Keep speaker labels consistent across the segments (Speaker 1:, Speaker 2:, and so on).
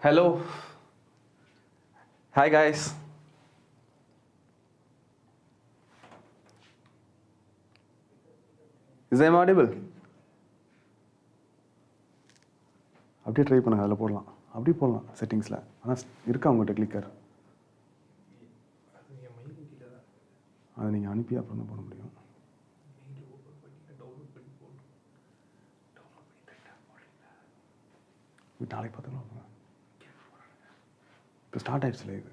Speaker 1: Hello. Hi guys. Is I audible? அப்படியே try பண்ணுங்க, அதில் போடலாம், அப்படி போடலாம் செட்டிங்ஸில். ஆனால் இருக்கா உங்கள்கிட்ட கிளிக்கர்? அதை நீங்கள் அனுப்பி அப்புறம் தான் போட முடியும். நாளைக்கு பார்த்துக்கலாம். இப்போ ஸ்டார்ட் ஆயிடுச்சுல இது.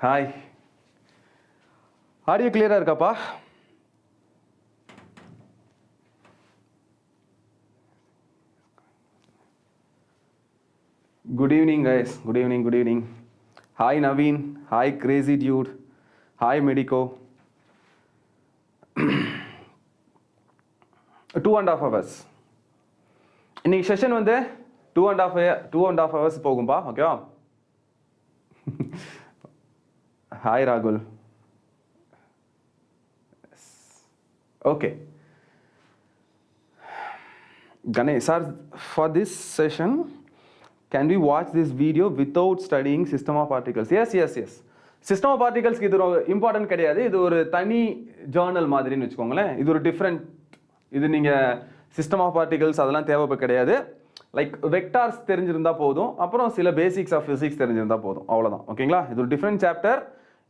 Speaker 1: ஹாய், ஆடியோ கிளியராக இருக்காப்பா? Good evening guys, good evening, good evening. Hi Naveen, hi Crazy Dude, hi Medico. 2.5 hours. இன்னைக்கு செஷன் வந்து 2.5 hours போகும்பா, ஓகேவா? ஹாய் ராகுல். Okay. Ganesh sir, for this session can we watch this video without studying system of particles? Yes. System of particles இது ஒரு important கிடையாது. இது ஒரு தனி ஜேர்னல் மாதிரின்னு வச்சுக்கோங்களேன். இது ஒரு டிஃப்ரெண்ட், இது நீங்கள் சிஸ்டம் ஆஃப் பார்ட்டிகல்ஸ் அதெல்லாம் தேவை கிடையாது. லைக் வெக்டார்ஸ் தெரிஞ்சிருந்தா போதும், அப்புறம் சில பேசிக்ஸ் ஆஃப் ஃபிசிக்ஸ் தெரிஞ்சிருந்தா போதும், அவ்வளோதான். ஓகேங்களா? இது ஒரு டிஃப்ரெண்ட் சாப்டர்.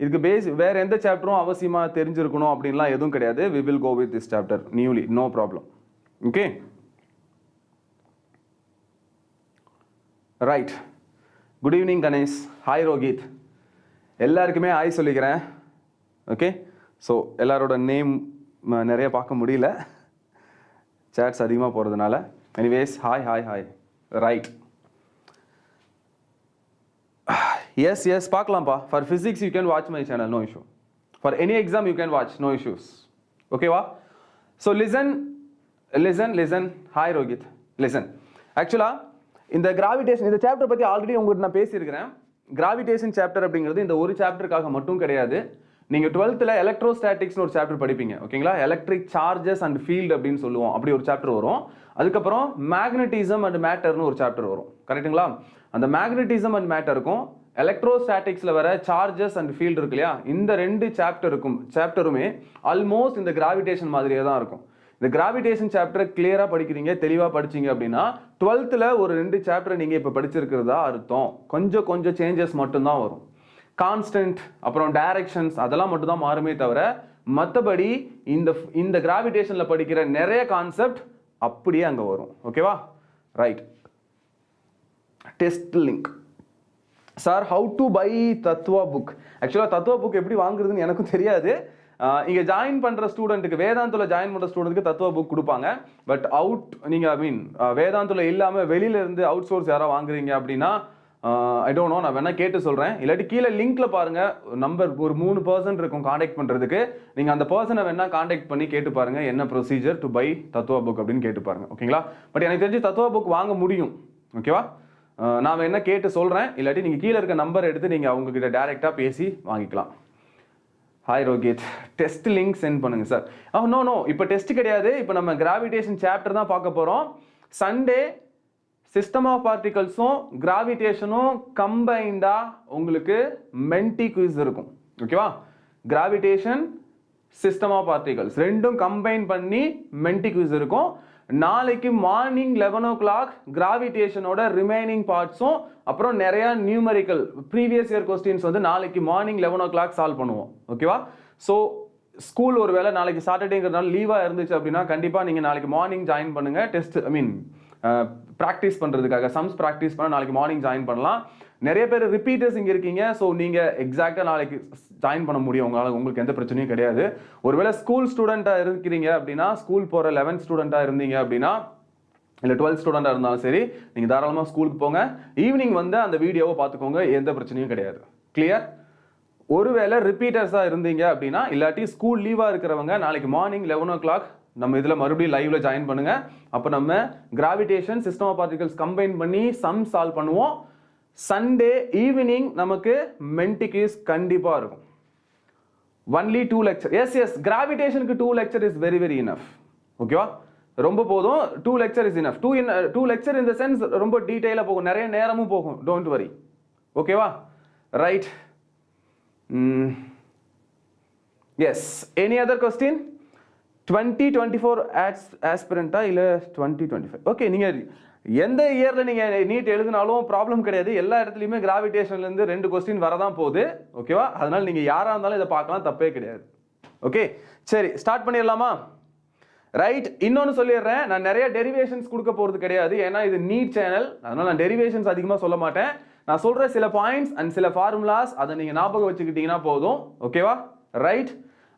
Speaker 1: இதுக்கு வேறு எந்த சாப்டரும் அவசியமாக தெரிஞ்சிருக்கணும் அப்படின்லாம் எதுவும் கிடையாது. We will go with this chapter newly, no problem. Okay, right. Good evening Ganesh. Hi Rohit. எல்லாருக்குமே ஹாய் சொல்லிக்கிறேன். ஓகே, ஸோ எல்லாரோட நேம் நிறைய பார்க்க முடியல, சேட்ஸ் அதிகமாக போகிறதுனால. Anyways, hi. ரைட். எஸ் பார்க்கலாம்ப்பா. For physics you can watch my channel, no issue. For any exam you can watch, no issues. ஓகேவா? So listen. Hi Rohit, listen. ஆக்சுவலாக இந்த கிராவிடேஷன், இந்த சாப்டர் பற்றி ஆல்ரெடி உங்களுக்கு நான் பேசியிருக்கிறேன். கிராவிடேஷன் சாப்டர் அப்படிங்கிறது இந்த ஒரு சாப்டருக்காக மட்டும் கிடையாது. நீங்கள் 12th எலக்ட்ரோஸ்டாட்டிக்ஸ்னு ஒரு சாப்டர் படிப்பீங்க, ஓகேங்களா? எலக்ட்ரிக் சார்ஜஸ் அண்ட் ஃபீல்டு அப்படின்னு சொல்லுவோம், அப்படி ஒரு சாப்டர் வரும். அதுக்கப்புறம் மேக்னட்டிசம் அண்ட் மேட்டர்னு ஒரு சாப்டர் வரும், கரெக்டுங்களா? அந்த மேக்னட்டிசம் அண்ட் மேட்டருக்கும் எலக்ட்ரோஸ்டாட்டிக்ஸில் வர சார்ஜஸ் அண்ட் ஃபீல்டு இருக்கு இல்லையா, இந்த ரெண்டு சாப்டருமே ஆல்மோஸ்ட் இந்த கிராவிடேஷன் மாதிரியே தான் இருக்கும். இந்த கிராவிடேஷன் சாப்டர் கிளியராக படிக்கிறீங்க, தெளிவாக படிச்சிங்க அப்படின்னா 12th ஒரு 2 சாப்டர் நீங்கள் இப்போ படிச்சிருக்கிறதா அர்த்தம். கொஞ்சம் சேஞ்சஸ் மட்டும்தான் வரும். கான்ஸ்டன்ட், அப்புறம் டைரக்ஷன்ஸ், அதெல்லாம் மட்டும் தான் மாறுமே தவிர மற்றபடி இந்த கிராவிடேஷனில் படிக்கிற நிறைய கான்செப்ட் அப்படியே அங்கே வரும். ஓகேவா? Right. Test link. Sir, how to buy Tattva book? ஆக்சுவலாக தத்துவா புக் எப்படி வாங்குறதுன்னு எனக்கும் தெரியாது. இங்கே ஜாயின் பண்ணுற ஸ்டூடெண்ட்டுக்கு, வேதாந்தில் ஜாயின் பண்ணுற ஸ்டூடெண்ட்டுக்கு தத்துவ புக் கொடுப்பாங்க. பட் நீங்கள் வேதாந்தில் இல்லாமல் வெளியிலேருந்து அவுட் சோர்ஸ் யாராவது வாங்குறீங்க அப்படின்னா ஐ டோன்ட் நோ, நான் வேணால் கேட்டு சொல்கிறேன். இல்லாட்டி கீழே லிங்க்ல பாருங்கள், நம்பர் ஒரு 3 பர்சன் இருக்கும் காண்டாக்ட் பண்ணுறதுக்கு. நீங்கள் அந்த பர்சனை வேணால் காண்டாக்ட் பண்ணி கேட்டு பாருங்கள், என்ன procedure to buy Tattva book அப்படின்னு கேட்டு பாருங்கள், ஓகேங்களா? பட் எனக்கு தெரிஞ்சு தத்துவா புக் வாங்க முடியும், ஓகேவா? நான் என்ன கேட்டு சொல்கிறேன். இல்லாட்டி நீங்கள் கீழே இருக்க நம்பர் எடுத்து நீங்கள் அவங்கக்கிட்ட டேரெக்டாக பேசி வாங்கிக்கலாம். Hi Rohit. Test link sent பண்ணுங்க சார். நோ, இப்போ டெஸ்ட் கிடையாது. இப்போ நம்ம கிராவிடேஷன் சாப்டர் தான் பார்க்க போகிறோம். சண்டே சிஸ்டம் ஆஃப் பார்ட்டிகல்ஸும் கிராவிடேஷனும் கம்பைண்டாக உங்களுக்கு மென்டி குவிஸ் இருக்கும், ஓகேவா? கிராவிடேஷன், சிஸ்டம் ஆஃப் பார்ட்டிகல்ஸ் ரெண்டும் கம்பைன் பண்ணி மென்டி குவிஸ் இருக்கும். நாளைக்கு மார்னிங் 11 o'clock கிராவிடேஷனோட ரிமைனிங் பார்ட்ஸும் அப்புறம் நிறைய நியூமரிக்கல் ப்ரீவியஸ் இயர் கொஸ்டின்ஸ் வந்து நாளைக்கு மார்னிங் 11 o'clock சால்வ் பண்ணுவோம், ஓகேவா? ஸோ ஸ்கூல் ஒரு வேளை நாளைக்கு சாட்டர்டேங்கிறதுனால லீவாக இருந்துச்சு அப்படின்னா கண்டிப்பாக நீங்கள் நாளைக்கு மார்னிங் ஜாயின் பண்ணுங்கள். டெஸ்ட் ப்ராக்டிஸ் பண்ணுறதுக்காக, சம்ஸ் ப்ராக்டிஸ் பண்ண நாளைக்கு மார்னிங் ஜாயின் பண்ணலாம். நிறைய பேர் ரிப்பீட்டர்ஸ் இங்கே இருக்கீங்க. ஸோ நீங்கள் எக்ஸாக்டாக நாளைக்கு ஜாயின் பண்ண முடியும், உங்களுக்கு எந்த பிரச்சனையும் கிடையாது. ஒருவேளை ஸ்கூல் ஸ்டூடெண்ட்டாக இருக்கிறீங்க அப்படின்னா, ஸ்கூல் போகிற 11th ஸ்டூடெண்ட்டாக இருந்தீங்க அப்படின்னா, இல்லை 12th ஸ்டூடெண்ட்டாக இருந்தாலும் சரி, நீங்கள் தாராளமாக ஸ்கூலுக்கு போங்க. ஈவினிங் வந்து அந்த வீடியோவை பார்த்துக்கோங்க, எந்த பிரச்சனையும் கிடையாது. கிளியர்? ஒருவேளை ரிப்பீட்டர்ஸாக இருந்தீங்க அப்படின்னா, இல்லாட்டி ஸ்கூல் லீவாக இருக்கிறவங்க நாளைக்கு மார்னிங் 11 o'clock நம்ம இதில் மறுபடியும் லைவ்ல ஜாயின் பண்ணுங்க. அப்போ நம்ம gravitation, system of particles combine பண்ணி சம் சால்வ் பண்ணுவோம். சண்டே ஈவினிங் நமக்கு மென்டிகிஸ் கண்டிப்பாக இருக்கும். Only 2 lecture. எஸ் கிராவிடேஷனுக்கு 2 lecture is very very enough, ஓகேவா? ரொம்ப போதும். 2 lecture is enough. 2 lecture in the sense ரொம்ப டீடைலா போகும், நிறைய நேரமும் போகும். Don't worry. ஓகேவா? Right. Yes. Any other question? 2024 aspirant-ஆ இல்ல 2025? ஓகே, நீங்க எந்த இயர்ல நீங்க நீட் எழுதினாலும் ப்ராப்ளம் கிடையாது. எல்லா இடத்துலயுமே கிராவிடேஷன்ல இருந்து 2 கொஸ்டின் வரதான் போகுது. ஓகேவா? அதனால நீங்க யாரா இருந்தாலும் இதை பார்க்கலாம், தப்பே கிடையாது. ஓகே, சரி ஸ்டார்ட் பண்ணிடலாமா? ரைட். இன்னொன்னு சொல்லிடுறேன், நான் நிறைய டெரிவேஷன்ஸ் கொடுக்க போறது கிடையாது, ஏன்னா இது நீட் சேனல். அதனால நான் டெரிவேஷன்ஸ் அதிகமா சொல்ல மாட்டேன். நான் சொல்ற சில பாயிண்ட்ஸ் அண்ட் சில ஃபார்முலாஸ் அதை நீங்க ஞாபகம் வச்சுக்கிட்டீங்கன்னா போதும். ஓகேவா? ரைட்.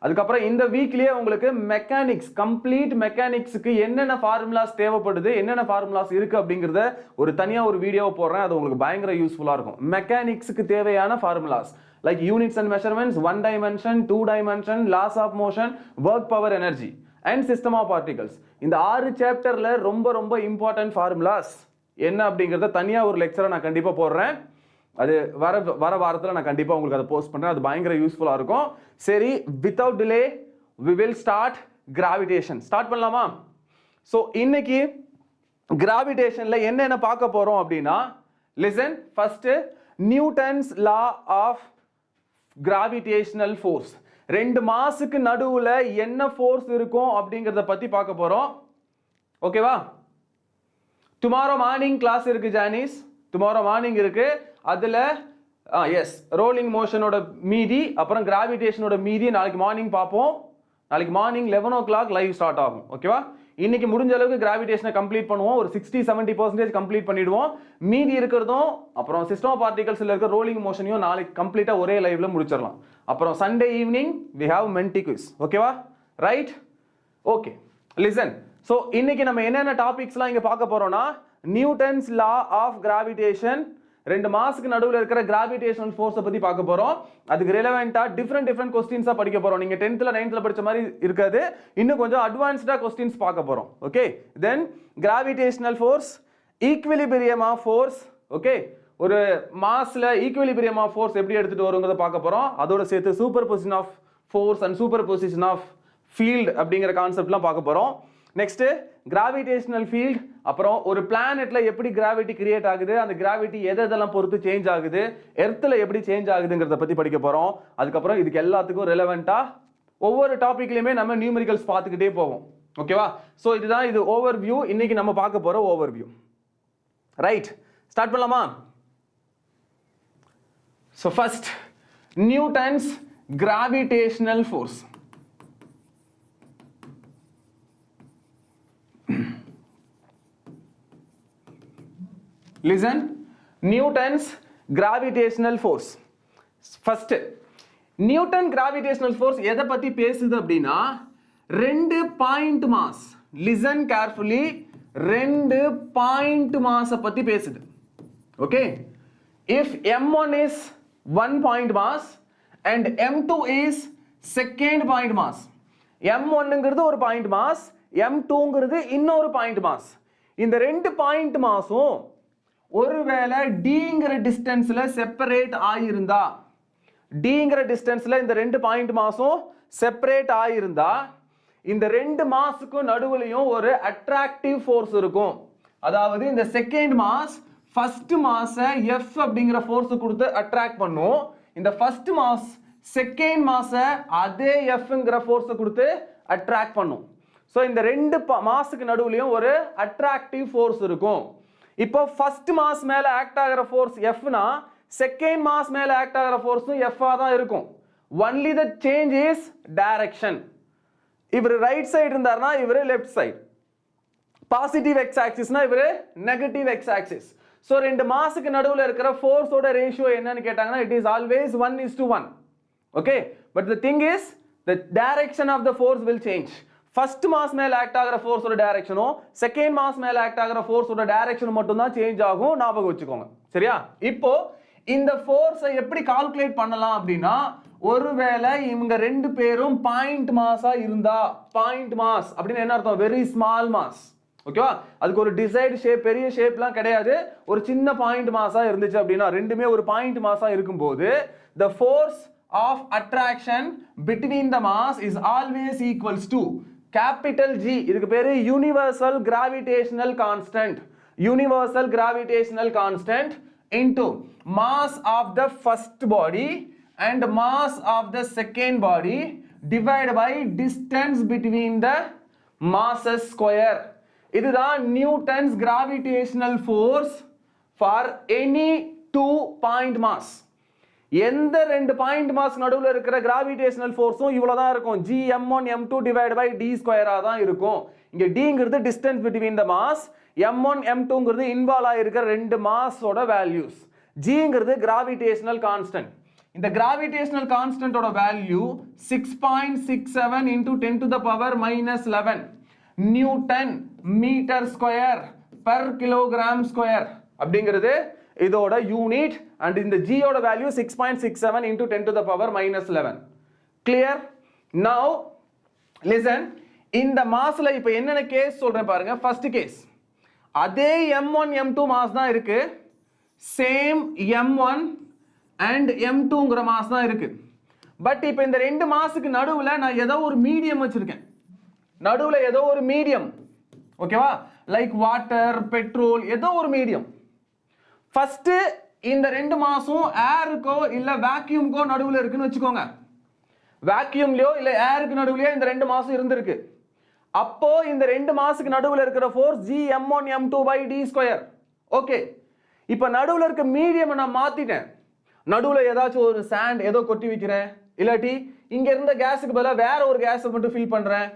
Speaker 1: அதுக்கப்புறம் இந்த வீக்லயே உங்களுக்கு மெக்கானிக்ஸ், கம்ப்ளீட் மெக்கானிக்ஸுக்கு என்னென்ன ஃபார்முலாஸ் தேவைப்படுது, என்னென்ன ஃபார்முலாஸ் இருக்கு அப்படிங்கறத ஒரு தனியா ஒரு வீடியோ போடுறேன். அது உங்களுக்கு பயங்கர யூஸ்ஃபுல்லா இருக்கும். மெக்கானிக்ஸுக்கு தேவையான formulas like units and measurements, 1 dimension, 2 dimension, laws of motion, work power energy and system of particles. இந்த 6 சாப்டர்ல ரொம்ப ரொம்ப இம்பார்ட்டன்ட் ஃபார்முலாஸ் என்ன அப்படிங்கறத தனியா ஒரு லெக்சரை நான் கண்டிப்பா போடுறேன். அது வர வாரத்தில் நான் கண்டிப்பாக உங்களுக்கு அதை போஸ்ட் பண்ணுறேன். அது பயங்கர யூஸ்ஃபுல்லாக இருக்கும். சரி, without delay we will start gravitation. Start பண்ணலாமா? ஸோ இன்னைக்கு கிராவிடேஷன்ல என்னென்ன பார்க்க போறோம் அப்படின்னா, listen. First, Newton's law of gravitational force. 2 மாஸுக்கு நடுவுல என்ன ஃபோர்ஸ் இருக்கும் அப்படிங்கறத பத்தி பார்க்க போறோம். ஓகேவா? டுமாரோ மார்னிங் கிளாஸ் இருக்கு ஜானிஸ், டுமாரோ மார்னிங் இருக்கு. அதுல எஸ், ரோலிங் மோஷனோட மீதி அப்புறம் கிராவிடேஷனோட மீதி நாளைக்கு மார்னிங் பார்ப்போம். நாளைக்கு மார்னிங் 11 o'clock லைவ் ஸ்டார்ட் ஆகும். ஓகேவா? இன்னைக்கு முடிஞ்ச அளவுக்கு கிராவிடேஷனை கம்ப்ளீட் பண்ணுவோம். ஒரு 60-70% கம்ப்ளீட் பண்ணிடுவோம். மீதி இருக்கிறதும் அப்புறம் சிஸ்டம் ஆஃப் பார்ட்டிகல்ஸ்ல இருக்க ரோலிங் மோஷனையும் நாளைக்கு கம்ப்ளீட்டா ஒரே லைவ்ல முடிச்சிடலாம். அப்புறம் Sunday evening we have Menti quiz. ஓகேவா? ரைட். Okay, listen. ஸோ இன்னைக்கு நம்ம என்னென்ன டாபிக்ஸ்லாம் இங்க பார்க்க போறோம்னா, நியூட்டன்ஸ் லா ஆஃப் கிராவிடேஷன், 2 மாஸுக்கு நடுவில் இருக்கிற கிராவிடேஷனல் ஃபோர்ஸை பத்தி பார்க்க போறோம். அதுக்கு ரிலவெண்டா டிஃப்ரெண்ட் கொஸ்டின்ஸா படிக்க போறோம். நீங்க 10th 9th படிச்ச மாதிரி இருக்காது, இன்னும் கொஞ்சம் அட்வான்ஸ்டா கொஸ்டின்ஸ் பார்க்க போறோம். Okay, then gravitational force, equilibrium of force. Okay, ஒரு மாஸ்ல ஈக்குவிலிபிரியம் ஆஃப் ஃபோர்ஸ் எப்படி எடுத்துட்டு வருங்கிறத பார்க்க போறோம். அதோட சேர்த்து superposition of force and superposition of field அப்படிங்கிற கான்செப்ட்லாம் பார்க்க போறோம். நெக்ஸ்ட், கிராவிடேஷனல் ஃபீல்ட், அப்புறம் ஒரு பிளானெட்ல எப்படி கிராவிட்டி கிரியேட் ஆகுது, அந்த கிராவிட்டி எதெல்லாம் பொறுத்து சேஞ்ச் ஆகுது, எர்த்ல எப்படி சேஞ்ச் ஆகுதுங்கிறத பத்தி படிக்க போறோம். அதுக்கப்புறம் இதுக்கு எல்லாத்துக்கும் ரெலவெண்டா ஒவ்வொரு டாபிக்லயுமே நம்ம நியூமெரிக்கல்ஸ் பார்த்துக்கிட்டே போவோம். ஓகேவா? ஸோ இதுதான் இது ஓவர் வியூ. இன்னைக்கு நம்ம பார்க்க போற ஓவர் வியூ. ரைட், ஸ்டார்ட் பண்ணலாமா? So first, Newton's gravitational force. Listen, Newton's gravitational force. First, Newton gravitational force எதை பத்தி பேசுது அப்படின்னா, 2 point mass. Listen carefully, 2 point mass பத்தி பேசுது. Okay, if m1 is 1 point mass and m2 is second point mass. m1ங்கிறது ஒரு point mass, m2ங்கிறது இன்னொரு point mass. இந்த 2 point மாஸும் ஒருவேளை டிங்கிற டிஸ்டன்ஸ்ல செப்பரேட் ஆயிருந்தா, டிங்கிற டிஸ்டன்ஸ்ல இந்த 2 பாயிண்ட் மாஸும் செப்பரேட் ஆயிருந்தா, இந்த 2 மாஸுக்கும் நடுவுலையும் ஒரு அட்ராக்டிவ் ஃபோர்ஸ் இருக்கும். அதாவது இந்த செகண்ட் மாஸ் ஃபர்ஸ்ட் மாஸை எஃப் அப்படிங்கிற ஃபோர்ஸ் கொடுத்து அட்ராக்ட் பண்ணும். இந்த ஃபர்ஸ்ட் மாஸ் செகண்ட் மாஸை அதே எஃப்ங்கிற ஃபோர்ஸ் கொடுத்து அட்ராக்ட் பண்ணும். ஸோ இந்த 2 மாஸுக்கு நடுவுலையும் ஒரு அட்ராக்டிவ் ஃபோர்ஸ் இருக்கும். இப்போ ஃபர்ஸ்ட் மாஸ் மேல ஆக்ட் ஆகிற ஃபோர்ஸ் எஃப்னா, செகண்ட் மாஸ் மேல ஆக்ட் ஆகிற ஃபோர்ஸும் எஃப் தான் இருக்கும். Only the change is direction. இவர் ரைட் சைடு இருந்தார்னா இவர் லெஃப்ட் சைடு, பாசிட்டிவ் எக்ஸ் ஆக்சிஸ்னா இவர் நெகட்டிவ் எக்ஸ் ஆக்சிஸ். ஸோ 2 மாஸுக்கு நடுவில் இருக்கிற ஃபோர்ஸோட ரேஷியோ என்னன்னு கேட்டாங்கன்னா, it is always 1:1. Okay, but the thing is the direction of the force will change. First mass மேல ஆக்ட் ஆகிற ஃபோர்ஸோட டைரக்ஷனும் செகண்ட் மாஸ் மேல ஆக்ட் ஆகிற ஃபோர்ஸோட டைரக்ஷனும் மட்டும் தான் சேஞ்ச் ஆகும். ஞாபகம் வச்சுக்கோங்க. சரியா? இப்போ இந்த ஃபோர்ஸை எப்படி கால்குலேட் பண்ணலாம் அப்படின்னா, ஒருவேளை இவங்க 2 பேரும் பாயிண்ட் மாஸா இருந்தா, பாயிண்ட் மாஸ் அப்படின்னு என்ன அர்த்தம்? Very small mass. ஓகேவா? அதுக்கு ஒரு டிசைட் ஷேப், பெரிய ஷேப்லாம் கிடையாது. ஒரு சின்ன பாயிண்ட் மாஸா இருந்துச்சு அப்படின்னா, ரெண்டுமே ஒரு பாயிண்ட் மாஸா இருக்கும்போது the force of attraction between the mass is always equals to capital G இதுக்கு பேரு universal gravitational constant. Universal gravitational constant into mass of the first body and mass of the second body divided by distance between the masses square. இதுதான் Newton's gravitational force for any two point mass. எந்த ரெண்டு point mass நடுவுல இருக்கிற gravitational ஃபோர்ஸும் இவ்வளவு தான் இருக்கும். G m1 m2 divided by d ஸ்கொயரா தான் இருக்கும். இங்க d ங்கிறது distance between the mass, m1 m2 ங்கிறது இன்வால்வ் ஆயிருக்கிற ரெண்டு மாஸோட வேல்யூஸ். G ங்கிறது கிராவிடேஷனல் கான்ஸ்டன்ட். இந்த கிராவிடேஷனல் கான்ஸ்டன்ட்டோட value 6.67 into 10 to the power minus 11 newton metre square per kilogram square அப்படிங்கிறது இதோட யூனிட். அண்ட் இந்த G ஓட value 6.67 into 10 to the power minus 11. clear? now listen, இந்த மாஸ்ல இப்போ என்னென்ன கேஸ் சொல்றேன் பாருங்க. ஃபர்ஸ்ட் கேஸ் அதே m1 m2 மாஸ் தான் இருக்கு, சேம் m1 and m2ங்கற மாஸ் தான் இருக்கு. பட் இப்போ இந்த ரெண்டு மாஸுக்கு நடுவுல நான் ஏதோ ஒரு மீடியம் வச்சிருக்கேன். நடுவுல ஏதோ ஒரு மீடியம், ஓகேவா? லைக் வாட்டர், பெட்ரோல், ஏதோ ஒரு மீடியம். ஃபர்ஸ்ட் இந்த ரெண்டு மாஸும் ஏருக்கோ இல்ல வேக்யூம்க்கோ நடுவுல இருக்குன்னு வச்சுக்கோங்க. வேக்யூம்லயோ இல்ல ஏருக்கு நடுவுலயோ இந்த ரெண்டு மாஸும் இருந்திருக்கு. அப்போ இந்த ரெண்டு மாஸுக்கு நடுவுல இருக்கிற force G m1 m2 by d square. Okay, இப்போ நடுவுல இருக்க மீடியம் நான் மாத்திட்டேன். நடுவுல ஏதாச்சும் ஒரு சாண்ட் ஏதோ கொட்டி வைக்கிறேன், இல்லாட்டி இங்க இருந்த கேஸுக்கு பதிலா வேற ஒரு கேஸை மட்டும் ஃபில் பண்றேன்,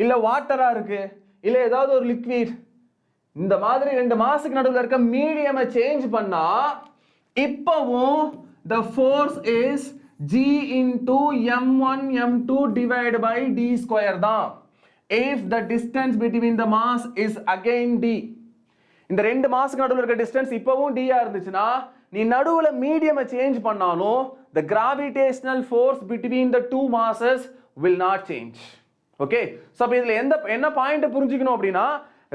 Speaker 1: இல்ல வாட்டரா இருக்கு, இல்ல ஏதாவது ஒரு லிக்விட். இந்த மாதிரி ரெண்டு மாஸுக்கு நடுவுல இருக்க மீடியமை சேஞ்ச் பண்ணா இப்பவும் the force is G into m1 m2 divided by d square தான். if the distance between the mass is again d. இந்த ரெண்டு மாஸுக்கு நடுவுல இருக்க டிஸ்டன்ஸ் இப்பவும் d ஆ இருந்துச்சுன்னா நீ நடுவுல மீடியமை சேஞ்ச் பண்ணாலும் the gravitational force between the two masses will not change. Okay, so அப்ப இதுல என்ன பாயிண்ட் புரிஞ்சுக்கணும் அப்படின்னா,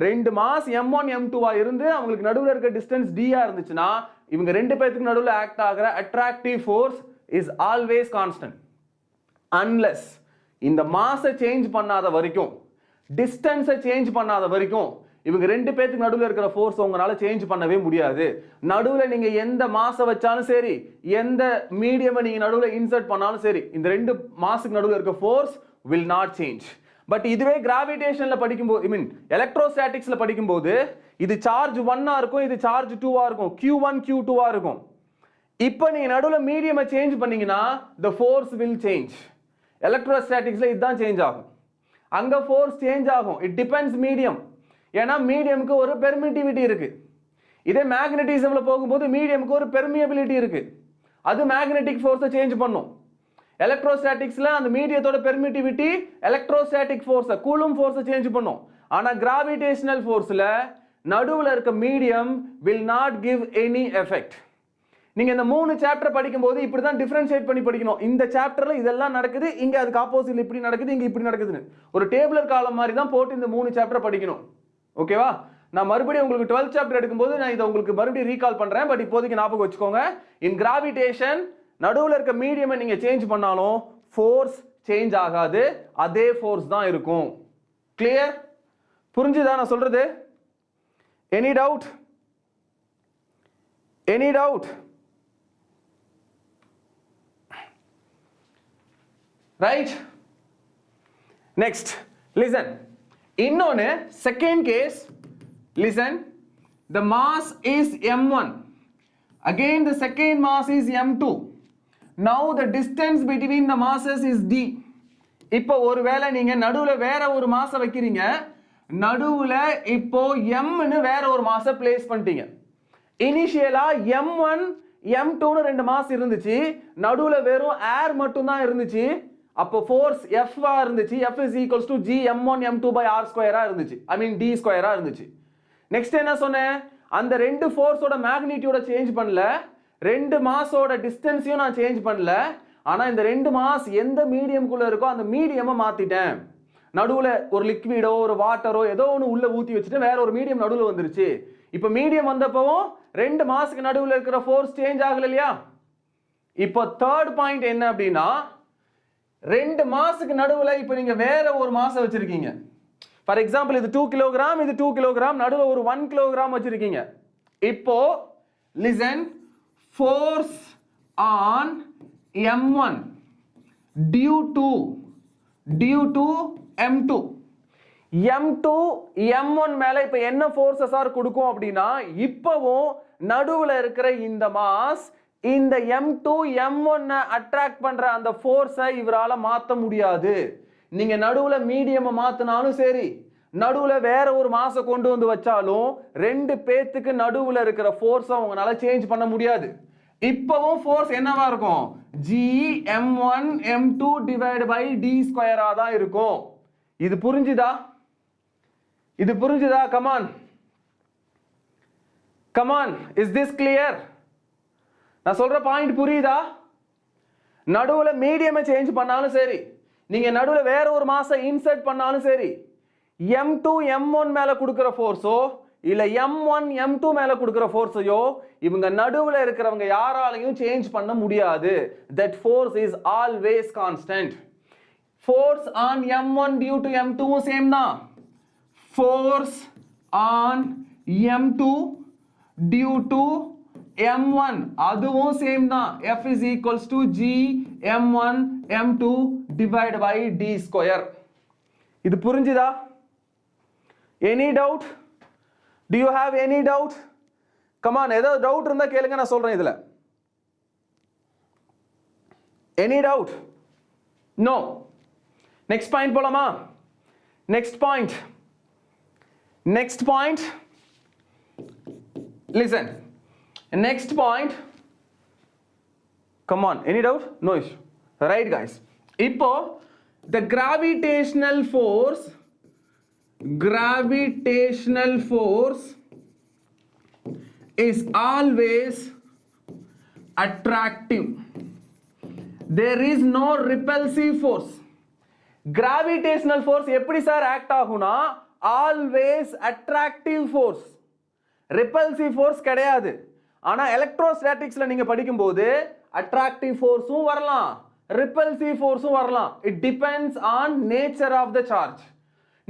Speaker 1: ரெண்டு மாஸ் m1 m2 ஆ இருந்து அவங்களுக்கு நடுவுல இருக்க டிஸ்டன்ஸ் d ஆ இருந்துச்சுன்னா இவங்க ரெண்டு பேருக்கு நடுவுல ஆக்ட் ஆகிற attractive force is always constant. Unless இந்த மாஸை சேஞ்ச் பண்ணாத வரைக்கும், டிஸ்டன்ஸை சேஞ்ச் பண்ணாத வரைக்கும் இவங்க ரெண்டு பேருக்கு நடுவுல இருக்கிற ஃபோர்ஸ் உங்களால சேஞ்ச் பண்ணவே முடியாது. நடுவுல நீங்க எந்த மாஸை வச்சாலும் சரி, எந்த மீடியமை நீங்க நடுவுல இன்சர்ட் பண்ணாலும் சரி, இந்த ரெண்டு மாஸுக்கு நடுவுல இருக்க force will not change. But இதுவே கிராவிடேஷன்ல படிக்கும்போது, ஐ மீன் எலக்ட்ரோஸ்டாட்டிக்ஸ்ல படிக்கும்போது இது சார்ஜ் 1 ஆ இருக்கும், இது சார்ஜ் 2 ஆ இருக்கும், q1 q2 ஆ இருக்கும். இப்போ நீங்க நடுவுல மீடியமை சேஞ்ச் பண்ணீங்கன்னா the force will change. எலக்ட்ரோஸ்டாட்டிக்ஸ்ல இதுதான் சேஞ்ச் ஆகும். அங்க ஃபோர்ஸ் சேஞ்ச் ஆகும். It depends medium. ஏன்னா மீடியமுக்கு ஒரு பெர்மிட்டிவிட்டி இருக்கு. இதே மேக்னெட்டிசம்ல போகும்போது மீடியமுக்கு ஒரு பெர்மியபிலிட்டி இருக்கு. அது மேக்னெட்டிக் ஃபோர்ஸை சேஞ்ச் பண்ணும். எலக்ட்ரோஸ்டாட்டிக்ஸ்ல அந்த மீடியத்தோட பெர்மிட்டிவிட்டி எலக்ட்ரோஸ்டாட்டிக் ஃபோர்ஸ் கூலும் ஃபோர்ஸை சேஞ்ச் பண்ணும். ஆனா கிராவிடேஷனல் ஃபோர்ஸ்ல நடுவுல இருக்க medium will not give any effect. நீங்க இந்த மூணு சாப்டர் படிக்கும்போது இப்படி தான் டிஃபரன்ஷியேட் பண்ணி படிக்கணும். இந்த சாப்டர்ல இதெல்லாம் நடக்குது, இங்க அதுக்கு ஆப்போசிட்ல இப்படி நடக்குது, இங்க இப்படி நடக்குதுன்னு ஒரு டேபிளர் காலம் மாதிரி தான் போட்டு இந்த மூணு சாப்டர் படிக்கணும். ஓகேவா? நான் மறுபடியும் உங்களுக்கு 12th சாப்டர் எடுக்கும்போது நான் இதை உங்களுக்கு மறுபடியும் ரீகால் பண்றேன். பட் இப்போதைக்கு ஞாபகம் வச்சுக்கோங்க, இன் கிராவிடேஷன் நடுவுல இருக்க மீடியமை நீங்க சேஞ்ச் பண்ணாலும் ஃபோர்ஸ் சேஞ்ச் ஆகாது, அதே ஃபோர்ஸ் தான் இருக்கும். கிளியர்? புரிஞ்சுதா நான் சொல்றது? Any doubt? Any doubt? Right, next listen. இன்னொன்னு second case. Listen, the mass is m1, again the second mass is m2. now the distance between the masses is d. இப்போ ஒருவேளை நீங்க நடுவுல வேற ஒரு மாஸை வைக்கிறீங்க, நடுவுல இப்போ m ன்னு வேற ஒரு மாஸை பிளேஸ் பண்ணிட்டீங்க. இனிஷியலா m1 m2 ன்னு ரெண்டு மாஸ் இருந்துச்சு, நடுவுல வெறும் ஏர் மட்டும் தான் இருந்துச்சு. அப்போ ஃபோர்ஸ் F ஆ இருந்துச்சு. F is equals to G m1 m2 by r ஸ்கொயரா இருந்துச்சு, ஐ மீன் d ஸ்கொயரா இருந்துச்சு. நெக்ஸ்ட் என்ன சொன்னேன், அந்த ரெண்டு ஃபோர்ஸோட மேக்னிடியூட சேஞ்ச் பண்ணல, ரெண்டு மாஸோட டிஸ்டன்ஸையும் நான் சேஞ்ச் பண்ணல. ஆனா இந்த ரெண்டு மாஸ் எந்த மீடியம்குள்ள இருக்கோ அந்த மீடியமை மாத்திட்டேன். நடுவுல ஒரு லிக்விடோ ஒரு வாட்டரோ ஏதோ ஒன்று உள்ள ஊத்தி வச்சுட்டு வேற ஒரு மீடியம் நடுவுல வந்துருச்சு. இப்போ மீடியம் வந்தப்பவும் ரெண்டு மாஸுக்கு நடுவுல இருக்கிற ஃபோர்ஸ் சேஞ்ச் ஆகல இல்லையா? இப்போ தேர்ட் பாயிண்ட் என்ன அப்படின்னா, 2 மாஸுக்கு நடுவுல இப்போ நீங்க வேற ஒரு மாஸ் வச்சிருக்கீங்க. ஃபார் எக்ஸாம்பிள் இது 2 கிலோகிராம், இது 2 கிலோகிராம், நடுவுல ஒரு 1 கிலோகிராம் வச்சிருக்கீங்க. இப்போ listen, force on m1 due to m2. m2 m1 மேல இப்ப என்ன ஃபோர்ஸஸ் ஆர் கொடுக்கும் அப்படின்னா, இப்பவும் நடுவுல இருக்கிற இந்த மாஸ் இந்த m2 m1 அட்ராக்ட் பண்ற அந்த ஃபோர்ஸை இவரால மாத்த முடியாது. நீங்க நடுவுல மீடியம் மாத்தினாலும் சரி, நடுவுல வேற ஒரு மாச கொண்டு வந்து வச்சாலும் ரெண்டு பேத்துக்கு நடுவுல இருக்கிற ஃபோர்ஸை உங்களால சேஞ்ச் பண்ண முடியாது. இப்பவும் ஃபோர்ஸ் என்னவா இருக்கும்? g m1 m2 divide by d ஸ்கொயரா தான் இருக்கும். இது புரிஞ்சுதா? இது புரிஞ்சுதா? Come on come on, is this clear? நான் சொல்ற பாயிண்ட் புரியுதா? நடுவுல மீடியம் சேஞ்ச் பண்ணாலும் சரி, நீங்க நடுவுல வேற ஒரு மாச இன்சர்ட் பண்ணாலும் சரி, m2 m1 மேல கொடுக்கிற ஃபோர்ஸோ இல்ல m1 m2 மேல கொடுக்கிற ஃபோர்ஸையோ இவங்க நடுவுல இருக்கிறவங்க யாராலையும் சேஞ்ச் பண்ண முடியாது. that force is always constant. force on m1 due to m2 same தான். force on m2 due to m1 அதுவும் சேம் தான். F is equals to g m1 m2 divided by d square. இது புரிஞ்சுதா? Any doubt? Do you have any doubt? Come on, ஏதாவது doubt இருந்தா கேளுங்க, நான் சொல்றேன் இதுல. Any doubt? No. Next point போலாமா? Next point. Next point. Listen. Next point. Come on, any doubt? No issue. Right guys. இப்போ the gravitational force is always attractive. There is no repulsive force. Gravitational force எப்படி sir act ஆகும்னா always attractive force. repulsive force கிடையாது. ஆனா எலக்ட்ரோஸ்டாட்டிக்ஸ்ல நீங்க படிக்கும்போது attractive forceம் வரலாம், repulsive forceம் வரலாம். it depends on nature of the charge.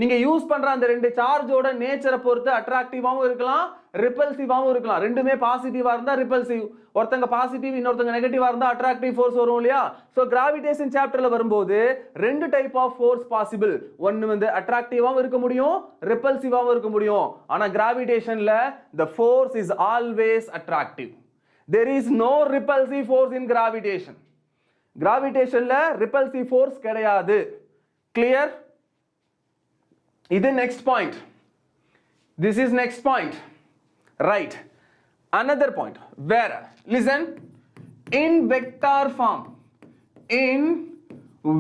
Speaker 1: நீங்க யூஸ் பண்ற அந்த ரெண்டு சார்ஜோட நேச்சரை பொறுத்து அட்ராக்டிவாவும் இருக்கலாம், ரிப்பல்சிவாவும் இருக்கலாம். ரெண்டுமே பாசிட்டிவா இருந்தா ரிப்பல்சிவ், ஒருத்தங்க பாசிட்டிவ் இன்னொருத்தங்க நெகட்டிவா இருந்தா அட்ராக்டிவ் ஃபோர்ஸ் வரும் இல்லையா? சோ கிராவிடேஷன் சாப்டர்ல வரும்போது ரெண்டு டைப் ஆஃப் ஃபோர்ஸ் பாசிபிள். ஒன்னு வந்து அட்ராக்டிவாவும் இருக்க முடியும், ரிப்பல்சிவாவும் இருக்க முடியும். ஆனா கிராவிடேஷன்ல the force is always attractive. There is no repulsive force in gravitation. கிராவிடேஷன்ல ரிப்பல்சிவ் ஃபோர்ஸ் கிடையாது. கிளியர்? இது next point. This is next point. Right. Another point. Where? Listen. In vector form. In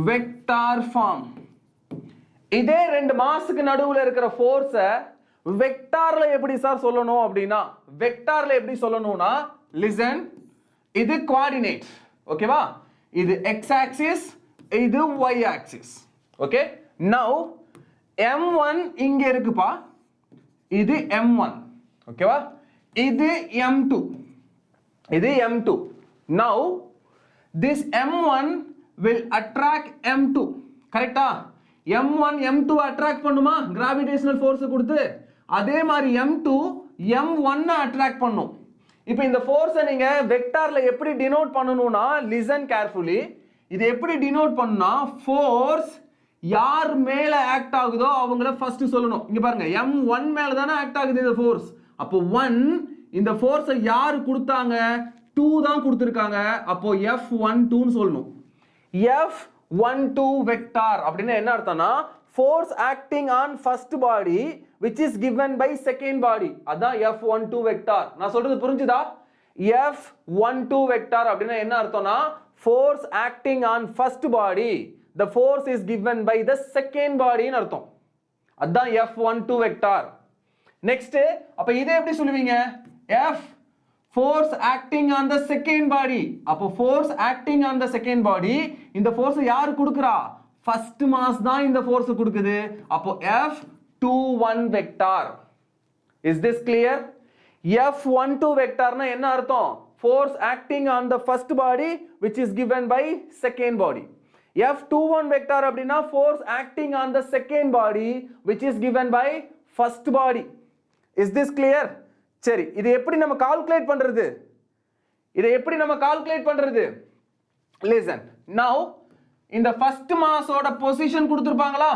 Speaker 1: vector form. இதே ரெண்டு மாஸுக்கு நடுவுல இருக்கிற ஃபோர்ஸை வெக்டார்ல எப்படி sir சொல்லணும் அப்படின்னா, வெக்டார்ல எப்படி சொல்லணும்னா, லிசன், இது கோஆர்டினேட், ஓகேவா? இது x axis, இது y axis. Okay? Now m1 இங்க இருக்குப்பா, இது m1, ஓகேவா? இது m2, இது m2. Now this m1 will attract m2, கரெக்ட்டா? m1 m2 அட்ராக்ட் பண்ணுமா கிராவிடேஷனல் ஃபோர்ஸ் கொடுத்து? அதே மாதிரி m2 m1 அட்ராக்ட் பண்ணும். இப்போ இந்த ஃபோர்ஸை நீங்க வெக்டார்ல எப்படி டினோட் பண்ணனும்னா, லிசன் கேர்ஃபுல்லி. இது எப்படி டினோட் பண்ணா, ஃபோர்ஸ் யார் மேல ஆக்ட் ஆகுதோ அவங்கள ஃபர்ஸ்ட் சொல்லணும். இங்க பாருங்க, m1 மேல தான ஆக்ட் ஆகுது இந்த ஃபோர்ஸ். அப்போ 1 இந்த ஃபோர்ஸை யார் கொடுத்தாங்க? 2 தான் கொடுத்திருக்காங்க. அப்போ F12 னு சொல்லணும். F12 வெக்டார் அப்படினா என்ன அர்த்தம்னா, force acting on first body which is given by second body. அதான் F12 வெக்டார். நான் சொல்றது புரிஞ்சுதா? F12 வெக்டார் அப்படினா என்ன அர்த்தம்னா, force acting on first body, the force is given by the second body ன்னு அர்த்தம். அதான் F12 வெக்டார். நெக்ஸ்ட், அப்ப இதை எப்படி சொல்லுவீங்க? F force acting on the second body. அப்போ force acting on the second body, இந்த ஃபோர்ஸ் யார் கொடுக்கறா? ஃபர்ஸ்ட் மாஸ் தான் இந்த ஃபோர்ஸ் கொடுக்குது. அப்போ F21 vector. Is this clear? F12 வெக்டார்னா என்ன அர்த்தம்? Force acting on the first body which is given by second body. F21 vector அப்படினா force acting on the second body which is given by first body. Is this clear? சரி, இது எப்படி நம்ம calculate பண்றது? இதை எப்படி நம்ம கால்குலேட் பண்றது? Listen. Now இந்த first mass ஓட position கொடுத்திருப்பாங்களா?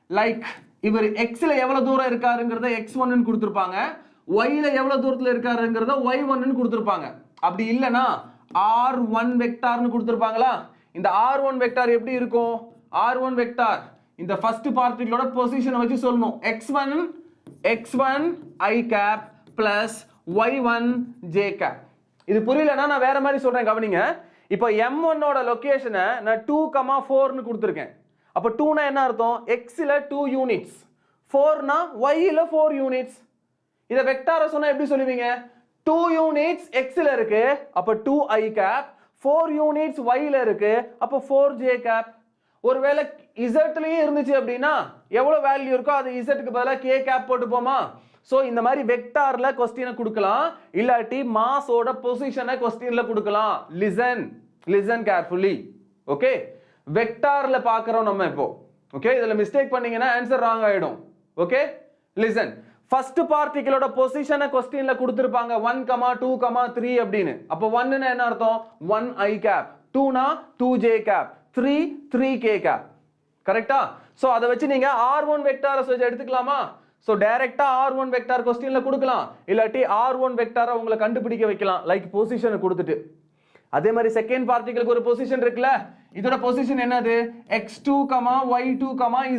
Speaker 1: Like இவர் x ல எவ்வளவு தூரம் இருக்காருங்கறத x1 ன்னு கொடுத்திருப்பாங்க. y ல எவ்வளவு தூரத்துல இருக்காருங்கறத y1 ன்னு கொடுத்திருப்பாங்க. அப்படி இல்லனா r1 வெக்டார்னு கொடுத்திருப்பாங்களா? இந்த r1 வெக்டார் எப்படி இருக்கும்? r1 வெக்டார் இந்த ஃபர்ஸ்ட் பார்ட்டிகிளோட பொசிஷனை வச்சு சொல்லணும். x1 i cap plus y1 j cap. இது புரியலனா நான் வேற மாதிரி சொல்றேன், கவனிங்க. இப்போ m1 ஓட லொகேஷனை நான் 2,4 ன்னு கொடுத்திருக்கேன். அப்ப 2 னா என்ன அர்த்தம்? x ல 2 யூனிட்ஸ், 4 னா y ல 4 யூனிட்ஸ். இத வெக்டாரை சொன்னா எப்படி சொல்லுவீங்க? 2 யூனிட்ஸ் x ல இருக்கு, அப்ப 2i cap, 4 யூனிட்ஸ் y ல இருக்கு, அப்ப 4j cap. ஒருவேளை z லயே இருந்துச்சு அப்படினா எவ்வளவு வேல்யூ இருக்கோ அது z க்கு பதிலா k cap போட்டுப்போமா? சோ இந்த மாதிரி வெக்டார்ல क्वेश्चन கொடுக்கலாம், இல்லாட்டி மாஸோட பொசிஷனை क्वेश्चनல கொடுக்கலாம். listen carefully. ஓகே, வெக்டார்ல பார்க்கறோம் நம்ம இப்போ. ஓகே, இதல மிஸ்டேக் பண்ணீங்கனா ஆன்சர் ராங் ஆயிடும். Okay, listen. ஃபர்ஸ்ட் பார்ட்டிகிளோட பொசிஷனை क्वेश्चनல கொடுத்திருப்பாங்க 1, 2, 3 அப்படினு. அப்ப 1 னா என்ன அர்த்தம்? 1i cap, 2 னா 2j cap, 3 3k cap. கரெக்ட்டா? சோ அத வச்சு நீங்க r1 வெக்டாரை வச்சு எடுத்துக்கலாமா? சோ டைரக்ட்டா r1 வெக்டார் क्वेश्चनல கொடுக்கலாம், இல்லாட்டி r1 வெக்டாரை உங்களை கண்டுபிடிக்க வைக்கலாம், லைக் பொசிஷனை கொடுத்துட்டு. அதே மாதிரி செகண்ட் பார்ட்டிகிளுக்கு ஒரு பொசிஷன் இருக்குல, இதோட பொசிஷன் என்னது? x2, y2,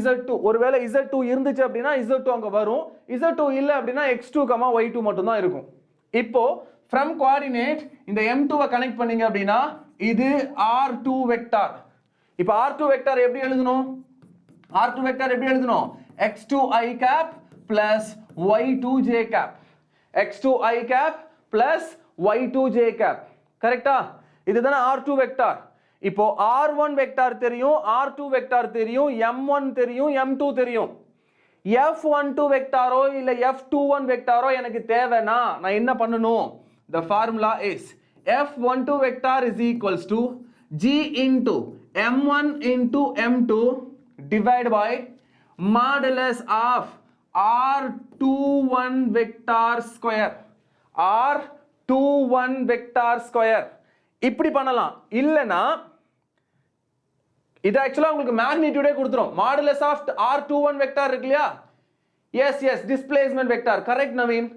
Speaker 1: z2. ஒருவேளை z2 இருந்துச்சு அப்படினா z2 அங்க வரும், z2 இல்ல அப்படினா x2, y2 மட்டும் தான் இருக்கும். இப்போ from coordinate இந்த m2 வை கனெக்ட் பண்ணீங்க அப்படினா இது r2 வெக்டார். இப்போ r2 வெக்டார் எப்படி எழுதணும்? r2 வெக்டார் எப்படி எழுதணும்? x2i cap plus y2j cap, x2i cap plus y2j cap. கரெக்ட்டா? இதுதான r2 வெக்டார். இப்போ r1 வெக்டார் தெரியும், r2 வெக்டார் தெரியும், m1 தெரியும், m2 தெரியும். f12 வெக்டாரோ இல்ல f21 வெக்டாரோ எனக்கு தேவைனா நான் என்ன பண்ணனும்? The formula is f12 vector is equals to g into m1 into m2 divided by modulus of r21 vector square, r21 vector square. இப்படி பண்ணலாம். இல்லனா இது एक्चुअली உங்களுக்கு மேக்னிட்யூடே கொடுத்துரும். மாடுலஸ் ஆஃப் r21 வெக்டார் இருக்குலையா? yes displacement vector. Correct Naveen.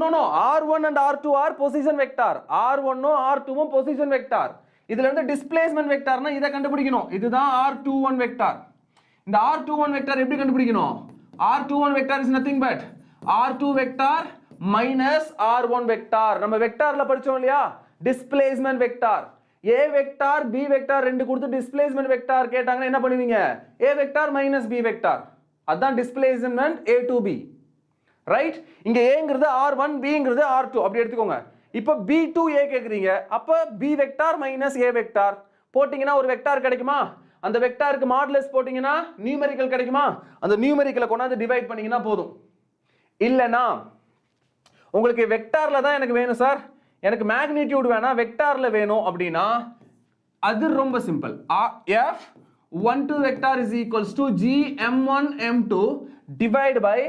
Speaker 1: no r1 and r2 are position vector. r1 ம் r2 ம் position vector. இதுல இருந்து displacement vectorனா இத கண்டுபிடிக்கணும். இதுதான் r21 vector. இந்த r21 vector எப்படி கண்டுபிடிக்கணும்? r21 vector is nothing but r2 vector minus r1 vector. நம்ம வெக்டார்ல படிச்சோம் இல்லையா? displacement vector. a vector b vector ரெண்டு கொடுத்து displacement vector கேட்டாங்கன்னா என்ன பண்ணுவீங்க? a vector minus b vector. அதான் displacement a to b. Right? இங்க a ங்கிறது r1, b ங்கிறது r2 அப்படி எடுத்துக்கோங்க. இப்போ b to a கேக்குறீங்க, அப்ப b vector minus a vector போடிங்கனா ஒரு வெக்டார் கிடைக்குமா? அந்த வெக்டாருக்கு மாடுலஸ் போடிங்கனா நியூமெரிக்கல் கிடைக்குமா? அந்த நியூமெரிக்கலை கொண்டாந்து டிவைட் பண்ணீங்கனா போதும். இல்லனா உங்களுக்கு வெக்டார்ல தான் எனக்கு வேணும் சார், எனக்கு மேக்னிட்யூட் வேணா வெக்டார்ல வேணும் அப்படினா அது ரொம்ப simple. f12 vector is equals to g m1 m2 divided by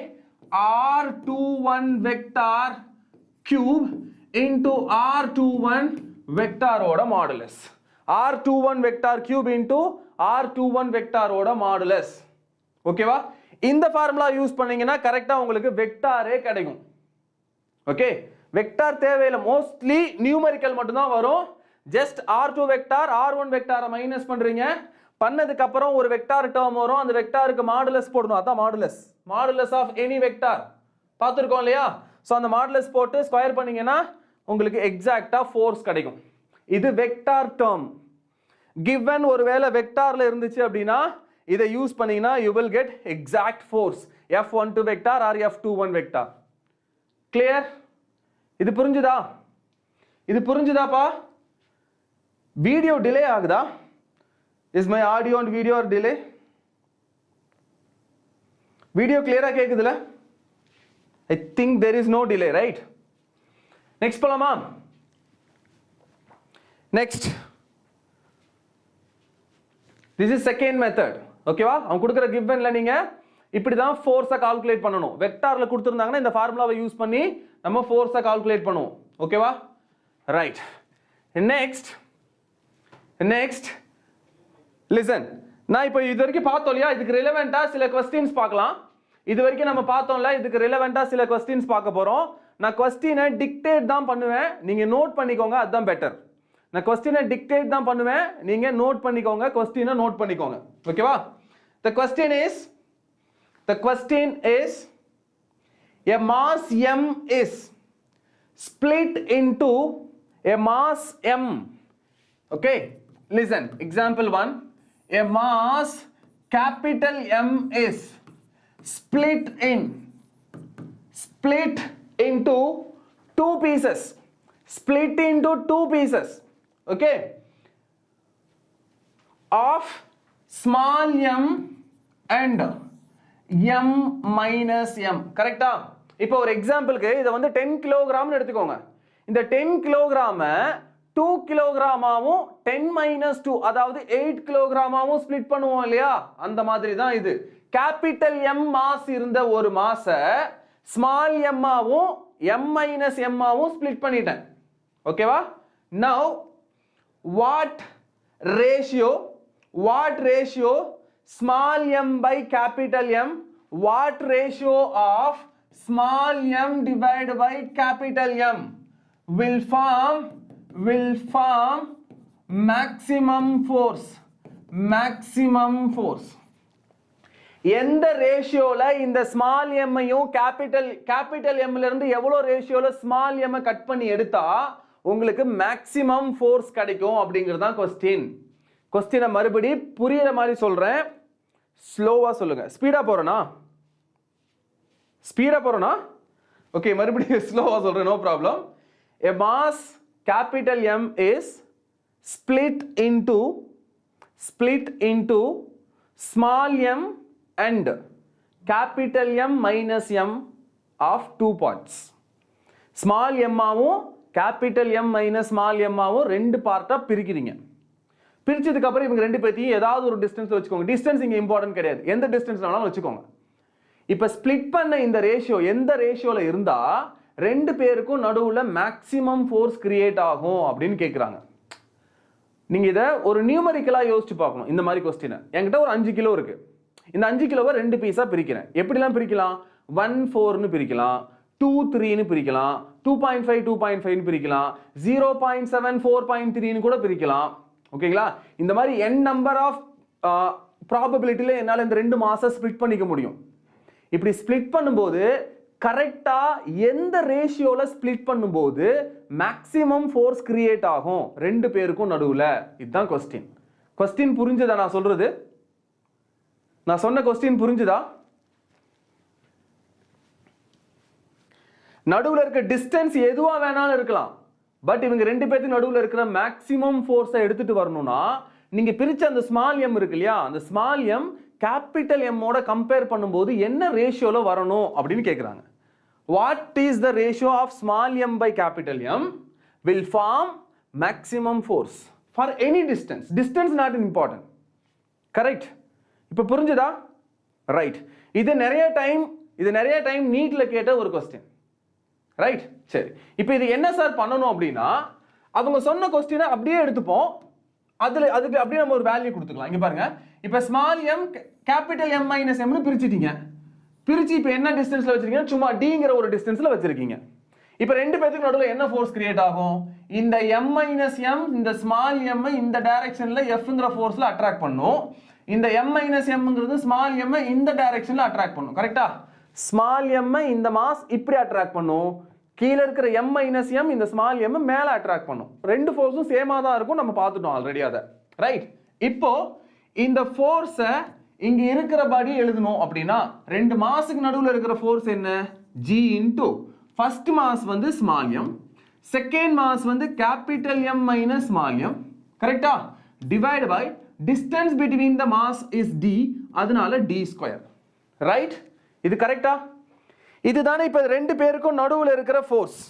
Speaker 1: r21 vector cube into r21 vector ஓட modulus. r21 vector cube into r21 vector ஓட மாடுலஸ். ஓகேவா? இந்த ஃபார்முலா யூஸ் பண்ணீங்கன்னா கரெக்ட்டா உங்களுக்கு வெக்டாரே கிடைக்கும். ஓகே, வெக்டார் தேவையில்லை, மோஸ்ட்லி நியூமெரிக்கல் மட்டும் தான் வரும். ஜஸ்ட் r2 வெக்டார் r1 வெக்டாரை மைனஸ் பண்றீங்க, பண்ணதுக்கு அப்புறம் ஒரு வெக்டார் டேர்ம் வரும், அந்த வெக்டாருக்கு மாடுலஸ் போடணும். அதான் modulus. Modulus of any vector பார்த்திருக்கோம் இல்லையா? சோ அந்த மாடுலஸ் போட்டு ஸ்கொயர் பண்ணீங்கன்னா உங்களுக்கு எக்ஸாக்ட்டா ஃபோர்ஸ் கிடைக்கும். இது வெக்டார் டேர்ம். given ஒருவேளை வெக்டார்ல இருந்துச்சு அப்படினா இதை யூஸ் பண்ணீங்கன்னா you will get exact force f12 vector or f21 vector. clear? இது புரிஞ்சுதா? இது புரிஞ்சுதாப்பா? வீடியோ டிலே ஆகுதா? is my audio and video or delay? Video கிளியரா கேக்குதுல? I think there is no delay, right? next போலாமா? next this is second method. ஓகேவா? அவங்க கொடுக்குற கிவன்ல நீங்க இப்படி தான் ஃபோர்ஸை கால்குலேட் பண்ணணும். வெக்டார்ல கொடுத்துருந்தாங்கன்னா இந்த ஃபார்முலாவை யூஸ் பண்ணி நம்ம ஃபோர்ஸை கால்குலேட் பண்ணுவோம். ஓகேவா? ரைட். Next listen. நான் இப்போ இது வரைக்கும் பார்த்தோம் இல்லையா, இதுக்கு ரிலவெண்டா சில கொஸ்டின்ஸ் பார்க்கலாம். இது வரைக்கும் நம்ம பார்த்தோம்ல, இதுக்கு ரிலவெண்டா சில கொஸ்டின்ஸ் பார்க்க போறோம். நான் கொஸ்டினை டிக்டேட் தான் பண்ணுவேன், நீங்க நோட் பண்ணிக்கோங்க, அதுதான் பெட்டர். நான் கொஸ்டினை டிக்டேட் தான் பண்ணுவேன், நீங்க நோட் பண்ணிக்கோங்க, கொஸ்டினை நோட் பண்ணிக்கோங்க. ஓகேவா? The question is a mass m is split into a mass m. Okay, listen, example 1, a mass capital M is split into two pieces, okay, of small m and m minus m. கரெக்டா? இப்போ ஒரு எக்ஸாம்பிளுக்கு இதை வந்து 10 கிலோகிராம்னு எடுத்துக்கோங்க. இந்த 10 கிலோகிராம 2 கிலோகிராமாவும் 10 - 2 அதாவது 8 கிலோகிராமாவும் split பண்ணுவோம் இல்லையா, அந்த மாதிரி தான் இது. கேபிட்டல் M மாஸ் இருந்த ஒரு மாஸ ஸ்மால் m ஆவும் m - m ஆவும் ஸ்ப்ளிட் பண்ணிட்டேன். ஓகேவா? நவ what ratio small m by capital M, what ratio of small m divided by capital M will form maximum force. எந்த ரேஷியோல இந்த ஸ்மால் m ஐயும் கேபிட்டல் m ல இருந்து எவ்வளவு ரேஷியோல ஸ்மால் m கட் பண்ணி எடுத்தா உங்களுக்கு மேக்ஸிமம் ஃபோர்ஸ் கிடைக்கும் அப்படிங்கிறது தான் கொஸ்டினை மறுபடி புரியுற மாதிரி சொல்றேன், ஸ்லோவா சொல்லுங்க. ஸ்பீடா போறேனா? ஓகே, மறுபடியும் ஸ்லோவா சொல்றேன், no problem. A mass capital M is split into small m and capital M minus m of 2 parts. Small m ஆவும் capital M minus small m ஆவும் ரெண்டு பார்ட்டா பிரிக்கிறீங்க. பிரிச்சதுக்கு அப்புறம் இவங்க ரெண்டு பேத்தையும் ஏதாவது ஒரு டிஸ்டன்ஸ்ல வச்சுக்கோங்க. டிஸ்டன்ஸ் இங்க இம்பார்ட்டன்ட் கிடையாது, எந்த டிஸ்டன்ஸ்ல வேணாலும் வச்சுக்கோங்க. இப்ப ஸ்ப்ளிட் பண்ண இந்த ரேஷியோ எந்த ரேஷியோல இருந்தா ரெண்டு பேருக்கும் நடுவுல மேக்ஸிமம் ஃபோர்ஸ் கிரியேட் ஆகும் அப்படின்னு கேக்குறாங்க. நீங்க இத ஒரு நியூமரிக்கலா யோசிச்சு பார்க்கணும். இந்த மாதிரி கொஸ்டின் என்கிட்ட ஒரு 5 கிலோ இருக்கு, இந்த 5 கிலோவை ரெண்டு பீஸா பிரிக்கிறேன். எப்படிலாம் பிரிக்கலாம்? 1 4ன்னு பிரிக்கலாம், 2 3ன்னு பிரிக்கலாம், 2.5 2.5ன்னு பிரிக்கலாம், 0.7 4.3ன்னு கூட பிரிக்கலாம். ஓகேங்களா? இந்த மாதிரி n நம்பர் ஆஃப் ப்ராபபிலிட்டில என்னால இந்த ரெண்டு மாஸை ஸ்ப்ளிட் பண்ணிக்க முடியும். இப்படி ஸ்ப்ளிட் பண்ணும்போது கரெக்டா எந்த ரேஷியோல ஸ்ப்ளிட் பண்ணும்போது மேக்ஸிமம் ஃபோர்ஸ் கிரியேட் ஆகும் ரெண்டு பேருக்கும் நடுவுல, இதுதான் கொஸ்டின் புரிஞ்சுதா? நான் சொல்றது, நான் சொன்ன கொஸ்டின் புரிஞ்சுதா? நடுவுல இருக்க டிஸ்டன்ஸ் எதுவா வேணாலும் இருக்கலாம், பட் இவங்க ரெண்டு பேருக்கு நடுவுல இருக்கிற மேக்ஸிமம் ஃபோர்ஸை எடுத்துட்டு வரணும்னா நீங்க பிரிச்ச அந்த ஸ்மால் m இருக்கு இல்லையா, அந்த ஸ்மால் m கேபிட்டல் M ஓட கம்பேர் பண்ணும்போது என்ன ரேஷியோல வரணும் அப்படின்னு கேக்குறாங்க. What is the ratio of small m by capital M will form maximum force for any distance. Distance not important. Correct? இப்போ புரிஞ்சுதா? ரைட். இது நிறைய டைம் நீட்ல கேட்ட ஒரு கொஸ்டின். ரைட்? சரி, இப்போ இது என்ன சார் பண்ணணும் அப்படின்னா அவங்க சொன்ன கொஸ்டினை அப்படியே எடுத்துப்போம், அதுக்கு அப்படியே நம்ம ஒரு வேல்யூ கொடுத்துக்கலாம். இங்க பாருங்க, இப்போ small m capital M - m னு பிரிச்சிட்டீங்க. பிரிச்சு இப்போ என்ன டிஸ்டன்ஸ்ல வச்சிருக்கீங்க? சும்மா dங்கிற ஒரு டிஸ்டன்ஸ்ல வச்சிருக்கீங்க. இப்போ ரெண்டு பேருக்கு நடுவுல என்ன ஃபோர்ஸ் கிரியேட் ஆகும்? இந்த m - m இந்த ஸ்மால் m இந்த டைரக்ஷன்ல Fங்கற ஃபோர்ஸ்ல அட்ராக்ட் பண்ணும். இந்த m - mங்கிறது ஸ்மால் m இந்த டைரக்ஷன்ல அட்ராக்ட் பண்ணும். கரெக்ட்டா? ஸ்மால் m இந்த மாஸ் இப்படி அட்ராக்ட் பண்ணும், கீழ இருக்கிற m - m இந்த ஸ்மால் m மேல அட்ராக்ட் பண்ணும். ரெண்டு ஃபோர்ஸும் சேமா தான் இருக்கும், நம்ம பார்த்துட்டோம் ஆல்ரெடி அத. ரைட்? இப்போ இந்த ஃபோர்ஸை இங்க இருக்கிறபடி எழுதணும் அப்படின்னா ரெண்டு மாஸுக்கு நடுவுல இருக்கிற ஃபோர்ஸ் என்ன? G இன்டு ஃபர்ஸ்ட் மாஸ் வந்து ஸ்மால் m, செகண்ட் மாஸ் வந்து capital M minus small m. கரெக்ட்டா? Divide by distance between the mass is d, அதனால d². ரைட்? இது கரெக்ட்டா? இதுதானே இப்ப ரெண்டு பேருக்கும் நடுவுல இருக்கிற force.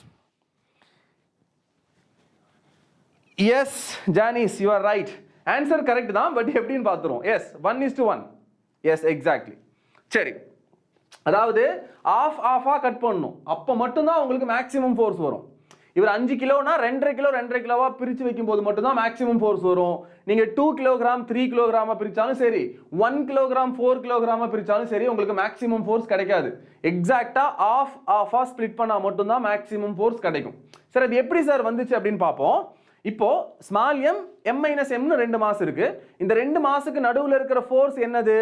Speaker 1: Yes Janice, you are right. Answer correct தான், பட் எப்படின்னு பார்த்துருவோம். எஸ் 1:1. Yes exactly. சரி, அதாவது ஆஃபா கட் பண்ணணும், அப்போ மட்டும்தான் உங்களுக்கு மேக்ஸிமம் ஃபோர்ஸ் வரும். இவர் 5 கிலோனா 2.5 கிலோவா பிரிச்சு வைக்கும் போது மட்டும்தான் மேக்ஸிமம் ஃபோர்ஸ் வரும். நீங்க 2 கிலோகிராம் 3 கிலோகிராமா பிரிச்சாலும் சரி, 1 கிலோகிராம் 4 கிலோகிராமா பிரிச்சாலும் சரி, உங்களுக்கு மேக்ஸிமம் ஃபோர்ஸ் கிடைக்காது. எக்ஸாக்டா ஆஃபா ஸ்ப்ளிட் பண்ணா மட்டும்தான் மேக்ஸிமம் ஃபோர்ஸ் கிடைக்கும். சரி, அது எப்படி சார் வந்துச்சு அப்படின்னு பார்ப்போம். இப்போ ஸ்மால் m m-mனு 2 மாஸ் இருக்கு. இந்த 2 மாஸுக்கு நடுவுல இருக்கிற ஃபோர்ஸ் என்னது?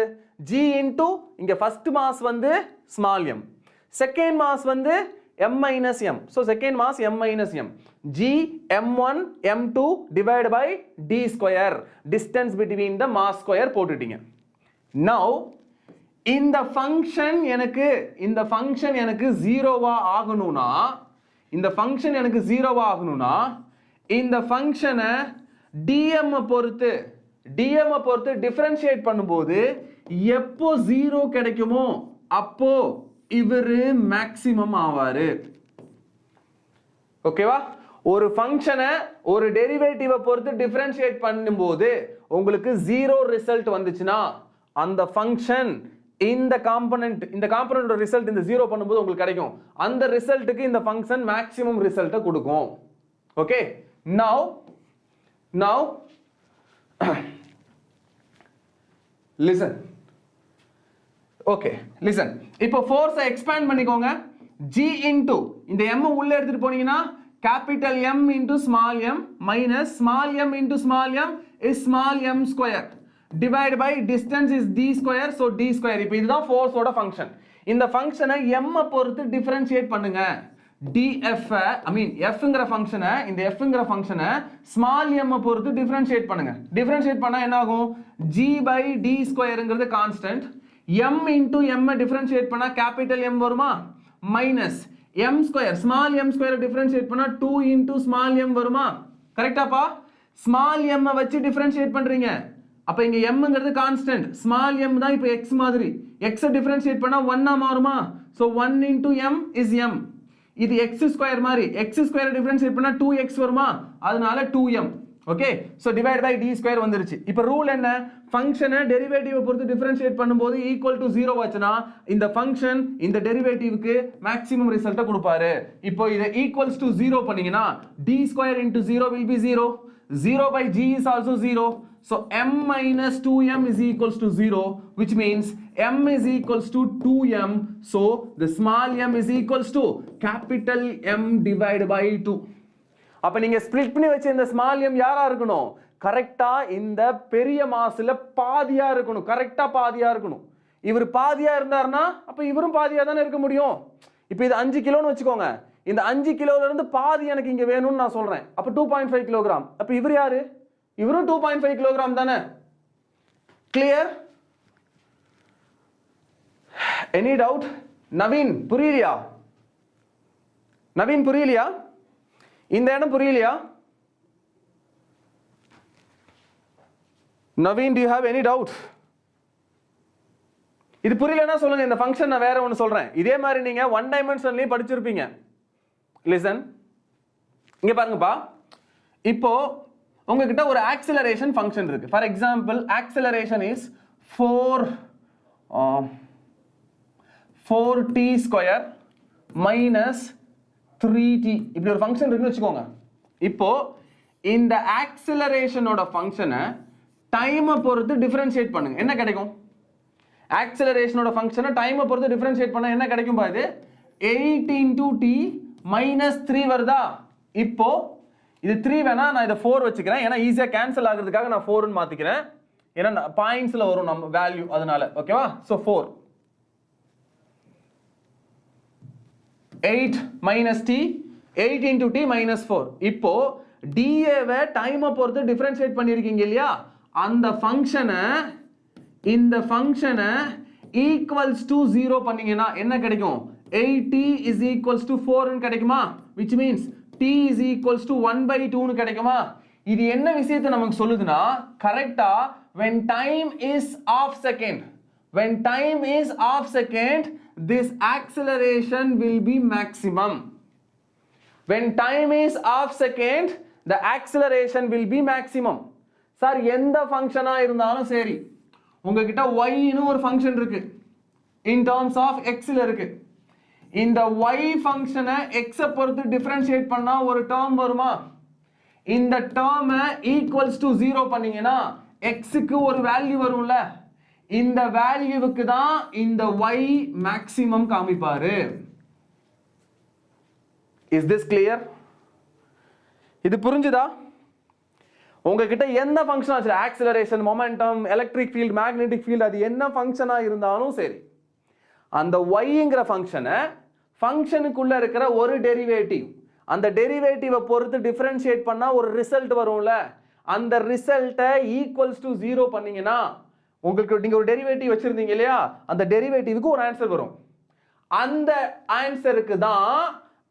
Speaker 1: g இன்டு இங்க ஃபர்ஸ்ட் மாஸ் வந்து ஸ்மால் m, செகண்ட் மாஸ் வந்து m minus m. So second mass m minus m. G m1 m2 divided by d square. Distance between the mass square போட்டுட்டீங்க. Now இந்த function எனக்கு 0வா ஆகணும்னா, இந்த function எனக்கு 0வா ஆகணும்னா, இந்த ஃபங்க்ஷனை dm பொறுத்து டிஃபரன்ஷியேட் பண்ணும்போது எப்போ 0 கிடைக்குமோ அப்போ இவரு மேக்ஸிமம் ஆவாரு. ஓகேவா? ஒரு ஃபங்க்ஷனை ஒரு டெரிவேட்டிவை பொறுத்து டிஃபரன்ஷியேட் பண்ணும்போது உங்களுக்கு 0 ரிசல்ட் வந்துச்சுன்னா அந்த ஃபங்க்ஷன் இந்த காம்பனன்ட் ரிசல்ட் இந்த 0 பண்ணும்போது உங்களுக்கு கிடைக்கும். அந்த ரிசல்ட்டுக்கு இந்த ஃபங்க்ஷன் மேக்ஸிமம் ரிசல்ட்டை கொடுக்கும். Okay, now listen. Okay listen. இப்போ ஃபோர்ஸை எக்ஸ்பேண்ட் பண்ணிக்கோங்க. g இன்டு இந்த m உள்ள எடுத்துட்டு போனீங்கன்னா capital M into small m minus small m into small m is small m square divide by distance is d square, so d square. இப்போ இதுதான் ஃபோர்ஸோட function. இந்த ஃபங்க்ஷனை m பொறுத்து டிஃபரன்ஷியேட் பண்ணுங்க. df fங்கிற ஃபங்க்ஷனை, இந்த fங்கிற ஃபங்க்ஷனை ஸ்மால் m பொறுத்து டிஃபரன்ஷியேட் பண்ணுங்க. டிஃபரன்ஷியேட் பண்ணா என்ன ஆகும்? g பை d ஸ்கொயர்ங்கிறது constant. m into m differentiate பண்ணா கேபிட்டல் M வருமா? Minus m square, small m square differentiate பண்ணா 2 into ஸ்மால் m வருமா? கரெக்டாப்பா? ஸ்மால் m வச்சு டிஃபரன்ஷியேட் பண்றீங்க. அப்ப இங்க mங்கிறது கான்ஸ்டன்ட், ஸ்மால் m தான் இப்போ x மாதிரி. x டிஃபரன்ஷியேட் பண்ணா 1 மாறுமா? So 1 into m is m. இது x ஸ்கொயர் மாதிரி, x ஸ்கொயர் டிஃபரன்ஷியேட் பண்ணா 2x வருமா? அதனால 2m. Okay, so divide by d square வந்துருச்சு. இப்போ ரூல் என்ன? ஃபங்க்ஷனை டெரிவேட்டிவை பொறுத்து டிஃபரன்ஷியேட் பண்ணும்போது ஈக்குவல் டு 0 ஆச்சுனா இந்த ஃபங்க்ஷன் இந்த டெரிவேட்டிவ்க்கு மேக்ஸிமம் ரிசல்ட்டை கொடுப்பாரு. இப்போ இதை ஈக்குவல்ஸ் டு 0 பண்ணீங்கன்னா d square into 0 will be 0. 0 by g is also 0. So m minus 2m is equals to 0, which means m is equals to 2m. So the small m is equals to capital M divided by 2. அப்ப நீங்க split பண்ணி வச்ச இந்த small m யாரா இருக்கணும்? கரெக்டா இந்த பெரிய மாஸ்ல பாதியா இருக்கணும். கரெக்டா பாதியா இருக்கணும். இவர் பாதியா இருந்தாருன்னா அப்ப இவரும் பாதியா தானே இருக்க முடியும். இப்போ இது 5 கிலோன்னு வச்சுக்கோங்க. இந்த 5 கிலோல இருந்து பாதி எனக்கு இங்க வேணும்னு நான் சொல்றேன். அப்ப 2.5 கிலோகிராம். அப்ப இவர் யாரு? இவரும் 2.5 கிலோகிராம் தானே. கிளியர்? Any doubt? நவீன் புரியலையா? நவீன் புரியலையா? இந்த இடம் புரியலையா? Naveen, do you have any doubt? இது புரியலன்னா சொல்லுங்க. இந்த ஃபங்க்ஷன் நான் வேற ஒன்னு சொல்றேன். இதே மாதிரி நீங்க 1 டைமென்ஷன்லயே படிச்சிருப்பீங்க. லிசன், இங்க பாருங்கப்பா. இப்போ உங்ககிட்ட ஒரு ஆக்சிலரேஷன் ஃபங்க்ஷன் இருக்கு. For example acceleration is 4t square minus 3t. இப்படி ஒரு ஃபங்க்ஷன் இருக்குன்னு வச்சுக்கோங்க. இப்போ இந்த ஆக்சிலரேஷனோட ஃபங்க்ஷனை டைமை பொறுத்து டிஃபரன்ஷியேட் பண்ணுங்க. என்ன கிடைக்கும்? ஆக்சிலரேஷனோட ஃபங்க்ஷனை டைமை பொறுத்து டிஃபரன்ஷியேட் பண்ணா என்ன கிடைக்கும் பாரு? 8 into t minus 3 வருதா? இப்போ இது 3 வேணா நான் இதை 4 வச்சுக்கிறேன். ஏன்னா ஈஸியா கேன்சல் ஆகிறதுக்காக நான் 4ன்னு மாத்திக்கிறேன். ஏன்னா பாயிண்ட்ஸ்ல வரும் நம்ம வேல்யூ, அதனால. ஓகேவா? So 4 8 minus t 8 into t minus 4. இப்போ dA வை டைமை பொறுத்து டிஃபரன்ஷியேட் பண்ணிருக்கீங்க இல்லையா? அந்த ஃபங்க்ஷனை இந்த ஃபங்க்ஷனை ஈக்குவல்ஸ் டு 0 பண்ணீங்கன்னா என்ன கிடைக்கும்? 8t is equals to 4 ன்னு கிடைக்குமா? which means t is equals to 1/2 ன்னு கிடைக்குமா? இது என்ன விஷயத்தை நமக்கு சொல்லுதுன்னா, கரெக்ட்டா when time is half second, this acceleration will be maximum. When time is half second, the acceleration will be maximum. Sir எந்த ஃபங்க்ஷனா இருந்தாலும் சரி உங்ககிட்ட y ன்னு ஒரு ஃபங்க்ஷன் இருக்கு இன் டர்ம்ஸ் ஆஃப் x ல இருக்கு இந்த y ஃபங்க்ஷனை x பொறுத்து டிஃபரன்ஷியேட் பண்ணா ஒரு டேர்ம் வருமா இந்த டேர்மை ஈக்குவல்ஸ் டு 0 பண்ணீங்கன்னா x க்கு ஒரு வேல்யூ வரும்ல இந்த வேல்யூவுக்கு தான் இந்த y மேக்ஸிமம் காமிப்பாரு is this clear இது புரிஞ்சுதா உங்ககிட்ட எந்த ஃபங்க்ஷன் ஆச்சு acceleration momentum electric field magnetic field அது என்ன ஃபங்க்ஷனா இருந்தாலும் சரி அந்த yங்கிற ஃபங்க்ஷனை ஃபங்க்ஷனுக்குள்ள இருக்கிற ஒரு டெரிவேட்டிவ் அந்த டெரிவேட்டிவை பொறுத்து டிஃபரன்ஷியேட் பண்ணா ஒரு ரிசல்ட் வரும்ல அந்த ரிசல்ட்டை ஈக்குவல்ஸ் டு 0 பண்ணீங்கன்னா உங்களுக்கு நீங்க ஒரு டெரிவேட்டிவ் வச்சிருந்தீங்க இல்லையா அந்த டெரிவேட்டிவ்க்கு ஒரு ஆன்சர் வரும் அந்த ஆன்சருக்கு தான்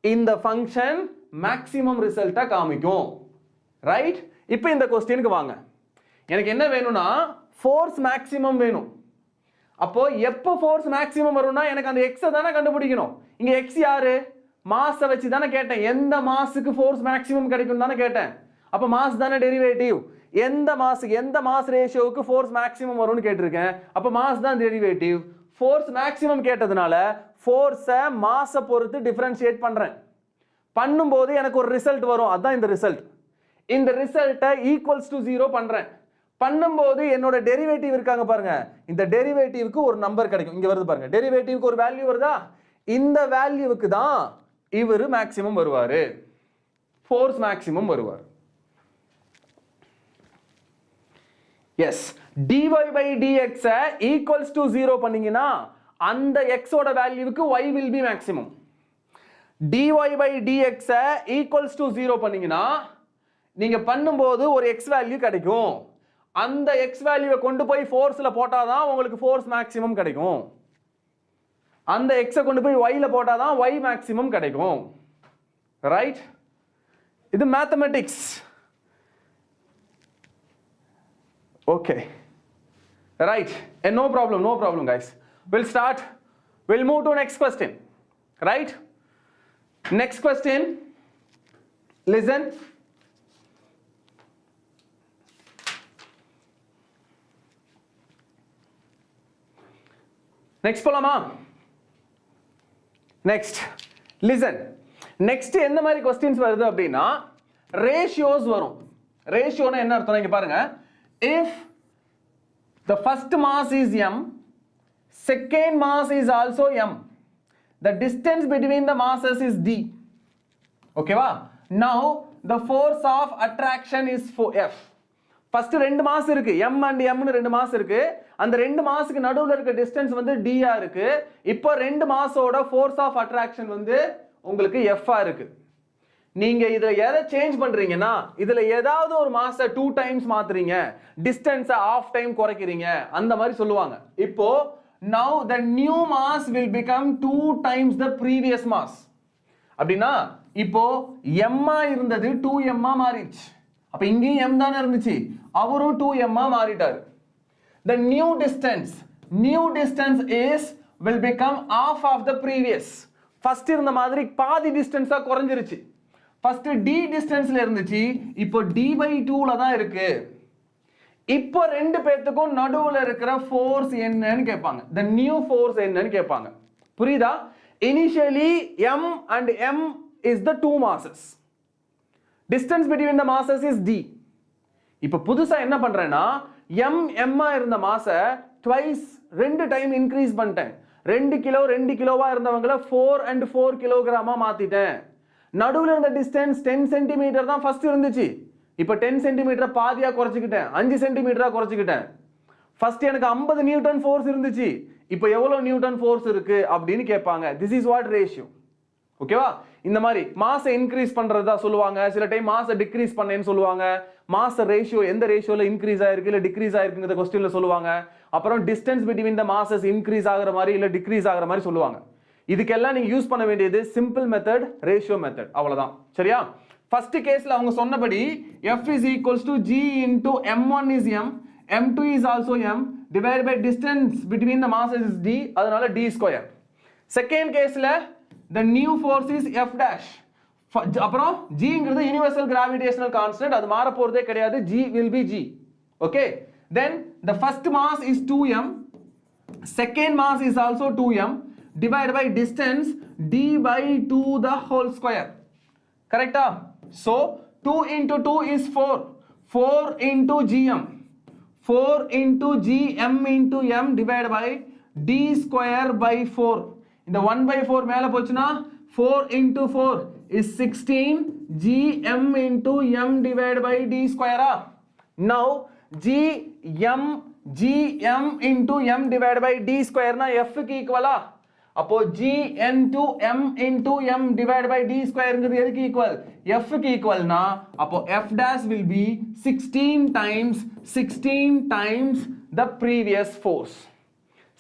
Speaker 1: இந்த ஃபங்க்ஷன் மேக்ஸிமம் ரிசல்ட்டை காமிக்கும் ரைட் இப்போ இந்த क्वेश्चनக்கு வாங்க எனக்கு என்ன வேணும்னா ஃபோர்ஸ் மேக்ஸிமம் வேணும் அப்போ எப்போ ஃபோர்ஸ் மேக்ஸிமம் வரும்னா எனக்கு அந்த x தான கண்டுபிடிக்கணும் இங்க x யாரு மாஸ் வச்சு தான கேட்டேன் எந்த மாஸ்க்கு ஃபோர்ஸ் மேக்ஸிமம் கிடைக்கும் தான கேட்டேன் அப்ப மாஸ் தான டெரிவேட்டிவ் எந்த மாஸ் ரேஷியோவுக்கு ஃபோர்ஸ் மேக்ஸிமம் வரும்னு கேட்டிருக்கேன் அப்ப மாஸ் தான் டெரிவேட்டிவ் ஃபோர்ஸ் மேக்ஸிமம் கேட்டதனால ஃபோர்ஸை மாஸை பொறுத்து டிஃபரன்ஷியேட் பண்றேன் பண்ணும்போது எனக்கு ஒரு ரிசல்ட் வரும் அதான் இந்த ரிசல்ட் இந்த ரிசல்ட்டை ஈக்குவல்ஸ் டு 0 பண்றேன் பண்ணும்போது என்னோட டெரிவேட்டிவ் இருக்காங்க பாருங்க இந்த டெரிவேட்டிவ்க்கு ஒரு நம்பர் கிடைக்கும் இங்க வருது பாருங்க டெரிவேட்டிவ்க்கு ஒரு வேல்யூ வருதா இந்த வேல்யூவுக்கு தான் இவரு மேக்ஸிமம் வருவாரு ஃபோர்ஸ் மேக்ஸிமம் வருவார் yes dy by dx equals to 0 பண்ணீங்கன்னா அந்த x ஓட வேல்யூவுக்கு y will be maximum dy by dx equals to 0 பண்ணீங்கன்னா நீங்க பண்ணும்போது ஒரு x வேல்யூ கிடைக்கும் அந்த x வேல்யூவை கொண்டு போய் ஃபோர்ஸ்ல போட்டாதான் உங்களுக்கு ஃபோர்ஸ் மேக்ஸிமம் கிடைக்கும் அந்த x கொண்டு போய் y ல போட்டாதான் y மேக்ஸிமம் கிடைக்கும் ரைட் இது mathematics okay right no problem guys we'll move to next question right next question listen next போலாமா next listen next எந்த மாதிரி questions வருது அப்படினா ratios வரும் ரேஷியோனா என்ன அர்த்தம் இங்க பாருங்க if the first mass is m second mass is also m the distance between the masses is d okay va now the force of attraction is f first ரெண்டு மாஸ் இருக்கு m and m னு ரெண்டு mass இருக்கு அந்த ரெண்டு mask நடுவுல இருக்க distance வந்து d ஆ இருக்கு இப்போ ரெண்டு மாஸோட ஃபோர்ஸ் ஆஃப் அட்ராக்ஷன் வந்து உங்களுக்கு f ஆ இருக்கு நீங்க இதுல எதை சேஞ்ச் பண்றீங்கன்னா இதுல ஏதாவது ஒரு மாஸ 2 டைம்ஸ் மாத்துறீங்க டிஸ்டன்ஸை half டைம் குறைக்கிறீங்க அந்த மாதிரி சொல்லுவாங்க இப்போ now the new mass will become 2 times the previous mass அப்படினா இப்போ m ஆ இருந்தது 2m ஆ மாறிடுச்சு அப்ப இங்கேயும் m தான இருந்துச்சு அவரும் 2m ah மாறிட்டாரு the new distance is will become half of the previous first இருந்த மாதிரி பாதி டிஸ்டன்ஸா குறைஞ்சிருச்சு first d டிஸ்டன்ஸ்ல இருந்துச்சு இப்போ d by 2 ல தான் இருக்கு இப்போ ரெண்டு பேத்துக்கும் நடுவுல இருக்கிற ஃபோர்ஸ் என்னன்னு கேட்பாங்க the new force என்னன்னு கேட்பாங்க புரியுதா initially m and m is the two masses distance between the masses is d இப்போ புதுசா என்ன பண்றேன்னா m ஆ இருந்த மாஸ twice ரெண்டு டைம் இன்க்ரீஸ் பண்ணிட்டேன் 2 கிலோவா இருந்தவங்கள 4 and 4 கிலோகிராமா மாத்திட்டேன் நடுவுல இருந்த டிஸ்டன்ஸ் 10 சென்டிமீட்டர் தான் ஃபர்ஸ்ட் இருந்துச்சு இப்போ 10 சென்டிமீட்டர் பாதியா குறைச்சிக்கிட்டேன் 5 சென்டிமீட்டரா குறைச்சிக்கிட்டேன் ஃபர்ஸ்ட் எனக்கு 50 நியூட்டன் ஃபோர்ஸ் இருந்துச்சு இப்போ எவ்வளவு நியூட்டன் ஃபோர்ஸ் இருக்கு அப்படினு கேட்பாங்க this is what ratio ஓகேவா இந்த மாதிரி மாஸ இன்க்ரீஸ் பண்றதா சொல்லுவாங்க சில டைம் மாஸ டிக்ரீஸ் பண்ணேன்னு சொல்லுவாங்க மாஸ் ரேஷியோ எந்த ரேஷியோல இன்க்ரீஸ் ஆயிருக்கு இல்ல டிக்ரீஸ் ஆயிருக்குங்கற क्वेश्चनல சொல்லுவாங்க அப்புறம் distance between the masses increase ஆகுற மாதிரி இல்ல டிக்ரீஸ் ஆகுற மாதிரி சொல்லுவாங்க இதுக்கெல்லாம் நீங்க யூஸ் பண்ண வேண்டியது சிம்பிள் மெத்தட் ரேஷியோ மெத்தட் அவ்வளவுதான் சரியா ஃபர்ஸ்ட் கேஸ்ல அவங்க சொன்னபடி f is equals to g into m1 is m m2 is also m divided by distance between the masses is d அதனால d square செகண்ட் கேஸ்ல the new force is f dash அப்புறம் g ங்கிறது universal gravitational constant அது மாற போறதே கிடையாது g will be g Okay, then the first mass is 2m, second mass is also 2m, divided by distance d by 2 the whole square. Correct? So 2 into 2 is 4, 4 into gm, 4 into gm into m divided by d square by 4. In the 1 by 4 மேல போச்சுனா 4 into 4 is 16 gm into m divided by d square. Now gm into m divided by d square na f க்கு ஈக்குவலா? அப்போ gn to m into m divided by d square ங்கிறது எதுக்கு equal? f க்கு ஈக்குவல்னா அப்போ f dash will be 16 times the previous force.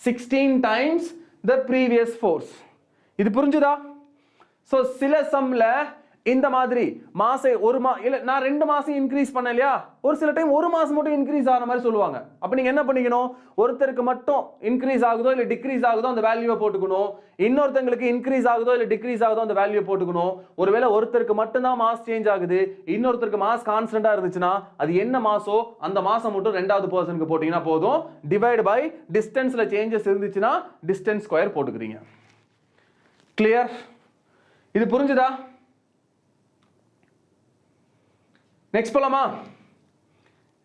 Speaker 1: 16 times the previous force. இது புரிஞ்சுதா? So சில சம்ல இந்த மாதிரி மாசை இல்ல நான் 2 மாசம் இன்க்ரீஸ் பண்ணலையா, ஒரு சில டைம் ஒரு மாசம் மட்டும் இன்க்ரீஸ் ஆகிற மாதிரி சொல்லுவாங்க. அப்ப நீங்க என்ன பண்ணிக்கணும், ஒருத்தருக்கு மட்டும் இன்க்ரீஸ் ஆகுதோ இல்ல டிக்ரீஸ் ஆகுதோ அந்த வேல்யூவை போட்டுக்கணும், இன்னொருத்தங்களுக்கு இன்க்ரீஸ் ஆகுதோ இல்ல டிக்ரீஸ் ஆகுதோ அந்த வேல்யூவை போட்டுக்கணும். ஒருவேளை ஒருத்தருக்கு மட்டும் தான் மாஸ் சேஞ்ச் ஆகுது, இன்னொருத்தருக்கு மாஸ் கான்ஸ்டன்டா இருந்துச்சுன்னா அது என்ன மாஸோ அந்த மாசம் மட்டும் ரெண்டாவது பர்சனுக்கு போட்டீங்கன்னா போதும். டிவைட் பை டிஸ்டன்ஸ்ல சேஞ்சஸ் இருந்துச்சுன்னா டிஸ்டன்ஸ் ஸ்கொயர் போட்டுக்கிறீங்க. கிளியர்? இது புரிஞ்சுதா? நெக்ஸ்ட் போலாமா?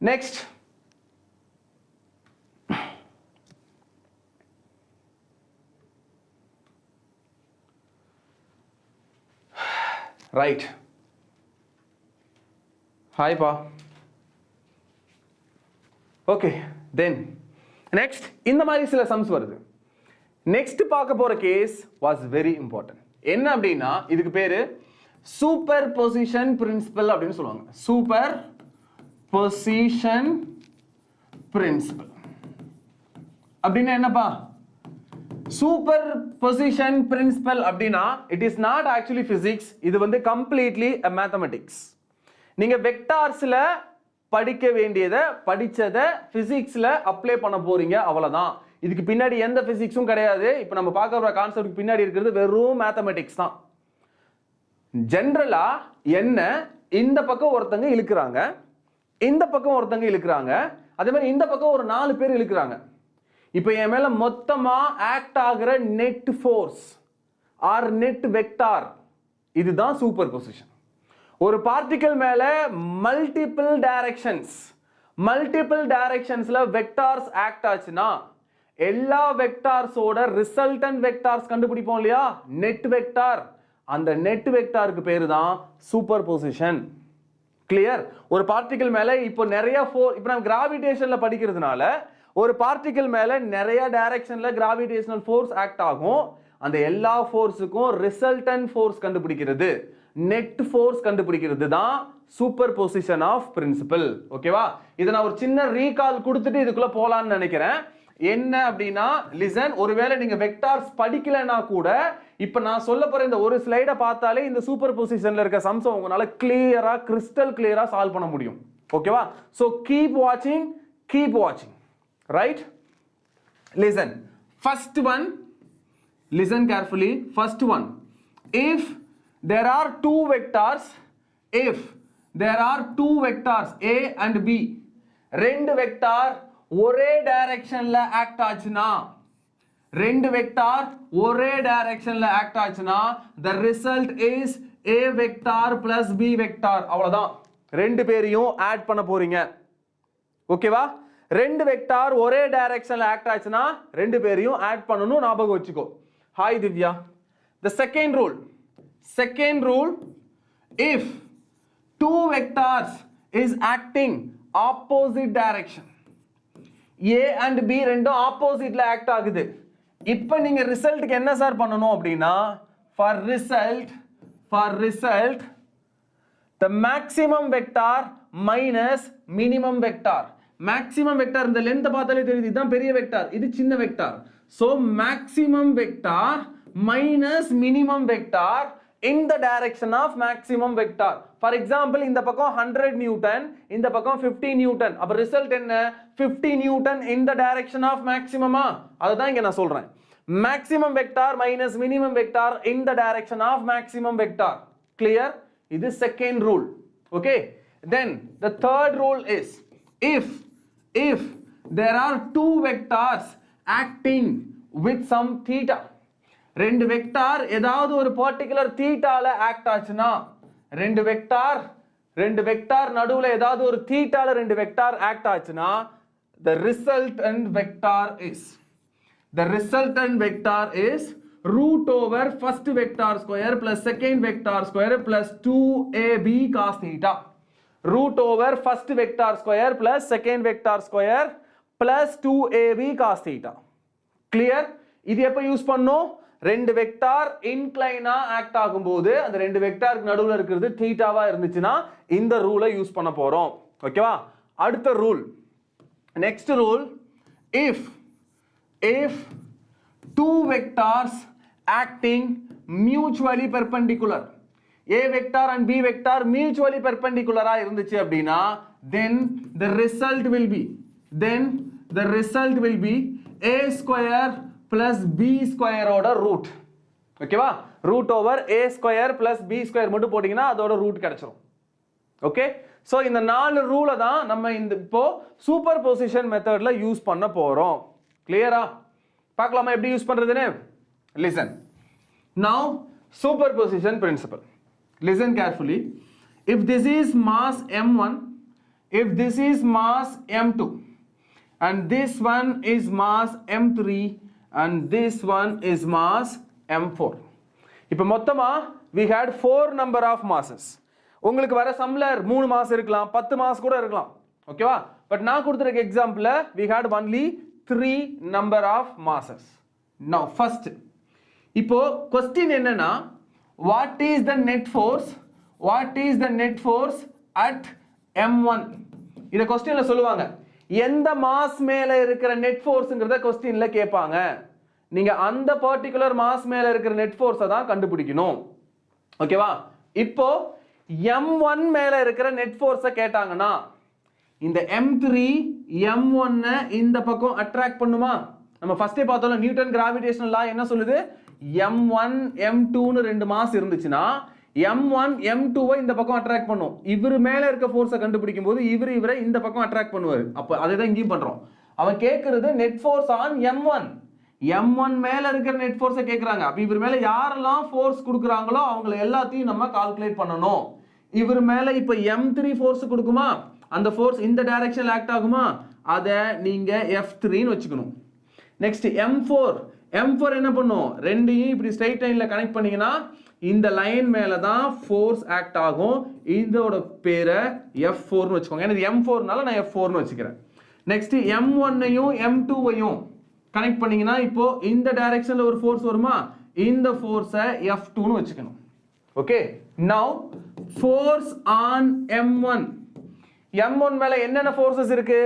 Speaker 1: Next right. ஹாய் பா. ஓகே, தென் நெக்ஸ்ட் இந்த மாதிரி சில சம்ஸ் வருது. நெக்ஸ்ட் பார்க்க போற கேஸ் வாஸ் வெரி இம்பார்ட்டன்ட். என்ன அப்படின்னா இதுக்கு பேரு சூப்பர் பொசிஷன் பிரின்சிபல் அப்படின்னு சொல்லுவாங்க. சூப்பர் பொசிஷன் பிரின்சிபல் அப்படின்னா என்னப்பா? சூப்பர் பொசிஷன் பிரின்சிபல் அப்படின்னா it is not actually physics, இது வந்து கம்ப்ளீட்லி மேத்தமெட்டிக்ஸ். நீங்க வெக்டார்ஸ்ல படிக்க வேண்டியதை படிச்சதை பிசிக்ஸ்ல அப்ளை பண்ண போறீங்க, அவ்வளவுதான். இதுக்கு பின்னாடி எந்த பிசிக்ஸும் கிடையாது. இப்போ நம்ம பார்க்க போற கான்செப்ட்க்கு பின்னாடி இருக்கிறது வெறும் மேத்தமெட்டிக்ஸ் தான். ஜெனரலா என்ன, இந்த பக்கம் ஒருத்தங்க இழுக்கிறாங்க, இந்த பக்கம் ஒருத்தங்க இழுக்கிறாங்க, அதே மாதிரி இந்த பக்கம் ஒரு 4 பேர் இழுக்கிறாங்க. இப்போ என் மேல மொத்தமா ஆக்ட் ஆகிற net fours are net vector, இதுதான் சூப்பர் பொசிஷன். ஒரு பார்ட்டிகல் மேல மல்டிபிள் டைரக்ஷன்ஸ்ல வெக்டார்ஸ் ஆக்ட் ஆச்சுன்னா எல்லா வெக்டார்ஸோட ரிசல்டன்ட் வெக்டார்ஸ் கண்டுபிடிப்போம் இல்லையா, நெட் வெக்டார். அந்த நெட் வெக்டாருக்கு பேரு தான் சூப்பர் பொசிஷன். கிளியர்? ஒரு பார்ட்டிகல் மேல இப்போ நிறைய இப்போ நம்ம கிராவிடேஷன்ல படிக்கிறதுனால ஒரு பார்ட்டிகல் மேல நிறைய டைரக்ஷன்ல கிராவிடேஷனல் ஃபோர்ஸ் ஆக்ட் ஆகும். அந்த எல்லா ஃபோர்ஸுக்கும் ரிசல்டன்ட் ஃபோர்ஸ் கண்டுபிடிக்கிறது, நெட் ஃபோர்ஸ் கண்டுபிடிக்கிறது தான் சூப்பர் பொசிஷன் ஆஃப் பிரின்சிபல். ஓகேவா? இதை நான் ஒரு சின்ன ரீகால் கொடுத்துட்டு இதுக்குள்ள போலான்னு நினைக்கிறேன். என்ன அப்படின்னா லிசன், ஒருவேளை நீங்க வெக்டார்ஸ் படிக்கலனா கூட இப்ப நான் சொல்ல போற இந்த ஒரு ஸ்லைட பார்த்தாலே இந்த சூப்பர் பொசிஷன்ல இருக்க சம்ஸ் உங்களால கிளியரா கிறிஸ்டல் கிளியரா சால்வ் பண்ண முடியும். ஓகேவா? சோ கீப் வாட்சிங் right? Listen, first one, listen carefully. First one, if there are two vectors A and B, ரெண்டு வெக்டார் ஒரே டைரக்ஷன்ல ஆக்ட் ஆச்சுனா, the result is A vector plus B vector. அவ்வளவுதான். ரெண்டு பேரையும் ஆட் பண்ண போறீங்க. ஓகேவா? ரெண்டு வெக்டார் ஒரே டைரக்ஷன்ல ஆக்ட் ஆச்சுனா ரெண்டு பேரையும் ஆட் பண்ணனும், ஞாபகம் வச்சுக்கோ. Hi Divya. The second rule, if two vectors is acting opposite direction, A and B ரெண்டும் ஆப்போசிட்ல ஆக்ட் ஆகுது. இப்போ நீங்க ரிசல்ட்க்கு என்ன சார் பண்ணனும் அப்படினா, for result the maximum vector minus minimum vector. maximum vector இந்த லெந்த் பார்த்தாலே தெரியுது, இதுதான் பெரிய வெக்டார், இது சின்ன vector. so maximum vector minus minimum vector in the direction of maximum vector. For example, இந்த பக்கம் 100 நியூட்டன், இந்த பக்கம் 50 நியூட்டன். அப்ப ரிசல்ட் என்ன? 50 Newton in the direction of maximum. அதுதான் இங்க நான் சொல்றேன். maximum vector minus minimum vector in the direction of maximum vector. Clear? இது second rule. Okay? Then the third rule is, if if there are two vectors acting with some theta, ரெண்டு vector ஏதாவது ஒரு particular தீட்டால act ஆச்சுனா, ரெண்டு vector நடுவுல ஏதாவது ஒரு தீட்டால ரெண்டு வெக்டார் ஆக்ட் ஆச்சுனா, the resultant vector is root over first vector square plus second vector square plus 2ab cos theta. Root over first vector square plus second vector square plus 2ab cos theta. Clear? இது எப்ப use பண்ணோம்? ரெண்டு vector இன்க்ளைனா act ஆகும்போது அந்த ரெண்டு வெக்டாருக்கு நடுவுல இருக்குது தீட்டாவா இருந்துச்சுனா இந்த ரூலை யூஸ் பண்ண போறோம். ஓகேவா? அடுத்த rule, next rule, if two vectors acting mutually perpendicular, a vector and b vector mutually perpendicular ஆ இருந்துச்சு அப்படினா, then the result will be a square plus b square ஓட ரூட். ஓகேவா? Root over a square plus b square மட்டும் போட்டீங்கன்னா அதோட root கிடைச்சிரும். Okay? So இந்த நாலு ரூலை தான் நம்ம இந்த இப்போ சூப்பர் பொசிஷன் மெத்தட்ல யூஸ் பண்ண போறோம். கிளியரா? பார்க்கலாமா எப்படி யூஸ் பண்றதுன்னு? listen. Now superposition principle. Listen carefully. If this is mass m1, if this is mass m2 and this one is mass m3 and this one is mass m4. இப்போ மொத்தமா we had 4 number of masses. உங்களுக்கு வர சம்ல 3 mass இருக்கலாம், 10 mass கூட இருக்கலாம். ஓகேவா? But நான் கொடுத்திருக்க எக்ஸாம்பிள்ல we had only 3 number of masses. Now first, இப்போ क्वेश्चन என்னன்னா, what is the net force at m1? இத क्वेश्चनல சொல்லுவாங்க. எந்த மாஸ் மேல இருக்கிற நெட் ஃபோர்ஸ்ங்கறத क्वेश्चनல கேட்பாங்க. நீங்க அந்த பர்టిక్యులர் மாஸ் மேல இருக்கிற நெட் ஃபோர்ஸை தான் கண்டுபிடிக்கணும். ஓகேவா? இப்போ m1 மேல இருக்கிற நெட் ஃபோர்ஸை கேட்டாங்கன்னா இந்த m3 m1 இந்த பக்கம் அட்ராக்ட் பண்ணுமா? நம்ம ஃபர்ஸ்டே பார்த்தோம்ல, நியூட்டன் கிராவிடேஷனல் லா என்ன சொல்லுது? m1 m2 னு ரெண்டு மாஸ் இருந்துச்சுனா m1 m2 வை இந்த பக்கம் அட்ராக்ட் பண்ணும். இவர் மேல இருக்க ஃபோர்ஸை கண்டுபிடிக்கும் போது இவரை இந்த பக்கம் அட்ராக்ட் பண்ணுவார். அப்ப அதே தான் இங்கேயும் பண்றோம். அவன் கேக்குறது நெட் ஃபோர்ஸ் ஆன் m1 மேல இருக்கிற நெட் ஃபோர்ஸை கேக்குறாங்க. அப்ப இவர் மேல யாரெல்லாம் ஃபோர்ஸ் கொடுக்குறாங்களோ அவங்க எல்லாத்தையும் நம்ம கால்குலேட் பண்ணணும். இவர் மேல இப்ப m3 ஃபோர்ஸ் கொடுக்குமா? அந்த ஃபோர்ஸ் இந்த டைரக்ஷன்ல ஆக்ட் ஆகுமா? அத நீங்க f3 ன்னு வெச்சுக்கணும். நெக்ஸ்ட் m4 என்ன பண்ணும்? ரெண்டையும் இப்படி ஸ்ட்ரைட் லைன்ல கனெக்ட் பண்ணீங்கன்னா இந்த லைன் மேல தான் ஃபோர்ஸ் ஆக்ட் ஆகும். இதோட பேரை f4 ன்னு வெச்சுக்கோங்க. ஏன்னா இது m4 னால நான் f4 ன்னு வெச்சுக்கிறேன். நெக்ஸ்ட் m1 ஐயும் m2 ஐயும் கனெக்ட் பண்ணீங்கன்னா இப்போ இந்த டைரக்ஷன்ல ஒரு ஃபோர்ஸ் வருமா? இந்த ஃபோர்ஸை f2 ன்னு வெச்சுக்கணும். ஓகே? நவ ஃபோர்ஸ் ஆன் m1 மேல என்னென்ன ஃபோர்சஸ் இருக்கு?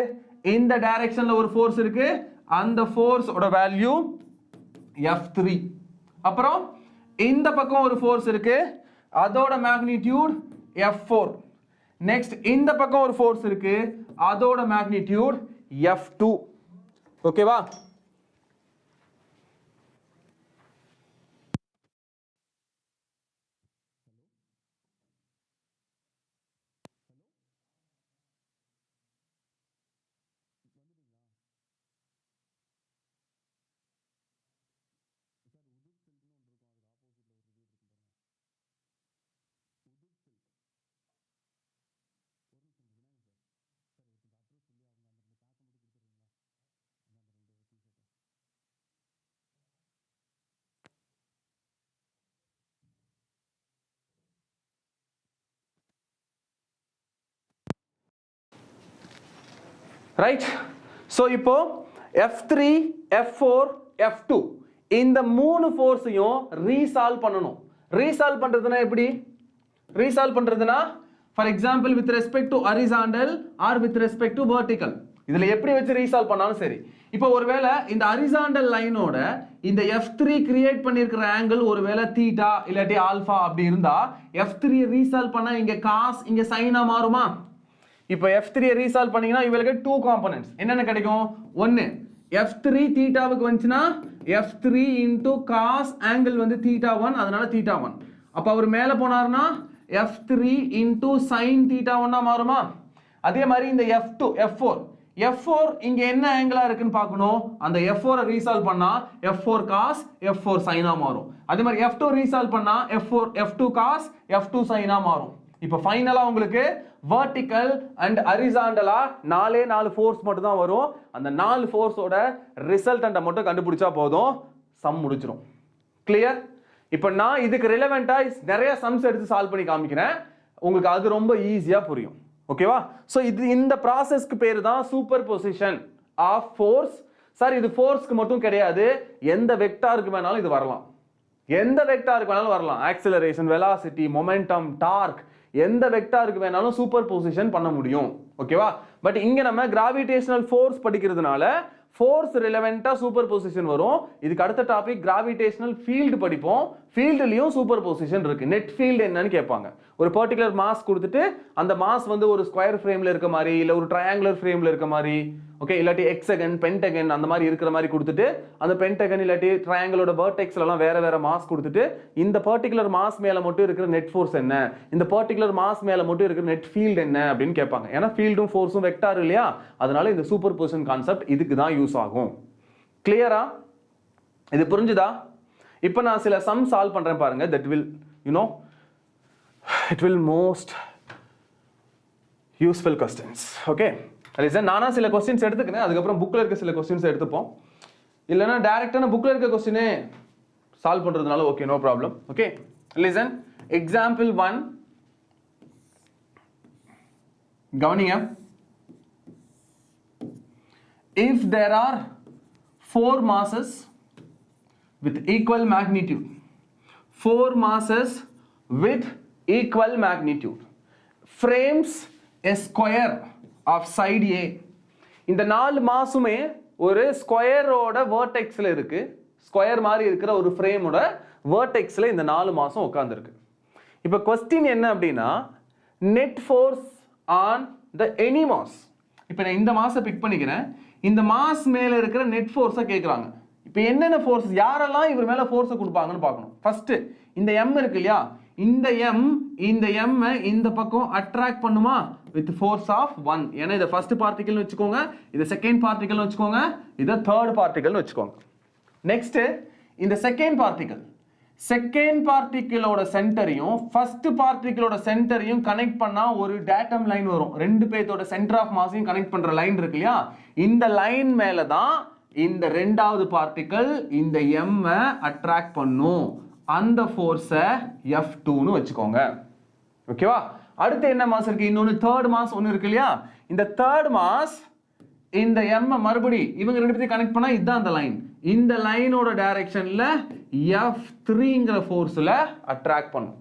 Speaker 1: இந்த டைரக்ஷன்ல ஒரு ஃபோர்ஸ் இருக்கு. அந்த ஃபோர்ஸ் ஓட வேல்யூ f3. அப்புறம் இந்த பக்கம் ஒரு ஃபோர்ஸ் இருக்கு, அதோட மேக்னிட்யூட் f4. நெக்ஸ்ட் இந்த பக்கம் ஒரு ஃபோர்ஸ் இருக்கு, அதோட மேக்னிட்யூட் f2. ஓகேவா? ரைட்? சோ இப்போ f3 f4 f2 இந்த மூணு ஃபோர்ஸையும் ரீசால்வ் பண்ணணும். ரீசால்வ் பண்றதுனா எப்படி? ரீசால்வ் பண்றதுனா for example with respect to horizontal or with respect to vertical, இதுல எப்படி வச்சு ரீசால்வ் பண்ணாலும் சரி. இப்போ ஒருவேளை இந்த ஹரிசாண்டல் லைனோட இந்த f3 கிரியேட் பண்ணியிருக்கிற ஆங்கிள் ஒருவேளை தீட்டா இல்லாட்டி ஆல்பா அப்படி இருந்தா f3 ரீசால்வ் பண்ணா இங்க காஸ் இங்க சைனா மாறுமா? இப்போ f3 ரீசால்வ் பண்ணீங்கன்னா you will get two components. என்னென்ன கிடைக்கும்? ஒன்னு f3 தீட்டாவுக்கு வந்துச்சுனா f3 into cos angle வந்து θ1, அதனால θ1. அப்ப அவர் மேல போனார்னா f3 into sin θ1 மாறுமா? அதே மாதிரி இந்த f4 F4 இங்க என்ன ஆங்கிளா இருக்குன்னு பார்க்கணும். அந்த F4 ரீசால்வ் பண்ணா F4 cos F4 sin ஆ மாறும். அதே மாதிரி F2 ரீசால்வ் பண்ணா F2 cos F2 sin ஆ மாறும். இப்போ ஃபைனலா உங்களுக்கு வெர்டிகல் அண்ட் ஹரிசாண்டலா 4 ஃபோர்ஸ் மட்டும் தான் வரும். அந்த 4 ஃபோர்ஸோட ரிசல்டன்ட்டை மட்டும் கண்டுபிடிச்சா போதும், சம் முடிச்சிரும். கிளியர்? இப்போ நான் இதுக்கு ரிலவெண்டா நிறைய சம்ஸ் எடுத்து சால்வ் பண்ணி காமிக்கிறேன், உங்களுக்கு அது ரொம்ப ஈஸியா புரியும். ஓகேவா? சோ இந்த ப்ராசஸ்க்கு பேரு தான் superposition of force. Sir இது ஃபோர்ஸ்க்கு மட்டும் கிடையாது, எந்த வெக்டாருக்கு வேணாலும் இது வரலாம். எந்த வெக்டாருக்கு வேணாலும் வரலாம். ஆக்சிலரேஷன், வெலாசிட்டி, மொமெண்டம், டார்க், எந்த வெக்டாருக்கு வேணாலும் சூப்பர் பொசிஷன் பண்ண முடியும். ஓகேவா? பட் இங்க நம்ம கிராவிடேஷனல் ஃபோர்ஸ் படிக்கிறதுனால ஃபோர்ஸ் ரிலவெண்டா சூப்பர் பொசிஷன் வரும். இதுக்கு அடுத்த டாபிக் கிராவிடேஷனல் ஃபீல்டு படிப்போம். ஃபீல்டுலயும் சூப்பர் பொசிஷன் இருக்கு. நெட் ஃபீல்டு என்னன்னு கேட்பாங்க. ஒரு பர்டிகுலர் மாஸ் கொடுத்துட்டு அந்த மாஸ் வந்து ஒரு ஸ்கொயர் ஃப்ரேம்ல இருக்க மாதிரி இல்ல ஒரு ட்ரையாங்குலர் ஃப்ரேம்ல இருக்க மாதிரி, ஓகே, இல்லாட்டி ஹெக்ஸகன், பென்டகன் அந்த மாதிரி இருக்கிற மாதிரி கொடுத்துட்டு அந்த பென்டகன் இல்லாட்டி ட்ரையாங்கிளோட வெர்டெக்ஸ்ல எல்லாம் வேற வேற மாஸ் கொடுத்துட்டு இந்த பர்டிகுலர் மாஸ் மேல மட்டும் இருக்கிற நெட் ஃபோர்ஸ் என்ன, இந்த பர்டிகுலர் மாஸ் மேல மட்டும் இருக்கிற நெட் ஃபீல்டு என்ன அப்படின்னு கேட்பாங்க. ஏன்னா ஃபீல்டும் ஃபோர்ஸும் வெக்டார் இல்லையா, அதனால இந்த சூப்பர் பொசிஷன் கான்செப்ட் இதுக்கு தான் யூஸ் ஆகும். கிளியரா? இது புரிஞ்சுதா? இப்போ நான் சில சம் சால்வ் பண்றேன் பாருங்க. that will it will most useful questions. okay, listen, நானா சில क्वेश्चंस எடுத்துக்கிறேன், அதுக்கு அப்புறம் புக்ல இருக்க சில क्वेश्चंस எடுத்துப்போம். இல்லனா டைரக்டான புக்ல இருக்க क्वेश्चनே சால்வ் பண்றதுனால okay, no problem. Okay, listen, example 1 கவனிங்க. if there are 4 masses with equal magnitude, 4 masses with equal magnitude frames a square of side A. இந்த 4 மாஸுமே ஒரு ஸ்கொயரோட வெர்டெக்ஸ்ல இருக்கு. ஸ்கொயர் மாதிரி இருக்கிற ஒரு ஃப்ரேமோட வெர்டெக்ஸ்ல இந்த 4 மாஸும் உட்கார்ந்திருக்கு. இப்போ क्वेश्चन என்ன அப்படினா net force on the any mass. இப்போ நான் இந்த மாஸை பிக் பண்ணிக்கிறேன். இந்த மாஸ் மேல இருக்கிற நெட் ஃபோர்ஸை கேக்குறாங்க. இப்போ என்னென்ன ஃபோர்ஸ், யாரெல்லாம் இவர் மேல ஃபோர்ஸை கொடுப்பாங்கன்னு பார்க்கணும். ஃபர்ஸ்ட் இந்த m இருக்கு இல்லையா, இந்த m இந்த பக்கம் அட்ராக்ட் பண்ணுமா வித் ஃபோர்ஸ் ஆஃப் 1. ஏன்னா இத ஃபர்ஸ்ட் பார்ட்டிகல்னு வெச்சுக்கோங்க, இத செகண்ட் பார்ட்டிகல்னு வெச்சுக்கோங்க, இத தேர்ட் பார்ட்டிகல்னு வெச்சுக்கோங்க. நெக்ஸ்ட் இந்த செகண்ட் பார்ட்டிகளோட சென்டரையும் ஃபர்ஸ்ட் பார்ட்டிகளோட சென்டரையும் கனெக்ட் பண்ணா ஒரு டேட்டம் லைன் வரும். ரெண்டு பேத்தோட சென்டர் ஆஃப் மாஸையும் கனெக்ட் பண்ற லைன் இருக்கு இல்லையா, இந்த லைன் மேல தான் இந்த ரெண்டாவது பார்ட்டிகல் இந்த m அட்ராக்ட் பண்ணும். அந்த ஃபோர்ஸை F2 னு வெச்சுக்கோங்க. ஓகேவா? அடுத்து என்ன மாஸ் இருக்கு, இன்னொரு தேர்ட் மாஸ் ஒன்னு இருக்கு இல்லையா, இந்த தேர்ட் மாஸ் இந்த m மறுபடி இவங்க ரெண்டு பேத்தையும் கனெக்ட் பண்ணா இதுதான் அந்த லைன். இந்த லைனோட டைரக்ஷன்ல F3ங்கற ஃபோர்ஸ்ல அட்ராக்ட் பண்ணும்.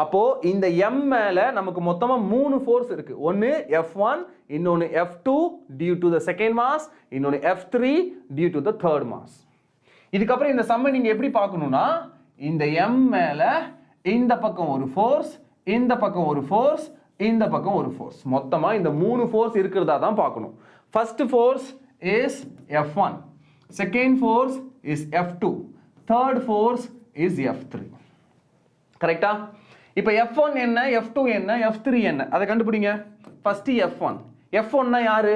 Speaker 1: அப்போ இந்த m மேல நமக்கு மொத்தமா 3 ஃபோர்ஸ் இருக்கு. ஒன்னு F1, இன்னொன்னு F2 due to the second mass, இன்னொன்னு F3 due to the third mass. இதுக்கு அப்புறம் இந்த சம்மை நீங்க எப்படி பார்க்கணும்னா இந்த m மேல இந்த பக்கம் ஒரு ஃபோர்ஸ், இந்த பக்கம் ஒரு ஃபோர்ஸ், இந்த பக்கம் ஒரு ஃபோர்ஸ், மொத்தமா இந்த 3 ஃபோர்ஸ் இருக்குறதா தான் பார்க்கணும். First force is F1, second force is F2, third force is F3. கரெக்ட்டா? இப்போ F1 என்ன, F2 என்ன, F3 என்ன, அதை கண்டுபிடிங்க. First F1. F1 னா யாரு?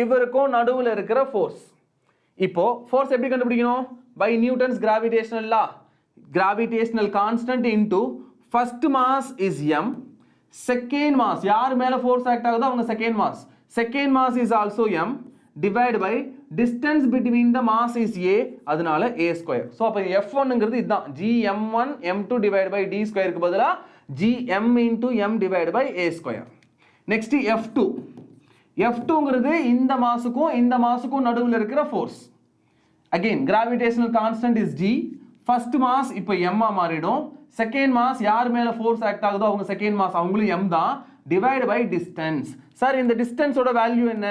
Speaker 1: இவருக்கும் நடுவுல இருக்கிற ஃபோர்ஸ். இப்போ ஃபோர்ஸ் எப்படி கண்டுபிடிக்கணும்? By Newton's gravitational law. Gravitational constant into first mass is m, second mass யார் மேல ஃபோர்ஸ் ஆக்ட் ஆகுதோ அவங்க second mass, second mass is also m, divided by distance between the mass is a, அதனால a square. So அப்ப F1ங்கிறது இதுதான், gm1 m2 divided by d square க்கு பதிலா gm into m divided by a square. Next F2. F2ங்கிறது இந்த மாஸுக்கும் நடுவுல இருக்கிற force. Again gravitational constant is g. First mass இப்போ m ஆ மாறிடும். செகண்ட் மாஸ் யார் மேல ஃபோர்ஸ் ஆக்ட் ஆகுதோ அவங்க செகண்ட் மாஸ், அவங்களும் m தான், divided by distance. சார் இந்த டிஸ்டன்ஸோட வேல்யூ என்ன?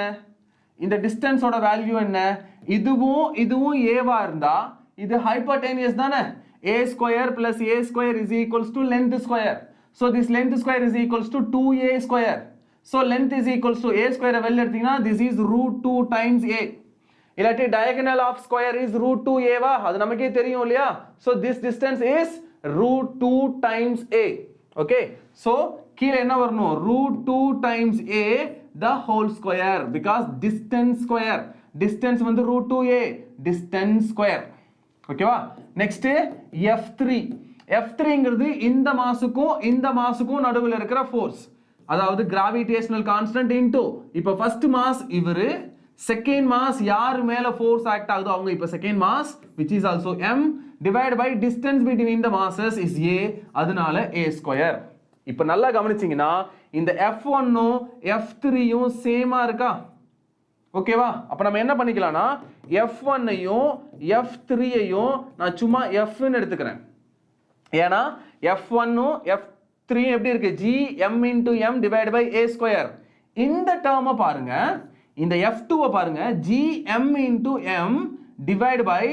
Speaker 1: இந்த டிஸ்டன்ஸோட வேல்யூ என்ன? இதுவும் ஏவா இருந்தா இது ஹைப்போடெனியஸ் தானே. a square plus a square is equals to length square. So this length square is equals to 2a square. So length is equals to a square வெளில எடுத்தீங்கன்னா this is root 2 times a. இல்லாட்டி diagonal of square is root 2a வா, அது நமக்கே தெரியும் இல்லையா. So this distance is root 2 times a. Okay, so கீழ என்ன வரணும், root 2 times a the whole square because distance square distance வந்து root 2a distance square ஓகேவா next F3 F3ங்கிறது இந்த மாஸுக்கும் நடுவுல இருக்கிற ஃபோர்ஸ் அதாவது gravitational constant into இப்போ first mass இவரு second mass யார் மேல force act ஆகுதோ அவங்க இப்போ second mass which is also m divided by distance between the masses is a அதனால a square இப்போ நல்லா கவனிச்சீங்கன்னா இந்த F1 ம் F3 யும் சேமா இருக்கா ஓகேவா அப்ப நம்ம என்ன பண்ணிக்கலாம்னா F1 ஐயும் F3 ஐயும் நான் சும்மா F ன்னு எடுத்துக்கிறேன் ஏனா F1 ம் F3 எப்படி இருக்கு g m into m divided by a square இந்த டேர்மை பாருங்க இந்த F2 பாருங்க gm into m divided by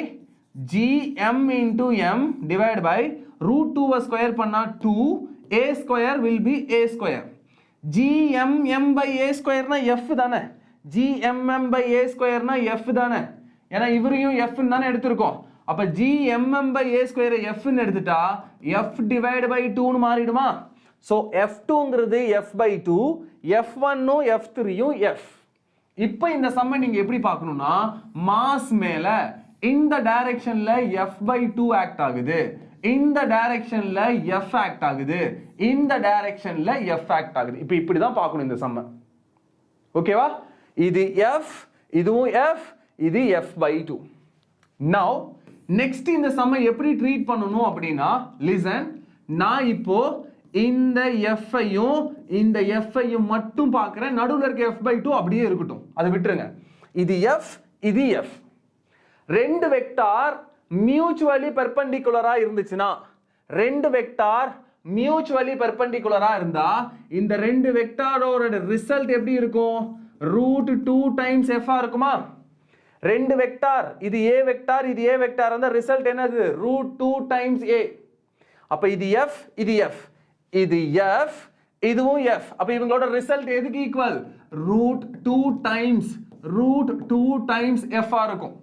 Speaker 1: gm into m divided by root 2 square பண்ணா 2 a square will be a square gmm by a square னா f தானே gmm by a square னா f தானே ஏனா இவரையும் f ன்னு தானே எடுத்துறோம் அப்ப gmm by a square f ன்னு எடுத்துட்டா f divided by 2 ன்னு மாறிடுமா சோ f2 ங்கிறது f by 2 f1 னும் f3 யும் f இப்போ இந்த சம்மை நீங்க எப்படி பார்க்கணும்னா மாஸ் மேல இந்த டைரக்ஷன்ல f by 2 ஆக்ட் ஆகுது இந்த டைரக்ஷன்ல f ஆக்ட் ஆகுது இந்த டைரக்ஷன்ல f ஆக்ட் ஆகுது இப்போ இப்படி தான் பார்க்கணும் இந்த சம்மை ஓகேவா இது f இதுவும் f இது f by 2 now next இந்த சம்மை எப்படி ட்ரீட் பண்ணனும் அப்படினா listen நான் இப்போ இந்த f ஐயும் இந்த f ஐயும் மட்டும் பார்க்கறேன் நடுவுல இருக்க f by 2 அப்படியே இருக்கட்டும் அதை விட்டுருங்க இது f இது f ரெண்டு வெக்டார் மியூச்சுவலி பெர்பெண்டிகுலரா இருந்துச்சுனா ரெண்டு வெக்டார் மியூச்சுவலி பெர்பெண்டிகுலரா இருந்தா இந்த ரெண்டு வெக்டாரோட ரிசல்ட் எப்படி இருக்கும் √2 டைம்ஸ் f ஆ இருக்குமா ரெண்டு வெக்டார் இது a வெக்டார் இது a வெக்டார் அந்த ரிசல்ட் என்னது √2 டைம்ஸ் a அப்ப இது f இது f இது f இதுவும் f அப்ப இவங்களோட ரிசல்ட் எதுக்கு ஈக்குவல் √2 டைம்ஸ் f ஆ இருக்கும்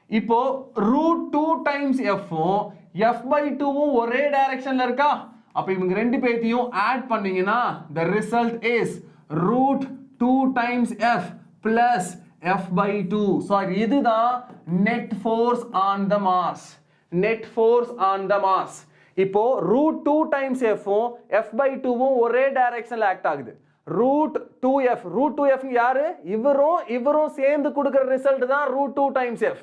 Speaker 1: இப்போ √2 times f um f by 2 உம் ஒரே டைரக்ஷன்ல இருக்கா அப்ப இவங்க ரெண்டு பேத்தையும் ஆட் பண்ணீங்கனா the result is √2 times f plus f by 2 so இதுதான் net force on the mass இப்போ √2 times f um f by 2 உம் ஒரே டைரக்ஷன்ல ஆக்ட் ஆகுது √2f யாரு இவரும் சேர்ந்து கொடுக்கிற ரிசல்ட் தான் √2 டைம்ஸ் f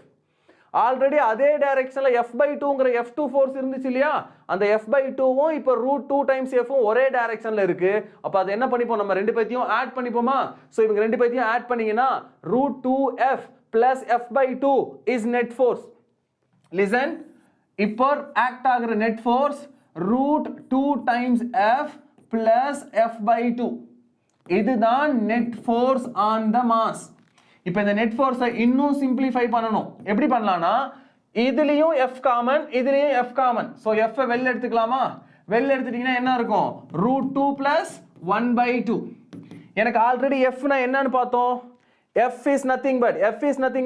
Speaker 1: ஆல்ரெடி அதே டைரக்ஷன்ல f by 2ங்கற f2 ஃபோர்ஸ் இருந்துச்சு இல்லையா அந்த f by 2 உம் இப்போ √2 டைம்ஸ் f உம் ஒரே டைரக்ஷன்ல இருக்கு அப்ப அது என்ன பண்ணிப்போம் நம்ம ரெண்டு பேத்தையும் ஆட் பண்ணிப்போமா சோ இவங்க ரெண்டு பேத்தையும் ஆட் பண்ணீங்கனா √2f plus f by 2 is net force listen இப்போ ஆக்ட் ஆகுற net force √2 times f plus f by 2 இதுதான் net force on the mass இப்போ இந்த நெட் ஃபோர்ஸை இன்னும் சிம்பிளிஃபை பண்ணனும் எப்படி பண்ணலாம்னா இதுலயும் f காமன் இதுலயும் f காமன் சோ f வெளிய எடுத்துக்கலாமா வெளிய எடுத்துட்டீங்கன்னா என்ன இருக்கும் √2 plus 1 by 2 எனக்கு ஆல்ரெடி f னா என்னன்னு பார்த்தோம் f is nothing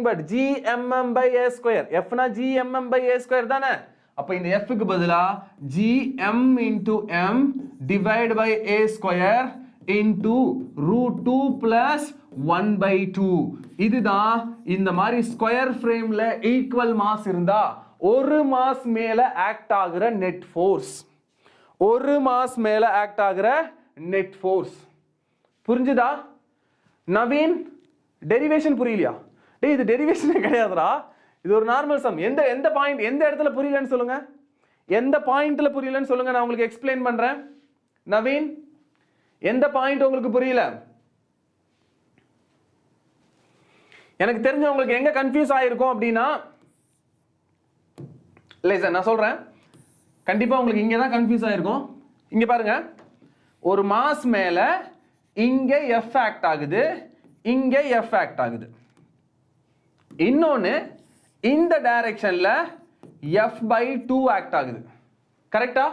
Speaker 1: but gmm by a square f na gmm by a square தானே அப்ப இந்த f க்கு பதிலா gm into m divide by a square into √2 plus 1 by 2 இதுதான் இந்த மாதிரி ஸ்கொயர் ஃப்ரேம்ல ஈக்குவல் மாஸ் இருந்தா ஒரு மாஸ் மேல ஆக்ட் ஆகுற நெட் ஃபோர்ஸ் புரிஞ்சுதா நவீன் டெரிவேஷன் புரியலையா டேய் இது டெரிவேஷனே கிடையாதுடா இது ஒரு நார்மல் சம் எந்த பாயிண்ட் எந்த இடத்துல புரியலன்னு சொல்லுங்க எந்த பாயிண்ட்ல புரியலன்னு சொல்லுங்க நான் உங்களுக்கு எக்ஸ்பிளைன் பண்றேன் நவீன் எந்த பாயிண்ட் உங்களுக்கு புரியல எனக்கு தெரிஞ்ச உங்களுக்கு எங்க கன்ஃபியூஸ் ஆயிருக்கும் அப்படினா லேசர் நான் சொல்றேன் கண்டிப்பா உங்களுக்கு இங்க தான் கன்ஃபியூஸ் ஆயிருக்கும் இங்க பாருங்க ஒரு மாஸ் மேல இங்க f ஆக்ட் ஆகுது இங்க f ஆக்ட் ஆகுது இன்னொன்னு இந்த டைரக்ஷன்ல f by 2 ஆக்ட் ஆகுது கரெக்ட்டா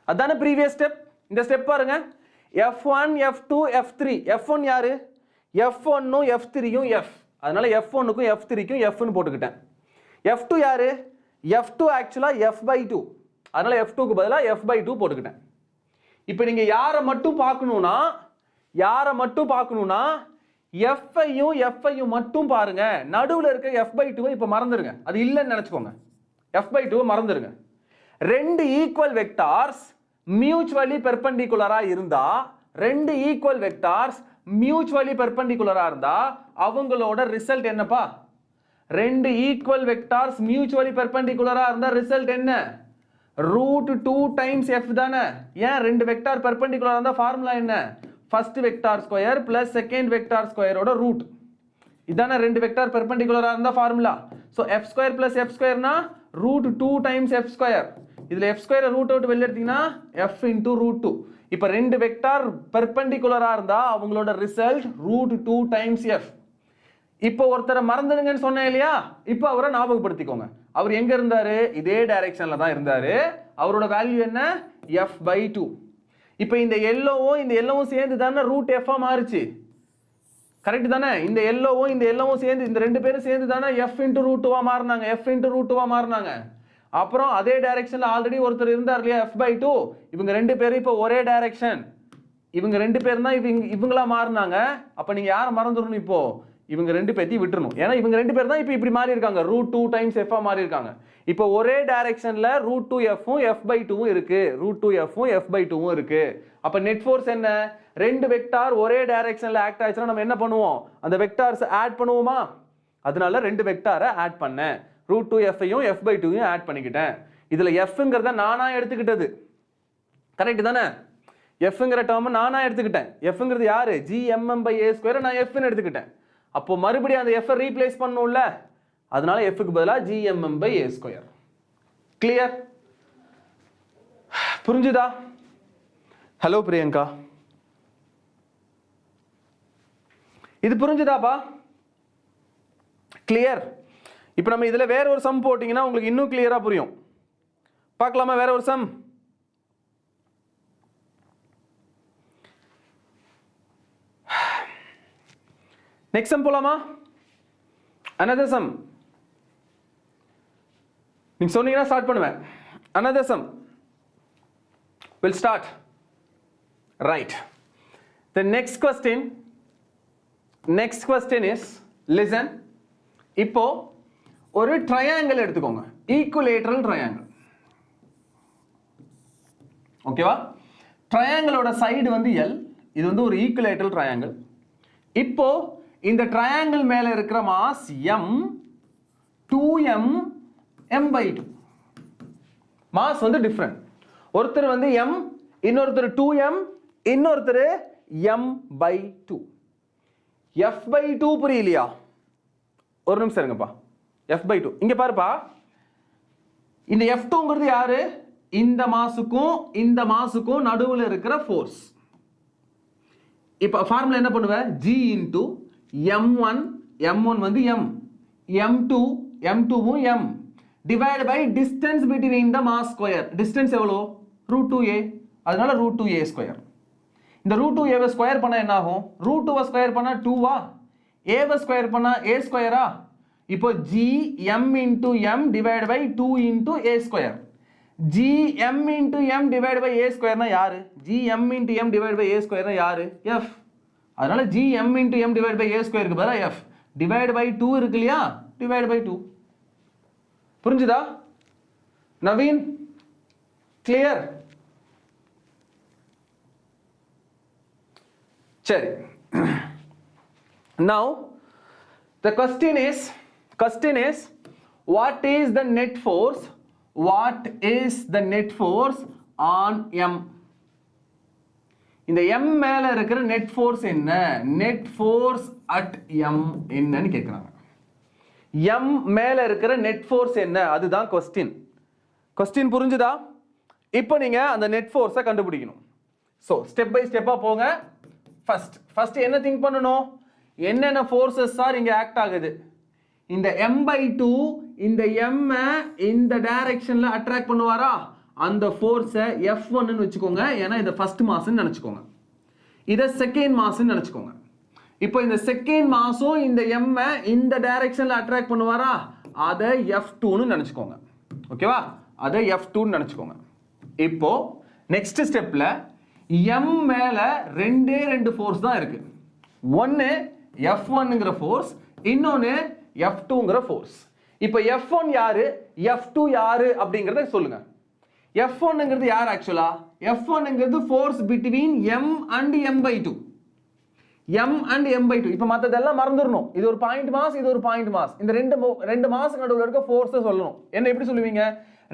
Speaker 1: அதானே previous ஸ்டெப் இந்த ஸ்டெப் பாருங்க f1 f2 f3 f1 யாரு f1 னும் f3 யும் f அதனால f1 க்கும் f3 க்கும் f ன்னு போட்டுக்கிட்டேன் f2 யாரு f2 ஆக்சுவலா f by 2 அதனால f2 க்கு பதிலா f by 2 போட்டுக்கிட்டேன் இப்போ நீங்க யாரை மட்டும் பார்க்கணும்னா யாரை மட்டும் பார்க்கணும்னா f-ஐயும் மட்டும் பாருங்க. நடுவுல இருக்க f/2 இப்ப மறந்துருங்க, அது இல்லைன்னு நினைச்சுக்கோங்க. f/2 மறந்துருங்க. ரெண்டு ஈக்குவல் வெக்டார்ஸ் மியூச்சுவலி பெர்பெண்டிகுலரா இருந்தா, ரெண்டு ஈக்குவல் வெக்டார்ஸ் மியூச்சுவலி பெர்பெண்டிகுலரா இருந்தா அவங்களோட ரிசல்ட் என்னப்பா? ரெண்டு ஈக்குவல் வெக்டார்ஸ் மியூச்சுவலி பெர்பெண்டிகுலரா இருந்தா ரிசல்ட் என்ன? √2 டைம்ஸ் f தானே. ஏன் ரெண்டு வெக்டார் பெர்பெண்டிகுலரா இருந்தா ஃபார்முலா என்ன? First vector square plus second vector ஸ்கொயரோட ரூட். இதானே ரெண்டு வெக்டார் பெர்பெண்டிகுலரா இருந்தா formula. So f² plus f² னா √2 டைம்ஸ் f². இதுல f² ரூட் அவுட் வெளிய எடுத்தீங்கன்னா f into √2. இப்போ ரெண்டு வெக்டார் பெர்பெண்டிகுலரா இருந்தா அவங்களோட ரிசல்ட் √2 டைம்ஸ் f. இப்போ ஒருத்தரை மறந்துடுங்கன்னு சொன்னேன் இல்லையா, இப்போ அவரை ஞாபகப்படுத்திக்கோங்க. அவர் எங்க இருந்தாரு? இதே டைரக்ஷன்ல தான் இருந்தாரு. அவரோட வேல்யூ என்ன? f/2. இப்போ இந்த எல்லோவும் சேர்ந்து தானே √f மாறுச்சு. கரெக்ட் தானே? இந்த எல்லோவும் சேர்ந்து, இந்த ரெண்டு பேரும் சேர்ந்து தானே f into √2 மாறினாங்க. f into √2 மாறினாங்க. அப்புறம் அதே டைரக்ஷன்ல ஆல்ரெடி ஒருத்தர் இருந்தார் இல்லையா, f/2. இவங்க ரெண்டு பேரும் இப்போ ஒரே டைரக்ஷன். இவங்க ரெண்டு பேரும் தான் இவங்களா மாறினாங்க. அப்ப நீங்க யாரை மறந்துடணும்? இப்போ இவங்க ரெண்டு பேத்தையும் விட்டுறணும். ஏன்னா இவங்க ரெண்டு பேர் தான் இப்போ இப்படி மாறி இருக்காங்க, √2 டைம்ஸ் f மாறி இருக்காங்க. இப்போ ஒரே டைரக்ஷன்ல √2f-ம் f/2ம் இருக்கு, √2f-ம் f/2ம் இருக்கு. அப்ப நெட் ஃபோர்ஸ் என்ன? ரெண்டு வெக்டார் ஒரே டைரக்ஷன்ல ஆக்ட் ஆயிடுச்சுன்னா நம்ம என்ன பண்ணுவோம்? அந்த வெக்டார்ஸ் ஆட் பண்ணுவோமா? அதனால ரெண்டு வெக்டாரை ஆட் பண்ணேன். √2f-ஐயும் f/2யும் ஆட் பண்ணிக்கிட்டேன். இதுல f-ங்கிறத நானா எடுத்துக்கிட்டது. கரெக்ட் தானே? f-ங்கிற டேர்ம் நானா எடுத்துக்கிட்டேன். f-ங்கிறது யாரு? 𝐺𝑚𝑚/a². நான் f-ன்னு எடுத்துக்கிட்டேன். அப்போ மறுபடியும் அந்த f-ஐ ரீப்ளேஸ் பண்ணணும்ல, அதனால f-க்கு பதிலா 𝐺𝑚𝑚/a². கிளியர்? புரிஞ்சுதா? ஹலோ பிரியங்கா, இது புரிஞ்சுதாப்பா? கிளியர்? இப்போ நம்ம இதுல வேற ஒரு சம் போட்டீங்கன்னா உங்களுக்கு இன்னும் கிளியரா புரியும். பார்க்கலாமா வேற ஒரு சம்? நெக்ஸ்ட் சம் போலாமா? another sum. நீங்க சொன்னீங்கன்னா ஸ்டார்ட் பண்ணுவேன். another sum will start. Right. The next question is, listen. இப்போ ஒரு ட்ரையாங்கிள் எடுத்துக்கோங்க, ஈக்குலேட்டரல் ட்ரையாங்கிள். ஓகேவா? ட்ரையாங்கிளோட சைடு வந்து L. இது வந்து ஒரு ஈக்குலேட்டரல் ட்ரையாங்கிள். இப்போ இந்த ட்ரையாங்கிள் மேல இருக்கிற mass m, 2m, m/2. Mass வந்து டிஃபரண்ட். ஒருத்தர் வந்து m, இன்னொருத்தர் 2m, இன்னொருத்தர் m/2. f/2 புரியலையா? ஒரு நிமிஷம் இருங்கப்பா. f/2 இங்க பாருப்பா. இந்த f2ங்கிறது யாரு? இந்த மாசுக்கும் நடுவுல இருக்கிற ஃபோர்ஸ். இப்ப ஃபார்முலா என்ன பண்ணுவ? g into m1 வந்து m, m2வும் m divided by distance between the mass square. distance எவ்வளோ? √2a. அதனால √2a². இந்த √2a ஸ்கொயர் பண்ணா என்ன ஆகும்? √2 ஸ்கொயர் பண்ணா 2வா, a ஸ்கொயர் பண்ணா a². இப்போ gm into m divided by 2 into a². gm into m divided by a² னா யாரு? gm into m divided by a² னா யாரு? f. அதனால gm into m divided by a² க்கு பதிலா f divided by 2 இருக்கு இல்லையா, divided by 2. புரிஞ்சுதா நவீன்? கிளியர்? சரி. now the question is what is the net force on m? இந்த m மேல இருக்கிற நெட் ஃபோர்ஸ் என்ன? நெட் ஃபோர்ஸ் அட் m என்னன்னு கேக்குறாங்க. m மேல இருக்கிற நெட் ஃபோர்ஸ் என்ன? அதுதான் கொஸ்டின். புரிஞ்சுதா? இப்போ நீங்க அந்த நெட் ஃபோர்ஸை கண்டுபிடிக்கணும். சோ ஸ்டெப் பை ஸ்டெப்பா போங்க. ஃபர்ஸ்ட் என்ன திங்க் பண்ணணும்? என்னென்ன ஃபோர்ஸஸ் சார் இங்க ஆக்ட் ஆகுது? இந்த m/2 இந்த m இந்த டைரக்ஷன்ல அட்ராக்ட் பண்ணுவாரா? அந்த ஃபோர்ஸை F1 ன்னு வெச்சுக்கோங்க. ஏனா இத ஃபர்ஸ்ட் மாஸ்ன்னு நினைச்சுக்கோங்க. இத செகண்ட் மாஸ்ன்னு நினைச்சுக்கோங்க. இப்போ இந்த செகண்ட் மாஸோ இந்த m இந்த டைரக்ஷன்ல அட்ராக்ட் பண்ணுவாரா? அத F2 ன்னு நினைச்சுக்கோங்க. ஓகேவா? அத F2 ன்னு நினைச்சுக்கோங்க. இப்போ நெக்ஸ்ட் ஸ்டெப்ல m மேல ரெண்டு ஃபோர்ஸ் தான் இருக்கு. ஒன்னு F1ங்கற ஃபோர்ஸ், இன்னொன்னு F2ங்கற ஃபோர்ஸ். இப்போ F1 யாரு, F2 யாரு அப்படிங்கறத சொல்லுங்க. F1ங்கிறது யார் ஆக்சுவலா? F1ங்கிறது force between m and m/2. m and m/2. இப்போ மத்ததெல்லாம் மறந்துறணும். இது ஒரு பாயிண்ட் மாஸ், இது ஒரு பாயிண்ட் மாஸ். இந்த ரெண்டு மாஸ்க்கு நடுவுல இருக்க ஃபோர்ஸ் சொல்லணும். என்ன எப்படி சொல்லுவீங்க?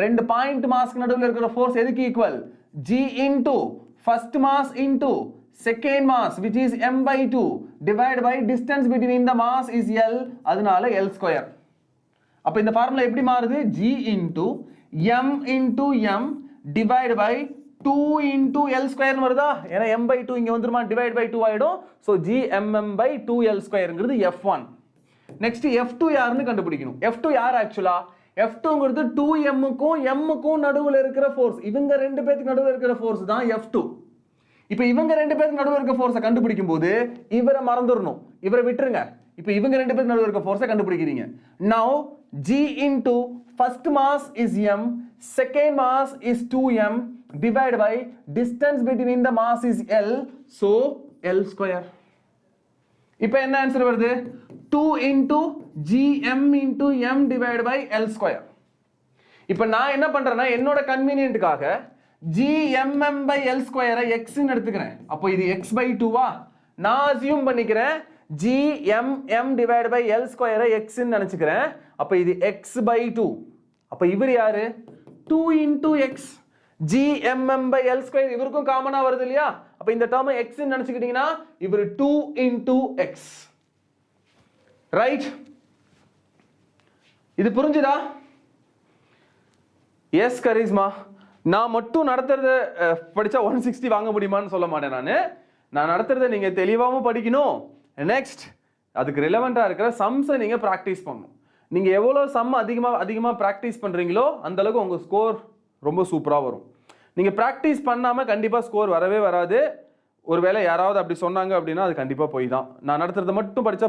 Speaker 1: ரெண்டு பாயிண்ட் மாஸ்க்கு நடுவுல இருக்கிற ஃபோர்ஸ் எதுக்கு equal? G into first mass into second mass which is m/2 divided by distance between the mass is L, அதனால L square. அப்ப இந்த ஃபார்முலா எப்படி மாறுது? G into m into m divided by 2 into L square வருதா? ஏனா m/2 இங்க வந்துருமா, divide by 2 ஆயிடும். so G mm/2L squareங்கிறது F1. Next F2 யாருன்னு கண்டுபிடிக்கணும். F2 யார் ஆக்சுவலா? F2ங்கிறது 2m க்கும் m க்கும் நடுவுல இருக்கிற ஃபோர்ஸ். இவங்க ரெண்டு பேருக்கு நடுவுல இருக்கிற ஃபோர்ஸ் தான் F2. இப்போ இவங்க ரெண்டு பேருக்கு நடுவுல இருக்க ஃபோர்ஸை கண்டுபிடிக்கும்போது இவரை மறந்துறணும், இவரை விட்டுருங்க. இப்போ இவங்க ரெண்டு பேருக்கு நடுவுல இருக்க ஃபோர்ஸை கண்டுபிடிக்கிறீங்க. now G into first mass is m, second mass is 2m divided by distance between the mass is L, so L square. இப்போ என்ன ஆன்சர் வருது? 2 into gm into m divided by L square. இப்போ நான் என்ன பண்றேன்னா என்னோட கன்வீனியன்ட்காக gmm by L square x ன்னு எடுத்துக்கிறேன். அப்போ இது x/2 வா? நான் அஸ்யூம் பண்ணிக்கிறேன் gmm divided by L square x ன்னு நினைச்சுக்கிறேன். அப்போ இது x/2. அப்போ இவர் யாரு? 2 into x. gmm by L square இவருக்கும் காமனா வருது இல்லையா? அப்போ இந்த டேர்மை x ன்னு நினைச்சுக்கிட்டீங்கன்னா இவர் 2 into x. ரைட்? இது புரிஞ்சுதா? எஸ் கரிஸ்மா. நான் மட்டும் நடத்துறத படிச்சா 160 வாங்க முடியுமான்னு சொல்ல மாட்டேன். நான் நடத்துறத நீங்க தெளிவாகவும் படிக்கணும். நெக்ஸ்ட் அதுக்கு ரிலவெண்டா இருக்கிற சம்ஸை நீங்க பிராக்டிஸ் பண்ணணும். நீங்க எவ்வளவு சம் அதிகமா பிராக்டிஸ் பண்றீங்களோ அந்த அளவுக்கு உங்க ஸ்கோர் ரொம்ப சூப்பரா வரும். நீங்க பிராக்டிஸ் பண்ணாம கண்டிப்பா ஸ்கோர் வரவே வராது. ஒருவேளை யாராவது அப்படி சொன்னாங்க அப்படின்னா அது கண்டிப்பா போய் தான். நான் நடத்துறத மட்டும் படிச்சா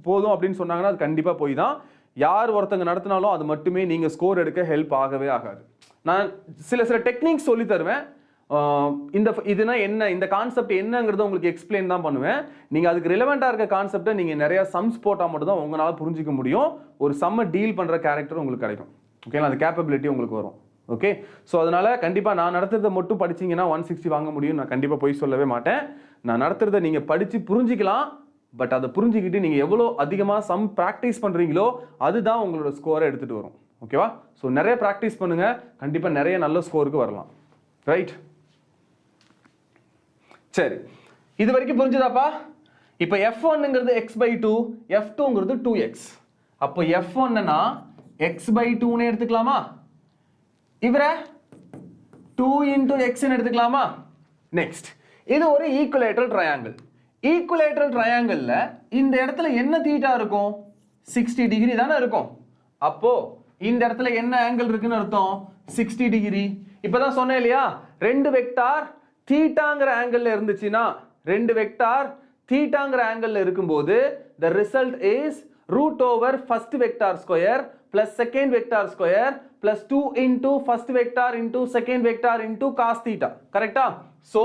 Speaker 1: போதும் அப்படின்னு சொன்னாங்கன்னா அது கண்டிப்பா போய் தான். யார் ஒருத்தங்க நடத்தினாலும் அது மட்டுமே நீங்க ஸ்கோர் எடுக்க ஹெல்ப் ஆகவே ஆகாது. நான் சில டெக்னிக்ஸ் சொல்லி தருவேன். இதுனா என்ன, இந்த கான்செப்ட் என்னங்கிறத உங்களுக்கு எக்ஸ்பிளைன் தான் பண்ணுவேன். நீங்க அதுக்கு ரிலவெண்டா இருக்க கான்செப்டை நீங்க நிறைய சம்ஸ் போட்டா மட்டும் தான் உங்களால புரிஞ்சிக்க முடியும். ஒரு சம்மை டீல் பண்ற கேரக்டர் உங்களுக்கு கிடைக்கும். ஓகேங்களா? அந்த கேப்பபிலிட்டி உங்களுக்கு வரும். ஓகே, ஸோ அதனால கண்டிப்பா நான் நடத்துறதை மட்டும் படிச்சீங்கன்னா 160 வாங்க முடியும். நான் கண்டிப்பா போய் சொல்லவே மாட்டேன். நான் நடத்துறதை நீங்க படிச்சு புரிஞ்சிக்கலாம். பட் அதை புரிஞ்சுக்கிட்டு நீங்க எவ்வளோ அதிகமாக சம் ப்ராக்டிஸ் பண்றீங்களோ அதுதான் உங்களோட ஸ்கோரை எடுத்துட்டு வரும். ஓகேவா? ஸோ நிறைய ப்ராக்டிஸ் பண்ணுங்க, கண்டிப்பா நிறைய நல்ல ஸ்கோருக்கு வரலாம். ரைட்? சரி, இது வரைக்கும் புரிஞ்சுதாப்பா? இப்போ F1ங்கிறது x/2, F2ங்கிறது 2x. அப்போ F1னா x/2ன்னு எடுத்துக்கலாமா? இவரை 2 into x ன்னு எடுத்துக்கலாமா? நெக்ஸ்ட், இது ஒரு ஈக்குவலேட்டரல் ட்ரையாங்கிள். ஈக்குவலேட்டரல் ட்ரையாங்கிள்ல இந்த இடத்துல என்ன தீட்டா இருக்கும்? 60 டிகிரி தானே இருக்கும். அப்போ இந்த இடத்துல என்ன ஆங்கிள் இருக்குன்னு அர்த்தம்? 60 டிகிரி. இப்பதான் சொன்னேன் இல்லையா, ரெண்டு வெக்டார் தீட்டாங்கிற ஆங்கிள் இருந்துச்சுன்னா, ரெண்டு வெக்டார் தீட்டாங்கிற ஆங்கிள் இருக்கும்போது the result is root over first vector square plus second vector square plus 2 into first vector into second vector into cos theta. Correct? So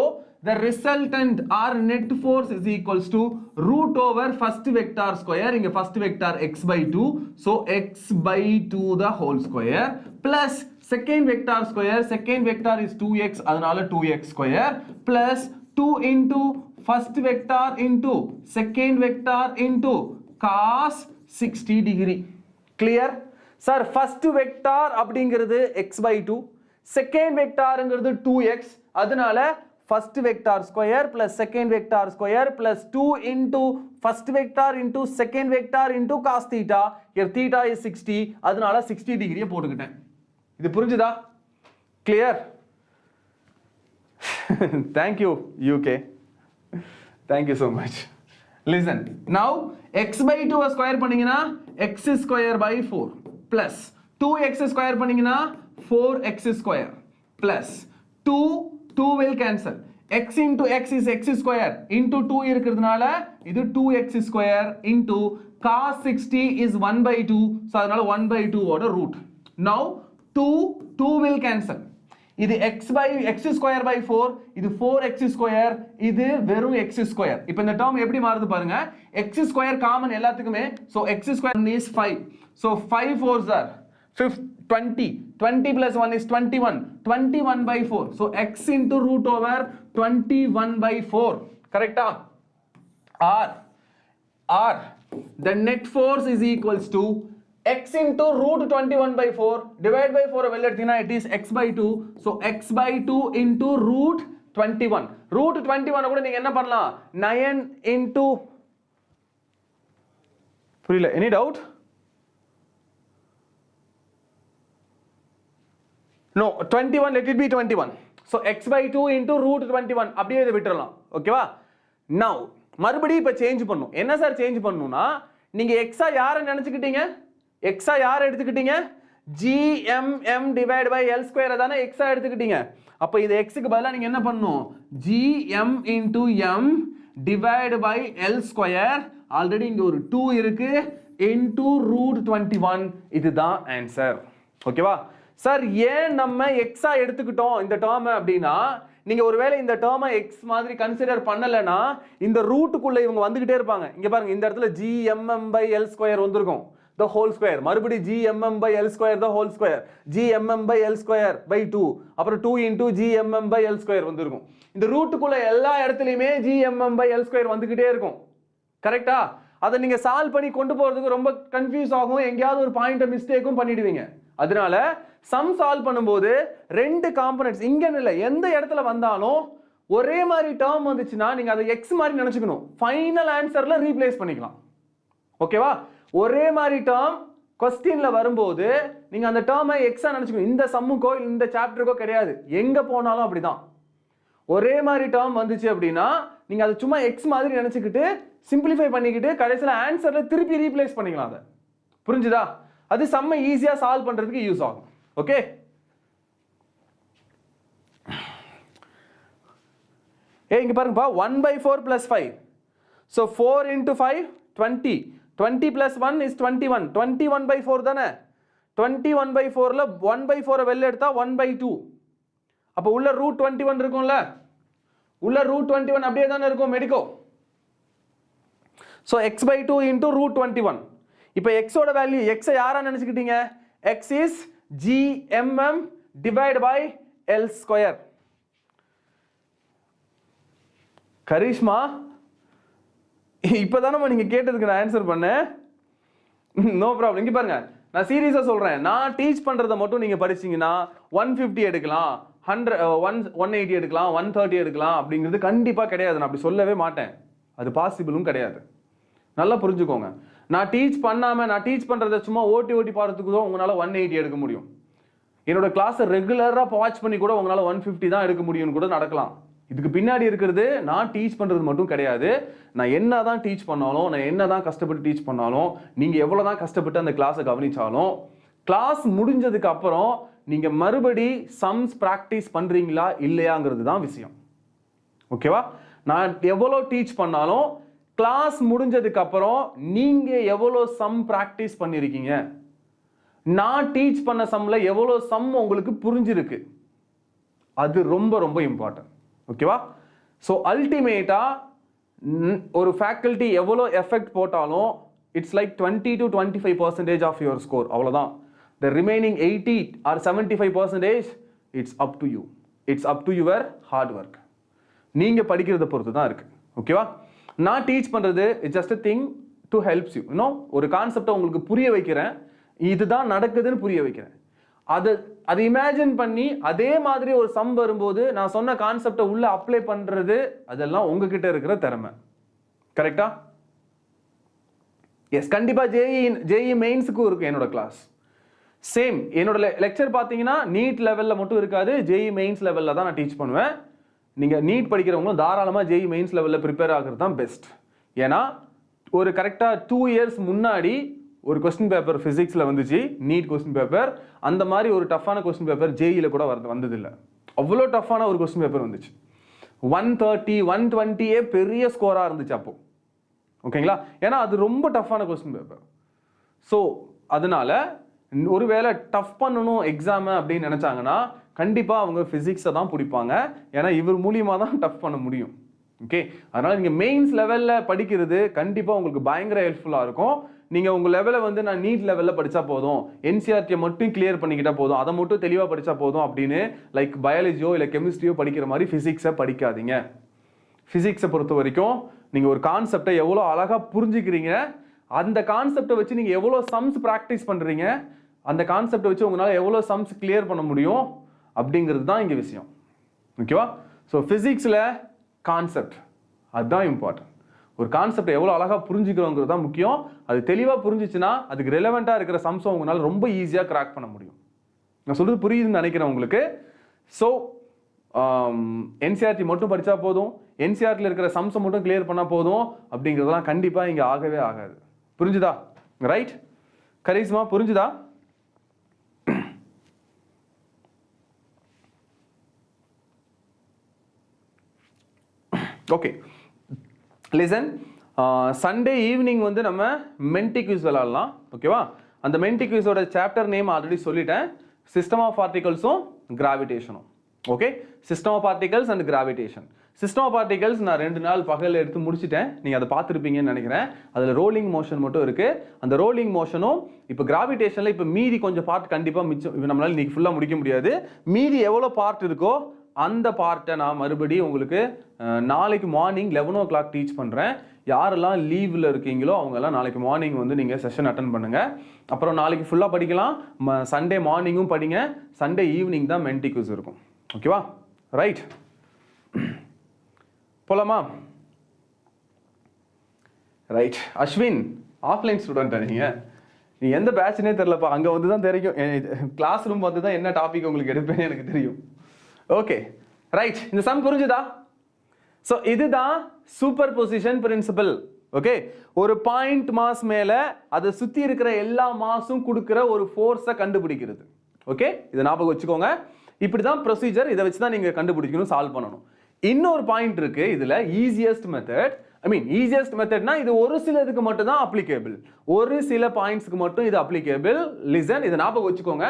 Speaker 1: the resultant or net force is equals to root over first vector square, inga first vector x/2, so x/2 the whole square plus second vector square, second vector is 2x, adanal 2x square plus 2 into first vector into second vector into cos 60 degree. Clear? Sir, first vector அப்படிங்கிறது x/2, second vectorங்கிறது 2x, அதனால first vector square plus second vector square plus 2 into first vector into second vector into cos theta. Here theta is 60, அதனால 60 டிகிரியை போட்டுக்கிட்டேன். இது புரிஞ்சுதா? Clear? Thank you UK. Thank you so much. Listen, now x/2 square பண்ணீங்கன்னா x square by 4 plus 2x square பண்ணீங்கன்னா 4x square plus 2 will cancel. x into x is x square into 2 இருக்கிறதுனால இது 2x square into cos 60 is 1/2, so அதனால 1/2 ஓட root. Now 2 will cancel. இது x square by 4, இது 4x square, இது வெறும் x square. இப்போ இந்த டேர்ம் எப்படி மாறுது பாருங்க. x ஸ்கொயர் காமன் எல்லாத்துக்குமே. So x square is 5. So 5 4s are 20. 20 plus 1 is 21. 21 by 4. So x into root over 21 by 4. Correct? R. The net force is equals to x into root 21 by 4 divided by 4 it is x by 2. So x by 2 into root 21. Root 21 கூட நீங்க என்ன பண்ணலாம்? 9 into புரியல, any doubt? No, 21, let it be 21. So x by 2 into root 21 அப்படியே இதை விட்டுறலாம். ஓகேவா? Now மறுபடியும் இப்ப சேஞ்ச் பண்ணும். என்ன சார் சேஞ்ச் பண்ணனும்னா, நீங்க x யாரை நினைச்சுக்கிட்டீங்க? x யாரை எடுத்துக்கிட்டீங்க? gmm divided by l square தானே x எடுத்துக்கிட்டீங்க. அப்ப இது x க்கு பதிலா நீங்க என்ன பண்ணனும்? gm into m divided by l square, already இங்க ஒரு 2 இருக்கு, into root 21. இதுதான் ஆன்சர். ஓகேவா? சார் ஏன் நம்ம x எடுத்துக்கிட்டோம் இந்த டேர்ம் அப்படினா, நீங்க ஒருவேளை இந்த டேர்மை x மாதிரி கன்சிடர் பண்ணலனா இந்த ரூட்டுக்குள்ள இவங்க வந்துகிட்டே இருப்பாங்க. இங்க பாருங்க, இந்த இடத்துல gmm by l square வந்திருக்கும், the whole square. மறுபடி gmm by l square the whole square, gmm by l square by 2, அப்புறம் 2 into gmm by l square வந்திருக்கும். இந்த ரூட்டுக்குள்ள எல்லா இடத்துலயுமே gmm by l square வந்துகிட்டே இருக்கும். கரெக்ட்டா? அதை நீங்க சால்வ் பண்ணி கொண்டு போறதுக்கு ரொம்ப கன்ஃபியூஸ் ஆகும், எங்கயாவது ஒரு பாயிண்ட மிஸ்டேக்கும் பண்ணிடுவீங்க. அதனால சம் சால்வ் பண்ணும்போது ரெண்டு காம்போனன்ட்ஸ் இங்க இல்ல, எந்த இடத்துல வந்தாலும் ஒரே மாதிரி டேர்ம் வந்துச்சுன்னா நீங்க அதை x மாதிரி நினைச்சுக்கணும், ஃபைனல் ஆன்சர்ல ரீப்ளேஸ் பண்ணிக்கலாம். ஓகேவா? ஒரே மாதிரி டேர்ம் क्वेश्चनல வரும்போது நீங்க அந்த டேர்மை x ஆ நினைச்சுக்கணும். இந்த சம்முக்கோ இந்த சாப்டருக்கோ கிடையாது, எங்க போனாலும் அப்படிதான். ஒரே மாதிரி டேர்ம் வந்துச்சு அப்படின்னா நீங்க அதை சும்மா x மாதிரி நினைச்சுக்கிட்டு சிம்பிளிஃபை பண்ணிக்கிட்டு கடைசியில் ஆன்சர்ல திருப்பி ரீப்ளேஸ் பண்ணிக்கலாம். அதை புரிஞ்சுதா? அது சம்ம ஈஸியா சால்வ் பண்றதுக்கு யூஸ் ஆகும். ஓகே, இங்க பாருங்கப்பா, 1 by 4 plus 5. So 4 into 5 20. 20 plus 1 is 21. 21 by 4 தானே? 21 by 4ல 1 by 4 வெளில எடுத்தா 1 by 2. அப்ப உள்ள root 21 இருக்கும்ல, உள்ள root 21 அப்படியே தானே இருக்கும் medico. So x by 2 into root 21. இப்போ x ஓட வேல்யூ, x யாரா நினைச்சுக்கிட்டீங்க? x is gmm divided by l square. Karishma, இப்பதானே நீங்க கேட்டதுக்கு நான் ஆன்சர் பண்ணேன். No problem. இங்க பாருங்க, நான் சீரியஸா சொல்றேன், நான் டீச் பண்றதை மட்டும் நீங்க படிச்சீங்கன்னா 150 எடுக்கலாம், 180 எடுக்கலாம், 130 எடுக்கலாம் அப்படிங்கிறது கண்டிப்பா கிடையாது. நான் அப்படி சொல்லவே மாட்டேன், அது பாசிபிளும் கிடையாது. நல்லா புரிஞ்சுக்கோங்க. நான் டீச் பண்ணாம, நான் டீச் பண்றதை சும்மா ஓட்டி பாடுறதுக்கு தான் உங்களால 180 எடுக்க முடியும். என்னோட கிளாஸை ரெகுலரா வாட்ச் பண்ணி கூட உங்களால 150 தான் எடுக்க முடியும்னு கூட நடக்கலாம். இதுக்கு பின்னாடி இருக்கிறது நான் டீச் பண்றது மட்டும் கிடையாது. நான் என்னதான் டீச் பண்ணாலும், நான் என்னதான் கஷ்டப்பட்டு டீச் பண்ணாலும், நீங்க எவ்வளவுதான் கஷ்டப்பட்டு அந்த கிளாஸை கவனிச்சாலும், கிளாஸ் முடிஞ்சதுக்கு அப்புறம் நீங்க மறுபடி சம்ஸ் பிராக்டிஸ் பண்றீங்களா இல்லையாங்கிறது தான் விஷயம். ஓகேவா? நான் எவ்வளவு டீச் பண்ணாலும் கிளாஸ் முடிஞ்சதுக்கு அப்புறம் நீங்க எவ்வளவு சம் பிராக்டிஸ் பண்ணிருக்கீங்க, நான் டீச் பண்ண சம்ல எவ்வளவு சம் உங்களுக்கு புரிஞ்சிருக்கு, அது ரொம்ப ரொம்ப இம்பார்ட்டன்ட். ஓகேவா? ஸோ அல்டிமேட்டா ஒரு ஃபேக்கல்டி எவ்வளோ எஃபெக்ட் போட்டாலும் it's like 20 to 25% of your score, அவ்வளோதான். The remaining 80 or 75% it's up to you, it's up to your hard work. நீங்கள் படிக்கிறத பொறுத்து தான் இருக்கு. ஓகேவா? நான் டீச் பண்ணுறது it's just a thing to helps you. இன்னும் ஒரு கான்செப்டை உங்களுக்கு புரிய வைக்கிறேன், இதுதான் நடக்குதுன்னு புரிய வைக்கிறேன். அதை இமேஜின் பண்ணி அதே மாதிரி ஒரு சம் வரும்போது நான் சொன்ன கான்செப்டை உள்ள அப்ளை பண்றது, அதெல்லாம் உங்ககிட்ட இருக்கிற திறமை. கரெக்டா? எஸ், கண்டிப்பா ஜேஇ மெயின்ஸுக்கும் இருக்கும் என்னோட கிளாஸ். சேம் என்னோட லெக்சர் பார்த்தீங்கன்னா நீட் லெவலில் மட்டும் இருக்காது, ஜேஇ மெயின்ஸ் லெவலில் தான் நான் டீச் பண்ணுவேன். நீங்கள் நீட் படிக்கிறவங்களும் தாராளமாக ஜேஇ மெயின்ஸ் லெவலில் ப்ரிப்பேர் ஆகிறது தான் பெஸ்ட். ஏன்னா ஒரு கரெக்டாக 2 years முன்னாடி ஒரு கொஸ்டின் பேப்பர் ஃபிசிக்ஸில் வந்துச்சு, நீட் கொஸ்டின் பேப்பர். அந்த மாதிரி ஒரு டஃப்பான கொஸ்டின் பேப்பர் ஜேஇல கூட வந்ததில்லை. அவ்வளோ டஃப்பான ஒரு கொஸ்டின் பேப்பர் வந்துச்சு. 130 120 பெரிய ஸ்கோராக இருந்துச்சு அப்போ. ஓகேங்களா? ஏன்னா அது ரொம்ப டஃப்பான கொஸ்டின் பேப்பர். ஸோ அதனால ஒருவேளை டஃப் பண்ணணும் எக்ஸாமு அப்படின்னு நினச்சாங்கன்னா கண்டிப்பா அவங்க பிசிக்ஸை தான் பிடிப்பாங்க. ஏன்னா இவர் மூலியமா தான் டஃப் பண்ண முடியும். ஓகே, அதனால நீங்க மெயின்ஸ் லெவல்ல படிக்கிறது கண்டிப்பா உங்களுக்கு பயங்கர ஹெல்ப்ஃபுல்லா இருக்கும். நீங்க உங்க லெவலை வந்து நான் நீட் லெவல்ல படிச்சா போதும், என்சிஆர்டியை மட்டும் கிளியர் பண்ணிக்கிட்டா போதும், அதை மட்டும் தெளிவா படிச்சா போதும் அப்படின்னு லைக் பயாலஜியோ இல்லை கெமிஸ்ட்ரியோ படிக்கிற மாதிரி பிசிக்ஸை படிக்காதீங்க. பிசிக்ஸை பொறுத்த வரைக்கும் நீங்க ஒரு கான்செப்டை எவ்வளோ அழகா புரிஞ்சுக்கிறீங்க, அந்த கான்செப்டை வச்சு நீங்க எவ்வளோ சம்ஸ் ப்ராக்டிஸ் பண்றீங்க, அந்த கான்செப்டை வச்சு உங்களால் எவ்வளோ சம்ஸ் கிளியர் பண்ண முடியும் அப்படிங்கிறது தான் இங்கே விஷயம். ஓகேவா? ஸோ ஃபிசிக்ஸில் கான்செப்ட் அதுதான் இம்பார்ட்டன்ட். ஒரு கான்செப்டை எவ்வளோ அழகாக புரிஞ்சுக்கிறோங்கிறது தான் முக்கியம். அது தெளிவாக புரிஞ்சிச்சுன்னா அதுக்கு ரெலவெண்ட்டாக இருக்கிற சம்ஸை உங்களால் ரொம்ப ஈஸியாக கிராக் பண்ண முடியும். நான் சொல்றது புரியுதுன்னு நினைக்கிறேன் உங்களுக்கு. ஸோ என்சிஆர்டி மட்டும் படித்தா போதும், என்சிஆர்டியில் இருக்கிற சம்ஸை மட்டும் கிளியர் பண்ணால் போதும் அப்படிங்கிறதுலாம் கண்டிப்பாக இங்கே ஆகவே ஆகாது. புரிஞ்சுதா? ரைட் கரீஸ்மா, புரிஞ்சுதா? Okay, listen. சண்டே ஈவினிங் வந்து நம்ம மென்டி குவிஸ் விளாடலாம். ஓகேவா? அந்த மென்டி குவிஸோட சாப்டர் நேம் ஆல்ரெடி சொல்லிட்டேன், சிஸ்டம் ஆஃப் பார்ட்டிகல்ஸும் கிராவிடேஷனும். Okay, system of particles and gravitation. System of particles நான் 2 நாள் பகல் எடுத்து முடிச்சிட்டேன், நீங்கள் அதை பார்த்துருப்பீங்கன்னு நினைக்கிறேன். அதில் ரோலிங் மோஷன் மட்டும் இருக்குது. அந்த ரோலிங் மோஷனும் இப்போ கிராவிடேஷனில் இப்போ மீதி கொஞ்சம் பார்ட் கண்டிப்பாக மிச்சம், நம்மளால் இன்றைக்கி ஃபுல்லாக முடிக்க முடியாது. மீதி எவ்வளோ பார்ட் இருக்கோ அந்த பார்ட்டை நான் மறுபடியும் உங்களுக்கு நாளைக்கு மார்னிங் 11 o'clock டீச் பண்ணுறேன். யாரெல்லாம் லீவில் இருக்கீங்களோ அவங்கெல்லாம் நாளைக்கு மார்னிங் வந்து நீங்கள் செஷன் அட்டன் பண்ணுங்கள். அப்புறம் நாளைக்கு ஃபுல்லாக படிக்கலாம், சண்டே மார்னிங்கும் படிங்க, சண்டே ஈவினிங் தான் மென்டி குவிஸ் இருக்கும். ஓகேவா? ரைட், போலாமா? ரைட், அஸ்வின் ஆஃப்லைன் ஸ்டூடெண்ட்டா நீங்கள்? நீ எந்த பேட்ச்னே தெரிலப்பா, அங்கே வந்து தான் தெரியும், கிளாஸ் ரூம் வந்து தான் என்ன டாபிக் உங்களுக்கு எடுப்பேன்னு எனக்கு தெரியும். ஓகே, ரைட், இந்த சம் புரிஞ்சுதா? ஸோ இதுதான் சூப்பர் பொசிஷன் பிரின்சிபல். ஓகே, ஒரு பாயிண்ட் மாஸ் மேலே அதை சுற்றி இருக்கிற எல்லா மாஸும் கொடுக்குற ஒரு ஃபோர்ஸை கண்டுபிடிக்கிறது. ஓகே, இதை ஞாபகம் வச்சுக்கோங்க. இப்படி தான் ப்ரொசீஜர், இதை வச்சு தான் நீங்கள் கண்டுபிடிக்கணும், சால்வ் பண்ணணும். இன்னொரு பாயிண்ட் இருக்கு இதில், ஈஸியஸ்ட் மெத்தட். ஈஸியஸ்ட் மெத்தட்னா இது ஒரு சிலதுக்கு மட்டும் தான் அப்ளிகேபிள், ஒரு சில பாயிண்ட்ஸ்க்கு மட்டும் இது அப்ளிகேபிள். லிசன், இதை ஞாபகம் வச்சுக்கோங்க.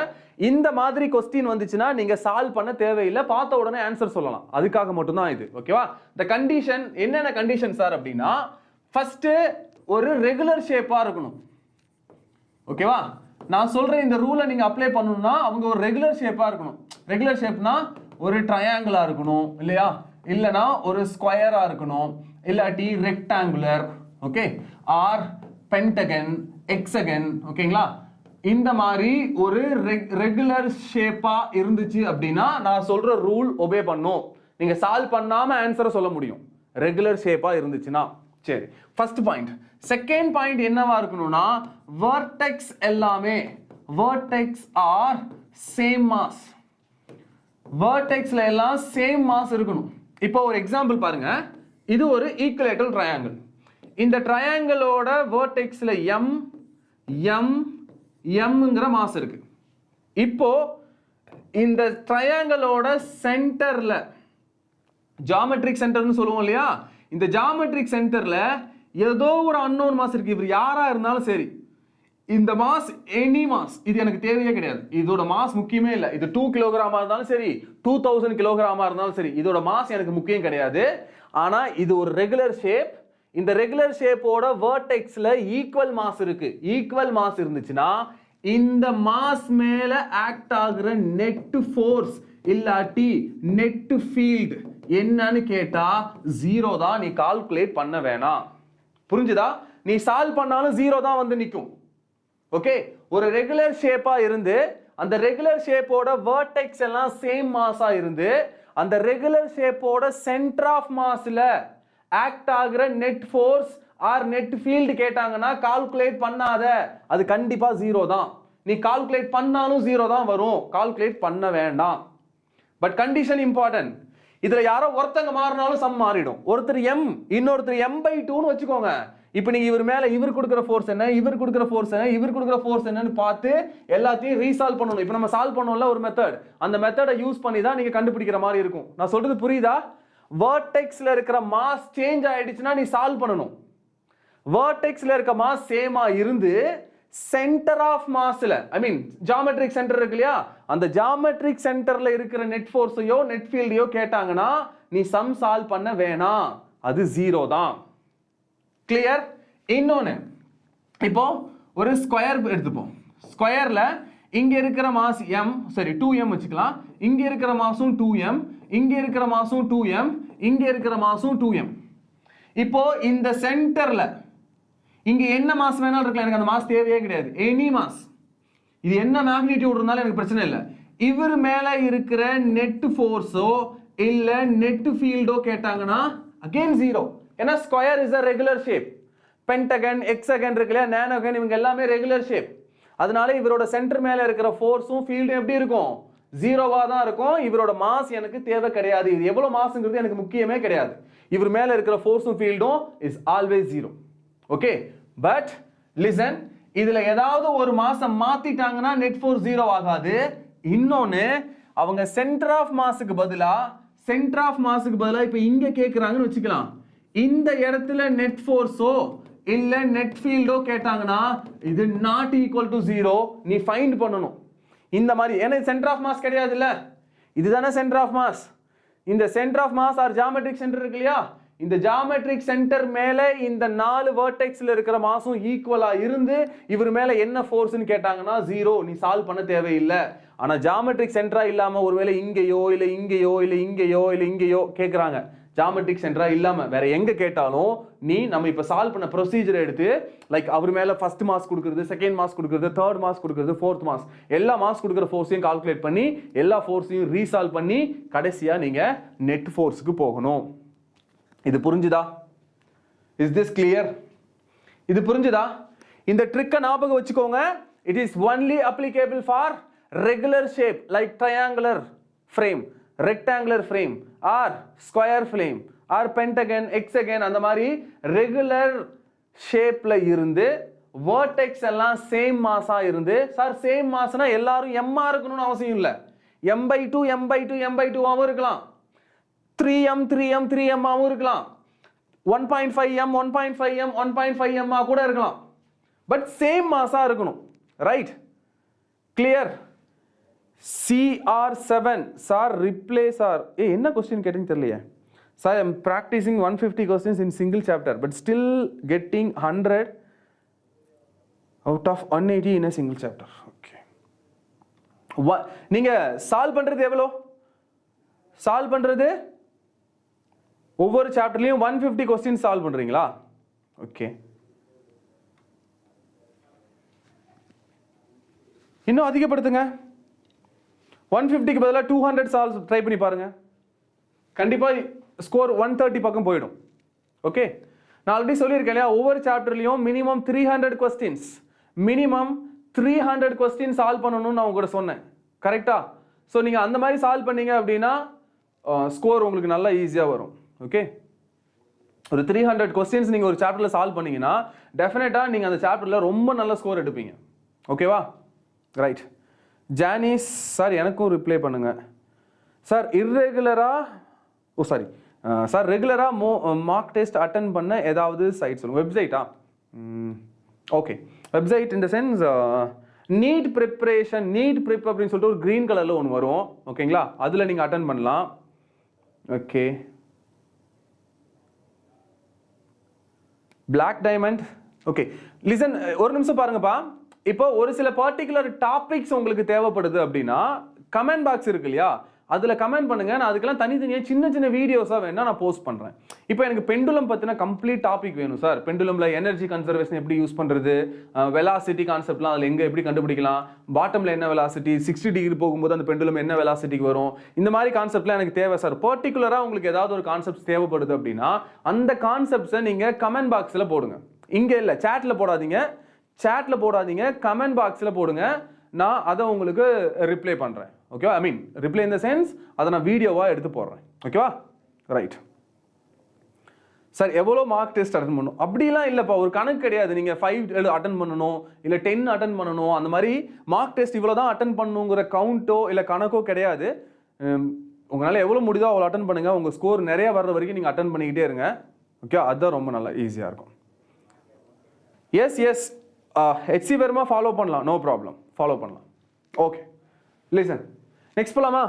Speaker 1: இந்த மாதிரி கொஸ்டின் வந்துச்சுன்னா நீங்க சால்வ் பண்ண தேவையில்லை, பார்த்த உடனே ஆன்சர் சொல்லலாம், அதுக்காக மட்டும் தான் இது. ஓகேவா? இந்த கண்டிஷன் என்னென்ன கண்டிஷன் சார் அப்படின்னா, ஃபர்ஸ்ட் ஒரு ரெகுலர் ஷேப்பா இருக்கணும். ஓகேவா? நான் சொல்றேன் இந்த ரூலை நீங்க அப்ளை பண்ணணும்னா அவங்க ஒரு ரெகுலர் ஷேப்பா இருக்கணும். ரெகுலர் ஷேப்னா ஒரு ட்ரையாங்கிளா இருக்கணும் இல்லையா, இல்லனா ஒரு ஸ்கொயரா இருக்கணும், இல்லாட்டி rectangular, okay, or pentagon, hexagon. ஓகேங்களா? இந்த மாதிரி ஒரு ரெகுலர் ஷேப்பா இருந்துச்சு அப்படின்னா நான் சொல்ற ரூல் ஒபே பண்ணும், நீங்க சால்வ் பண்ணாம ஆன்சரை சொல்ல முடியும், ரெகுலர் ஷேப்பா இருந்துச்சுன்னா. சரி, ஃபர்ஸ்ட் பாயிண்ட். செகண்ட் பாயிண்ட் என்னவா இருக்கணும்னா, வெர்டெக்ஸ் எல்லாமே, வெர்டெக்ஸ் ஆர் சேம் மாஸ், வெர்டெக்ஸ்ல எல்லாம் சேம் மாஸ் இருக்கணும். இப்போ ஒரு எக்ஸாம்பிள் பாருங்க, இது ஒரு ஈக்குவலேட்டரல் ட்ரையாங்கிள். இந்த ட்ரையாங்கிளோட வெர்டெக்ஸ்ல m m mங்கிற மாஸ் இருக்கு. இப்போ இந்த ட்ரையாங்கிளோட சென்டர்ல, ஜியோமெட்ரிக் சென்டர்னு சொல்லுவோம் இல்லையா, இந்த ஜியோமெட்ரிக் சென்டர்ல ஏதோ ஒரு அன்னோன் மாஸ் இருக்கு. இவர் யாரா இருந்தாலும் சரி, இந்த மாஸ் எனி மாஸ் இது எனக்கு தேவையே கிடையாது, இதோட மாஸ் முக்கியமே இல்லை. இது 2 கிலோகிராமா இருந்தாலும் சரி, 2000 கிலோகிராமா இருந்தாலும் சரி, இதோட மாஸ் எனக்கு முக்கியம் கிடையாது. ஆனா இது ஒரு ரெகுலர் ஷேப். இந்த ரெகுலர் ஷேப்போட வெர்டெக்ஸ்ல ஈக்குவல் மாஸ் இருக்கு. ஈக்குவல் மாஸ் இருந்துச்சுன்னா இந்த மாஸ் மேல ஆக்ட் ஆகுற நெட் ஃபோர்ஸ் இல்லாட்டி நெட் ஃபீல்ட் என்னன்னு கேட்டா 0 தான், நீ கால்குலேட் பண்ண வேணாம். புரிஞ்சுதா? நீ சால்வ் பண்ணாலும் 0 தான் வந்து நிற்கும். ஓகே, ஒரு ரெகுலர் ஷேப்பா இருந்து அந்த ரெகுலர் ஷேப்போட வெர்டெக்ஸ் எல்லாம் சேம் மாஸா இருந்து அந்த ரெகுலர் ஷேப்போட சென்டர் ஆஃப் மாஸ்ல ஆக்ட் ஆகுற net fours are net field கேட்டாங்கன்னா கால்குலேட் பண்ணாத, அது கண்டிப்பா 0 தான். நீ கால்குலேட் பண்ணாலும் 0 தான் வரும், கால்குலேட் பண்ண வேண்டாம். But condition important. இதுல யாரோ ஒருத்தங்க மாறினாலும் சம் மாறிடும். ஒருத்தர் m, இன்னொருத்தர் m/2ன்னு வச்சுக்கோங்க. இப்போ நீங்க இவர் மேல இவர் கொடுக்குற ஃபோர்ஸ் என்ன, இவர் கொடுக்குற ஃபோர்ஸ் என்ன, இவர் கொடுக்குற ஃபோர்ஸ் என்னன்னு பார்த்து எல்லாத்தையும் ரீசால்வ் பண்ணணும். இப்போ நம்ம சால்வ் பண்ணோம்ல ஒரு மெத்தட், அந்த மெத்தடை யூஸ் பண்ணி தான் நீங்க கண்டுபிடிக்கிற மாதிரி இருக்கும். நான் சொல்றது புரியுதா? வெர்டெக்ஸ்ல இருக்கிற மாஸ் சேஞ்ச் ஆயிடுச்சுன்னா நீ சால்வ் பண்ணணும். வெர்டெக்ஸ்ல இருக்க மாஸ் சேமா இருந்து சென்டர் ஆஃப் மாஸ்ல ஐ மீன் ஜியோமெட்ரிக் சென்டர் இருக்கு இல்லையா, அந்த ஜியோமெட்ரிக் சென்டர்ல இருக்கிற நெட் ஃபோர்ஸையோ நெட் ஃபீல்டையோ கேட்டாங்கன்னா நீ சம் சால்வ் பண்ண வேணாம், அது 0 தான். கிளியர்? இன்னொன்னு, இப்போ ஒரு ஸ்கொயர் எடுத்துப்போம். ஸ்கொயர்ல இங்க இருக்கிற மாஸ் m, சரி 2m வச்சுக்கலாம். இங்க இருக்கிற மாஸும் 2m, இங்க இருக்கிற மாஸும் 2m, இங்க இருக்கிற மாஸும் 2m. இப்போ இந்த சென்டர்ல இங்க என்ன மாஸ் வேணாலும் இருக்கலாம், எனக்கு அந்த மாஸ் தேவையே கிடையாது. எனி மாஸ், இது என்ன மேக்னிடியூட் இருந்தாலும் எனக்கு பிரச்சனை இல்லை. இவர் மேல இருக்கிற நெட் ஃபோர்ஸோ இல்ல நெட் ஃபீல்டோ கேட்டாங்கன்னா அகைன் 0. ஏன்னா square is a regular shape. Pentagon, hexagon இருக்கு இல்லையா, நானோகன், இவங்க எல்லாமே ரெகுலர் ஷேப். அதனால இவரோட சென்டர் மேல இருக்கிற ஃபோர்ஸும் ஃபீல்டும் எப்படி இருக்கும்? 0வா தான் இருக்கும். இவரோட மாஸ் எனக்கு தேவை கிடையாது. இது எவ்வளவு மாஸ்ங்கிறது எனக்கு முக்கியமே கிடையாது. இவர் மேல இருக்கிற ஃபோர்ஸும் ஃபீல்டும் is always 0. Okay, but listen, இதுல ஏதாவது ஒரு மாசம் மாத்திட்டாங்கன்னா நெட் ஃபோர்ஸ் 0 ஆகாது. இன்னொன்னு, அவங்க சென்டர் ஆஃப் மாஸுக்கு பதிலா இப்ப இங்க கேக்குறாங்கன்னு வச்சுக்கலாம், இந்த இடத்துல நெட் ஃபோர்ஸோ இல்ல நெட் ஃபீல்டோ கேட்டாங்கன்னா இது நாட் ஈக்குவல் டு 0. நீ ஃபைண்ட் பண்ணணும் இந்த மாதிரி. ஏன்னா சென்டர் ஆஃப் மாஸ் கிடையாது இல்ல, இதுதானே சென்டர் ஆஃப் மாஸ். இந்த centre of mass or geometric centre இருக்கு இல்லையா, இந்த ஜியோமெட்ரிக் சென்டர் மேல இந்த 4 வெர்டெக்ஸ்ல இருக்கிற மாஸும் ஈக்குவலா இருந்து இவர் மேல என்ன ஃபோர்ஸ்னு கேட்டாங்கன்னா 0. நீ சால்வ் பண்ண தேவையில்லை. ஆனா ஜியோமெட்ரிக் சென்டரா இல்லாம ஒருவேளை இங்கேயோ இல்ல இங்கேயோ இல்ல இங்கேயோ இல்ல இங்கேயோ கேக்குறாங்க, ஜியோமெட்ரிக் சென்டரா இல்லாம வேற எங்க கேட்டாலும் நீ நம்ம இப்ப சால்வ் பண்ண ப்ரொசீஜர் எடுத்து, லைக் அவர் மேல ஃபர்ஸ்ட் மாஸ் கொடுக்கிறது, செகண்ட் மாஸ் கொடுக்கிறது, தேர்ட் மாஸ் கொடுக்கிறது, ஃபோர்த் மாஸ், எல்லா மாஸ் கொடுக்குற ஃபோர்ஸையும் கால்குலேட் பண்ணி எல்லா ஃபோர்ஸையும் ரீசால்வ் பண்ணி கடைசியா நீங்க நெட் ஃபோர்ஸ்க்கு போகணும். இது புரிஞ்சுதா? Is this clear? இது புரிஞ்சுதா? இந்த ட்ரிக்கை ஞாபகம் வச்சுக்கோங்க. It is only applicable for regular shape like triangular frame, rectangular frame or square frame or pentagon, hexagon, அந்த மாதிரி ரெகுலர் ஷேப்ல இருந்து வெர்டெக்ஸ் எல்லாம் சேம் மாஸா இருந்து, சார் சேம் மாஸ்னா எல்லாரும் m இருக்கணும்னு அவசியம் இல்லை. m/2 m/2 m/2 ஆவும் இருக்கலாம், 3m 3m 3m ஆவும் இருக்கலாம், 1.5m 1.5m 1.5m கூட இருக்கலாம். பட் சேம் மாஸா இருக்கணும். Right? Clear? CR7 sir replay sir. என்ன கொஸ்டின் கேட்டீங்க தெரியலையே sir. I am practising 150 questions in single chapter but still getting 100 out of 180 in a single chapter. Okay, நீங்க சால்வ் பண்றது எவ்வளோ? சால்வ் பண்றது ஒவ்வொரு சாப்டர்லயும் 150 கொஸ்டின் சால்வ் பண்றீங்களா? ஓகே, இன்னும் அதிகப்படுத்துங்க. 150க்கு பதிலாக 200 சால்வ் ட்ரை பண்ணி பாருங்க. கண்டிப்பா ஸ்கோர் 130 பக்கம் போயிடும். ஓகே, நான் ஆல்ரெடி சொல்லியிருக்கேன் இல்லையா, ஒவ்வொரு சாப்டர்லயும் minimum 300 questions, minimum 300 question solve பண்ணணும்னு நான் உங்கள்கிட்ட சொன்னேன். கரெக்டா? ஸோ நீங்க அந்த மாதிரி சால்வ் பண்ணீங்க அப்படின்னா ஸ்கோர் உங்களுக்கு நல்லா ஈஸியா வரும். ஓகே, ஒரு 300 கொஸ்டின்ஸ் நீங்க ஒரு சாப்டர்ல சால்வ் பண்ணீங்கன்னா டெஃபினட்டா நீங்க அந்த சாப்டர்ல ரொம்ப நல்ல ஸ்கோர் எடுப்பீங்க. ஓகேவா? ரைட். ஜானிஸ் சார் எனக்கும் ரிப்ளை பண்ணுங்க சார். இர்ரெகுலரா சாரி சார், ரெகுலரா மார்க் டெஸ்ட் அட்டன் பண்ண ஏதாவது சைட் சொல்லுங்க. வெப்சைட்டா? Okay, website in the sense NEET preparation, NEET prep அப்படின்னு சொல்லிட்டு ஒரு கிரீன் கலர்ல ஒன்று வரும். ஓகேங்களா? அதுல நீங்க அட்டன் பண்ணலாம். Okay, black diamond. Okay, listen, ஒரு நிமிஷம் பாருங்கப்பா. இப்போ ஒரு சில பர்டிகுலர் டாபிக்ஸ் உங்களுக்கு தேவைப்படுது அப்படின்னா கமெண்ட் பாக்ஸ் இருக்கு இல்லையா, அதுல கமெண்ட் பண்ணுங்க. நான் அதுக்கெல்லாம் தனித்தனியா சின்ன சின்ன வீடியோஸா வேணா நான் போஸ்ட் பண்றேன். இப்போ எனக்கு பெண்டுலம் பத்தின கம்ப்ளீட் டாபிக் வேணும் சார். பெண்டுலம்ல எனர்ஜி கன்சர்வேஷன் எப்படி யூஸ் பண்றது, வெலாசிட்டி கான்செப்ட்லாம் அதுல எங்க எப்படி கண்டுபிடிக்கலாம், பாட்டம்ல என்ன வெலாசிட்டி, 60 டிகிரி போகும்போது அந்த பெண்டுலம் என்ன வெலாசிட்டிக்கு வரும், இந்த மாதிரி கான்செப்ட்லாம் எனக்கு தேவை சார். பர்டிகுலரா உங்களுக்கு ஏதாவது ஒரு கான்செப்ட் தேவைப்படுது அப்படின்னா அந்த கான்செப்ட்ஸை நீங்க கமெண்ட் பாக்ஸ்ல போடுங்க. இங்க இல்ல, சாட்ல போடாதீங்க, சாட்ல போடாதீங்க, கமெண்ட் பாக்ஸ்ல போடுங்க. நான் அதை உங்களுக்கு ரிப்ளை பண்றேன். ஓகேவா? ஐ மீன் ரிப்ளை இன் த சென்ஸ் அதை நான் வீடியோவா எடுத்து போடுறேன். ஓகேவா? ரைட். சார் எவ்வளோ மார்க் டெஸ்ட் அட்டன் பண்ணணும் அப்படிலாம் இல்லைப்பா, ஒரு கணக்கு கிடையாது. நீங்கள் 5 அட்டன் பண்ணணும் இல்லை 10 அட்டன் பண்ணணும், அந்த மாதிரி மார்க் டெஸ்ட் இவ்வளோ தான் அட்டன் பண்ணணுங்கிற கவுண்ட்டோ இல்லை கணக்கோ கிடையாது. உங்களால் எவ்வளோ முடியுதோ அவ்வளோ அட்டன் பண்ணுங்க. உங்கள் ஸ்கோர் நிறைய வர்ற வரைக்கும் நீங்கள் அட்டன் பண்ணிக்கிட்டே இருங்க. ஓகே, அதுதான் ரொம்ப நல்லா ஈஸியாக இருக்கும். Yes yes HC Verma follow பண்ணலாம், no problem, follow பண்ணலாம். Okay, listen. Next போலாமா?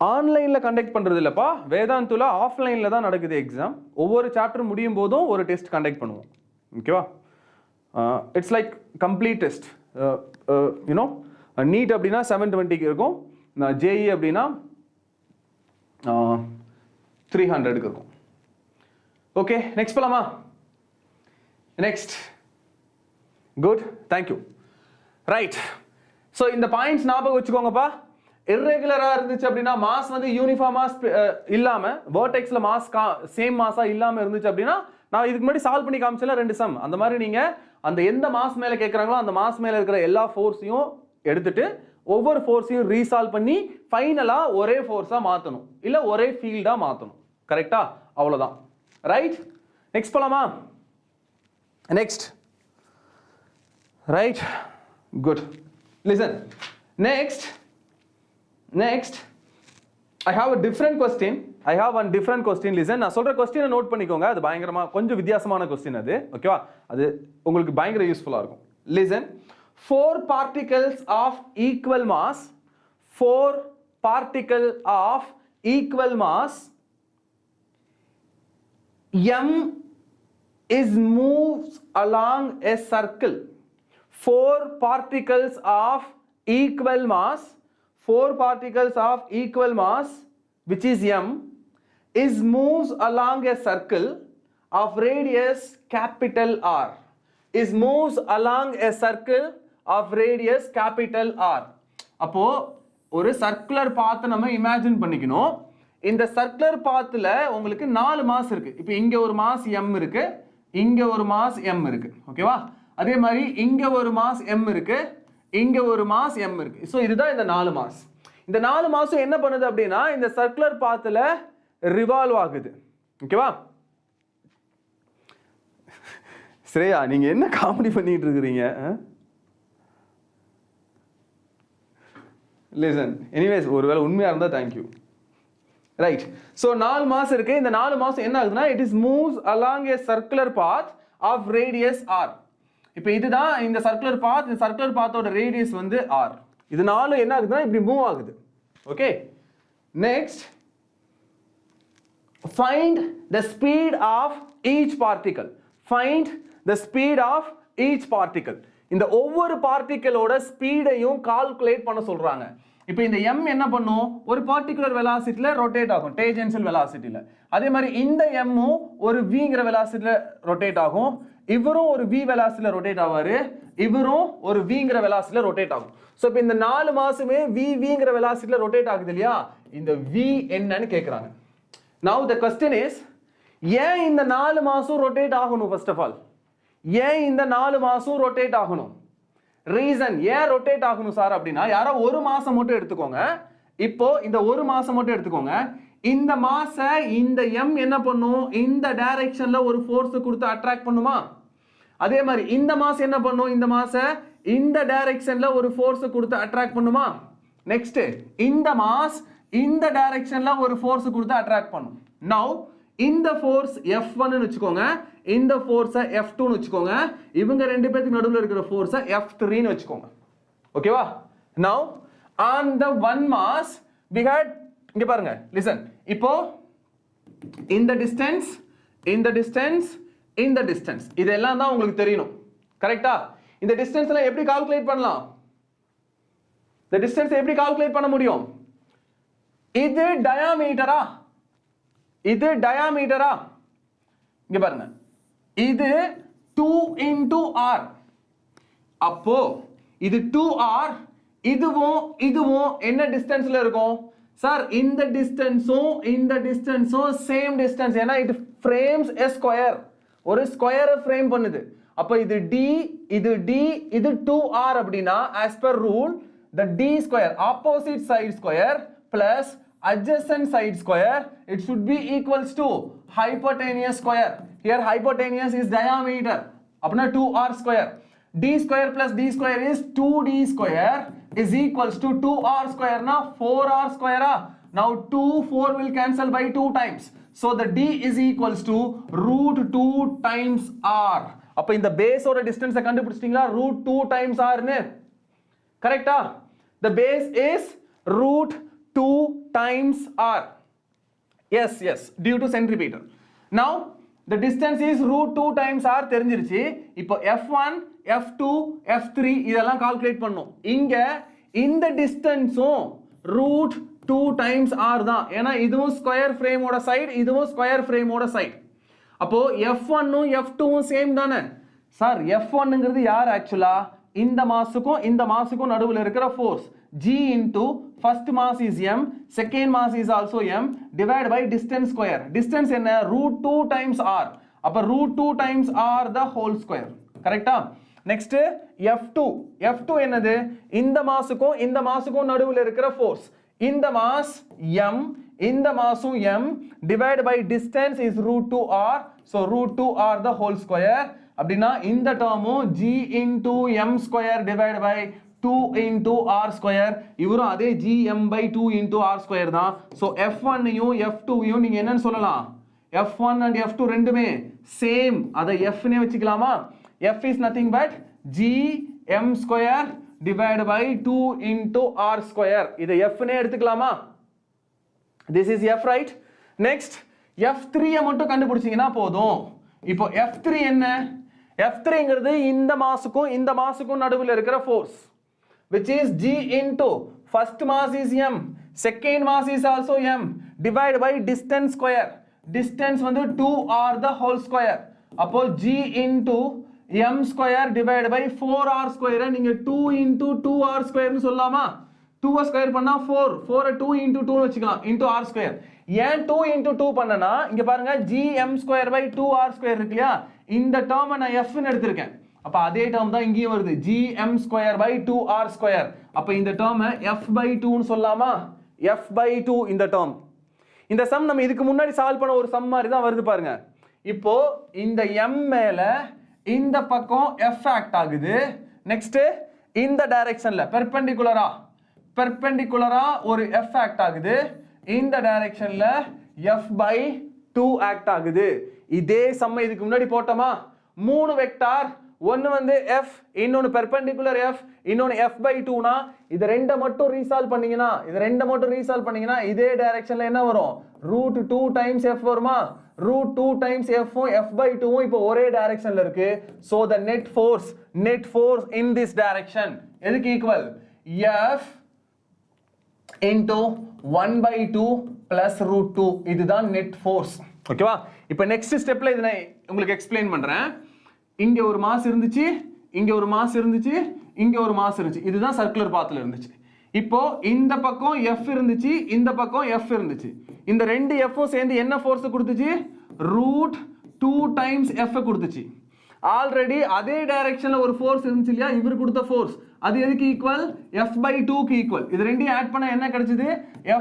Speaker 1: ஆன்லைன்ல கண்டக்ட் பண்றது இல்லப்பா, வேதாந்துல ஆஃப்லைன்ல தான் நடக்குது எக்ஸாம். ஒவ்வொரு சாப்டர் முடியும் போதும் ஒரு டெஸ்ட் கண்டக்ட் பண்ணுவோம். ஓகேவா? It's like complete test. You know NEET அப்படின்னா 720க்கு இருக்கும், ஜேஇ அப்படின்னா 300க்கு இருக்கும். ஓகே, நெக்ஸ்ட் போலாமா? Next. Good, thank you. Right, so இந்த பாயிண்ட்ஸ் ஞாபகம் வச்சுக்கோங்கப்பா. இர்ரெகுலரா இருந்துச்சு அப்படின்னா, மாஸ் வந்து யூனிஃபார்மா இல்லாம வெர்டெக்ஸ்ல மாஸ் சேம் மாஸா இல்லாம இருந்துச்சு அப்படின்னா, நான் இதுக்கு முன்னாடி சால்வ் பண்ணி காமிச்சல 2 சம், அந்த மாதிரி நீங்க அந்த எந்த மாஸ் மேல கேட்கறாங்களோ அந்த மாஸ் மேல இருக்கிற எல்லா ஃபோர்ஸையும் எடுத்துட்டு ஒவ்வொரு ஃபோர்ஸையும் ரீசால்வ் பண்ணி ஃபைனலா ஒரே ஃபோர்ஸா மாத்தணும், இல்ல ஒரே ஃபீல்டா மாத்தணும். கரெக்டா? அவ்வளவுதான். ரைட், நெக்ஸ்ட் போலாமா? Next. Right, good. Listen, next I have a different question. Listen, நான் சொல்ற क्वेश्चन நோட் பண்ணிக்கோங்க. அது பயங்கரமா கொஞ்சம் வித்தியாசமான क्वेश्चन அது. ஓகேவா? அது உங்களுக்கு பயங்கர யூஸ்ஃபுல்லா இருக்கும். Listen, 4 particles of equal mass m is moves along a circle. 4 particles of equal mass, which is m, is moves along a circle of radius capital R. அப்போ ஒரு சர்க்குலர் பாத் நம்ம இமேஜின் பண்ணிக்கணும். இந்த சர்க்குலர் பாத்ல உங்களுக்கு 4 மாஸ் இருக்கு. இப்போ இங்க ஒரு மாஸ் m இருக்கு, இங்க ஒரு மாஸ் m இருக்கு. ஓகேவா? அதே மாதிரி இங்க ஒரு மாஸ் m இருக்கு, இங்க ஒரு மாஸ் m இருக்கு. சோ இதுதான் இந்த 4 மாஸ். இந்த 4 மாஸும் என்ன பண்ணுது அப்படின்னா இந்த சர்க்குலர் பாத்ல ரிவால்வ் ஆகுது. ஓகேவா? ஸ்ரேயா, நீங்க என்ன காமெடி பண்ணிட்டு இருக்கீங்க? லிசன், எனிவேஸ் ஒருவேளை உண்மையா இருந்தா thank you. Right, so 4 mass இருக்கு. இந்த 4 மாஸ் என்ன ஆகுதுன்னா it is moves along a circular path of radius r. இப்போ இதுதான் இந்த சர்க்குலர் பாத். இந்த சர்க்குலர் பாத்தோட ரேடியஸ் வந்து r. இது 4 என்ன ஆகுதுன்னா இப்படி மூவ் ஆகுது. Okay, next. Find the speed of each particle. இந்த ஒவ்வொரு பார்ட்டிகளோட ஸ்பீடையும் கால்குலேட் பண்ண சொல்றாங்க. இப்போ இந்த m என்ன பண்ணும்? ஒரு பர்టిక్యులர் வெலாசிட்டில ரொட்டேட் ஆகும், டேஞ்சென்ஷியல் வெலாசிட்டில. அதே மாதிரி இந்த m ஒரு vங்கிற வெலாசிட்டில ரொட்டேட் ஆகும். இவரும் ஒரு v வெலாசிட்டில ரொட்டேட் ஆவாரு, இவரும் ஒரு vங்கிற வெலாசிட்டில ரொட்டேட் ஆகும். சோ இப்போ இந்த 4 மாஸுமே vங்கிற வெலாசிட்டில ரொட்டேட் ஆகுது இல்லையா? இந்த v என்னன்னு கேக்குறாங்க. Now the question is, ஏன் இந்த 4 மாஸும் ரொட்டேட் ஆகணும்? ஃபர்ஸ்ட் ஆஃப் ஆல், ஏன் இந்த 4 மாஸும் ரொட்டேட் ஆகணும்? ரீசன் ஏன் ரொட்டேட் ஆகணும் சார் அப்படின்னா, யாரோ ஒரு மாசம் மட்டும் எடுத்துக்கோங்க. இப்போ இந்த ஒரு மாசம் மட்டும் எடுத்துக்கோங்க. இந்த மாஸ இந்த m என்ன பண்ணும்? இந்த டைரக்ஷன்ல ஒரு ஃபோர்ஸ் கொடுத்து அட்ராக்ட் பண்ணுமா? அதே மாதிரி இந்த மாஸ் என்ன பண்ணும்? இந்த மாஸ இந்த டைரக்ஷன்ல ஒரு ஃபோர்ஸ் கொடுத்து அட்ராக்ட் பண்ணுமா? நெக்ஸ்ட், இந்த மாஸ் இந்த டைரக்ஷன்ல ஒரு ஃபோர்ஸ் கொடுத்து அட்ராக்ட் பண்ணும். நவ் இந்த ஃபோர்ஸ் F1 ன்னு வெச்சுக்கோங்க, இந்த ஃபோர்ஸை F2 ன்னு வெச்சுக்கோங்க, இவங்க ரெண்டு பேருக்கு நடுவுல இருக்கிற ஃபோர்ஸை F3 ன்னு வெச்சுக்கோங்க. ஓகேவா? Now on the one mass we had, இங்க பாருங்க, லிசன். இப்போ இந்த டிஸ்டன்ஸ், இந்த டிஸ்டன்ஸ், இந்த டிஸ்டன்ஸ், இதெல்லாம் தான் உங்களுக்கு தெரியணும். கரெக்ட்டா? இந்த டிஸ்டன்ஸ்ல எப்படி கால்குலேட் பண்ணலாம்? இந்த டிஸ்டன்ஸ் எப்படி கால்குலேட் பண்ண முடியும்? இது டயாமீட்டரா? இது டயாமீட்டரா? இங்க பாருங்க, இது 2 into r. அப்போ இது 2r, இதுவும் என்ன டிஸ்டன்ஸ்ல இருக்கும்? சார் இந்த டிஸ்டன்ஸும் சேம் டிஸ்டன்ஸ். ஏன்னா இது ஃப்ரேம்ஸ் a ஸ்கொயர், ஒரு ஸ்கொயரை ஃப்ரேம் பண்ணுது. அப்போ இது d, இது 2r அப்படின்னா as per rule the d square, opposite side square plus adjacent side square, it should be equals to hypotenuse square. Here hypotenuse is diameter, apna 2r square. D square plus d square is 2d square is equals to 2r square na 4r square. Now 2 4 will cancel by 2 times. so the d is equals to root 2 times r. அப்ப இந்த base ஓட distance கண்டுபிடிச்சிட்டீங்களா? root 2 times r னு. கரெக்ட்டா? the base is root 2 times r. Yes, yes, due to centripetal. Now the distance is root 2 times r தெரிஞ்சிருச்சு. இப்போ f1, f2, f3 இதெல்லாம் calculate பண்ணோம். இங்க இந்த டிஸ்டன்ஸும் root 2 times r தான். ஏனா இதுவும் ஸ்கொயர் ஃப்ரேமோட சைடு, இதுவும் ஸ்கொயர் ஃப்ரேமோட சைடு. அப்போ f1 ம் f2 ம் சேம் தானே? சார் f1ங்கிறது யார் ஆக்சுவலா? இந்த மாஸுக்கும் நடுவுல இருக்கிற force. g into first mass is m, second mass is also m, divided by distance square. Distance என்ன? root 2 times r. அப்ப root 2 times r the whole square. கரெக்ட்டா? next f2 என்னது? இந்த மாஸுக்கும் நடுவுல இருக்கிற ஃபோர்ஸ். இந்த மாஸ் m, இந்த மாஸும் m, divided by distance is root 2r. so root 2r the whole square. அப்படினா இந்த டேர்மும் g into m square divided by 2 into r square. இவரும் அதே gm by 2 into r square தான். so f1 யும் f2 யும் நீங்க என்னன்னு சொல்லலாம்? f1 and f2 ரெண்டுமே சேம். அதை f னே வச்சுக்கலாமா? f is nothing but gm square divided by 2 into r square. இதை f னே எடுத்துக்கலாமா? this is f, right? next f3 மட்டும் கண்டுபிடிச்சீங்கன்னா போதும். இப்போ f3 என்ன? f3ங்கிறது இந்த மாஸுக்கும் நடுவுல இருக்கிற force, which is g into first mass is m, second mass is also m, divided by distance square. distance வந்து 2r the whole square. அப்போ g into m square divided by 4r square. நீங்க 2 into 2r square னு சொல்லலாமா? 2 square பண்ணா 4 2 into 2 னு வச்சுக்கலாம் into r square. ஏன் 2 into 2 பண்ணனா? இங்க பாருங்க gm square by 2r square இருக்குலையா? இந்த டேர்மை நான் f னு எடுத்திருக்கேன். அப்ப அதே டேர்ம் தான் இங்கேயும் வருது, gm square by 2r square. அப்ப இந்த டேர்மை f by 2 னு சொல்லலாமா? f by 2 இந்த டேர்ம். இந்த சம் நம்ம இதுக்கு முன்னாடி சால்வ் பண்ண ஒரு சம் மாதிரி தான் வருது பாருங்க. இப்போ இந்த m மேல இந்த பக்கம் f ஆக்ட் ஆகுது. நெக்ஸ்ட் இந்த டைரக்ஷன்ல பெர்பெண்டிகுலரா ஒரு f ஆக்ட் ஆகுது. இந்த டைரக்ஷன்ல f by 2 ஆக்ட் ஆகுது. இதே சம் இதுக்கு முன்னாடி போட்டோமா? மூணு வெக்டார், ஒன்னு வந்து f, இன்னொன்னு பெர்பெண்டிகுலர் f, இன்னொன்னு f by 2 னா இது ரெண்ட மட்டும் ரீசால்வ் பண்ணீங்கன்னா இதே டைரக்ஷன்ல என்ன வரும்? root 2 times f வருமா? root 2 times f um f by 2 உம் இப்போ ஒரே டைரக்ஷன்ல இருக்கு. so the net force in this direction எதுக்கு equal? f into 1 by 2 plus root 2. இதுதான் net force. ஓகேவா? இப்போ நெக்ஸ்ட் ஸ்டெப்ல இத நான் உங்களுக்கு எக்ஸ்பிளைன் பண்றேன். இங்க ஒரு மாஸ் இருந்துச்சு, இங்க ஒரு மாஸ் இருந்துச்சு, இங்க ஒரு மாஸ் இருந்துச்சு. இதுதான் சர்க்குலர் பாத்ல இருந்துச்சு. இப்போ இந்த பக்கம் f இருந்துச்சு, இந்த பக்கம் f இருந்துச்சு. இந்த ரெண்டு f சேர்ந்து என்ன ஃபோர்ஸ் கொடுத்துச்சு? root 2 times f கொடுத்துச்சு. ஆல்ரெடி அதே டைரக்ஷன்ல ஒரு ஃபோர்ஸ் இருந்துச்சு இல்லையா? இவர் கொடுத்த ஃபோர்ஸ் அது எதுக்கு ஈக்குவல்? f by 2 க்கு ஈக்குவல். இது ரெண்டையும் ஆட் பண்ணா என்ன கிடைச்சது?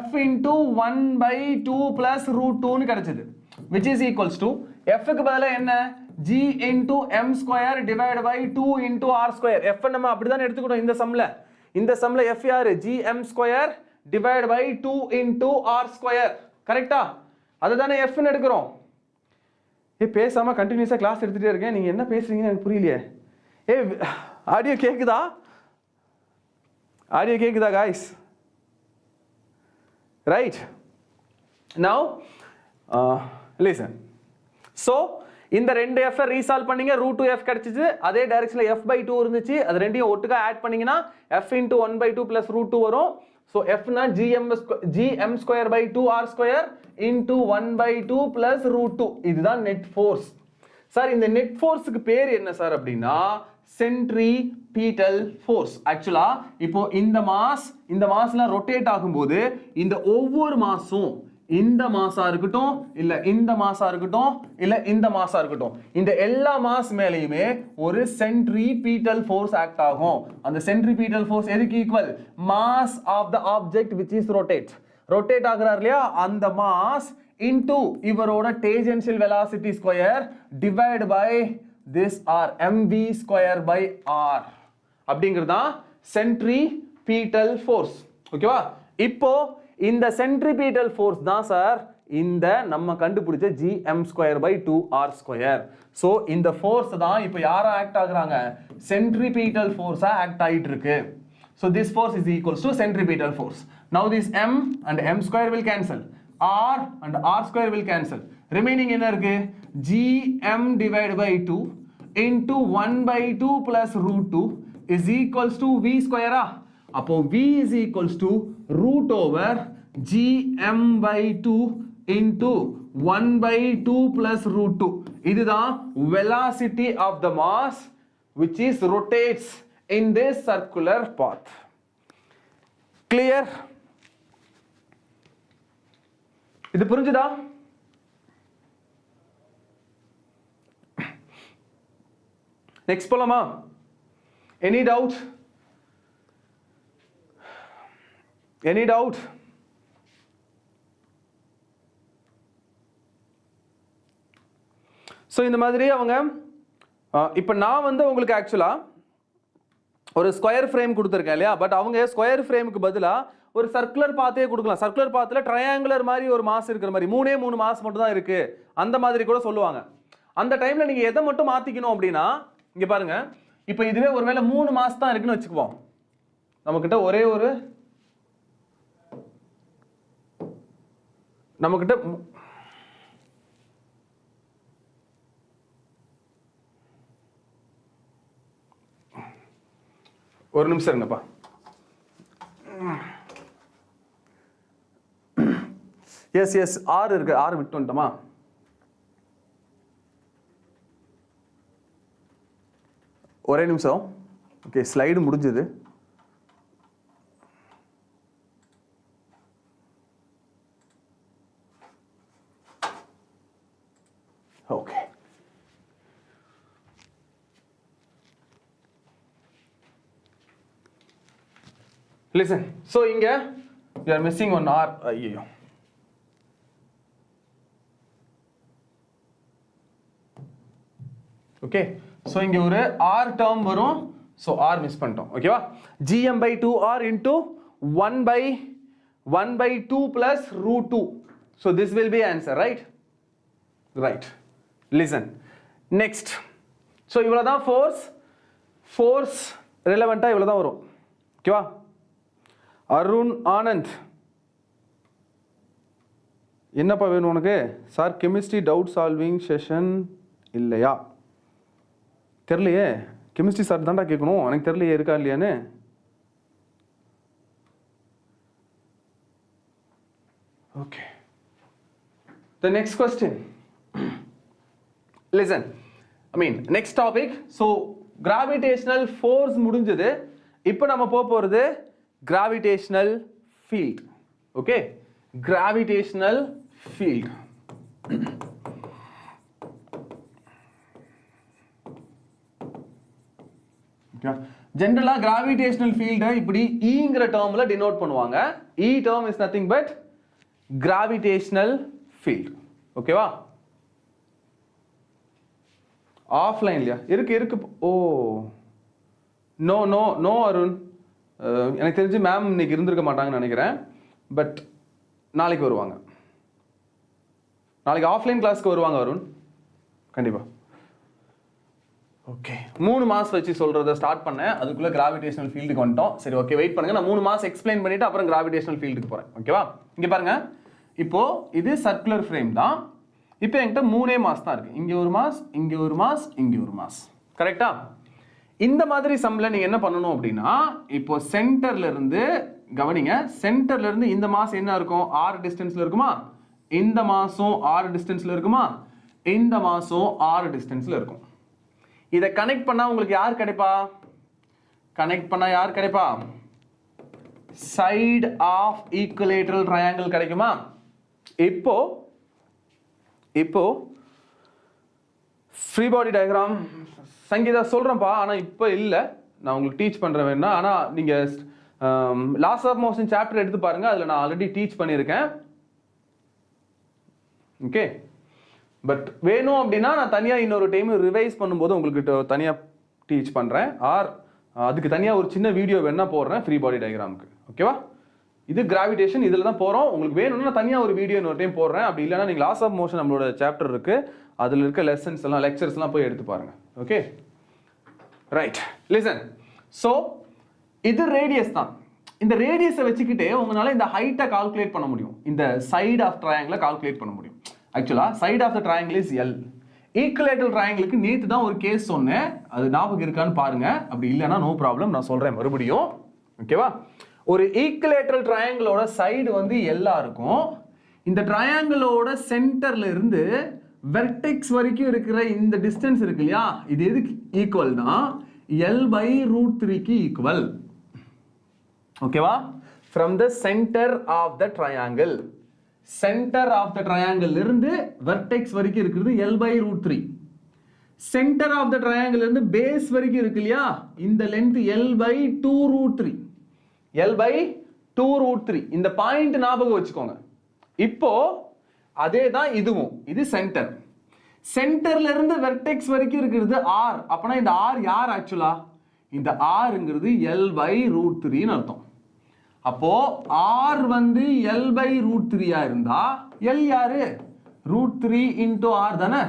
Speaker 1: f into 1 by 2 plus root 2 னு கிடைச்சது, which is equals to f க்கு பதிலா என்ன? g into m square divided by 2 into r square. f நம்ம அப்படிதான் எடுத்துக்கிட்டோம் இந்த சம்ல f யாரு? gm square divided by 2 into r square. கரெக்ட்டா? அதுதானே f னு எடுக்கிறோம். பேசாம கண்டினியூஸா கிளாஸ் எடுத்துட்டே இருக்கேன், நீங்க என்ன பேசுறீங்கன்னு எனக்கு புரியலையே. ஆடியோ கேக்குதா guys? right? now listen. so இந்த ரெண்டு f ரீசால்வ் பண்ணீங்க, root 2f கிடைச்சிச்சு. அதே டைரக்ஷன்ல f by 2 இருந்துச்சு. அது ரெண்டையும் ஒட்டுக்கா ஆட் பண்ணீங்கன்னா f into 1 by 2 plus root 2 வரும். so f னா gm square by 2r square into 1 by 2 plus root 2. இதுதான் net force. சார் இந்த net forceக்கு பேர் என்ன சார் அப்படின்னா சென்ட்ரிபீட்டல் ஃபோர்ஸ். ஆக்சுவலா இப்போ இந்த மாஸ்லாம் ரொட்டேட் ஆகும்போது இந்த ஒவ்வொரு மாஸும் இந்த மாஸா இருக்கட்டும் இல்ல இந்த மாஸா இருக்கட்டும் இல்ல இந்த மாஸா இருக்கட்டும், இந்த எல்லா மாஸ் மேலயுமே ஒரு சென்ட்ரிபீட்டல் ஃபோர்ஸ் ஆக்ட் ஆகும். அந்த சென்ட்ரிபீட்டல் ஃபோர்ஸ் எதுக்கு equal? Mass of the object which is rotate ஆகுறார் இல்லையா, அந்த மாஸ் இன்டு இவரோட tangential velocity square divide by this r mv square by r அப்படிங்கிறது தான் சென்ட்ரிபீட்டல் ஃபோர்ஸ். ஓகேவா? இப்போ இந்த சென்ட்ரிபீட்டல் ஃபோர்ஸ் தான் சார் இந்த நம்ம கண்டுபிடிச்ச gm²/2r². ஸோ இந்த ஃபோர்ஸ் தான் இப்போ யாரா ஆக்ட் ஆகுறாங்க, சென்ட்ரிபீட்டல் ஃபோர்ஸா ஆக்ட் ஆகிட்டு இருக்கு. So this force is equals to centripetal force. Now this m and m² will cancel. R and r² will cancel. Remaining என்ன இருக்கு, gm divided by 2 into 1/2 plus root 2 is equals to v². அப்போ v is equals to root over gm/2 into 1/2 plus root 2. இதுதான் velocity of the mass which is rotates in this circular path. Clear? இது புரிஞ்சுதா? Next போலாமா? Any doubt? Any doubt? So இந்த மாதிரி அவங்க இப்போ நான் வந்து உங்களுக்கு ஆக்சுவலா ஒரு ஸ்கொயர் ஃப்ரேம் கொடுத்துருக்கேன் இல்லையா, பட் அவங்க ஸ்கொயர் ஃப்ரேமுக்கு பதிலாக ஒரு சர்க்குலர் பாத்தே கொடுக்கலாம். சர்க்குலர் பாத்தில் ட்ரையாங்குலர் மாதிரி ஒரு மாஸ் இருக்கிற மாதிரி 3 மாஸ் மட்டும் தான் இருக்கு அந்த மாதிரி கூட சொல்லுவாங்க. அந்த டைம்ல நீங்க எதை மட்டும் மாத்திக்கணும் அப்படின்னா, இங்க பாருங்க, இப்போ இதுவே ஒருவேளை 3 மாஸ் தான் இருக்குன்னு வச்சுக்குவோம், நம்மக்கிட்ட ஒரே ஒரு நம்மக்கிட்ட ஒரு நிமிஷம் இருங்கப்பா. எஸ் ஆறு இருக்கு, 6 விட்டு வந்துட்டோமா? ஒரே நிமிஷம். ஓகே, ஸ்லைடு முடிஞ்சது. Okay, listen. So இங்க you are missing one r. ஐயோ, ஓகே. ஸோ இங்க ஒரு r டேர்ம் வரும். ஸோ r மிஸ் பண்ணிட்டோம். ஓகேவா? gm/2r into 1/2 plus root 2. So this will be answer, right? Right. Listen. Next. So இவ்வளவுதான் force ரிலவெண்டா இவ்வளவுதான் வரும். ஓகேவா? அருண் ஆனந்த், என்னப்பா வேணும் உனக்கு? Sir chemistry doubt solving session இல்லையா? தெரியலையே, கெமிஸ்ட்ரி சார் தான்டா கேட்கணும், எனக்கு தெரியலையே இருக்கா இல்லையான்னு. Okay, the next question. Listen, next topic. So gravitational force முடிஞ்சது. இப்போ நம்ம போறது gravitational field. Okay, gravitational field. ஜெனரலா gravitational field இப்படி ஈங்கிற டேர்ம்ல டினோட் பண்ணுவாங்க. E term is nothing but gravitational field. ஓகேவா? ஆஃப்லைன்லயா இருக்கு? ஓ, நோ அருண், எனக்கு தெரிஞ்சு மேம் இன்னைக்கு இருந்திருக்க மாட்டாங்கன்னு நினைக்கிறேன். பட் நாளைக்கு வருவாங்க, நாளைக்கு ஆஃப்லைன் கிளாஸ்க்கு வருவாங்க அருண், கண்டிப்பா. ஓகே, 3 மாஸ் வச்சு சொல்றதை ஸ்டார்ட் பண்ணேன், அதுக்குள்ள கிராவிடேஷனல் ஃபீல்டுக்கு வந்துட்டோம். சரி, ஓகே, வெயிட் பண்ணுங்க, நான் 3 மாஸ் எக்ஸ்பிளைன் பண்ணிட்டு அப்புறம் கிராவிடேஷனல் ஃபீல்டுக்கு போறேன். ஓகேவா? இங்க பாருங்க, இப்போ இது சர்க்குலர் ஃப்ரேம் தான். இப்போ என்கிட்ட 3 மாஸ் தான் இருக்கு. இங்க ஒரு மாஸ், இங்க ஒரு மாஸ், இங்க ஒரு மாஸ். கரெக்டா? இந்த மாதிரி சம்ல நீங்க என்ன பண்ணணும் அப்படின்னா, இப்போ சென்டர்ல இருந்து கவனிங்க, சென்டர்ல இருந்து இந்த மாஸ் என்ன இருக்கும்? r டிஸ்டன்ஸ்ல இருக்குமா? இந்த மாஸும் r டிஸ்டன்ஸ்ல இருக்குமா? இந்த மாஸும் r டிஸ்டன்ஸ்ல இருக்கும். இதை கனெக்ட் பண்ணா உங்களுக்கு யார் கிடைப்பா? சைடு ஆஃப் ஈக்குவலேட்டரல் ட்ரையாங்கிள் கிடைக்குமா? இப்போ ஃப்ரீ பாடி டயக்ராம் சங்கீதா சொல்றேன்ப்பா, ஆனா இப்போ இல்லை, நான் உங்களுக்கு டீச் பண்றேன் வேணா. ஆனா நீங்க லாஸ் ஆஃப் மோஷன் சாப்டர் எடுத்து பாருங்க, அதுல நான் ஆல்ரெடி டீச் பண்ணியிருக்கேன். ஓகே, பட் வேணும் அப்படின்னா நான் தனியா இன்னொரு டைம் ரிவைஸ் பண்ணும்போது உங்களுக்கு தனியா டீச் பண்றேன், ஆர் அதுக்கு தனியா ஒரு சின்ன வீடியோ வேணா போடுறேன் ஃப்ரீ பாடி டயக்ராமுக்கு. ஓகேவா? இது கிராவிடேஷன். இதில் தான் போகிறோம். உங்களுக்கு வேணும்னா தனியாக ஒரு வீடியோ இன்னொரு டைம் போடுறேன். அப்படி இல்லைனா நீங்கள் லாஸ் ஆஃப் மோஷன் நம்மளோட சாப்டர் இருக்கு, அதில் இருக்க லெசன்ஸ் எல்லாம் லெக்சர்ஸ்லாம் போய் எடுத்து பாருங்க. Okay right, listen. ஸோ இது ரேடியஸ் தான். இந்த ரேடியஸை வச்சுக்கிட்டே உங்களால் இந்த ஹைட்டை கால்குலேட் பண்ண முடியும். இந்த சைடு ஆஃப் ட்ரையாங்கிளை கால்குலேட் பண்ண முடியும். ஆக்சுவலாக side of the triangle is L. Equilateral ட்ரையாங்கிளுக்கு நேற்று தான் ஒரு கேஸ் சொன்னேன், அது ஞாபகம் இருக்கான்னு பாருங்க. அப்படி இல்லைன்னா நோ ப்ராப்ளம், நான் சொல்கிறேன் மறுபடியும். ஓகேவா? ஒரு ஈக்குவலேட்டரல் ட்ரையாங்கிளோட சைடு வந்து எல்லா இருக்கும். இந்த ட்ரையாங்கிளோட சென்டர்ல இருந்து வெர்டெக்ஸ் வரைக்கும் இருக்கிற இந்த டிஸ்டன்ஸ் இருக்கு இல்லையா, இது எதுக்கு ஈக்குவல் தான்? L/√3க்கு ஈக்குவல். ஓகேவா? from the center of the triangle, center of the triangle இருந்து vertex வரைக்கும் இருக்குது L/√3. center of the triangle இருந்து base வரைக்கும் இருக்கு இல்லையா, இந்த length L/2√3. L/2√3. இந்த பாயிண்ட் ஞாபகம் வச்சுக்கோங்க. இப்போ அதே தான் இதுவும். இது சென்டர். சென்டர்ல இருந்து வெர்டெக்ஸ் வரைக்கும் இருக்கிறது R. அப்பனா இந்த R யார் ஆக்சுவலா? இந்த Rங்கிறது L/√3ன்னு அர்த்தம். அப்போ R வந்து L/√3 இருந்தா L யாரு? √3 into R தானே.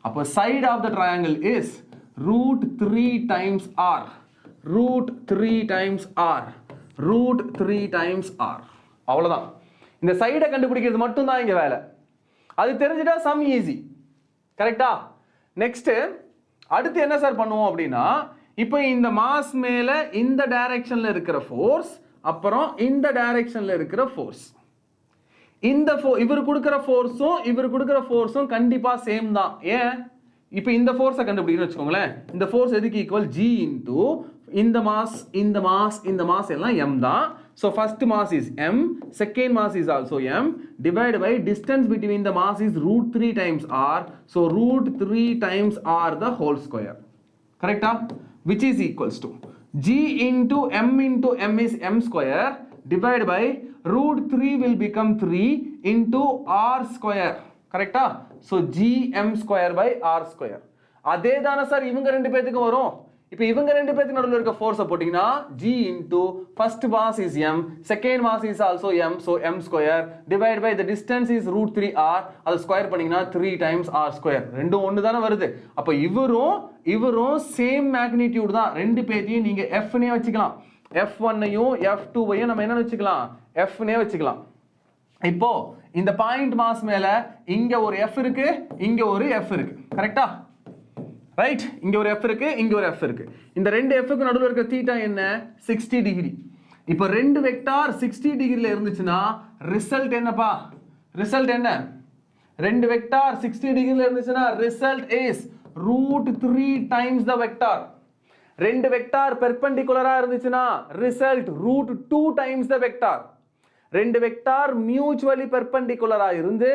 Speaker 1: அப்போ side of the triangle is √3 times R. √3 times R. √3 times R. அவ்வளவுதான். இந்த சைடை கண்டுபிடிக்கிறது மட்டும் தான் இங்க வேலை. அது தெரிஞ்சிட்டா சம் ஈஸி. கரெக்டா? நெக்ஸ்ட் அடுத்து என்ன சார் பண்ணுவோம் அப்படின்னா, இப்போ இந்த மாஸ் மேல இந்த டைரக்ஷன்ல இருக்கிற ஃபோர்ஸ், அப்புறம் இந்த டைரக்ஷன்ல இருக்கிற ஃபோர்ஸ், இந்த இவர் கொடுக்கிற ஃபோர்ஸும் இவர் கொடுக்கிற ஃபோர்ஸும் கண்டிப்பா சேம் தான். ஏன்? இப்போ இந்த ஃபோர்ஸை கண்டுபிடிக்கணும்னு வச்சுக்கோங்களேன். இந்த ஃபோர்ஸ் எதுக்கு ஈக்குவல்? G இன்டு இந்த மாஸ் இந்த மாஸ் இந்த மாஸ் எல்லாம் m தான். So first mass is m, second mass is also m, divided by distance between the mass is √3 times r. So √3 times r the whole square. Correct? Which is equals to G into m is m square divided by √3 will become 3 into r square. Correct? So gm square by r square. அதே தானே sir இவங்க ரெண்டு பேத்துக்கு வரும். இப்போ இவங்க ரெண்டு பேத்துக்கு நடுவுல இருக்க ஃபோர்ஸை போட்டீங்கன்னா G into first mass is m, second mass is also m, so m square divided by the distance is √3r. அது ஸ்கொயர் பண்ணீங்கன்னா 3 times r square. ரெண்டும் ஒன்று தானே வருது. அப்போ இவரும் சேம் மேக்னிடியூட் தான். ரெண்டு பேத்தையும் நீங்க f னே வச்சுக்கலாம். f1ஐயும் f2ஐயும் நம்ம என்ன வச்சுக்கலாம்? f னே வச்சுக்கலாம். இப்போ இந்த பாயிண்ட் மாஸ் மேல இங்க ஒரு f இருக்கு, இங்க ஒரு f இருக்கு. கரெக்ட்டா? ரைட்? இங்க ஒரு f இருக்கு, இங்க ஒரு f இருக்கு. இந்த ரெண்டு f க்கு நடுவுல இருக்க θ என்ன? 60 டிகிரி. இப்போ ரெண்டு வெக்டார் 60 டிகிரில இருந்துச்சுன்னா ரிசல்ட் என்னப்பா? ரிசல்ட் என்ன? ரெண்டு வெக்டார் 60 டிகிரில இருந்துச்சுன்னா result is √3 times the vector. ரெண்டு வெக்டார் பெர்பெண்டிகுலரா இருந்துச்சுன்னா ரிசல்ட் √2 times the vector. ரெண்டு வெக்டார் மியூச்சுவலி பெர்பெண்டிகுலரா இருந்து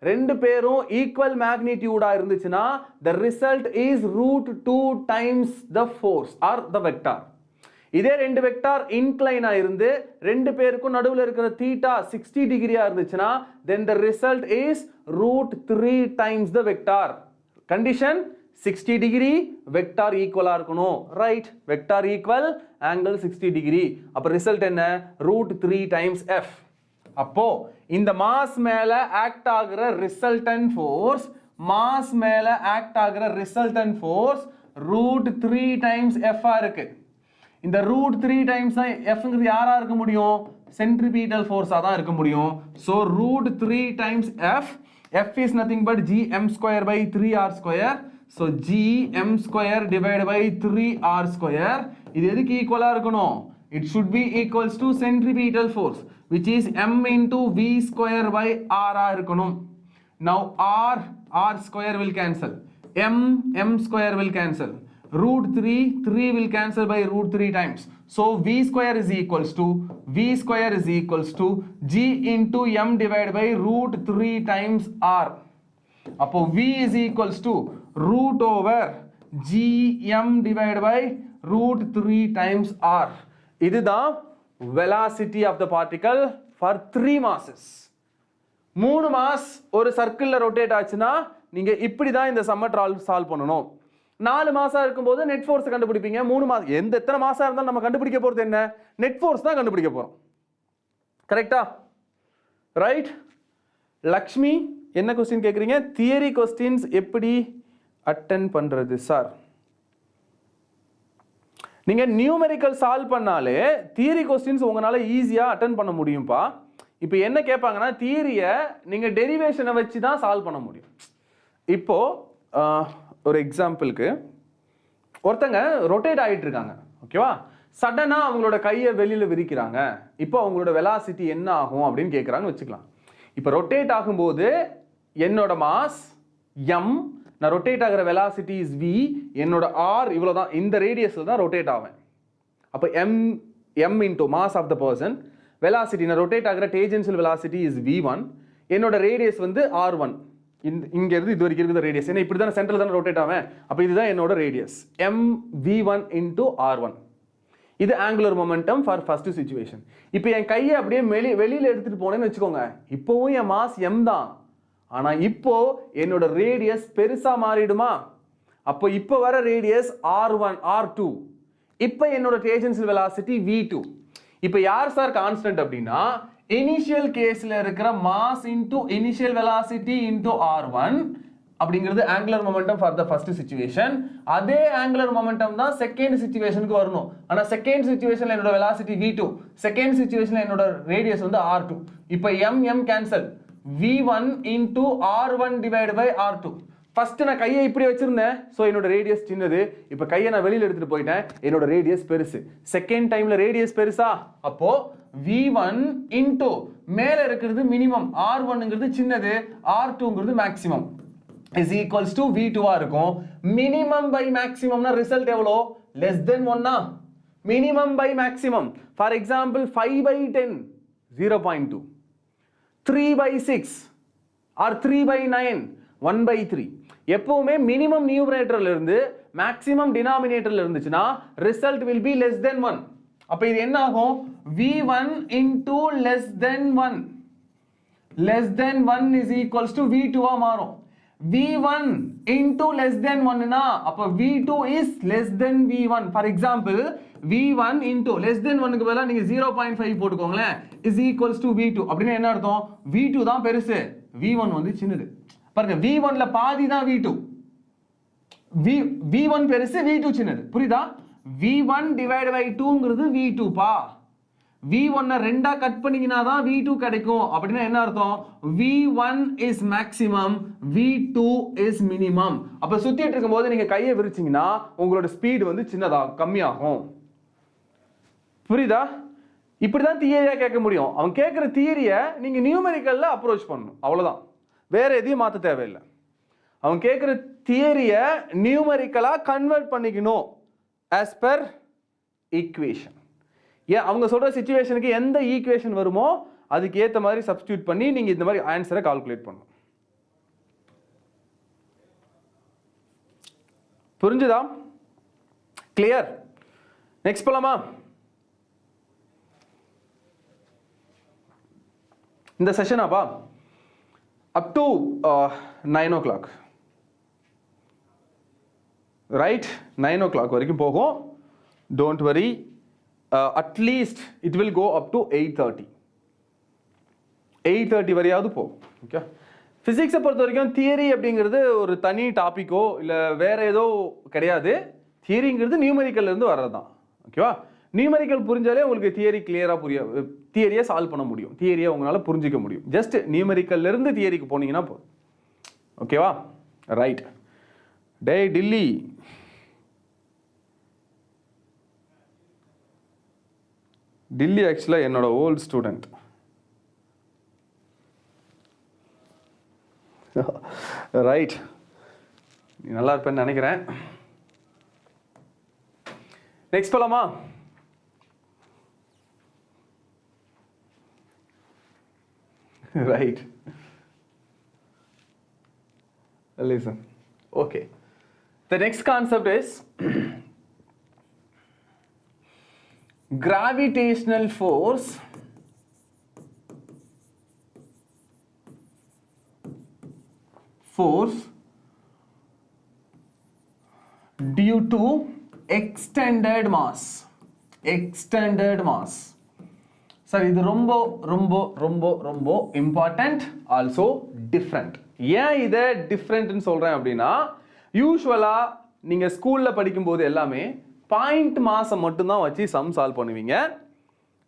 Speaker 1: ரெண்டு பேரும் ஈக்குவல் மேக்னிடியூடா இருந்துச்சுன்னா the result is √2 times the force or the vector. இதே ரெண்டு வெக்டார் இன்க்ளைனா இருந்து ரெண்டு பேருக்கும் நடுவுல இருக்கிற θ 60 டிகிரியா இருந்துச்சுன்னா then the result is √3 times the vector. Condition 60 degree vector ஈக்குவலா இருக்கணும். Right? Vector equal angle 60 degree. அப்ப ரிசல்ட் என்ன? √3 times f. அப்போ இந்த மாஸ் மேல ஆக்ட் ஆகுற ரிசல்டன்ட் ஃபோர்ஸ், மாஸ் மேல ஆக்ட் ஆகுற ரிசல்டன்ட் ஃபோர்ஸ் √3 times f ஆ இருக்கு. இந்த √3 times fங்கிறது யாரா இருக்க முடியும்? சென்ட்ரிபீட்டல் ஃபோர்ஸா தான் இருக்க முடியும். So √3 times f, f is nothing but gm square by 3r square. So gm square divided by 3r square. இது எதுக்கு ஈக்குவலா இருக்கணும்? It should be equals to centripetal force, which is m into v square by r ஆ இருக்கணும். Now r square will cancel, m square will cancel, √3 will cancel by √3 times. So v square is equals to g into m divided by √3 times r. அப்போ v is equals to root over gm divided by √3 times r. இதுதான் velocity of the particle for 3 masses. 3 mass ஒரு சர்க்கிள்ல rotate ஆச்சுன்னா நீங்க இப்படி தான் இந்த சம்ம solve பண்ணணும். 4 மாசா இருக்கும்போது நெட் ஃபோர்ஸ் கண்டுபிடிப்பீங்க. 3 மாசம் எத்தனை மாசா இருந்தாலும் நம்ம கண்டுபிடிக்க போறது என்ன? நெட் ஃபோர்ஸ் தான் கண்டுபிடிக்க போறோம். கரெக்டா? ரைட்? லக்ஷ்மி என்ன கொஸ்டின் கேக்குறீங்க? தியரி கொஸ்டின்ஸ் எப்படி அட்டெண்ட் பண்றது சார்? நீங்க நியூமெரிக்கல் சால்வ் பண்ணாலே தியரி கொஸ்டின்ஸ் உங்களால ஈஸியா அட்டெண்ட் பண்ண முடியும்பா. இப்போ என்ன கேட்பாங்கன்னா தியரியை நீங்க டெரிவேஷனை வச்சு தான் சால்வ் பண்ண முடியும். இப்போ ஒரு எக்ஸாம்பிளுக்கு ஒருத்தங்க ரொட்டேட் ஆகிட்டு இருக்காங்க, ஓகேவா? சடனாக அவங்களோட கையை வெளியில விரிக்கிறாங்க. இப்போ அவங்களோட வெலாசிட்டி என்ன ஆகும் அப்படின்னு கேட்குறாங்கன்னு வச்சுக்கலாம். இப்போ ரொட்டேட் ஆகும்போது என்னோட மாஸ் எம், நான் ரொட்டேட் ஆகிற வெலாசிட்டி இஸ் வி, என்னோட ஆர் இவ்வளோ தான், இந்த ரேடியஸில் தான் ரொட்டேட் ஆவேன். அப்போ M into mass of the person, velocity நான் ரொட்டேட் ஆகிற டேஜென்ஷியல் வெலாசிட்டி இஸ் v1, என்னோட ரேடியஸ் வந்து r1. இங்க இருந்து இது வரைக்கும் இருக்கிற ரேடியஸ், ஏன்னா இப்படி தானே சென்டரில் தானே ரொட்டேட் ஆவேன். அப்போ இதுதான் என்னோட ரேடியஸ் mv1 இன்டூ r1. இது angular momentum for first situation. இப்போ என் கையை அப்படியே வெளியில எடுத்துட்டு போனேன்னு வச்சுக்கோங்க, இப்போவும் என் மாஸ் m தான், ஆனா இப்போ என்னோட ரேடியஸ் பெருசா மாறிடுமா? அப்போ இப்போ வர ரேடியஸ் r1 r2, இப்போ என்னோட டேஜென்ஷியல் வெலாசிட்டி v2. இப்போ யார் சார் கான்ஸ்டன்ட் அப்படின்னா இனிஷியல் கேஸ்ல இருக்கிற mass into initial velocity into r1 அப்படிங்கிறது angular momentum for the first situation. அதே ஆங்குலர் மொமெண்டம் தான் செகண்ட் சிச்சுவேஷனுக்கு வரணும். ஆனா செகண்ட் சிச்சுவேஷன்ல என்னோட வெலாசிட்டி v2, செகண்ட் சிச்சுவேஷன்ல என்னோட ரேடியஸ் வந்து r2. இப்போ m cancel, v1 into r1 divide by r2. First நான் கையை இப்படி வச்சிருந்தேன், ஸோ என்னோட ரேடியஸ் சின்னது. இப்போ கையை நான் வெளியில எடுத்துட்டு போயிட்டேன், என்னோட ரேடியஸ் பெருசு. செகண்ட் டைம்ல ரேடியஸ் பெருசா, அப்போ v1 இன்டூ மேல இருக்கிறது மினிமம், r1ங்கிறது சின்னது, r2ங்கிறது maximum, is equals to v2 ஆ இருக்கும். மினிமம் பை மேக்ஸிமம்னா ரிசல்ட் எவ்வளோ? Less than 1. Minimum by maximum, for example 5/10 0.2, 3/6 or 3/9 1/3. எப்பவுமே மினிமம் நியூமரேட்டர்ல இருந்து மேக்ஸிமம் டினாமினேட்டர்ல இருந்துச்சுன்னா result will be less than 1. அப்ப இது என்ன ஆகும்? v1 into less than 1, less than 1 is equals to v2 ஆ மாறும். v1 into less than 1 னா அப்ப v2 is less than v1. for example v1 into less than 1 க்கு பதிலா நீங்க 0.5 போட்டுக்கோங்களேன், is equals to v2. அப்படின்னா என்ன அர்த்தம்? v2 தான் பெருசு, v1 வந்து சின்னது. பாருங்க, v1 ல பாதி தான் v2, v1 பெருசு, v2 சின்னது. புரியுதா? v1 divided by 2ங்கிறது v2 பா. v1 ரெண்டா கட் பண்ணீங்கன்னா தான் v2 கிடைக்கும். அப்படின்னா என்ன அர்த்தம்? v1 is maximum, v2 is minimum. அப்ப சுத்திட்டு இருக்கும்போது நீங்க கையை விரிச்சீங்கன்னா உங்களோட ஸ்பீட் வந்து சின்னதா கம்மியாகும். புரியுதா? இப்படிதான் தியரியா கேட்க முடியும். அவன் கேட்கிற தியரியை நீங்க நியூமெரிக்கல்ல அப்ரோச் பண்ணணும், அவ்வளவுதான். வேற எதையும் மாற்ற தேவையில்லை. அவன் கேட்குற தியரியை நியூமரிக்கலா கன்வெர்ட் பண்ணிக்கணும் as per ஈக்குவேஷன். ஏன் அவங்க சொல்ற சிச்சுவேஷனுக்கு எந்த ஈக்குவேஷன் வருமோ அதுக்கு ஏற்ற மாதிரி சப்ஸ்டியூட் பண்ணி நீங்க இந்த மாதிரி ஆன்சரை கால்குலேட் பண்ணணும். புரிஞ்சுதா? கிளியர்? நெக்ஸ்ட் போலாமா? இந்த செஷனாப்பா up to 9 o'clock, right? 9 o'clock வரைக்கும் போகும். Don't worry, at least it will go up to 8:30. 8:30 வரையாவது போகும். ஓகே, பிசிக்ஸை பொறுத்த வரைக்கும் தியரி அப்படிங்கிறது ஒரு தனி டாபிக்கோ இல்லை வேற ஏதோ கிடையாது. தியரிங்கிறது நியூமெரிக்கல்ல இருந்து வர்றது தான். ஓகேவா? நியூமெரிக்கல் புரிஞ்சாலே உங்களுக்கு தியரி கிளியரா தியரியை சால்வ் பண்ண முடியும், தியரியை உங்களால புரிஞ்சிக்க முடியும். ஜஸ்ட் நியூமெரிக்கல்ல இருந்து தியரிக்கு போனீங்கன்னா போதும். ஓகேவா? ரைட். டே டில்லி, டில்லி ஆக்சுவலாக என்னோட ஓல்ட் ஸ்டூடெண்ட். ரைட், நீ நல்லா இருப்பேன்னு நினைக்கிறேன். நெக்ஸ்ட் போலாமா? Right. Listen. Okay. The next concept is gravitational force due to extended mass. Sir இது ரொம்ப ரொம்ப ரொம்ப ரொம்ப இம்பார்ட்டன்ட், ஆல்சோ டிஃப்ரெண்ட். ஏன் இதை டிஃப்ரெண்ட்னு சொல்றேன் அப்படின்னா, யூஸ்வலா நீங்க ஸ்கூல்ல படிக்கும்போது எல்லாமே பாயிண்ட் மாசம் மட்டும்தான் வச்சு சம் சால்வ் பண்ணுவீங்க.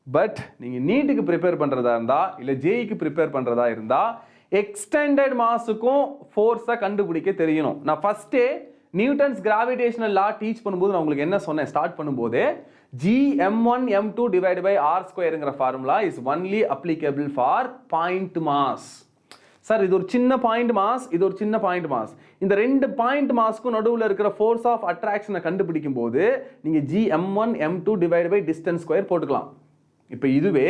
Speaker 1: பட் நீங்க நீட்டுக்கு ப்ரிப்பேர் பண்றதா இருந்தா இல்ல ஜேஇக்கு ப்ரிப்பேர் பண்றதா இருந்தா எக்ஸ்டெண்டட் மாஸுக்கும் ஃபோர்ஸை கண்டுபிடிக்க தெரியணும். நான் ஃபர்ஸ்டே நியூட்டன்ஸ் கிராவிடேஷனல் லா டீச் பண்ணும்போது நான் உங்களுக்கு என்ன சொன்னேன், ஸ்டார்ட் பண்ணும்போது 𝐺𝑚1 m2 divided by r2ங்கிற formula is only applicable for point mass. Sir இது ஒரு சின்ன பாயிண்ட் மாஸ், இது ஒரு சின்ன பாயிண்ட் மாஸ். இந்த ரெண்டு பாயிண்ட் மாஸ்க்கும் நடுவில் இருக்கிற ஃபோர்ஸ் ஆஃப் அட்ராக்ஷனை கண்டுபிடிக்கும் போது நீங்க 𝐺𝑚1 m2 divided by distance square போட்டுக்கலாம். இப்போ இதுவே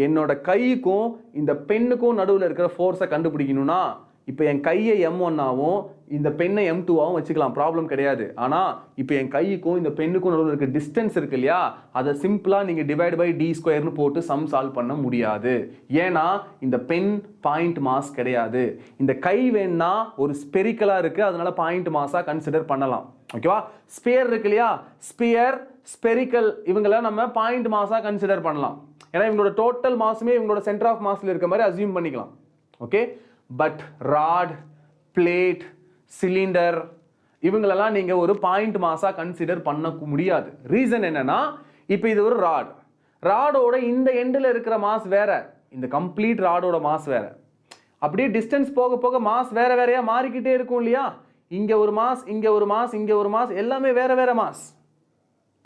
Speaker 1: என்னோட கைக்கும் இந்த பெண்ணுக்கும் நடுவில் இருக்கிற ஃபோர்ஸை கண்டுபிடிக்கணும்னா இப்போ என் கையை m1 ஆகும் இந்த பெண்ணை m2 ஆகும் வச்சுக்கலாம், ப்ராப்ளம் கிடையாது. ஆனால் இப்போ என் கைக்கும் இந்த பெண்ணுக்கும் நடுவில் இருக்க டிஸ்டன்ஸ் இருக்கு இல்லையா, அதை சிம்பிளாக நீங்கள் டிவைட் பை d ஸ்கொயர்னு போட்டு சம் சால்வ் பண்ண முடியாது. ஏன்னா இந்த பெண் பாயிண்ட் மாஸ் கிடையாது. இந்த கை வேணா ஒரு ஸ்பெரிக்கலாக இருக்குது, அதனால பாயிண்ட் மாஸாக கன்சிடர் பண்ணலாம். ஓகேவா? ஸ்பியர் இருக்கு இல்லையா, ஸ்பியர் ஸ்பெரிக்கல் இவங்கள நம்ம பாயிண்ட் மாஸாக கன்சிடர் பண்ணலாம். ஏன்னா இவங்களோட டோட்டல் மாஸுமே இவங்களோட சென்டர் ஆஃப் மாஸில் இருக்க மாதிரி அசியூம் பண்ணிக்கலாம். Okay, but rod, plate, cylinder இவங்களெல்லாம் நீங்க ஒரு பாயிண்ட் மாஸா கன்சிடர் பண்ண முடியாது. ரீசன் என்னன்னா, இப்போ இது ஒரு ராடோட இந்த எண்டில் இருக்கிற மாஸ் வேற, இந்த கம்ப்ளீட் ராடோட மாஸ் வேற. அப்படியே டிஸ்டன்ஸ் போக போக மாஸ் வேற வேறையா மாறிக்கிட்டே இருக்கும் இல்லையா, இங்க ஒரு மாஸ், இங்க ஒரு மாஸ், இங்க ஒரு மாஸ், எல்லாமே வேற வேற மாஸ்.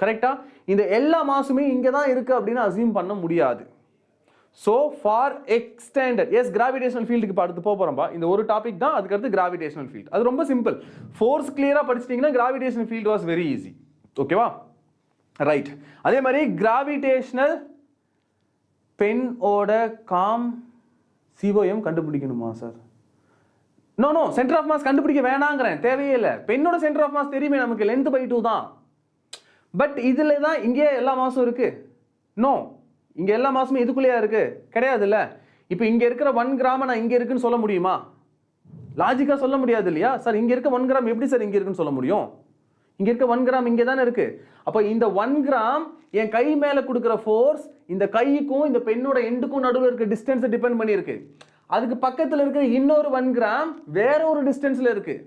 Speaker 1: கரெக்டா? இந்த எல்லா மாசுமே இங்க தான் இருக்கு அப்படின்னு அசியூம் பண்ண முடியாது. So for extended, yes, gravitational field க்கு அடுத்து போறோம்பா. இந்த ஒரு டாபிக் தான், அதுக்கு அடுத்து gravitational field. அது ரொம்ப சிம்பிள். ஃபோர்ஸ் கிளியரா படிச்சிட்டீங்கன்னா gravitational field was very easy. ஓகேவா? ரைட். அதே மாதிரி gravitational பெண்ணோட காம் 𝐶𝐿 கண்டுபிடிக்கணுமா sir? No centre of mass கண்டுபிடிக்க வேணாங்கிறேன், தேவையே இல்லை. பெண்ணோட சென்டர் ஆஃப் மாஸ் தெரியுமே நமக்கு, லென்த் பை 2 தான். பட் இதுல தான் இங்கே எல்லா மாஸும் இருக்கு. நோ, இங்க எல்லா மாசமும் இதுக்குள்ளேயா இருக்கு? கிடையாது இல்ல. இப்போ இங்க இருக்கிற 1 கிராம் நான் இங்க இருக்குன்னு சொல்ல முடியுமா? லாஜிக்கா சொல்ல முடியாது இல்லையா? சார் இங்க இருக்க 1 கிராம் எப்படி சார் இங்க இருக்குன்னு சொல்ல முடியும்? இங்க இருக்க 1 கிராம் இங்க தானே இருக்கு. அப்ப இந்த 1 கிராம் என் கை மேல கொடுக்கிற ஃபோர்ஸ் இந்த கைக்கும் இந்த பெண்ணோட எண்டுக்கும் நடுவில் இருக்க டிஸ்டன்ஸை டிபெண்ட் பண்ணி இருக்கு. அதுக்கு பக்கத்துல இருக்கிற இன்னொரு 1 கிராம் வேற ஒரு டிஸ்டன்ஸ்ல இருக்கு.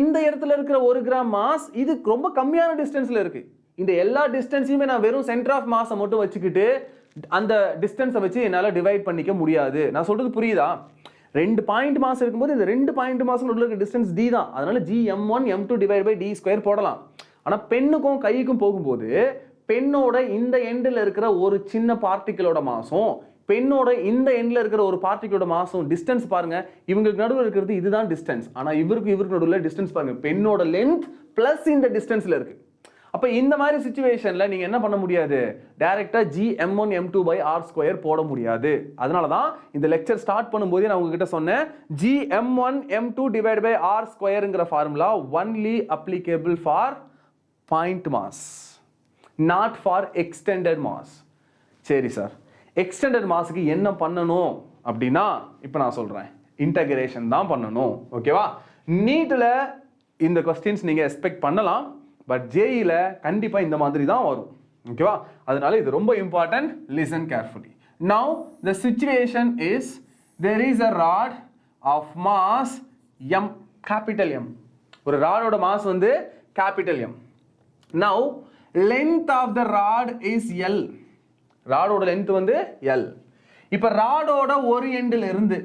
Speaker 1: இந்த இடத்துல இருக்கிற 1 கிராம் மாஸ் இது ரொம்ப கம்மியான டிஸ்டன்ஸ்ல இருக்கு. இந்த எல்லா டிஸ்டன்ஸையுமே நான் வெறும் சென்டர் ஆஃப் மாஸை மட்டும் வச்சுக்கிட்டு அந்த டிஸ்டன்ஸை வச்சு என்னால் டிவைட் பண்ணிக்க முடியாது. நான் சொல்றது புரியுதா? ரெண்டு பாயிண்ட் மாஸ் இருக்கும்போது இந்த ரெண்டு பாயிண்ட் மாசம் உள்ள இருக்க டிஸ்டன்ஸ் d தான். அதனால 𝐺𝑚1 m2 divide by d square போடலாம். ஆனால் பெண்ணுக்கும் கைக்கும் போகும்போது பெண்ணோட இந்த எண்டில் இருக்கிற ஒரு சின்ன பார்ட்டிகளோட மாசும் பெண்ணோட இந்த எண்டில் இருக்கிற ஒரு பார்ட்டிகளோட மாசும் டிஸ்டன்ஸ் பாருங்க, இவங்களுக்கு நடுவில் இருக்கிறது இதுதான் டிஸ்டன்ஸ். ஆனால் இவருக்கு நடுவில் டிஸ்டன்ஸ் பாருங்க, பெண்ணோட லென்த் பிளஸ் இந்த டிஸ்டன்ஸ்ல இருக்கு. அப்ப இந்த மாதிரி சிச்சுவேஷன்ல நீங்க என்ன பண்ண முடியாது, டைரக்டா 𝐺𝑚1 m2 by r ஸ்கொயர் போட முடியாது. அதனால தான் இந்த லெக்சர் ஸ்டார்ட் பண்ணும்போது நான் உங்ககிட்ட சொன்னேன், 𝐺𝑚1 m2 divided by r ஸ்கொயர்ங்கிற formula only applicable for point mass, not for extended mass. சரி சார், எக்ஸ்டெண்டட் மாஸ்க்கு என்ன பண்ணணும் அப்படின்னா இப்போ நான் சொல்றேன், இன்டகிரேஷன் தான் பண்ணணும். ஓகேவா? நீட்ல இந்த क्वेश्चंस நீங்க எக்ஸ்பெக்ட் பண்ணலாம், பட் ஜேஇல கண்டிப்பா இந்த மாதிரி தான் வரும். ஓகேவா? அதனால இது ரொம்ப important. Listen carefully. Now the situation is there is a rod of mass m, capital M. ஒரு ராடோட மாஸ் வந்து capital M. Now length of the rod is L. ராடோட லென்த் வந்து L. இப்போ ராடோட ஒரு எண்டில் இருந்து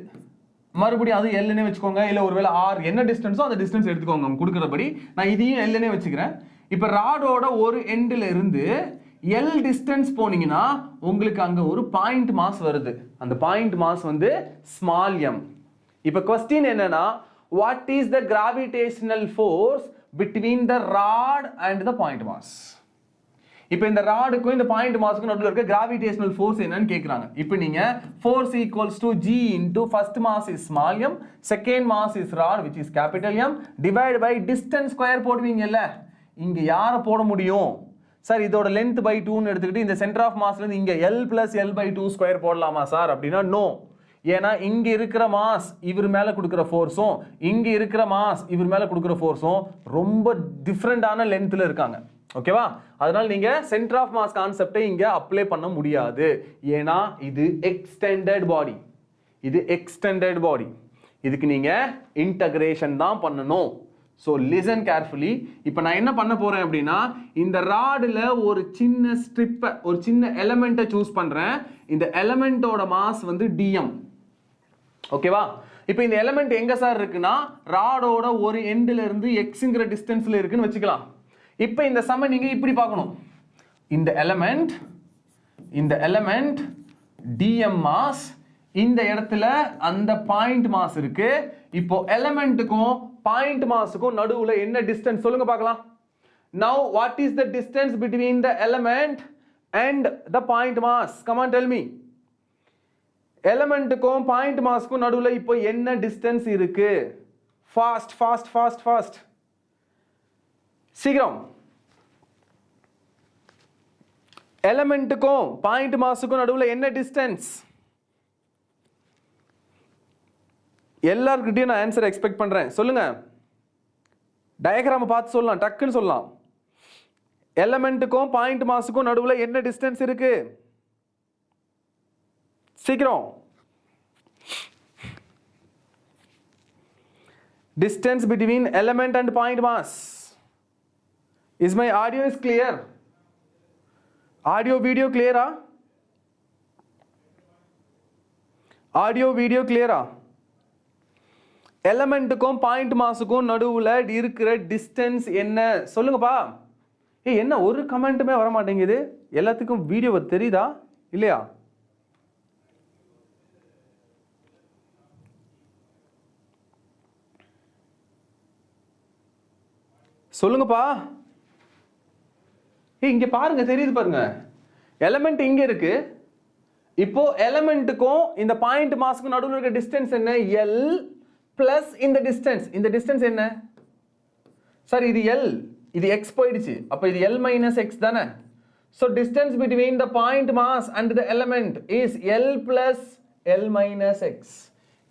Speaker 1: மறுபடியும் அது Lனே வச்சுக்கோங்க, இல்ல ஒருவேளை R என்ன டிஸ்டன்ஸோ அந்த டிஸ்டன்ஸ் எடுத்துக்கோங்க அவங்க கொடுக்கறபடி. நான் இதையும் Lனே வச்சுக்கிறேன். இப்போ ராடோட ஒரு எண்டில் இருந்து L டிஸ்டன்ஸ் போனீங்கன்னா உங்களுக்கு அங்க ஒரு பாயிண்ட் மாஸ் வருது. அந்த பாயிண்ட் மாஸ் வந்து ஸ்மால் m. இப்போ क्वेश्चन என்னன்னா, what is the gravitational force between the rod and the point mass? இப்போ இந்த ராடுக்கும் இந்த பாயிண்ட் மாஸ்க்கும் நடுவுல இருக்க கிராவிடேஷனல் ஃபோர்ஸ் என்னன்னு கேக்குறாங்க. இப்போ நீங்க force equals to g into first mass is small m, second mass is rod which is capital M, divided by distance square போடுவீங்கல்ல. இங்க யார போட முடியும் சார்? இதோட லென்த் பை 2 ன்னு எடுத்துக்கிட்டு இந்த சென்டர் ஆஃப் மாஸ்ல இருந்து இங்க L plus L by 2 square போடலாமா சார் அப்படின்னா நோ. ஏன்னா இங்க இருக்கிற மாஸ் இவர் மேல கொடுக்கிற ஃபோர்ஸும் இங்க இருக்கிற மாஸ் இவர் மேல கொடுக்கிற ஃபோர்ஸும் ரொம்ப டிஃபரெண்டான லென்த்ல இருக்காங்க. ஓகேவா? அதனால நீங்க சென்டர் ஆஃப் மாஸ் கான்செப்டை இங்க அப்ளை பண்ண முடியாது. ஏனா இது எக்ஸ்டெண்டட் பாடி. இது எக்ஸ்டெண்டட் பாடி. இதுக்கு நீங்க இன்டகிரேஷன் தான் பண்ணணும். So listen carefully. இப்போ நான் என்ன பண்ண போறேன் அப்படினா இந்த ராட்ல ஒரு சின்ன ஸ்ட்ரிப், ஒரு சின்ன எலிமெண்ட்டை சூஸ் பண்றேன். இந்த எலிமெண்டோட மாஸ் வந்து dm. ஓகேவா? இப்போ இந்த எலிமெண்ட் எங்க சார் இருக்குன்னா ராடோட ஒரு எண்ட்ல இருந்து xங்கற டிஸ்டன்ஸ்ல இருக்குன்னு வெச்சுக்கலாம். இப்போ இந்த சம நீங்க இப்படி பார்க்கணும். இந்த எலிமெண்ட் dm மாஸ், இந்த இடத்துல அந்த பாயிண்ட் மாஸ் இருக்கு. இப்போ எலிமெண்ட்டுக்கும் பாயிண்ட் மாஸுக்கும் நடுவுல என்ன டிஸ்டன்ஸ் சொல்லுங்க பார்க்கலாம். Now what is the distance between the element and the point mass? Come on, tell me. எலிமெண்ட்டுக்கும் பாயிண்ட் மாஸ்க்கும் நடுவுல இப்போ என்ன டிஸ்டன்ஸ் இருக்கு? ஃபாஸ்ட் சீக்கிரம். எலிமெண்ட்டுக்கும் பாயிண்ட் மாஸுக்கும் நடுவுல என்ன டிஸ்டன்ஸ்? எல்லார்கிட்டயும் நான் ஆன்சர் எக்ஸ்பெக்ட் பண்றேன். சொல்லுங்க. டயகிராம் பார்த்து சொல்லலாம், டக்குன்னு சொல்லலாம். எலிமெண்ட்டுக்கும் பாயிண்ட் மாஸுக்கும் நடுவுல என்ன டிஸ்டன்ஸ் இருக்கு? சீக்கிரம். Distance between element and point mass. Is my audio is clear? Audio video clear? Audio video clear? எலிமெண்ட்டுக்கும் பாயிண்ட் மாஸுக்கும் நடுவுல இருக்கிற டிஸ்டன்ஸ் என்ன சொல்லுங்கப்பா. என்ன ஒரு கமெண்ட்டுமே வர மாட்டேங்குது? எல்லாத்துக்கும் வீடியோ தெரியுதா இல்லையா? சொல்லுங்கப்பா. இங்க பாருங்க, தெரியுது பாருங்க. எலிமெண்ட் இங்க இருக்கு. இப்போ எலிமெண்ட்டுக்கும் இந்த பாயிண்ட் மாஸ்க்கு நடுவுல இருக்க டிஸ்டன்ஸ் என்ன? L பிளஸ் இந்த டிஸ்டன்ஸ். இந்த டிஸ்டன்ஸ் என்ன சார்? இது L, இது x போயிடுச்சு. அப்ப இது L minus x தானே? So distance between the point mass and the element is L plus L minus x.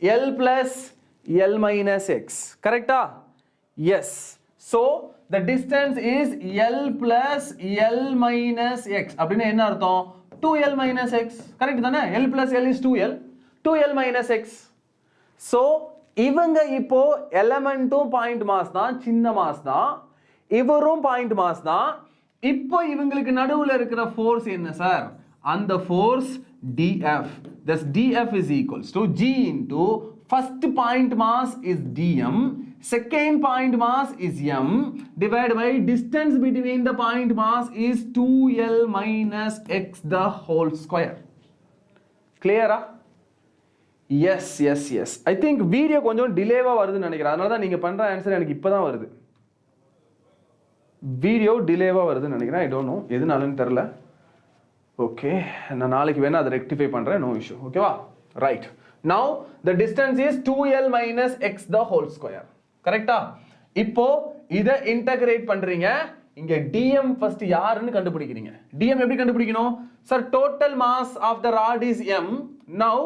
Speaker 1: L plus L minus x. Correcta? Yes. So the distance is L plus L minus x. அப்படினா என்ன அர்த்தம்? 2L minus x. Correct தானே? L plus L is 2L. 2L minus x. So இவங்க இப்போ எலிமெண்ட்டும் point mass தான், சின்ன mass தான். இவரும் பாயிண்ட் மாஸ் தான். இப்போ இவங்களுக்கு நடுவுல இருக்கிற ஃபோர்ஸ் என்ன சார்? அந்த force dF. Thus dF is equals to G into first point mass is dm, second point mass is m, divided by distance between the point mass is 2L minus x the whole square. Clear? Yes. I think video கொஞ்சம் டிலேவா வருதுன்னு நினைக்கிறேன். அதனால தான் நீங்க பண்ற answer எனக்கு இப்பதான் வருது. வீடியோ டிலேவா வருதுன்னு நினைக்கிறேன். I don't know எதுனாலன்னு தெரியல. ஓகே, நான் நாளைக்கு வேணா அதை ரெக்டிஃபை பண்றேன். No issue. ஓகேவா? Right. Now the distance is 2L minus x the whole square. கரெக்ட்டா? இப்போ இத இன்டகிரேட் பண்றீங்க. இங்க dm ஃபர்ஸ்ட் யாருன்னு கண்டுபிடிக்கிறீங்க. dm எப்படி கண்டுபிடிக்கணும்? Sir total mass of the rod is m. Now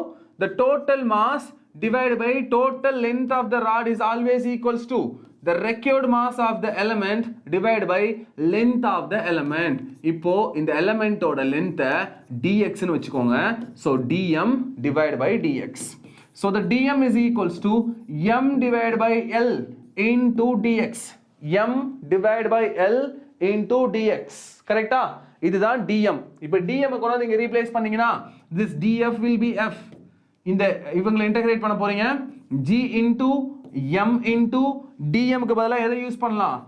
Speaker 1: the total mass divided by total length of the rod is always equals to the required mass of the element divided by length of the element. இப்போ இந்த element ஓட length dx னு வெச்சுக்கோங்க. So dm divided by dx. So the dm is equals to m divided by L into dx. m divided by L into dx. கரெக்ட்டா? இதுதான் dm. இப்போ dm கொண்டு வந்து இங்க ரீப்ளேஸ் பண்ணீங்கனா this df will be f. இந்த இவங்களை integrate பண்ண போறீங்க. g into m into dm க்கு பதிலா எதை யூஸ் பண்ணலாம்?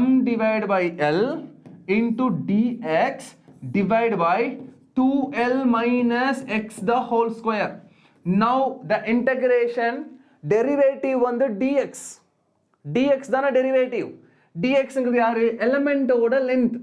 Speaker 1: m divided by L into dx divided by 2L minus x the whole square. Now the integration derivative வந்து dx. dx தான derivative. dx ங்கிறது யாரு? எலிமெண்டோட லெந்த்.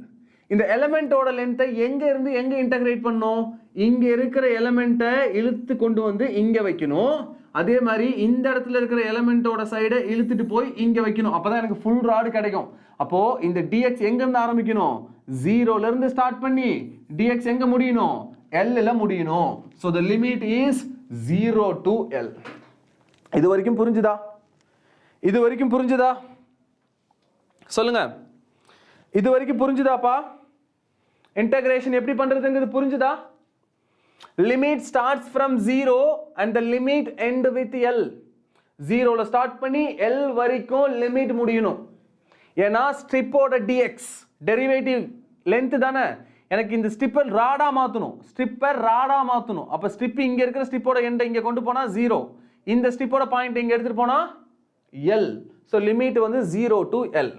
Speaker 1: இந்த எலிமெண்டோட லெந்தை எங்க இருந்து எங்க இன்டகிரேட் பண்ணோம்? இங்க இருக்கிற எலிமெண்ட்டை இழுத்து கொண்டு வந்து இங்க வைக்கணும். அதே மாதிரி இந்த இடத்துல இருக்கிற எலிமெண்டோட சைடை இழுத்துட்டு போய் இங்க வைக்கணும். அப்பதான் எனக்கு ஃபுல் ராட் கிடைக்கும். அப்போ இந்த dx எங்க இருந்து ஆரம்பிக்கணும்? 0ல இருந்து ஸ்டார்ட் பண்ணி dx எங்க முடியணும்? L ல முடியணும். So the limit is 0 to L. இது வரைக்கும் புரிஞ்சுதா? சொல்லுங்க. இது வரைக்கும் புரிஞ்சுதாப்பா? இன்டகிரேஷன் எப்படி பண்றதுங்கிறது புரிஞ்சுதா? limit starts from 0 and the limit end with L. 0 ல ஸ்டார்ட் பண்ணி L வரைக்கும் லிமிட் முடியணும். ஏன்னா ஸ்ட்ரிப்போட dx டெரிவேட்டிவ் லென்த் தானே, எனக்கு இந்த ஸ்ட்ரிப்பை ராடா மாற்றணும், அப்போ ஸ்ட்ரிப் இங்கே இருக்கிற ஸ்ட்ரிப்போட எண்டை இங்கே கொண்டு போனால் 0, இந்த ஸ்ட்ரிப்போட பாயிண்ட் இங்கே எடுத்துகிட்டு போனால் L. ஸோ லிமிட் வந்து 0 to L.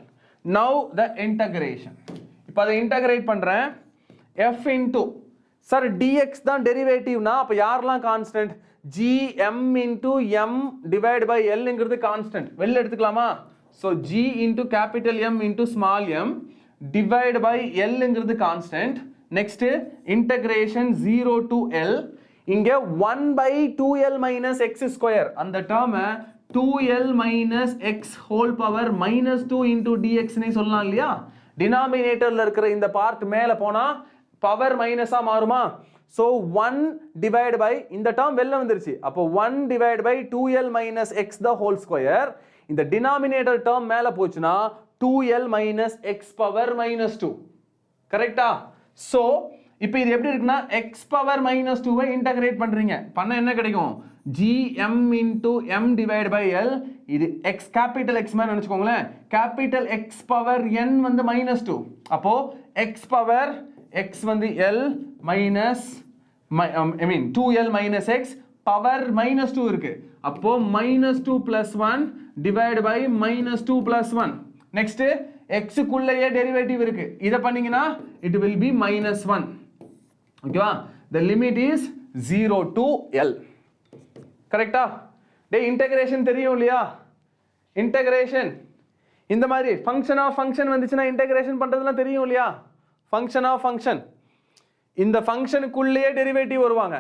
Speaker 1: Now the integration. இப்போ அதை இன்டகிரேட் பண்ணுறேன். f இன்டூ சார் dx தான் டெரிவேட்டிவ்னா அப்போ யாரெல்லாம் constant? gm into m divide by எல்ங்கிறது கான்ஸ்டன்ட், வெளில எடுத்துக்கலாமா? So g into capital M into small m divide by எல்ங்கிறது constant. Next integration 0 to L. இங்கே 1 by 2L minus x square, அந்த டேர்மை 2L minus x whole power minus 2 into dx சொல்லலாம் இல்லையா? டினாமினேட்டர்ல இருக்கிற இந்த பார்ட் மேலே போனா பவர் மைனஸா மாறுமா? ஸோ 1 டிவைட் பை இந்த டேர்ம் வெளில வந்துருச்சு, அப்போ 1 divide by 2L minus x the whole square. இந்த டினாமினேட்டர் டேர்ம் மேலே போச்சுன்னா 2L minus x power minus 2. கரெக்டா? ஸோ இப்போ இது எப்படி இருக்குன்னா x power minus 2 இன்டகிரேட் பண்றீங்க, பண்ண என்ன கிடைக்கும்? gm into m divided by L. இது x கேபிட்டல் x மாதிரி நினைச்சுக்கோங்களேன், கேபிட்டல் x பவர் n வந்து minus 2, அப்போ x பவர் x வந்து L minus I mean 2L minus x power minus 2 இருக்கு, அப்போ minus 2 plus 1 divided by minus 2 plus 1. Next x குள்ளேயே derivative இருக்கு, இதை பண்ணீங்கன்னா it will be minus 1. ஓகேவா? the limit is 0 to L. கரெக்டா? டே இன்டகிரேஷன் தெரியும் இல்லையா? இன்டகிரேஷன் இந்த மாதிரி ஃபங்க்ஷன் ஆஃப் ஃபங்க்ஷன் வந்துச்சுன்னா இன்டகிரேஷன் பண்றதுலாம் தெரியும் இல்லையா? ஃபங்க்ஷன் ஆஃப் ஃபங்க்ஷன், இந்த ஃபங்க்ஷனுக்குள்ளேயே டெரிவேட்டிவ் வருவாங்க,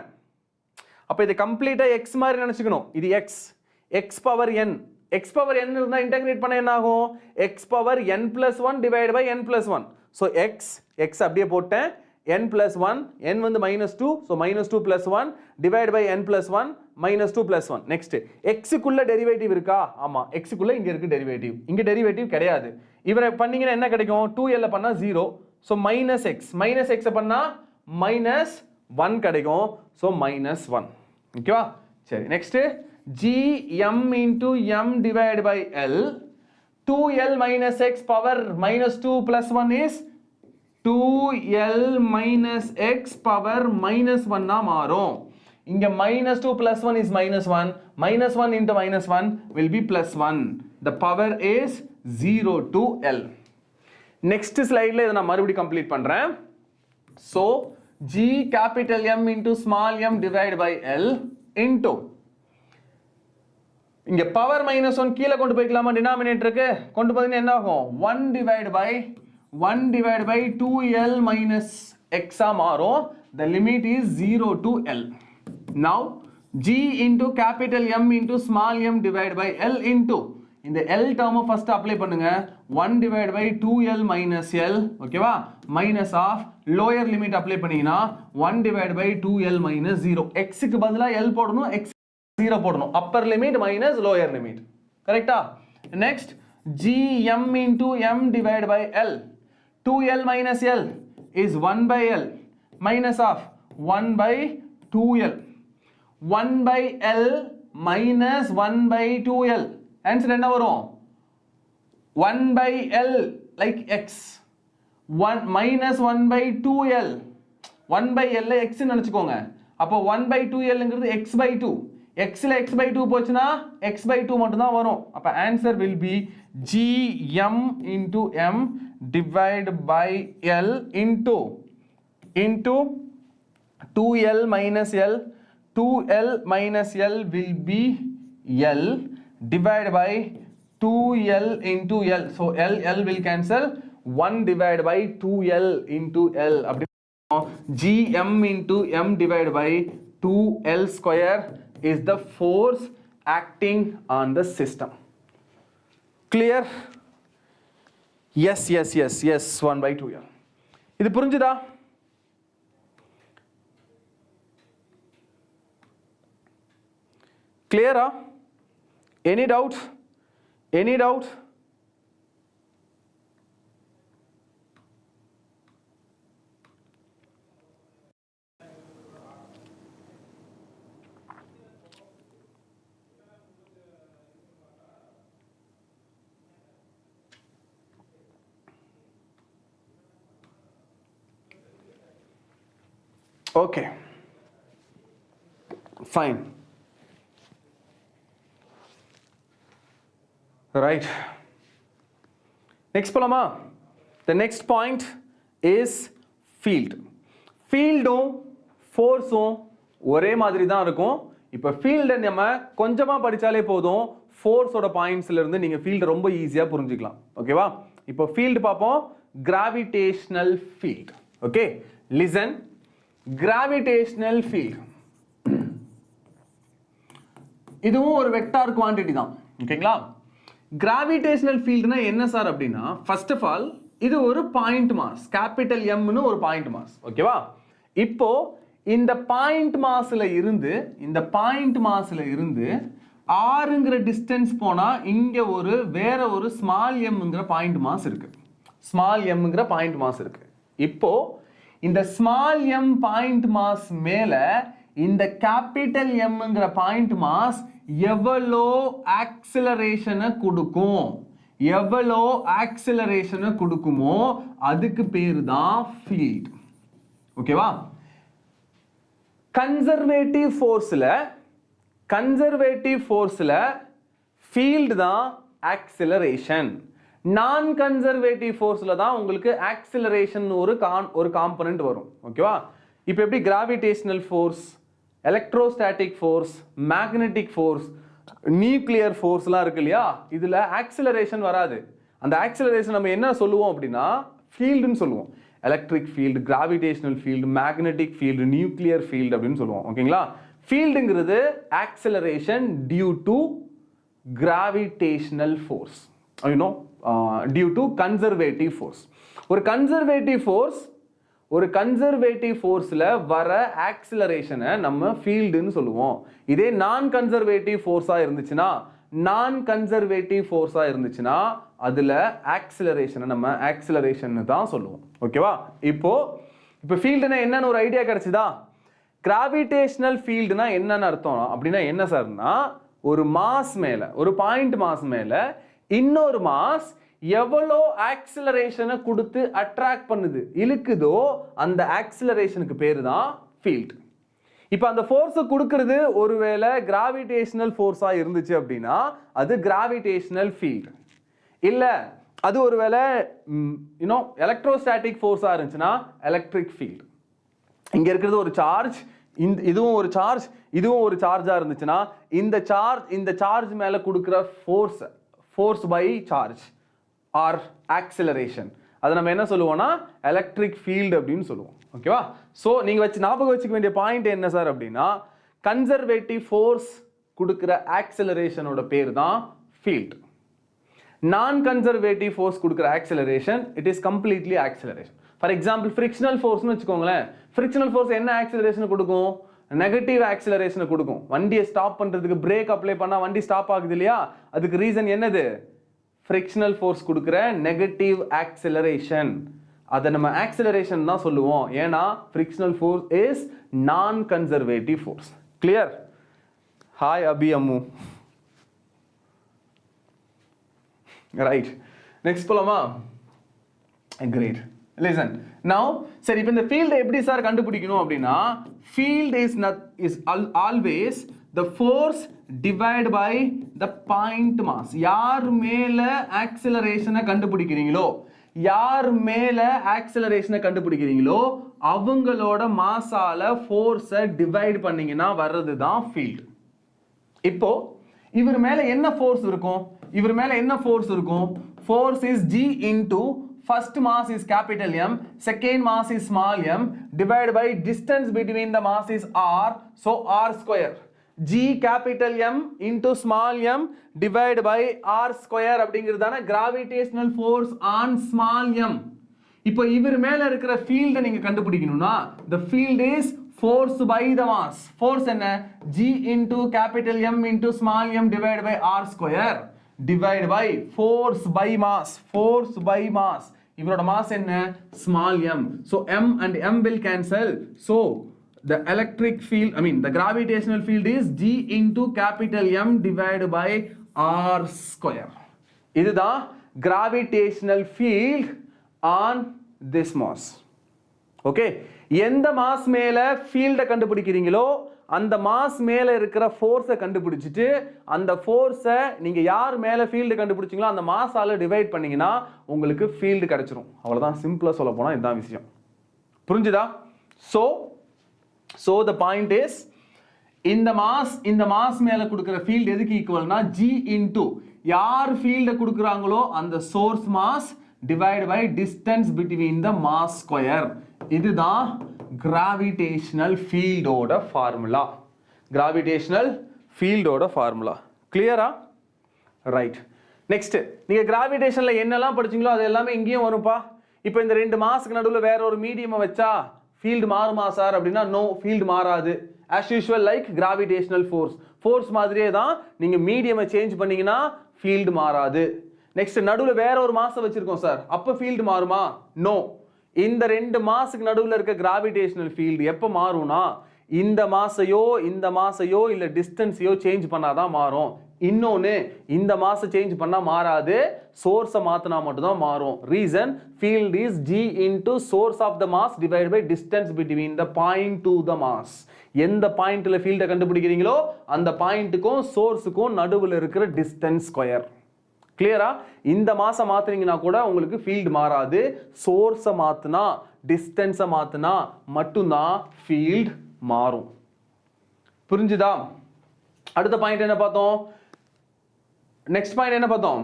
Speaker 1: அப்போ இது கம்ப்ளீட்டா x மாதிரி நினைச்சுக்கணும். இது x power n, x power n இருந்தா இன்டகிரேட் பண்ண என்ன ஆகும்? x power n plus 1 divide by n plus 1. So x அப்படியே போட்டேன், n plus 1, n வந்து minus 2, so minus 2 plus 1 divide by n plus 1 minus 2 plus 1. Next x குள்ள derivative இருக்கா? ஆமா, x குள்ள இங்க இருக்கு டெரிவேட்டிவ், இங்க டெரிவேட்டிவ் கிடையாது. இவரை பண்ணீங்கன்னா என்ன கிடைக்கும்? 2L பண்ணா 0, ஸோ மைனஸ் x பண்ணா மைனஸ் 1 கிடைக்கும், ஸோ மைனஸ் 1. ஓகேவா? சரி, next gm into m divided by L. 2L minus x power minus 2 plus 1 is 2L minus x power minus 1 ஆ மாறும். இங்க minus 2 plus 1 is minus 1, minus 1 into minus 1 will be plus 1. The power is 0 to L. Next slide ல இதை நான் மறுபடியும் complete பண்றேன். So g capital M into small m divided by L into இங்க power minus 1 கீழே கொண்டு போய்க்கலாமா? டினாமினேட்டருக்கு கொண்டு போதீங்கன்னா என்ன ஆகும்? 1 divide by 2L minus x ஆ மாறும். The limit is 0 to L. Now g into capital M into small m divided by L into இந்த L term first apply பண்ணுங்க, 1 divided by 2L minus L, ஓகேவா? minus of lower limit apply பண்ணீங்கன்னா 1 divided by 2L minus 0. x க்கு பதிலா L போடணும், x 0 போடணும், upper limit minus lower limit. கரெக்டா? next gm into m divided by L. 2L minus L is 1 by L minus of 1 by 2L. 1 by L minus 1 by 2L. Answer என்ன வரும்? 1 by L like x. 1 minus 1 by 2L. 1 by L x நினைச்சுக்கோங்க. அப்போ 1 by 2L ங்கிறது x by 2. x ல x by 2 போச்சுன்னா x by 2 மட்டும் தான் வரும். அப்ப answer will be gm into m divided by L into 2L minus L. 2L minus L will be L divided by 2L into L. So L will cancel. 1 divided by 2L into L. gm into m divided by 2L square is the force acting on the system. Clear? Yes, 1 by 2L. இது புரிஞ்சுதா? Clear? Any doubt? Okay, fine. Right. Next polama. The next point is field. Fieldum forceum ஒரே மாதிரி தான் இருக்கும். இப்போ ஃபீல்டை நம்ம கொஞ்சமா படிச்சாலே போதும், ஃபோர்ஸோட பாயிண்ட்ஸ்ல இருந்து நீங்க ஃபீல்ட் ரொம்ப ஈஸியா புரிஞ்சுக்கலாம். ஓகேவா? இப்போ ஃபீல்ட் பார்ப்போம். Gravitational field. Okay, listen. Gravitational field இதுவும் ஒரு வெக்டார் குவாண்டிட்டி தான். ஓகேங்களா? கிராவிடேஷனல் ஃபீல்ட்னா என்ன சார் அப்படின்னா, ஃபர்ஸ்ட் ஆஃப் ஆல் இது ஒரு பாயிண்ட் மாஸ், கேபிட்டல் எம்னு ஒரு பாயிண்ட் மாஸ். ஓகேவா? இப்போ இந்த பாயிண்ட் மாஸ்ல இருந்து ஆறுங்கிற டிஸ்டன்ஸ் போனா இங்க வேற ஒரு ஸ்மால் எம்ங்கிற பாயிண்ட் மாஸ் இருக்கு. ஸ்மால் எம்ங்கிற பாயிண்ட் மாஸ் இருக்கு. இப்போ இந்த ஸ்மால் எம் பாயிண்ட் மாஸ் மேல இந்த கேபிட்டல் எம்ங்கிற பாயிண்ட் மாஸ் எவ்வளோ ஆக்சிலரேஷனை கொடுக்குமோ அதுக்கு பேரு தான் ஃபீல்ட். ஓகேவா? கன்சர்வேட்டிவ் ஃபோர்ஸ்ல ஃபீல்ட் தான் ஆக்சிலரேஷன். நான் கன்சர்வேட்டிவ் ஃபோர்ஸ்ல தான் உங்களுக்கு ஆக்சிலரேஷன் ஒரு காம்பனன்ட் வரும். ஓகேவா? இப்போ எப்படி gravitational force, electrostatic force, magnetic force, nuclear ஃபோர்ஸ்லாம் இருக்கு இல்லையா, இதுல ஆக்சிலரேஷன் வராது. அந்த ஆக்சிலரேஷன் நம்ம என்ன சொல்லுவோம் அப்படின்னா ஃபீல்டுன்னு சொல்லுவோம். Electric field, gravitational field, magnetic field, nuclear field அப்படின்னு சொல்லுவோம். ஓகேங்களா? ஃபீல்டுங்கிறது acceleration due to gravitational force, due to conservative force. ஒரு கன்சர்வேட்டிவ் ஃபோர்ஸ்ல வர ஆக்சிலரேஷனை நம்ம ஃபீல்டுன்னு சொல்லுவோம். இதே நான் கன்சர்வேட்டிவ் ஃபோர்ஸா இருந்துச்சுன்னா அதுல ஆக்சிலரேஷனை நம்ம ஆக்சிலரேஷன் தான் சொல்லுவோம். ஓகேவா? இப்போ ஃபீல்டுனா என்னன்னு ஒரு ஐடியா கிடைச்சுதா? கிராவிடேஷனல் ஃபீல்டுனா என்னன்னு அர்த்தம் அப்படின்னா என்ன சார்னா, ஒரு மாஸ் மேல, ஒரு பாயிண்ட் மாஸ் மேல இன்னொரு மாஸ் எவ்வளோ ஆக்சிலரேஷனை கொடுத்து அட்ராக்ட் பண்ணுது, இழுக்குதோ அந்த ஆக்சிலரேஷனுக்கு பேரு தான் ஃபீல்ட். இப்போ அந்த ஃபோர்ஸை கொடுக்கிறது ஒருவேளை கிராவிடேஷனல் ஃபோர்ஸா இருந்துச்சு அப்படின்னா அது கிராவிடேஷனல் ஃபீல்ட். இல்ல அது ஒருவேளை எலக்ட்ரோஸ்டாட்டிக் ஃபோர்ஸா இருந்துச்சுன்னா எலக்ட்ரிக் ஃபீல்ட். இங்க இருக்கிறது ஒரு சார்ஜ், இதுவும் ஒரு சார்ஜ், இதுவும் ஒரு சார்ஜா இருந்துச்சுன்னா இந்த சார்ஜ் மேல கொடுக்கிற force by charge or acceleration, அதை நம்ம என்ன சொல்லுவோம்னா எலக்ட்ரிக் ஃபீல்டு அப்படின்னு சொல்லுவோம். ஓகேவா? ஸோ நீங்க ஞாபகம் வச்சுக்க வேண்டிய பாயிண்ட் என்ன சார் அப்படின்னா, கன்சர்வேட்டிவ் ஃபோர்ஸ் கொடுக்கிற ஆக்சிலரேஷனோட பேர் தான் ஃபீல்ட். நான் கன்சர்வேட்டிவ் ஃபோர்ஸ் கொடுக்கிற acceleration it is completely acceleration. For example frictional ஃபோர்ஸ்னு வச்சுக்கோங்களேன். ஃப்ரிக்ஷனல் ஃபோர்ஸ் என்ன ஆக்சிலரேஷன் கொடுக்கும்? நெகட்டிவ் ஆக்சிலரேஷன் கொடுக்கும். வண்டியை ஸ்டாப் பண்றதுக்கு பிரேக் அப்ளை பண்ணா வண்டி ஸ்டாப் ஆகுது இல்லையா, அதுக்கு ரீசன் என்னது? ஃப்ரிக்ஷனல் ஃபோர்ஸ் கொடுக்கிற நெகட்டிவ் ஆக்சிலரேஷன். அதை நம்ம ஆக்சிலரேஷன் தான் சொல்லுவோம். ஏன்னா frictional force is non conservative force. Clear? Hi Abhi Ammu. Right, next போலாமா? கிரேட். Listen now. சரி, இப்போ இந்த ஃபீல்டை எப்படி சார் கண்டுபிடிக்கணும் அப்படின்னா, field is always the force divided by the point mass. யார் மேல ஆக்சிலரேஷனை கண்டுபிடிக்கிறீங்களோ அவங்களோட மாஸால ஃபோர்ஸை டிவைட் பண்ணீங்கன்னா வர்றது தான் ஃபீல்ட். இப்போ இவர் மேல என்ன ஃபோர்ஸ் இருக்கும்? Force is G into first mass is capital M, second mass is small m, divided by distance between the mass is r, so r square. G capital M into small m divided by r square அப்படிங்கிறதான gravitational force on small m. இப்போ இவர் மேல இருக்கிற ஃபீல்டை நீங்க கண்டுபிடிக்கணும்னா the field is force by the mass. force என்ன? G into capital M into small m divided by r square divided by force by mass. இவரோட mass என்ன? small m. So m and m will cancel. So the electric field, the gravitational field is G into capital M divided by R square. இதுதான் gravitational field on this mass. Okay, எந்த mass மேல ஃபீல்டை கண்டுபிடிக்கிறீங்களோ அந்த mass மேல இருக்கிற ஃபோர்ஸை கண்டுபிடிச்சிட்டு அந்த ஃபோர்ஸை நீங்க யார் மேல ஃபீல்டு கண்டுபிடிச்சீங்களோ அந்த மாஸால டிவைட் பண்ணீங்கன்னா உங்களுக்கு ஃபீல்டு கிடைச்சிரும். அவ்வளவுதான், சிம்பிளா சொல்ல போனா இதுதான் விஷயம். புரிஞ்சுதா? so the point is இந்த மாஸ் மேல கொடுக்கிற ஃபீல்ட் எதுக்கு ஈக்குவல்னா g into யார் ஃபீல்டை கொடுக்குறாங்களோ அந்த source mass divided by distance between the mass square. இதுதான் gravitational field ஓட ஃபார்முலா. gravitational field ஓட ஃபார்முலா கிளியரா? ரைட். நெக்ஸ்ட், நீங்க கிராவிடேஷன்ல என்னெல்லாம் படிச்சீங்களோ அது எல்லாமே இங்கேயும் வரும்பா. இப்போ இந்த ரெண்டு மாஸ்க்கு நடுவில் வேற ஒரு மீடியம் வச்சா ஃபீல்டு மாறுமா சார் அப்படின்னா நோ, ஃபீல்டு மாறாது. as usual like gravitational force மாதிரியே தான். நீங்க மீடியம் சேஞ்ச் பண்ணீங்கன்னா ஃபீல்டு மாறாது. நெக்ஸ்ட், நடுவில் வேற ஒரு மாஸை வச்சிருக்கோம் சார், அப்ப ஃபீல்டு மாறுமா? நோ. இந்த ரெண்டு மாஸுக்கு நடுவில் இருக்க கிராவிடேஷனல் ஃபீல்டு எப்போ மாறும்னா இந்த மாசையோ இல்ல டிஸ்டன்ஸையோ சேஞ்ச் பண்ணாதான் மாறும். இன்னொன்னு, இந்த மாசை சேஞ்ச் பண்ணா மாறாது, சோர்ஸை மாத்தினா மட்டும் தான் மாறும். Reason, field is g into source of the mass divided by distance between the point to the mass. எந்த பாயிண்ட்ல ஃபீல்டை கண்டுபிடிக்கிறீங்களோ அந்த பாயிண்ட்டுக்கும் சோர்ஸுக்கும் நடுவில் இருக்கிற டிஸ்டன்ஸ் ஸ்கொயர். கிளியரா? இந்த மாசம் மாத்துறீங்கன்னா கூட உங்களுக்கு ஃபீல்டு மாறாது, சோர்ஸை மாத்தினா டிஸ்டன்ஸை மாத்தினா மட்டும்தான் ஃபீல்ட் மாறும். புரிஞ்சுதா? அடுத்த பாயிண்ட் என்ன பார்த்தோம்? நெக்ஸ்ட் பாயிண்ட் என்ன பார்த்தோம்?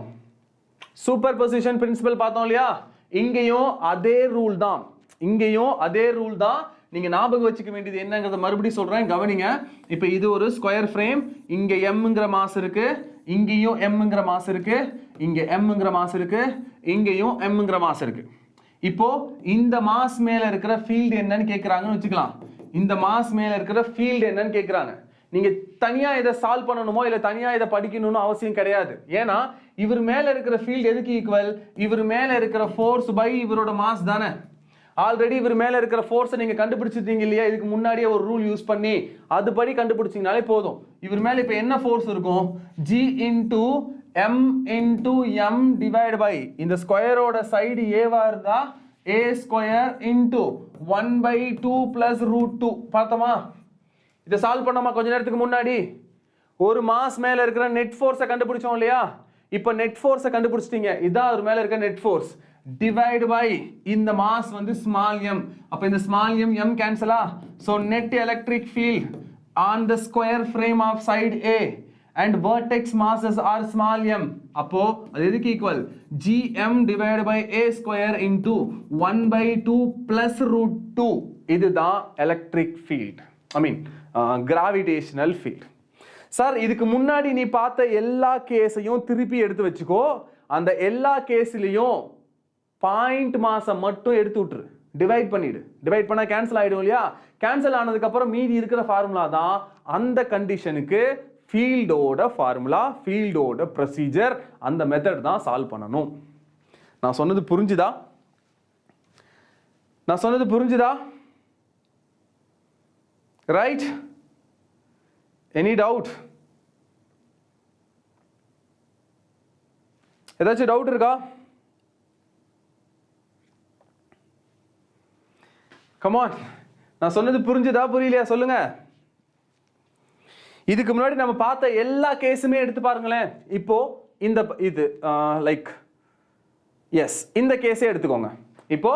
Speaker 1: சூப்பர் பொசிஷன் பிரின்சிபல் பார்த்தோம் இல்லையா? இங்கேயும் அதே ரூல் தான். நீங்க ஞாபகம் வச்சுக்க வேண்டியது என்னங்கறத மறுபடியும் சொல்றேன், கவனிங்க. இப்போ இது ஒரு ஸ்கொயர் ஃப்ரேம், இங்க mங்கிற மாஸ் இருக்கு, இங்கேயும் mங்கிற மாஸ் இருக்கு, இங்க mங்கிற மாஸ் இருக்கு, இங்கேயும் mங்கிற மாஸ் இருக்கு. இப்போ இந்த மாஸ் மேல இருக்கிற ஃபீல்டு என்னன்னு கேக்குறாங்கன்னு வச்சுக்கலாம். இந்த மாஸ் மேல இருக்கிற ஃபீல்டு என்னன்னு கேக்குறாங்க. நீங்க தனியா இதை சால்வ் பண்ணணுமோ இல்ல தனியா இதை படிக்கணும்னு அவசியம் கிடையாது. ஏன்னா இவர் மேல இருக்கிற ஃபீல்டு எதுக்கு ஈக்குவல்? இவர் மேல இருக்கிற ஃபோர்ஸ் பை இவரோட மாஸ் தானே. ஆல்ரெடி இவர் மேல இருக்கிற ஃபோர்ஸை நீங்க கண்டுபிடிச்சிட்டீங்க இல்லையா? இதுக்கு முன்னாடியே ஒரு ரூல் யூஸ் பண்ணி அதுபடி கண்டுபிடிச்சிங்கனாலே போதும். இவர் மேல இப்ப என்ன ஃபோர்ஸ் இருக்கும்? g into m into m divided by இந்த ஸ்கொயரோட சைடு ஏவா இருந்தா a ஸ்கொயர் into 1/2 plus √2. பார்த்தோமா? இதை சால்வ் பண்ணோமா கொஞ்ச நேரத்துக்கு முன்னாடி? ஒரு மாஸ் மேல இருக்கிற நெட் ஃபோர்ஸை கண்டுபிடிச்சோம் இல்லையா? இப்போ நெட் ஃபோர்ஸை கண்டுபிடிச்சிட்டீங்க, இதான் ஒரு மேல இருக்க நெட் ஃபோர்ஸ். டிவைட் பை இந்த மாஸ் வந்து ஸ்மால் m. அப்ப இந்த small m கேன்சலா? so net electric field on the square frame of side A and vertex masses are small m. அப்போ அது எதுக்கு equal? gm divided by a square into 1/2 plus √2. இதுதான் electric field, ஐ மீன் gravitational field. Sir இதுக்கு முன்னாடி நீ பார்த்த எல்லா கேஸையும் திருப்பி எடுத்து வச்சுக்கோ. அந்த எல்லா கேஸ்லயும் பாயிண்ட் மாஸை மட்டும் எடுத்து விட்டுரு, டிவைட் பண்ணிடு. டிவைட் பண்ணா கேன்சல் ஆயிடும் இல்லையா? கேன்சல் ஆனதுக்கு அப்புறம் மீதி இருக்கிற ஃபார்முலா தான் அந்த கண்டிஷனுக்கு ஃபீல்டோட ஃபார்முலா, ஃபீல்டோட ப்ரொசீஜர். அந்த மெத்தட் தான் சால்வ் பண்ணணும். நான் சொன்னது புரிஞ்சுதா? ரைட்? Any doubt? ஏதாச்சும் டவுட் இருக்கா? கமான், நான் சொன்னது புரிஞ்சுதா புரியலையா சொல்லுங்க. இதுக்கு முன்னாடி நம்ம பார்த்த எல்லா கேஸுமே எடுத்து பாருங்களேன். இப்போ இது லைக் எஸ், இந்த கேஸே எடுத்துக்கோங்க. இப்போ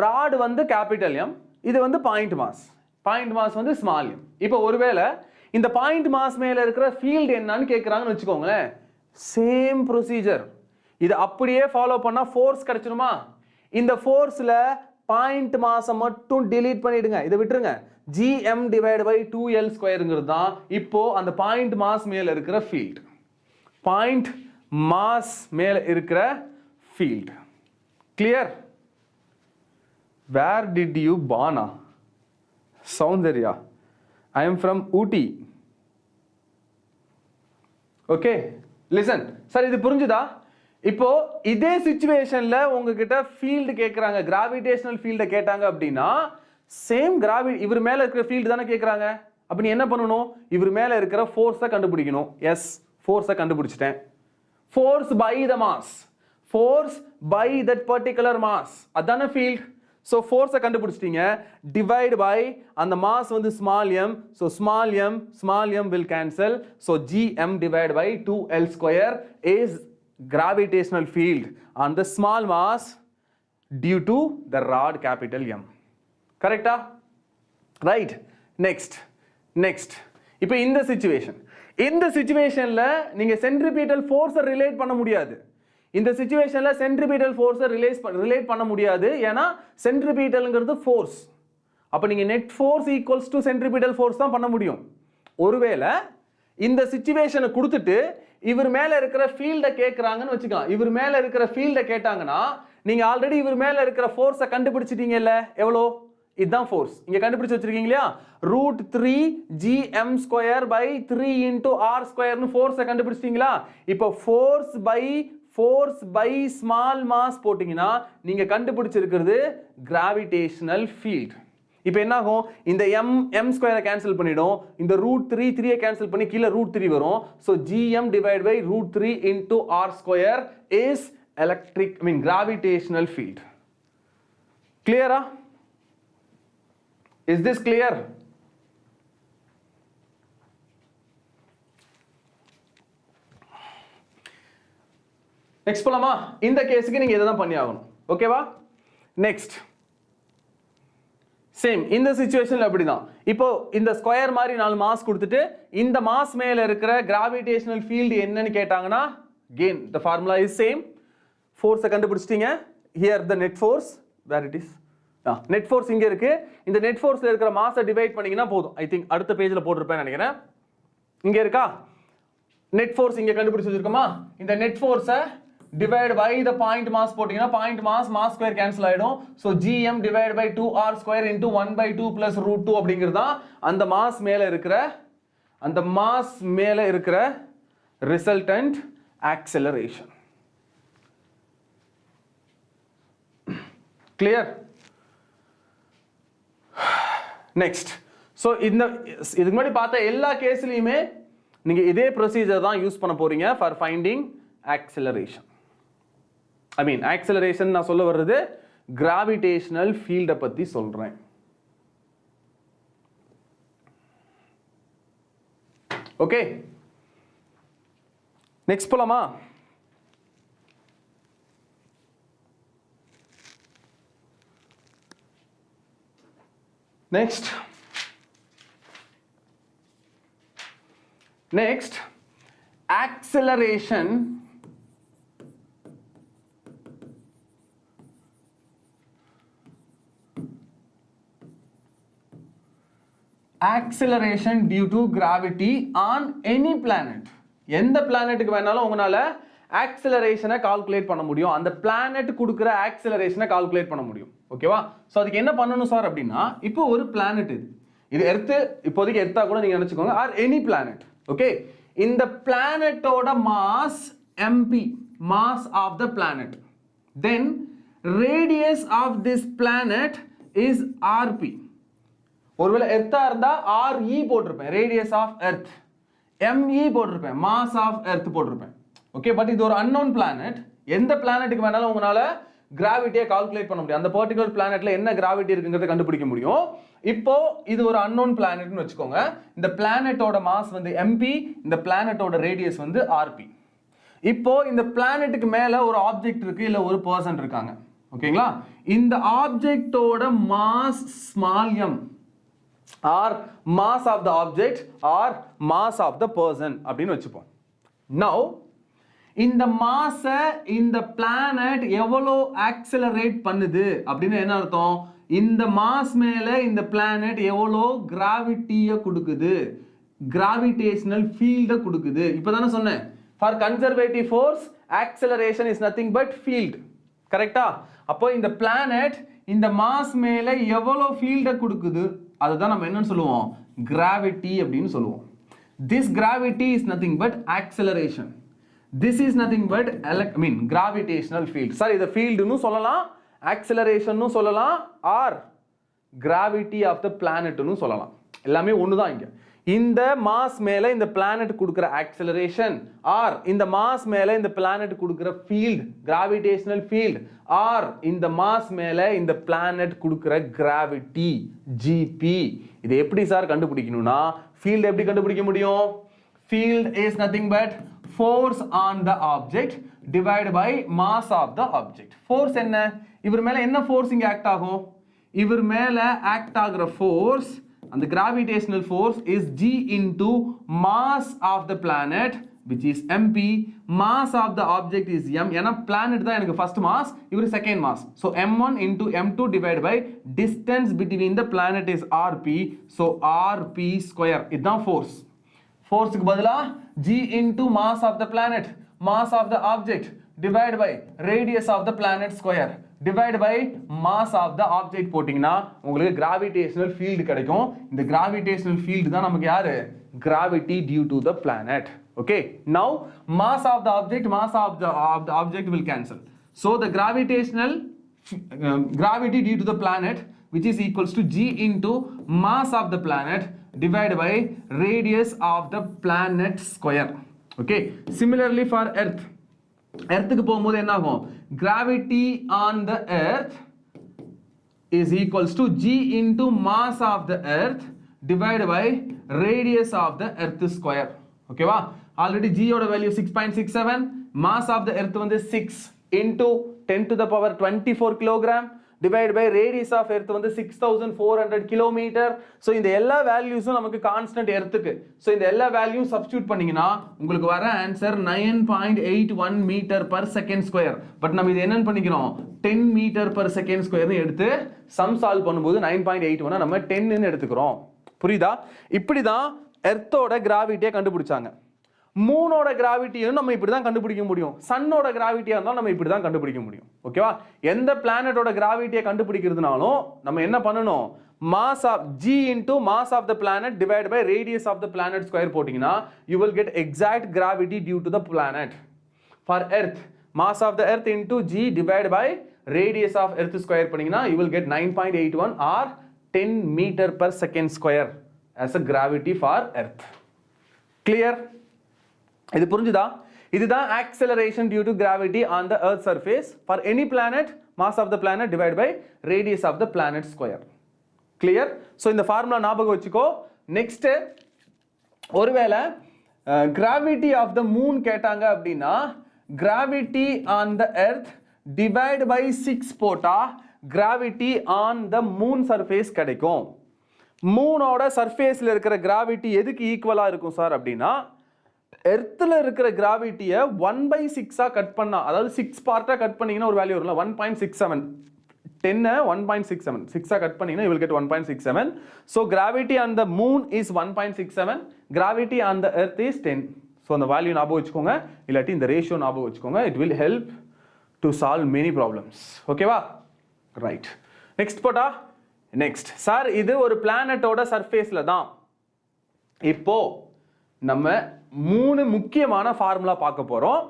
Speaker 1: ராட் வந்து கேபிட்டல் M, இது வந்து பாயிண்ட் மாஸ் வந்து ஸ்மால் m. இப்போ ஒருவேளை இந்த பாயிண்ட் மாஸ் மேல இருக்கிற ஃபீல்டு என்னன்னு கேட்குறாங்கன்னு வச்சுக்கோங்களேன். சேம் ப்ரொசீஜர், இது அப்படியே ஃபாலோ பண்ணா ஃபோர்ஸ் கிடைச்சிருமா? இந்த ஃபோர்ஸ்ல பாயிண்ட் மாஸை மட்டும் டிலீட் பண்ணிடுங்க, இதை விட்டுருங்க. gm divided by 2l ஸ்கொயருங்கிறது தான் இப்போ அந்த பாயிண்ட் மாஸ் மேல இருக்கிற ஃபீல்ட். பாயிண்ட் மாஸ் மேல இருக்கிற field. Clear? Where did you born? Soundarya, I am from Ooty. Okay, listen. Sir இது புரிஞ்சுதா? இப்போ இதே சிச்சுவேஷன்ல உங்ககிட்ட ஃபீல்டு கேட்கறாங்க, கிராவிடேஷனல் ஃபீல்டை கேட்டாங்க அப்படின்னா சேம் இவர் மேல இருக்கிற ஃபீல்டு தானே கேட்கறாங்க. அப்ப நீ என்ன பண்ணணும்? இவர் மேல இருக்கிற ஃபோர்ஸை கண்டுபிடிக்கணும். எஸ், ஃபோர்ஸை கண்டுபிடிச்சிட்டேன். Force by the mass, force by that particular mass, அதான ஃபீல்ட். So force கண்டுபிடிச்சிட்டீங்க, divide by and the mass வந்து small m, so small m will cancel, so gm divided by 2l square is gravitational field on the small mass due to the rod capital M. Correct? Right? Next. இப்போ இந்த சிச்சுவேஷன்ல நீங்க centripetal ஃபோர்ஸை relate பண்ண முடியாது. இந்த சிச்சுவேஷன்ல centripetal ஃபோர்ஸை relate பண்ண முடியாது. ஏன்னா சென்ட்ரிபிட்டல்ங்கிறது ஃபோர்ஸ். அப்ப நீங்க net force equals to centripetal force தான் பண்ண முடியும். ஒருவேளை இந்த சிச்சுவேஷனை கொடுத்துட்டு இவர் மேல இருக்கிற ஃபீல்டை கேட்கறாங்கன்னு வச்சுக்கலாம். இவர் மேல இருக்கிற ஃபீல்டை கேட்டாங்கன்னா நீங்க ஆல்ரெடி இவர் மேல இருக்கிற ஃபோர்ஸை கண்டுபிடிச்சிட்டீங்கல்ல, எவ்வளோ? இதுதான் ஃபோர்ஸ். இங்க கண்டுபிடிச்சு வச்சிருக்கீங்க இல்லையா? √3 gm² by 3 into r ஸ்கொயர்னு ஃபோர்ஸை கண்டுபிடிச்சிட்டீங்களா? இப்போ ஃபோர்ஸ் பை ஸ்மால் மாஸ் போட்டீங்கன்னா நீங்க கண்டுபிடிச்சிருக்கிறது கிராவிடேஷனல் ஃபீல்ட். இப்போ என்ன ஆகும்? இந்த m² கேன்சல் பண்ணிடும், இந்த √3 கேன்சல் பண்ணி கீழே √3 வரும். So gm divided by √3 into r² is gravitational field. Clear? Is this clear? Next போலாமா? இந்த கேஸுக்கு நீங்க இதை தான் பண்ணி ஆகணும். ஓகேவா? நெக்ஸ்ட் சேம் இந்த சிச்சுவேஷன்ல அப்படிதான். இப்போ இந்த ஸ்கொயர் மாதிரி 4 மாஸ் கொடுத்துட்டு இந்த மாஸ் மேல இருக்கிற கிராவிடேஷனல் ஃபீல்டு என்னன்னு கேட்டாங்கன்னா again the formula is same. ஃபோர்ஸை கண்டுபிடிச்சிட்டீங்க. here the net force, where it is, net force இங்க இருக்கு. இந்த நெட் ஃபோர்ஸ்ல இருக்கிற மாஸை டிவைட் பண்ணீங்கன்னா போதும். ஐ திங்க் அடுத்த பேஜ்ல போட்டுருப்பேன் நினைக்கிறேன். இங்க இருக்கா நெட் ஃபோர்ஸ்? இங்க கண்டுபிடிச்சு வச்சிருக்கோமா? இந்த நெட் ஃபோர்ஸை divide by the point mass போட்டீங்கன்னா பாயிண்ட் மாஸ் ஸ்கொயர் கேன்சல் ஆயிடும். So gm divide by 2r² into 1/2 plus √2 அப்படிங்கிறது தான் அந்த மாஸ் மேல இருக்கிற resultant acceleration. Clear? Next. So இதுக்கு முன்னாடி பார்த்த எல்லா கேஸ்லையுமே நீங்க இதே ப்ரொசீஜர் தான் யூஸ் பண்ண போறீங்க ஃபார் ஃபைண்டிங் ஆக்சலரேஷன். ஆக்சலரேஷன் நான் சொல்ல வர்றது கிராவிடேஷனல் ஃபீல்டை பத்தி சொல்றேன். ஓகே, நெக்ஸ்ட் போலாமா? Next, acceleration due to gravity on any planet. எந்த பிளானட்டுக்கு வேணாலும் உங்களால ஆக்சலரேஷனை கால்குலேட் பண்ண முடியும். அந்த பிளானட் கொடுக்குற ஆக்சலரேஷனை கால்குலேட் பண்ண முடியும். ஓகேவா? ஸோ அதுக்கு என்ன பண்ணணும் சார் அப்படின்னா, இப்போ ஒரு பிளானட் இது எர்த்து, இப்போதைக்கு எர்த்தா கூட நீங்க நினைச்சுக்கோங்க, ஆர் எனி பிளானட். ஓகே, இந்த பிளானட்டோட mass mp, mass of the planet, then radius of this planet is rp. ஒருவேளை எர்த்தா இருந்தா re போட்டிருப்பேன், ரேடியஸ் ஆஃப் எர்த், me போட்டிருப்பேன், மாஸ் ஆஃப் எர்த் போட்டிருப்பேன். ஓகே, பட் இது ஒரு அன்னோன் பிளானட். எந்த பிளானட்டுக்கு வேணாலும் உங்களால கிராவிட்டியை கால்குலேட் பண்ண முடியும். அந்த பர்டிகுலர் பிளானட்ல என்ன கிராவிட்டி இருக்குங்கிறத கண்டுபிடிக்க முடியும். இப்போ இது ஒரு அன்னோன் பிளானட்னு வச்சுக்கோங்க. இந்த பிளானட்டோட மாஸ் வந்து mp, இந்த பிளானட்டோட ரேடியஸ் வந்து rp. இப்போ இந்த பிளானட்டுக்கு மேல ஒரு ஆப்ஜெக்ட் இருக்கு, இல்ல ஒரு பர்சன் இருக்காங்க. ஓகேங்களா? இந்த ஆப்ஜெக்டோட mass small m or mass of the object or mass of the person அப்படின்னு வச்சுப்போம். நவ் இந்த மாஸை இந்த பிளானட் எவ்வளோ ஆக்சலரேட் பண்ணுது அப்படின்னு என்ன அர்த்தம்? இந்த மாஸ் மேல இந்த பிளானட் எவ்வளோ கிராவிட்டியை கொடுக்குது, கிராவிடேஷனல் ஃபீல்டை கொடுக்குது. இப்போதானே சொன்னேன், for conservative force acceleration is nothing but field. கரெக்டா? அப்போ இந்த பிளானட் இந்த மாஸ் மேல எவ்வளோ ஃபீல்டை கொடுக்குது அதுதான் நம்ம என்னன்னு சொல்லுவோம்? கிராவிட்டி அப்படின்னு சொல்லுவோம். This gravity is nothing but acceleration. This is nothing but gravitational field. Sir, இது field னு சொல்லலாம், acceleration னு சொல்லலாம், or gravity of the planet னு சொல்லலாம். எல்லாமே ஒண்ணுதான் இங்க. இந்த மாஸ் மேல இந்த பிளானட் கொடுக்கிற ஆக்சலரேஷன் ஆர் இந்த மாஸ் மேல இந்த பிளானட் கொடுக்கிற ஃபீல்ட் கிராவிடேஷனல் ஃபீல்ட் ஆர் இந்த மாஸ் மேல இந்த பிளானட் கொடுக்கிற கிராவிட்டி ஜிபி. இது எப்படி சார் கண்டுபிடிக்கணும்னா ஃபீல்ட் எப்படி கண்டுபிடிக்க முடியும்? Field is nothing but force on the object divided by mass of the object. Force என்ன? இவர் மேல என்ன force இங்க ஆக்ட் ஆகும்? இவர் மேல ஆக்ட் ஆகுற force and the gravitational force is g into mass of the planet which is mp. Mass of the object is m. ஏன்னா planet தான் எனக்கு first mass, இவர் second mass. So m1 into m2 divided by distance between the planet is rp. So rp square. இதுதான் force. Force க்கு பதிலா g into mass of the planet, mass of the object divided by radius of the planet square divided by mass of the object போட்டிங்கன்னா உங்களுக்கு gravitational field கிடைக்கும். இந்த gravitational field தான் நமக்கு யாரு? Gravity due to the planet. Okay, now mass of the object will cancel. So the gravitational gravity due to the planet which is equals to g into mass of the planet divided by radius of the planet square. Okay, similarly for earth க்கு போகும்போது என்ன ஆகும்? Gravity on the earth is equals to g into mass of the earth divided by radius of the earth square. Okay வா? Already g ஓட value 6.67, mass of the earth வந்து 6 into 10 to the power 24 kilogram divided by radius of earth வந்து 6400 kilometer. So இந்த எல்லா வேல்யூஸும் நமக்கு constant எர்த்துக்கு. So இந்த எல்லா values substitute பண்ணீங்கன்னா உங்களுக்கு வர answer 9.81 metre per second square. But நம்ம இது என்னன்னு பண்ணிக்கிறோம்? 10 மீட்டர் பர் செகண்ட் ஸ்கொயர்னு எடுத்து சம் சால்வ் பண்ணும்போது 9.81 நம்ம 10 ன்னு எடுத்துக்கிறோம். புரியுதா? இப்படிதான் எர்த்தோட கிராவிட்டியை கண்டுபிடிச்சாங்க. மூனோட கிராவிட்டியும் நம்ம இப்படி தான் கண்டுபிடிக்க முடியும். சன்னோட கிராவிட்டியா இருந்தாலும் நம்ம இப்படி தான் கண்டுபிடிக்க முடியும். ஓகேவா? எந்த பிளானட்டோட கிராவிட்டியை கண்டுபிடிக்கிறதுனாலும் நம்ம என்ன பண்ணணும்? mass of g into mass of the planet divided by radius of the planet square போட்டீங்கன்னா you will get exact gravity due to the planet. For earth, mass of the earth into g divided by radius of earth square பண்ணீங்கன்னா you will get 9.81 or 10 meter per second square as a gravity for earth. Clear? இது புரிஞ்சுதா? இதுதான் acceleration due to gravity on the earth surface for any planet. Mass of the planet divided by radius of the planet square. Clear? So இந்த formula ஞாபகம் வச்சுக்கோ. Next ஒருவேளை gravity of the moon கேட்டாங்க அப்படின்னா gravity on the earth divide by 6 போட்டா gravity on the moon surface கிடைக்கும். மூனோட சர்ஃபேஸ்ல இருக்கிற gravity எதுக்கு ஈக்குவலா இருக்கும் சார் அப்படின்னா எர்த்தில் இருக்கிற கிராவிட்டியை 1/6 கட் பண்ணா, அதாவது 6 பார்ட்டா கட் பண்ணீங்கன்னா ஒரு வேல்யூ வரும்ல 1.67. 10 1.67 6 கட் பண்ணீங்கன்னா you will get 1.67. So gravity on the moon is 1.67, gravity on the earth is 10. So அந்த வேல்யூ ஞாபகம் வச்சுக்கோங்க, இல்லாட்டி இந்த ரேஷியோ ஞாபகம் வச்சுக்கோங்க. It will help to solve many problems. ஓகேவா? ரைட். நெக்ஸ்ட் போட்டா நெக்ஸ்ட் சார் இது ஒரு பிளானட்டோட சர்ஃபேஸ்ல தான். இப்போ நம்ம 3 முக்கியமான ஃபார்முலா பார்க்க போறோம்.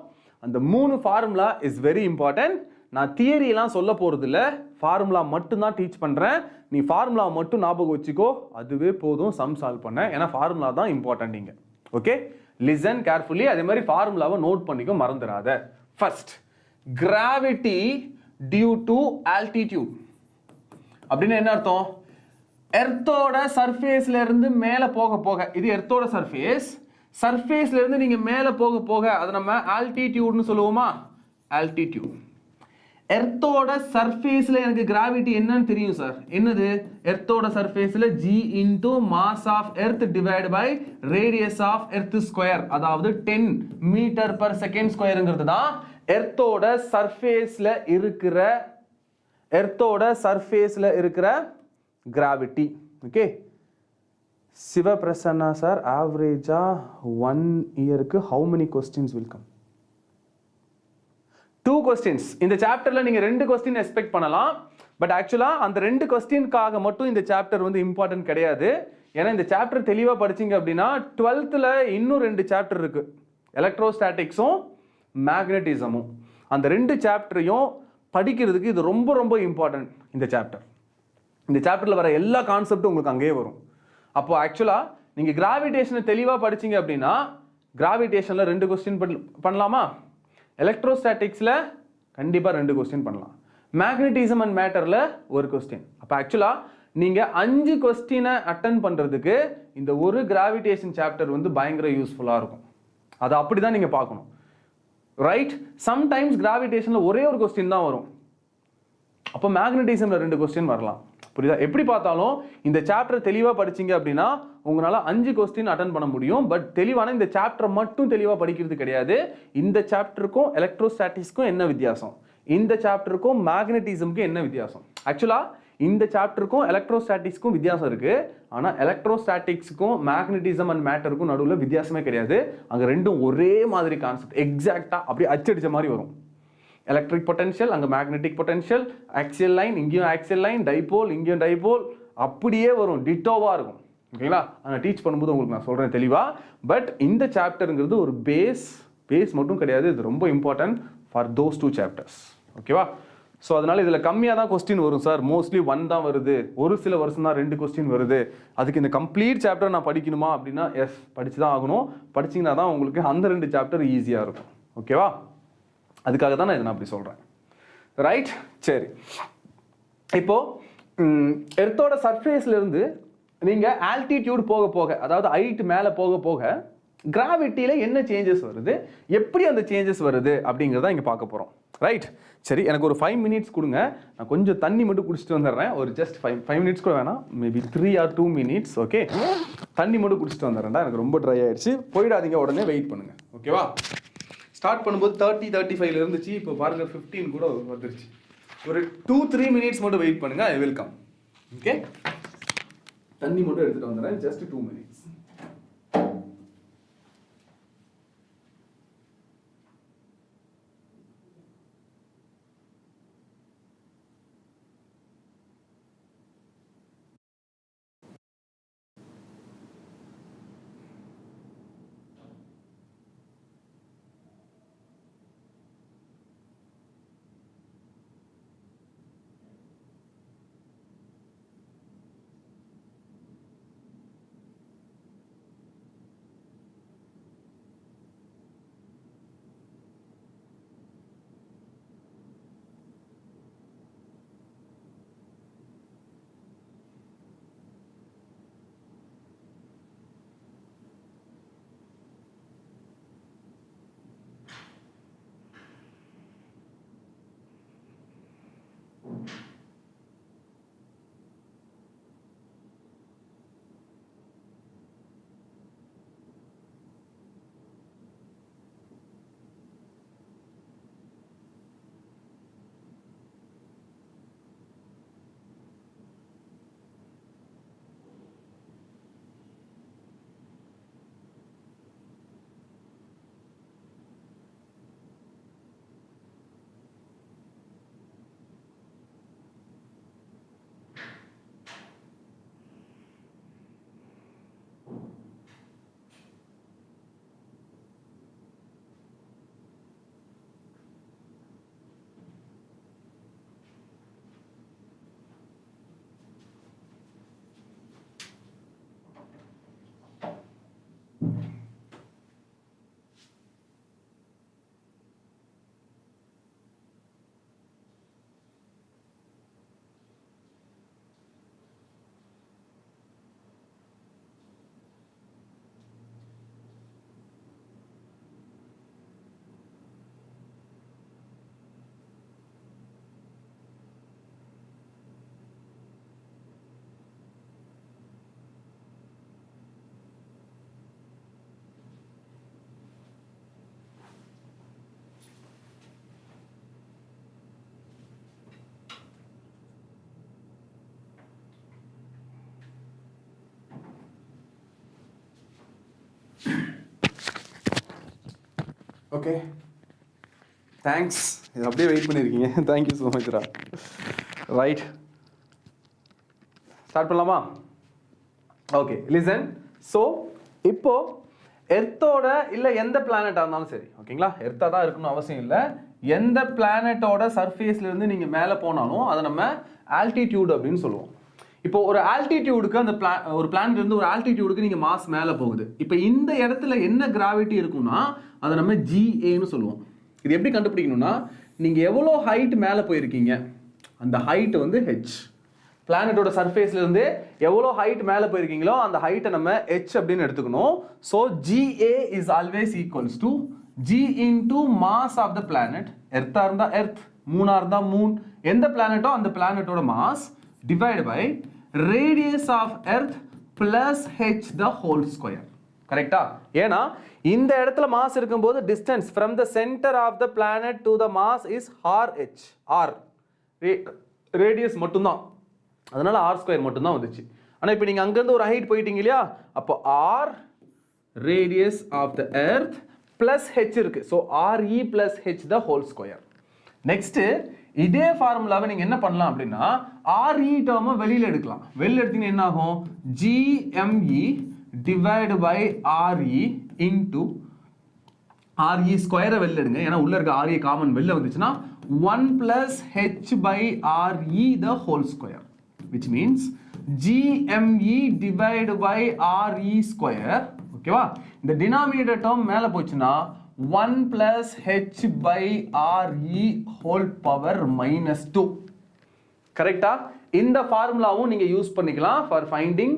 Speaker 1: அந்த 3 ஃபார்முலா இஸ் வெரி இம்பார்ட்டன்ட். நான் தியரி எல்லாம் சொல்ல போறது இல்ல, ஃபார்முலா மட்டும் தான் டீச் பண்றேன். நீ ஃபார்முலா மட்டும் ஞாபகம் வச்சுக்கோ, அதுவே போதும் சம் சால்வ் பண்ண. ஏன்னா ஃபார்முலா தான் இம்பார்ட்டன்ட் இங்க. Okay, listen carefully. அதே மாதிரி ஃபார்முலாவை நோட் பண்ணிக்கோ, மறந்துடாத. First, gravity due to altitude அப்படின்னு என்ன அர்த்தம்? எர்த்தோட சர்ஃபேஸ்ல இருந்து மேல போக போக, இது எர்த்தோட சர்ஃபேஸ், சர்ஃபேஸ்ல இருந்து நீங்க மேல போக போக அதை நம்ம ஆல்டிடியூட்னு சொல்லுவோமா? ஆல்டிடியூட். எர்த்தோட சர்ஃபேஸ்ல எனக்கு கிராவிட்டி என்னன்னு தெரியும் சார். என்னது? எர்த்தோட சர்ஃபேஸ்ல g into mass of earth divided by radius of earth square, அதாவது 10 மீட்டர் per second squareங்கிறது தான் எர்த்தோட சர்ஃபேஸ்ல இருக்கிற கிராவிட்டி. ஓகே, சிவபிரசன்னா சார், ஆவரேஜா 1 இயருக்கு how many questions will come? 2 questions. இந்த சாப்டர்ல நீங்க 2 question எக்ஸ்பெக்ட் பண்ணலாம். பட் ஆக்சுவலா அந்த 2 கொஸ்டின்காக மட்டும் இந்த சாப்டர் வந்து இம்பார்ட்டன்ட் கிடையாது. ஏன்னா இந்த சாப்டர் தெளிவா படிச்சீங்க அப்படின்னா 12th இன்னும் 2 சாப்டர் இருக்கு, எலக்ட்ரோஸ்டாட்டிக்ஸும் மேக்னட்டிசமும். அந்த 2 சாப்டரையும் படிக்கிறதுக்கு இது ரொம்ப ரொம்ப இம்பார்ட்டன்ட். இந்த சாப்டர்ல வர எல்லா கான்செப்டும் உங்களுக்கு அங்கேயே வரும். அப்போ ஆக்சுவலா நீங்க கிராவிடேஷனை தெளிவா படிச்சீங்க அப்படின்னா கிராவிடேஷன்ல 2 क्वेश्चन பண்ணலாமா? எலக்ட்ரோஸ்டாட்டிக்ஸ்ல கண்டிப்பா 2 क्वेश्चन பண்ணலாம். மேக்னட்டிசம் அண்ட் மேட்டர்ல ஒரு क्वेश्चन. அப்ப ஆக்சுவலா நீங்க 5 क्वेश्चन அட்டெண்ட் பண்றதுக்கு இந்த ஒரு கிராவிடேஷன் சாப்டர் வந்து பயங்கர யூஸ்ஃபுல்லா இருக்கும். அது அப்படிதான் நீங்க பார்க்கணும். ரைட்? சம்டைம்ஸ் கிராவிடேஷன்ல ஒரே ஒரு क्वेश्चन தான் வரும். அப்ப மேக்னட்டிசம்ல 2 क्वेश्चन வரலாம். புரியுதா? எப்படி பார்த்தாலும் இந்த சாப்டர் தெளிவா படிச்சீங்க அப்படின்னா உங்களால 5 क्वेश्चन அட்டெண்ட் பண்ண முடியும். பட் தெளிவான இந்த சாப்டர் மட்டும் தெளிவா படிக்கிறது கிடையாது. இந்த சாப்டருக்கும் எலக்ட்ரோஸ்டாட்டிக்ஸ்க்கும் என்ன வித்தியாசம், இந்த சாப்டருக்கும் மேக்னட்டிசம்க்கும் என்ன வித்தியாசம். ஆக்சுவலா இந்த சாப்டருக்கும் எலக்ட்ரோஸ்டாட்டிக்ஸ்க்கும் வித்தியாசம் இருக்கு. ஆனா எலக்ட்ரோஸ்டாட்டிக்ஸ்க்கும் மேக்னட்டிசம் அண்ட் மேட்டருக்கும் நடுவில் வித்தியாசமே கிடையாது. அங்க ரெண்டும் ஒரே மாதிரி கான்செப்ட், எக்ஸாக்டா அப்படியே அச்சடிச்ச மாதிரி வரும். எலக்ட்ரிக் பொட்டன்ஷியல், அங்கே மேக்னெட்டிக் பொட்டன்ஷியல், ஆக்சியல் லைன், இங்கேயும் ஆக்சியல் லைன், டைபோல், இங்கேயும் டைபோல், அப்படியே வரும், டிட்டோவாக இருக்கும். ஓகேங்களா? நான் டீச் பண்ணும்போது உங்களுக்கு நான் சொல்கிறேன் தெளிவாக. பட் இந்த சாப்டருங்கிறது ஒரு பேஸ் மட்டும் கிடையாது. இது ரொம்ப இம்பார்ட்டன்ட் ஃபார் தோஸ் 2 சாப்டர்ஸ். ஓகேவா? ஸோ அதனால இதில் கம்மியாக தான் கொஸ்டின் வரும் சார். மோஸ்ட்லி 1 தான் வருது. ஒரு சில வருஷம் தான் 2 क्वेश्चन வருது. அதுக்கு இந்த கம்ப்ளீட் சாப்டர் நான் படிக்கணுமா அப்படின்னா எஸ், படிச்சு தான் ஆகணும். படிச்சிங்கன்னா தான் உங்களுக்கு அந்த 2 சாப்டர் ஈஸியாக இருக்கும். ஓகேவா? அதுக்காக தான் நான் இதை அப்படி சொல்கிறேன். ரைட்? சரி, இப்போ எர்த்தோட சர்ஃபேஸ்லேருந்து நீங்கள் ஆல்டிடியூட் போக போக, அதாவது ஹைட் மேலே போக போக கிராவிட்டியில் என்ன சேஞ்சஸ் வருது, எப்படி அந்த சேஞ்சஸ் வருது அப்படிங்கிறத இங்கே பார்க்க போகிறோம். ரைட்? சரி, எனக்கு ஒரு 5 minutes கொடுங்க. நான் கொஞ்சம் தண்ணி மட்டும் குடிச்சிட்டு வந்துடுறேன். ஒரு ஜஸ்ட் 5 minutes கூட வேணாம், மேபி 3 or 2 minutes. ஓகே, தண்ணி மட்டும் குடிச்சிட்டு வந்துடுறேன்டா. எனக்கு ரொம்ப ட்ரை ஆயிடுச்சு. போயிடாதீங்க, உடனே வெயிட் பண்ணுங்க. ஓகேவா? ஸ்டார்ட் பண்ணும்போது 30-35 இருந்துச்சு. இப்போ பாருங்க 15 கூட வந்துருச்சு. ஒரு 2-3 minutes மட்டும் வெயிட் பண்ணுங்க. I will come. ஓகே, தண்ணி மட்டும் எடுத்துட்டு வந்துடுறேன். Just 2 minutes. Okay, thanks. இது அப்படியே வெயிட் பண்ணியிருக்கீங்க. தேங்க்யூ ஸோ மச்ரா. ரைட், ஸ்டார்ட் பண்ணலாமா? Okay, listen. ஸோ இப்போ எர்த்தோட இல்லை எந்த பிளானட்டாக இருந்தாலும் சரி, ஓகேங்களா, எர்த்தாக தான் இருக்கணும் அவசியம் இல்லை. எந்த பிளானட்டோட சர்ஃபேஸ்லேருந்து நீங்கள் மேலே போனாலும் அதை நம்ம ஆல்டிடியூட் அப்படின்னு சொல்லுவோம். இப்போ ஒரு ஆல்டிடியூடுக்கு அந்த ஒரு பிளானட் இருந்து ஒரு ஆல்டிடியூடுக்கு நீங்க மாஸ் மேல போகுது. இப்போ இந்த இடத்துல என்ன கிராவிட்டி இருக்கும்னா அதை நம்ம GAன்னு சொல்லுவோம். இது எப்படி கண்டுபிடிக்கணும்னா நீங்க எவ்வளவு ஹைட் மேல போயிருக்கீங்க அந்த ஹைட் வந்து h. பிளானட்டோட சர்ஃபேஸ்ல இருந்து எவ்வளவு ஹைட் மேல போயிருக்கீங்களோ அந்த ஹைட்டை நம்ம h அப்படின்னு எடுத்துக்கணும். So GA is always equals to G into mass of the planet. எர்த்தா இருந்தா எர்த், மூணா இருந்தா மூன், எந்த பிளானட்டோ அந்த பிளானட்டோட mass divided by radius of earth plus h the whole square. கரெக்ட்டா? ஏனா இந்த இடத்துல மாஸ் இருக்கும்போது distance from the center of the planet to the mass is rh. r radius மட்டும் தான், அதனால r square மட்டும் தான் வந்துச்சு. ஆனா இப்போ நீங்க அங்க இருந்து ஒரு ஹைட் போயிட்டீங்க இல்லையா, அப்போ r radius of the earth plus h இருக்கு. so re plus h the whole square. Next இதே ஃபார்முலாவை நீங்க என்ன பண்ணலாம் அப்படின்னா re டேர்மை வெளியில எடுக்கலாம். வெளியில எடுத்தீங்கன்னா என்ன ஆகும்? GME divided by re into re ஸ்கொயரை வெளியில எடுங்க. ஏன்னா உள்ள இருக்க re காமன் வெளியில வந்துச்சுன்னா 1 plus h by re the whole square, which means GME divided by re square. ஓகேவா? இந்த டினாமினேட்டர் டேர்ம் மேல போச்சுன்னா 1 plus h by re whole power minus 2. கரெக்டா? இந்த ஃபார்முலாவும் நீங்க யூஸ் பண்ணிக்கலாம் for finding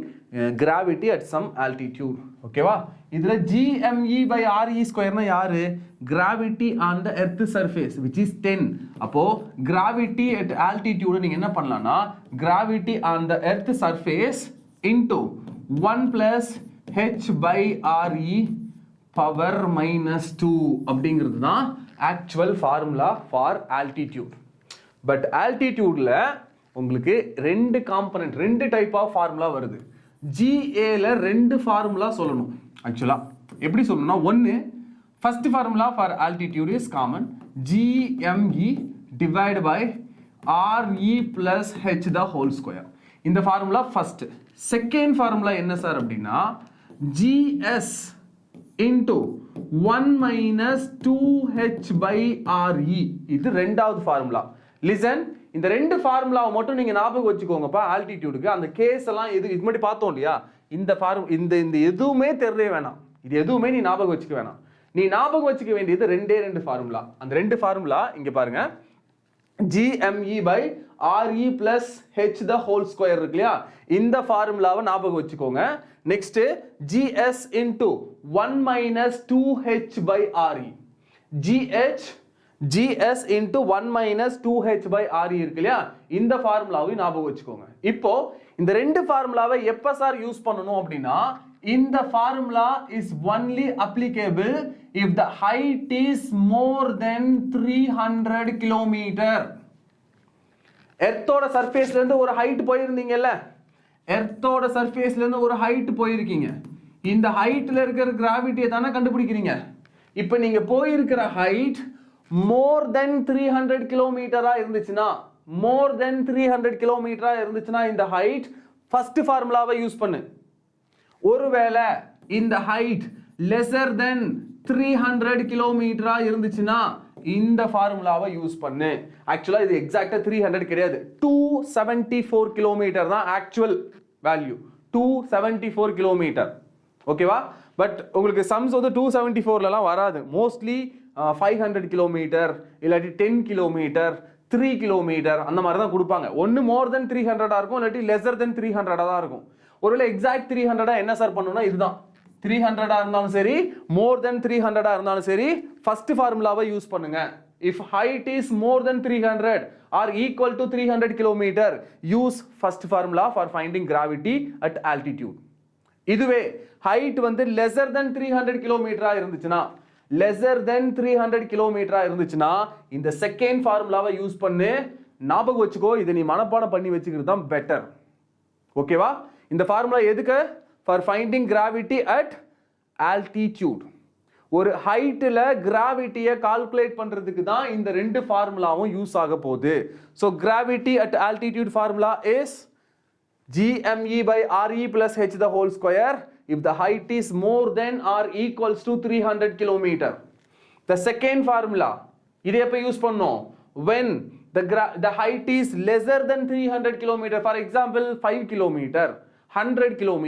Speaker 1: gravity at some altitude. ஓகேவா? இதுல GME by re square னா யாரு? gravity on the earth surface which is 10. அப்போ gravity at altitude நீங்க என்ன பண்ணலாம்னா gravity on the earth surface into 1 plus h by re power minus 2 அப்படிங்கிறது தான் actual formula for altitude. but altitudeல உங்களுக்கு ரெண்டு காம்பனன்ட், ரெண்டு டைப் ஆஃப் ஃபார்முலா வருது. GAல ரெண்டு ஃபார்முலா சொல்லணும். ஆக்சுவலா எப்படி சொல்லணும்னா ஒன்னு first formula for altitude is common GME divided by re plus h the whole square. இந்த ஃபார்முலா ஃபர்ஸ்ட். செகண்ட் ஃபார்முலா என்ன சார் அப்படின்னா GS into 1 minus 2h by re. இது ரெண்டாவது ஃபார்முலா. லிசன், இந்த ரெண்டு ஃபார்முலாவை மட்டும் நீங்க ஞாபகம் வச்சுக்கோங்கப்பா. ஆல்டிடியூடுக்கு அந்த கேஸ் எல்லாம் இது முன்னாடி பார்த்தோம் இல்லையா, இந்த எதுவுமே தெரியவே வேணாம். இது எதுவுமே நீ ஞாபகம் வச்சுக்க வேணாம். நீ ஞாபகம் வச்சுக்க வேண்டியது ரெண்டு ஃபார்முலா. அந்த ரெண்டு ஃபார்முலா இங்க பாருங்க. GME by re plus h the whole square இருக்கு இல்லையா, இந்த ஃபார்முலாவை ஞாபகம் வச்சுக்கோங்க. Next GS into 1 minus 2h by re. GS into 1 minus 2h by re இருக்கு இல்லையா, இந்த ஃபார்முலாவை ஞாபகம் வச்சுக்கோங்க. இப்போ இந்த ரெண்டு ஃபார்முலாவை எப்ப சார் யூஸ் பண்ணணும் அப்படின்னா இந்த formula is only applicable if the height is more than 300 kilometer. எர்த்தோட சர்ஃபேஸ்ல இருந்து ஒரு ஹைட் போயிருந்தீங்கல்ல, எர்த்தோட சர்ஃபேஸ்ல இருந்து ஒரு ஹைட் போயிருக்கீங்க. இந்த ஹைட்ல இருக்கிற கிராவிட்டியை தானே கண்டுபிடிக்கிறீங்க. இப்போ நீங்க போயிருக்கிற ஹைட் more than 300 கிலோமீட்டரா இருந்துச்சுன்னா, more than 300 கிலோமீட்டரா இருந்துச்சுன்னா இந்த ஹைட் ஃபர்ஸ்ட் ஃபார்முலாவை யூஸ் பண்ணு. ஒருவேளை இந்த ஹைட் lesser than 300 கிலோமீட்டரா இருந்துச்சுன்னா இந்த ஃபார்முலாவை யூஸ் பண்ணு. ஆக்சுவலா இது எக்ஸாக்ட்டா 300 கிடையாது, 274 கிலோமீட்டர் தான் ஆக்சுவல் வேல்யூ. 274 கிலோமீட்டர். ஓகேவா? பட் உங்களுக்கு சம்ஸ் வந்து 274லலாம் வராது. மோஸ்ட்லி 500 கிலோமீட்டர் இல்லாட்டி 10 கிலோமீட்டர் 3 கிலோமீட்டர் அந்த மாதிரி தான் கொடுப்பாங்க. ஒன்று மோர் தென் 300 இருக்கும், இல்லாட்டி லெஸர் தென் 300 தான் இருக்கும். ஒருவேளை எக்ஸாக்ட் 300 என்ன சார் பண்ணணும்னா இதுதான். 300 இருந்தாலும் சரி, மோர் தென் 300 இருந்தாலும் சரி, ஃபர்ஸ்ட் ஃபார்முலாவை யூஸ் பண்ணுங்க. If height is more then 300 or equal to 300 kilometre, use first formula for finding gravity at altitude. இதுவே ஹைட் வந்து லெஸர் தென் 300 கிலோமீட்டரா இருந்துச்சுன்னா, லெஸர் தென் 300 கிலோமீட்டரா இருந்துச்சுன்னா இந்த செகண்ட் ஃபார்முலாவை யூஸ் பண்ணு. ஞாபகம் வச்சுக்கோ, இதை நீ மனப்பாடம் பண்ணி வச்சுக்கிறது தான் பெட்டர். ஓகேவா? இந்த ஃபார்முலா எதுக்கு? For finding gravity at altitude. ஒரு ஹைட்ல கிராவிட்டியை கால்குலேட் பண்றதுக்கு தான் இந்த ரெண்டு ஃபார்முலாவும் யூஸ் ஆக போகுது. So gravity at altitude formula is GME by re plus h the whole square if the height is more than or equals to 300 kilometer. The second formula, இதை எப்ப use பண்ணோம்? When the height is lesser than 300 km. For example 5 km, 100 km,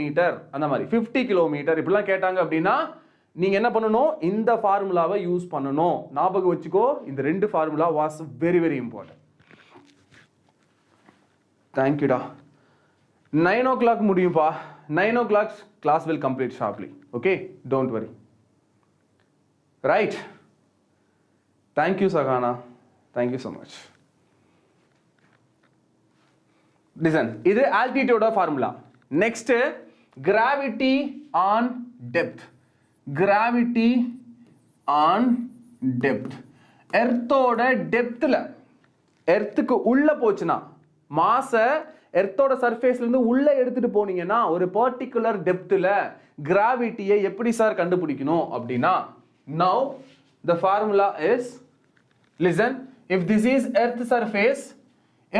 Speaker 1: அந்த மாதிரி 50 km இப்படிலாம் கேட்டாங்க அப்படின்னா நீங்க என்ன பண்ணணும், இந்த ஃபார்முலாவை யூஸ் பண்ணணும். ஞாபகம் வச்சுக்கோ, இந்த ரெண்டு formula was very very important. தேங்க்யூடா. 9 o'clock முடியும்பா. 9 o'clock class will complete sharply. Okay, don't worry. Right. Thank you Sagana. Thank you so much. Listen, இது altitude formula. Next, gravity on depth. Gravity on depth. எர்த்தோட டெப்த்ல, எர்த்துக்கு உள்ள போச்சுன்னா, மாஸை எர்த்தோட சர்ஃபேஸ்ல இருந்து உள்ள எடுத்துட்டு போனீங்கன்னா ஒரு பர்டிகுலர் டெப்த்ல கிராவிட்டியை எப்படி சார் கண்டுபிடிக்கணும் அப்படின்னா, now the formula is, listen, if this is earth surface,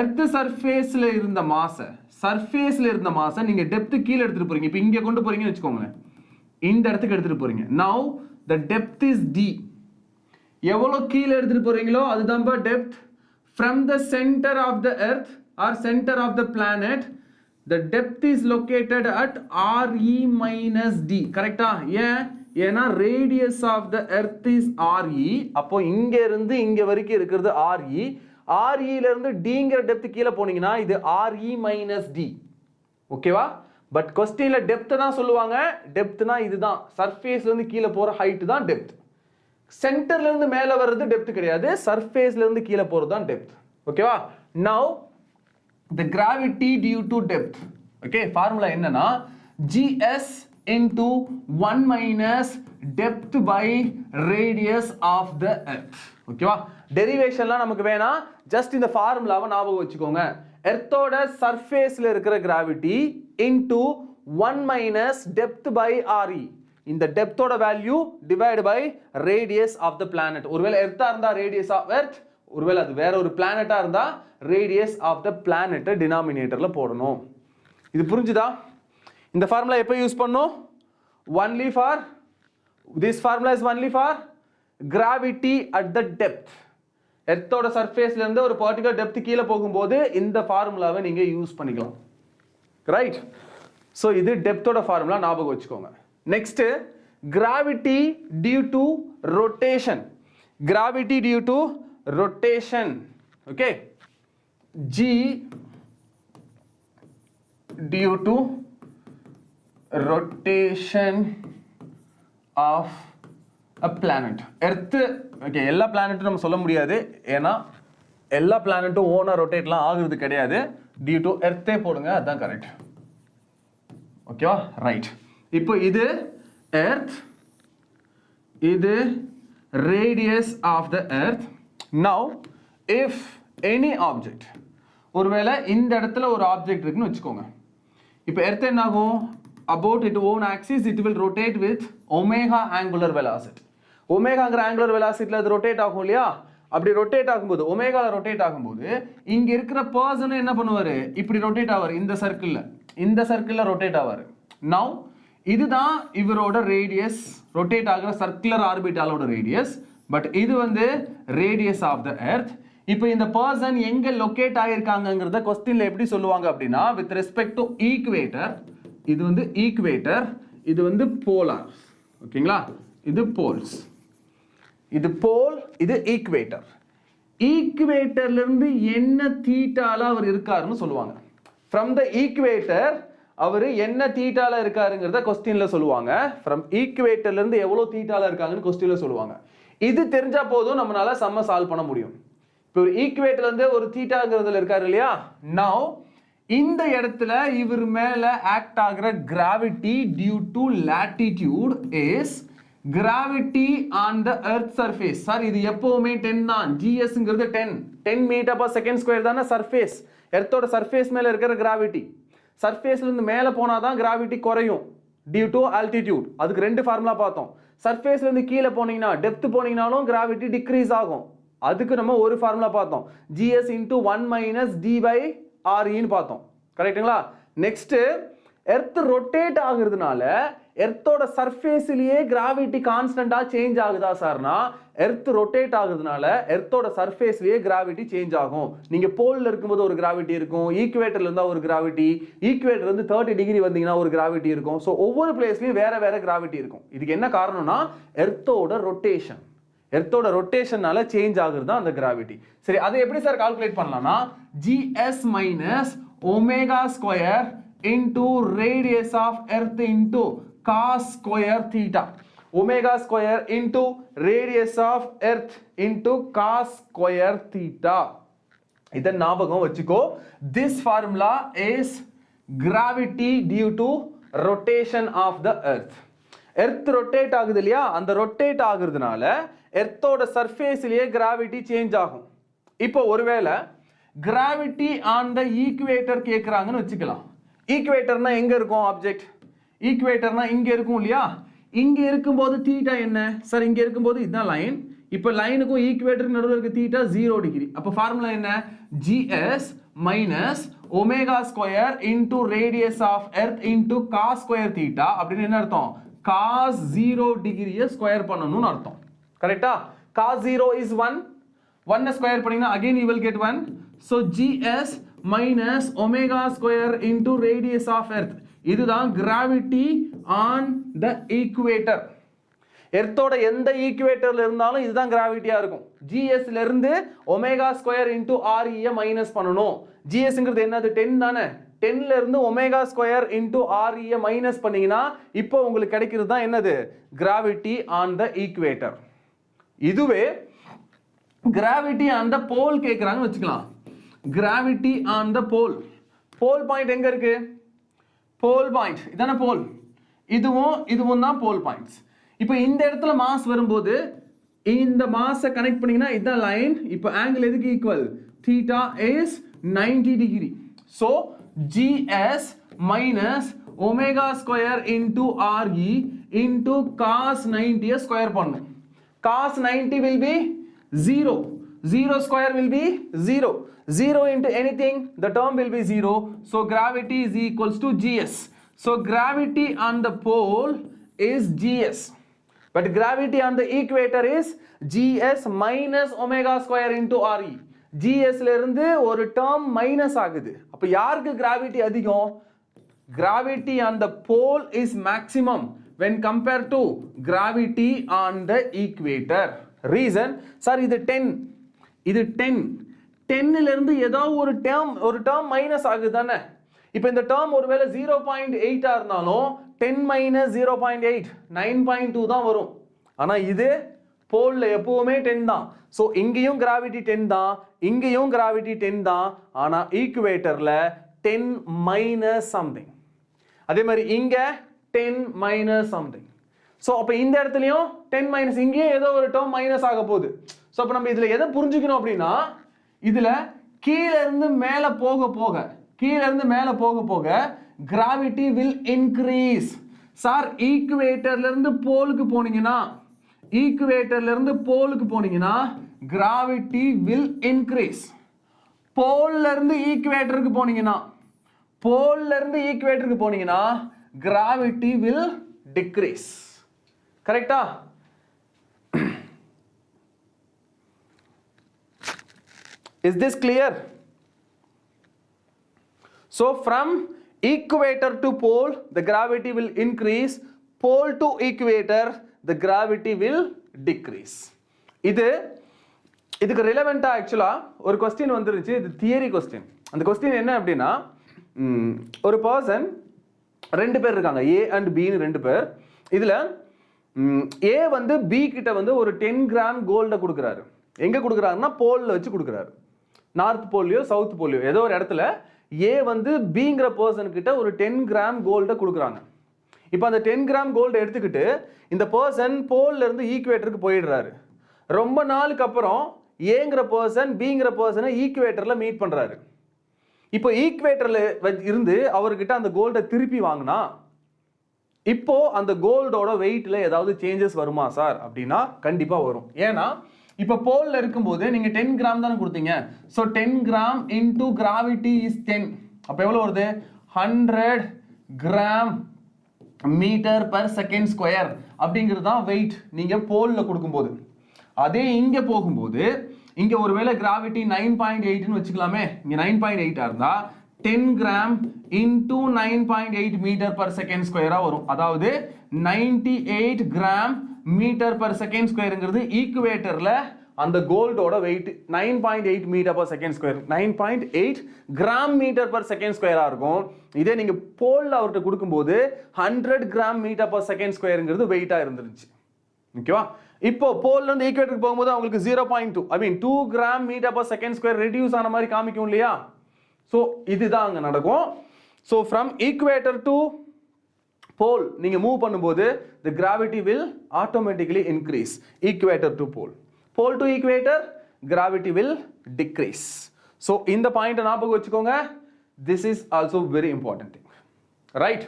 Speaker 1: earth சர்ஃபேஸ்ல இருந்த மாஸை, சர்ஃபேஸ்ல இருந்த மாஸை நீங்க டெப்த் கீழே எடுத்துட்டு போறீங்க. இப்போ இங்க கொண்டு போறீங்கன்னு வச்சுக்கோங்களேன், இந்த இடத்துக்கு எடுத்துட்டு போறீங்க. now the depth is d. எவ்வளவு கீழே எடுத்துட்டு போறீங்களோ அதுதான் depth. from the center of the earth or center of the planet, the depth is located at re minus d. கரெக்ட்டா? ஏன்னா radius of the earth is re. அப்போ இங்க இருந்து இங்க வரைக்கும் இருக்கிறது re. re ல இருந்து dங்கிற டெப்த் கீழே போனீங்கன்னா இது re minus d. ஓகேவா? பட் क्वेश्चनல டெப்த் தான் சொல்லுவாங்க. டெப்த்னா இதுதான், சர்ஃபேஸ்ல இருந்து கீழே போற ஹைட் தான் டெப்த். சென்டர்ல இருந்து மேல வர்றது டெப்த் கிடையாது, சர்ஃபேஸ்ல இருந்து கீழே போறது தான் டெப்த். ஓகேவா? now the gravity due to depth. okay, formula என்னன்னா gs into 1 minus depth by radius of the earth. ஓகேவா? டெரிவேஷன்லாம் நமக்கு வேணாம், ஜஸ்ட் இந்த ஃபார்முலாவை ஞாபகம் வச்சுக்கோங்க. எர்த்தோட சர்ஃபேஸ்ல இருக்கிற gravity into 1 minus depth by re. இந்த டெப்த்தோட value divide by radius of the planet. ஒருவேளை எர்த்தா இருந்தா ரேடியஸ் ஆஃப் எர்த், ஒருவேளை அது வேற ஒரு பிளானட்டா இருந்தா ரேடியஸ் ஆஃப் த பிளானட்டை டினாமினேட்டர்ல போடணும். இது புரிஞ்சுதா? இந்த ஃபார்முலா எப்போ யூஸ் பண்ணணும்? Only for this formula is only for gravity at the depth. எர்த்தோட சர்ஃபேஸ்ல இருந்து ஒரு பர்டிகுலர் டெப்த் கீழே போகும்போது இந்த ஃபார்முலாவை நீங்க யூஸ் பண்ணிக்கலாம். ரைட்? ஸோ இது டெப்த்தோட ஃபார்முலா, ஞாபகம் வச்சுக்கோங்க. Next, gravity due to rotation. Gravity due to rotation. Okay, G due to rotation of a planet. Earth, okay, எல்லா பிளானட்டும் நம்ம சொல்ல முடியாது, ஏன்னா எல்லா பிளானட்டும் ஓனா ரொட்டேட்லாம் ஆகுறது கிடையாது. டியூ டு எர்த்தே போடுங்க, அதுதான் கரெக்ட். ஓகேவா? ரைட். இப்போ இது எர்த், இது radius of the earth. Now if any object, ஒருவேளை இந்த இடத்துல ஒரு ஆப்ஜெக்ட் இருக்குன்னு வச்சுக்கோங்க. இப்போ எர்த் என்ன ஆகும்? About it own axis it will rotate with omega angular velocity. ஒமேகாங்கிற ஆங்குலர் வெலாசிட்டியில் அது ரொட்டேட் ஆகும் இல்லையா? அப்படி ரொட்டேட் ஆகும்போது, ஒமேகால ரொட்டேட் ஆகும்போது இங்க இருக்கிற பர்சன் என்ன பண்ணுவாரு? இப்படி ரொட்டேட் ஆவார், இந்த சர்க்கிள்ல ரொட்டேட் ஆவார். நவ் இதுதான் இவரோட ரேடியஸ், ரொட்டேட் ஆகிற சர்க்குலர் ஆர்பிட்டாலோட ரேடியஸ். பட் இது வந்து ரேடியஸ் ஆஃப் த எர்த். இப்போ இந்த பர்சன் எங்க லொகேட் ஆகியிருக்காங்கிறத கொஸ்டின்ல எப்படி சொல்லுவாங்க அப்படின்னா, வித் ரெஸ்பெக்ட் டு ஈக்குவேட்டர், இது வந்து ஈக்குவேட்டர், இது வந்து போலார். ஓகேங்களா? இது போல்ஸ், இது போல், இது ஈக்குவேட்டர். ஈக்குவேட்டர்ல இருந்து என்ன தீட்டால அவர் இருக்காருன்னு சொல்லுவாங்க. ஃப்ரம் த ஈக்குவேட்டர் அவர் என்ன தீட்டால இருக்காருங்கிறத கொஸ்டின்ல சொல்லுவாங்க. ஃப்ரம் ஈக்குவேட்டர்ல இருந்து எவ்வளவு தீட்டால இருக்காங்கன்னு கொஸ்டின்ல சொல்லுவாங்க. இது தெரிஞ்சா போதும் நம்மளால சம்ம சால்வ் பண்ண முடியும். இப்போ ஒரு ஈக்குவேட்டர்ல இருந்து ஒரு தீட்டாங்கிறதுல இருக்காரு இல்லையா? நவ் இந்த இடத்துல இவர் மேல ஆக்ட் ஆகிற gravity due to latitude is gravity on the earth surface. Sir இது எப்பவுமே 10 தான். GSங்கிறது 10 மீட்டர் per second square தான சர்ஃபேஸ். எர்த்தோட சர்ஃபேஸ் மேல இருக்கிற கிராவிட்டி. சர்ஃபேஸ்ல இருந்து மேல போனா தான் கிராவிட்டி குறையும் டியூ டு ஆல்டிடியூட். அதுக்கு ரெண்டு ஃபார்முலா பார்த்தோம். சர்ஃபேஸ்ல இருந்து கீழே போனீங்கன்னா, டெப்த் போனீங்கனாலும் கிராவிட்டி டிக்ரீஸ் ஆகும். அதுக்கு நம்ம ஒரு ஃபார்முலா பார்த்தோம், GS into 1 minus D by RE ன்னு பார்த்தோம். கரெக்ட்டுங்களா? நெக்ஸ்ட், எர்த் ரொட்டேட் ஆகுறதுனால எர்த்தோட சர்ஃபேஸ்லயே கிராவிட்டி கான்ஸ்டன்டா சேஞ்ச் ஆகுதா சார்னா எர்த் ரொட்டேட் ஆகுறதுனால எர்த்தோட சர்ஃபேஸ்லயே கிராவிட்டி சேஞ்ச் ஆகும். நீங்க போல்ல இருக்கும்போது ஒரு கிராவிட்டி இருக்கும், ஈக்குவேட்டர்ல இருந்தா ஒரு கிராவிட்டி, ஈக்குவேட்டர்ல இருந்து 30 டிகிரி வந்தீங்கன்னா ஒரு கிராவிட்டி இருக்கும். ஸோ ஒவ்வொரு பிளேஸ்லயும் வேற வேற கிராவிட்டி இருக்கும். இதுக்கு என்ன காரணம்னா எர்த்தோட ரொட்டேஷன். எர்த்தோட ரொட்டேஷனால சேஞ்ச் ஆகுறது தான் அந்த கிராவிட்டி. சரி, அதை எப்படி சார் கால்குலேட் பண்ணலாம்னா GS minus omega square into radius of earth into cos square theta. Omega square into radius of earth into cos square theta. இதை ஞாபகம் வச்சுக்கோ. This formula is gravity due to rotation of the earth. earth rotate ஆகுது இல்லையா, அந்த rotate ஆகுறதுனால எர்த்தோட சர்ஃபேஸ்லயே gravity change ஆகும். இப்போ ஒருவேளை கிராவிட்டி ஆன் த ஈக்குவேட்டர் கேட்குறாங்கன்னு வச்சுக்கலாம். ஈக்குவேட்டர்னா எங்க இருக்கும் ஆப்ஜெக்ட்? ஈக்குவேட்டர்னா இங்க இருக்கும் இல்லையா? இங்க இருக்கும்போது தீட்டா என்ன சார்? இங்க இருக்கும்போது இதுதான் லைன். இப்போ லைனுக்கும் ஈக்குவேட்டருக்கு நடுவில் இருக்க தீட்டா 0 டிகிரி. அப்போ ஃபார்முலா என்ன? GS minus omega square into radius of earth into cos square theta. அப்படின்னு என்ன அர்த்தம்? காஸ் 0 டிகிரியை ஸ்கொயர் பண்ணணும்னு அர்த்தம். கரெக்டா? Cos 0 is 1. 1 ஸ்கொயர் பண்ணீங்கன்னா again you will get 1. So GS minus omega square into radius of earth. இதுதான் gravity on the equator. எர்த்தோட எந்த ஈக்குவேட்டர்ல இருந்தாலும் இதுதான் கிராவிட்டியா இருக்கும். GS ல இருந்து omega square into RE minus பண்ணணும். GSங்கிறது என்னது? 10 தானே? 10 ல இருந்து omega square into RE minus பண்ணீங்கன்னா இப்போ உங்களுக்கு கிடைக்கிறது தான் என்னது? Gravity on the equator. இதுவே கிராவிட்டி ஆன் த போல் கேட்குறாங்கன்னு வச்சுக்கலாம். gravity on the pole. pole point எங்க இருக்கு? pole point இதான pole. இதுவும் தான் pole points. இப்போ இந்த இடத்துல மாஸ் வரும்போது இந்த மாஸை கனெக்ட் பண்ணீங்கன்னா இதான் லைன். இப்போ ஆங்கிள் எதுக்கு equal? theta is 90 degree. so GS minus omega square into RE into cos 90 square பண்ணும். cos 90 will be 0. 0 square will be 0. 0 into anything, the term will be 0. So gravity is equals to GS. So gravity on the pole is GS. But gravity on the equator is GS minus omega square into RE. GS ல இருந்து ஒரு term minus ஆகுது. அப்ப யாருக்கு gravity அதிகம்? Gravity on the pole is maximum when compared to gravity on the equator. Reason, sir, இது 10. இது 10. 10 ல இருந்து ஏதோ ஒரு டேர்ம் மைனஸ் ஆகுது தானே? இப்போ இந்த டேர்ம் ஒருவேளை 0.8 ஆ இருந்தாலும் 10 minus 0.8 9.2 தான் வரும். ஆனா இது போல்ல எப்பவுமே 10 தான். ஸோ இங்கேயும் கிராவிட்டி 10 தான், இங்கேயும் கிராவிட்டி 10 தான். ஆனா ஈக்குவேட்டர்ல 10 minus something. அதே மாதிரி இங்க 10 minus something. ஸோ அப்போ இந்த இடத்துலையும் 10 minus, இங்கேயும் ஏதோ ஒரு டேர்ம் மைனஸ் ஆக போகுது. ஸோ அப்போ நம்ம இதுல எதை புரிஞ்சுக்கணும் அப்படின்னா, இதுல கீழ இருந்து மேல போக போக gravity will increase. சார் ஈக்குவேட்டர்ல இருந்து போலுக்கு போனீங்கன்னா gravity will increase. போல்ல இருந்து ஈக்குவேட்டருக்கு போனீங்கன்னா gravity will decrease. கரெக்டா? Is this clear? So from equator to pole the gravity will increase, pole to equator the gravity will decrease. இதுக்கு ரிலவெண்டா ஆக்சுவலா ஒரு क्वेश्चन வந்துருச்சு. இது தியரி क्वेश्चन. அந்த क्वेश्चन என்ன அப்படின்னா, ஒரு பர்சன் ரெண்டு பேர் இருக்காங்க, A and B ன்னு ரெண்டு பேர். இதுல A வந்து B கிட்ட வந்து ஒரு 10 கிராம் கோல்ட கொடுக்குறாரு. எங்க கொடுக்குறாருன்னா போல்ல வச்சு கொடுக்குறாரு. நார்த் போல்லையோ சவுத் போல்லையோ ஏதோ ஒரு இடத்துல A வந்து Bங்கிற பர்சன் கிட்ட ஒரு 10 கிராம் கோல்ட கொடுக்குறாங்க. இப்போ அந்த 10 கிராம் கோல்ட எடுத்துக்கிட்டு இந்த பர்சன் போல்ல இருந்து ஈக்குவேட்டருக்கு போயிடுறாரு. ரொம்ப நாளுக்கு அப்புறம் Aங்கிற பர்சன் Bங்கிற பர்சனை ஈக்குவேட்டர்ல மீட் பண்றாரு. இப்போ ஈக்குவேட்டர்ல இருந்து அவர்கிட்ட அந்த கோல்ட திருப்பி வாங்கினா இப்போ அந்த கோல்டோட வெயிட்ல ஏதாவது சேஞ்சஸ் வருமா சார் அப்படின்னா கண்டிப்பா வரும். ஏன்னா இப்போ போல்ல இருக்கும்போது நீங்க 10 கிராம் தானே கொடுத்தீங்க. So 10 gram into gravity is 10. அப்போ எவ்வளோ வருது? 100 gram metre per second square அப்படிங்கிறது தான் வெயிட் நீங்க போல்ல கொடுக்கும்போது. அதே இங்க போகும்போது இங்க ஒருவேளை கிராவிட்டி 9.8ன்னு வச்சுக்கலாமே, இங்க 9.8 இருந்தா 10 gram into 9.8 metre per second ஸ்கொயரா வரும். அதாவது 98 கிராம் மீட்டர் பர் செகண்ட் ஸ்கொயருங்கிறது ஈக்குவேட்டர்ல அந்த கோல்டோட weight 9.8 metre per second square, 9.8 gram metre per second ஸ்கொயரா இருக்கும். இதே நீங்க போல்ல அவர்கிட்ட கொடுக்கும்போது 100 கிராம் மீட்டர் பர் செகண்ட் ஸ்கொயருங்கிறது வெயிட்டா இருந்துருச்சு. ஓகேவா? இப்போ போல்ல இருந்து ஈக்குவேட்டருக்கு போகும்போது அவங்களுக்கு 0.2 I mean 2 gram metre per second square reduce ஆன மாதிரி காமிக்கும் இல்லையா? ஸோ இதுதான் அங்க நடக்கும். So from equator to pole நீங்க மூவ் பண்ணும்போது the gravity will automatically increase. Equator to pole, pole to equator, gravity will decrease. So இந்த பாயிண்ட் ஞாபகம் வச்சுக்கோங்க. This is also very important thing, right?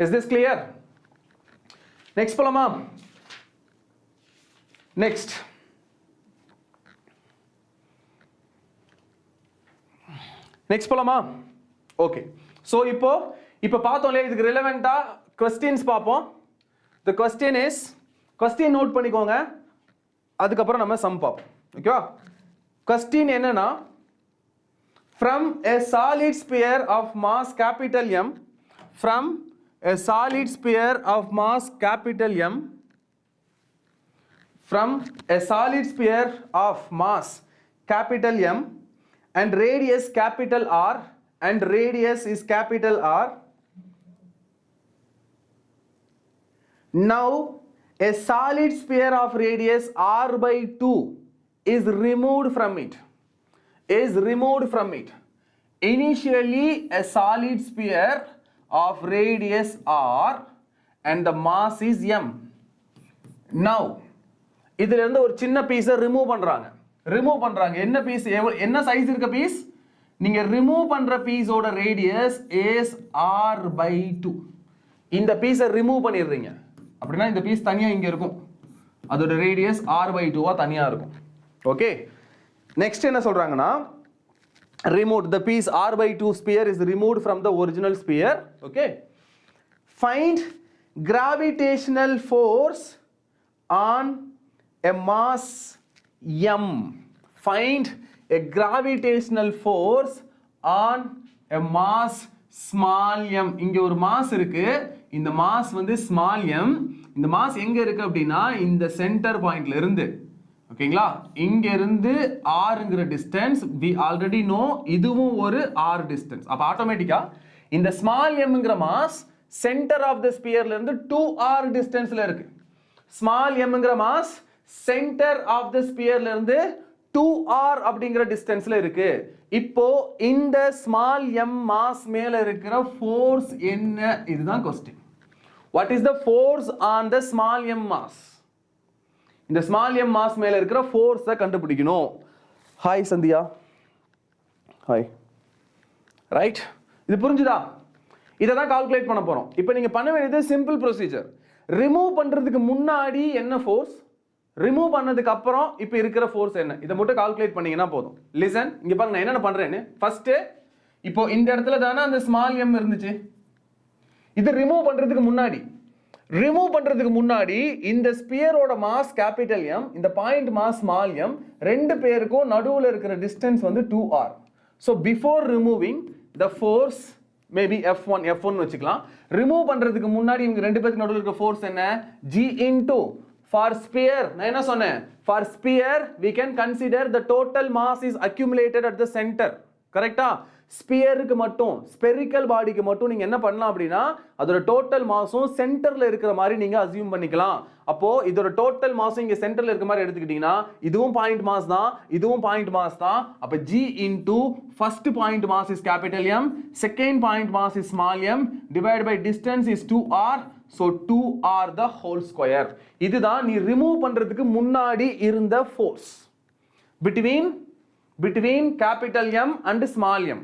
Speaker 1: Is this clear? Next போலாமா? Next போலாமா? Okay. So இப்போ பார்த்தோம் இல்லையா, இதுக்கு ரிலவெண்டா கொஸ்டின்ஸ் பார்ப்போம். The question is, question note பண்ணிக்கோங்க, அதுக்கப்புறம் நம்ம சம் பார்ப்போம். ஓகேவா? கொஸ்டின் என்னன்னா, from a solid sphere of mass capital M, from a solid sphere of mass capital M, from a solid sphere of mass capital M and radius capital R, and radius is capital R. Now a solid sphere of radius R by 2 is removed from it. Initially a solid sphere of radius R and the mass is M. Now இதுல இருந்து ஒரு சின்ன பீஸை remove பண்றாங்க. என்ன piece, என்ன size இருக்க piece? நீங்க ரிமூவ் பண்ற பீஸோட ரேடியஸ் is R by 2. இந்த பீஸை ரிமூவ் பண்ணிடுறீங்க அப்படின்னா இந்த பீஸ் தனியா இங்க இருக்கும், அதோட ரேடியஸ் R by 2 தனியா இருக்கும். ஓகே, நெக்ஸ்ட் என்ன சொல்றாங்கன்னா, removed the piece R by 2 sphere is removed from the original sphere. Okay, find gravitational force on a mass M. Find a gravitational force on a mass small m. இங்க ஒரு mass இருக்கு, இந்த mass வந்து small m. இந்த mass எங்க இருக்கு அப்படின்னா இந்த சென்டர் பாயிண்ட்ல இருந்து, ஓகேங்களா, இங்க இருந்து rங்கிற டிஸ்டன்ஸ் we already know இதுவும் ஒரு r டிஸ்டன்ஸ். அப்ப ஆட்டோமேட்டிக்கா இந்த small mங்கிற மாஸ் சென்டர் ஆஃப் தி ஸ்பியர்ல இருந்து 2r டிஸ்டன்ஸ்ல இருக்கு. small mங்கிற மாஸ் சென்டர் ஆஃப் தி ஸ்பியர்ல இருந்து 2r அப்படிங்கிற டிஸ்டன்ஸ்ல இருக்கு. இப்போ இந்த ஸ்மால் m மாஸ் மேல இருக்கிற ஃபோர்ஸ் என்ன? இதுதான் question. What is the force on the small m mass? இந்த ஸ்மால் m மாஸ் மேல இருக்கிற ஃபோர்ஸை கண்டுபிடிக்கணும். Hi Sandhya, hi, right? இது புரிஞ்சுதா? இதை தான் கால்குலேட் பண்ண போறோம். இப்போ நீங்க பண்ண வேண்டியது சிம்பிள் ப்ரொசீஜர். ரிமூவ் பண்றதுக்கு முன்னாடி என்ன ஃபோர்ஸ், ரிமூவ் பண்ணதுக்கு அப்புறம் இப்போ இருக்கிற ஃபோர்ஸ் என்ன, இதை மட்டும் கால்குலேட் பண்ணீங்கன்னா போதும். லிசன், இங்க பாருங்க நான் என்ன பண்றேன்னு. ஃபர்ஸ்ட் இப்போ இந்த இடத்துல தானே அந்த ஸ்மால் m இருந்துச்சு, இது ரிமூவ் பண்றதுக்கு முன்னாடி இந்த ஸ்பியரோட மாஸ் கேபிட்டல் M, இந்த பாயிண்ட் மாஸ் ஸ்மால் m, ரெண்டு பேருக்கும் நடுவுல இருக்கிற டிஸ்டன்ஸ் வந்து 2r. So before removing the force maybe F1 வச்சுக்கலாம். ரிமூவ் பண்றதுக்கு முன்னாடி இவங்க ரெண்டு பேருக்கு நடுவுல இருக்கிற ஃபோர்ஸ் என்ன? G into for sphere. நான் என்ன சொன்னேன்? For sphere we can consider the total mass is accumulated at the center. கரெக்ட்டா? ஸ்பியருக்கு மட்டும், ஸ்பெரிக்கல் பாடிக்கு மட்டும் நீங்க என்ன பண்ணலாம் அப்படின்னா அதோட டோட்டல் மாஸும் சென்டர்ல இருக்கிற மாதிரி நீங்க அசியூம் பண்ணிக்கலாம். அப்போ இதோட டோட்டல் மாஸ் இங்க சென்டர்ல இருக்கிற மாதிரி எடுத்துக்கிட்டீங்கன்னா இதுவும் பாயிண்ட் மாஸ் தான், இதுவும் பாயிண்ட் மாஸ் தான். அப்ப G into first point mass is capital M, second point mass is small m, divided by distance is 2r. So 2r the whole square. இதுதான் நீ ரிமூவ் பண்றதுக்கு முன்னாடி இருந்த force between capital M and small m.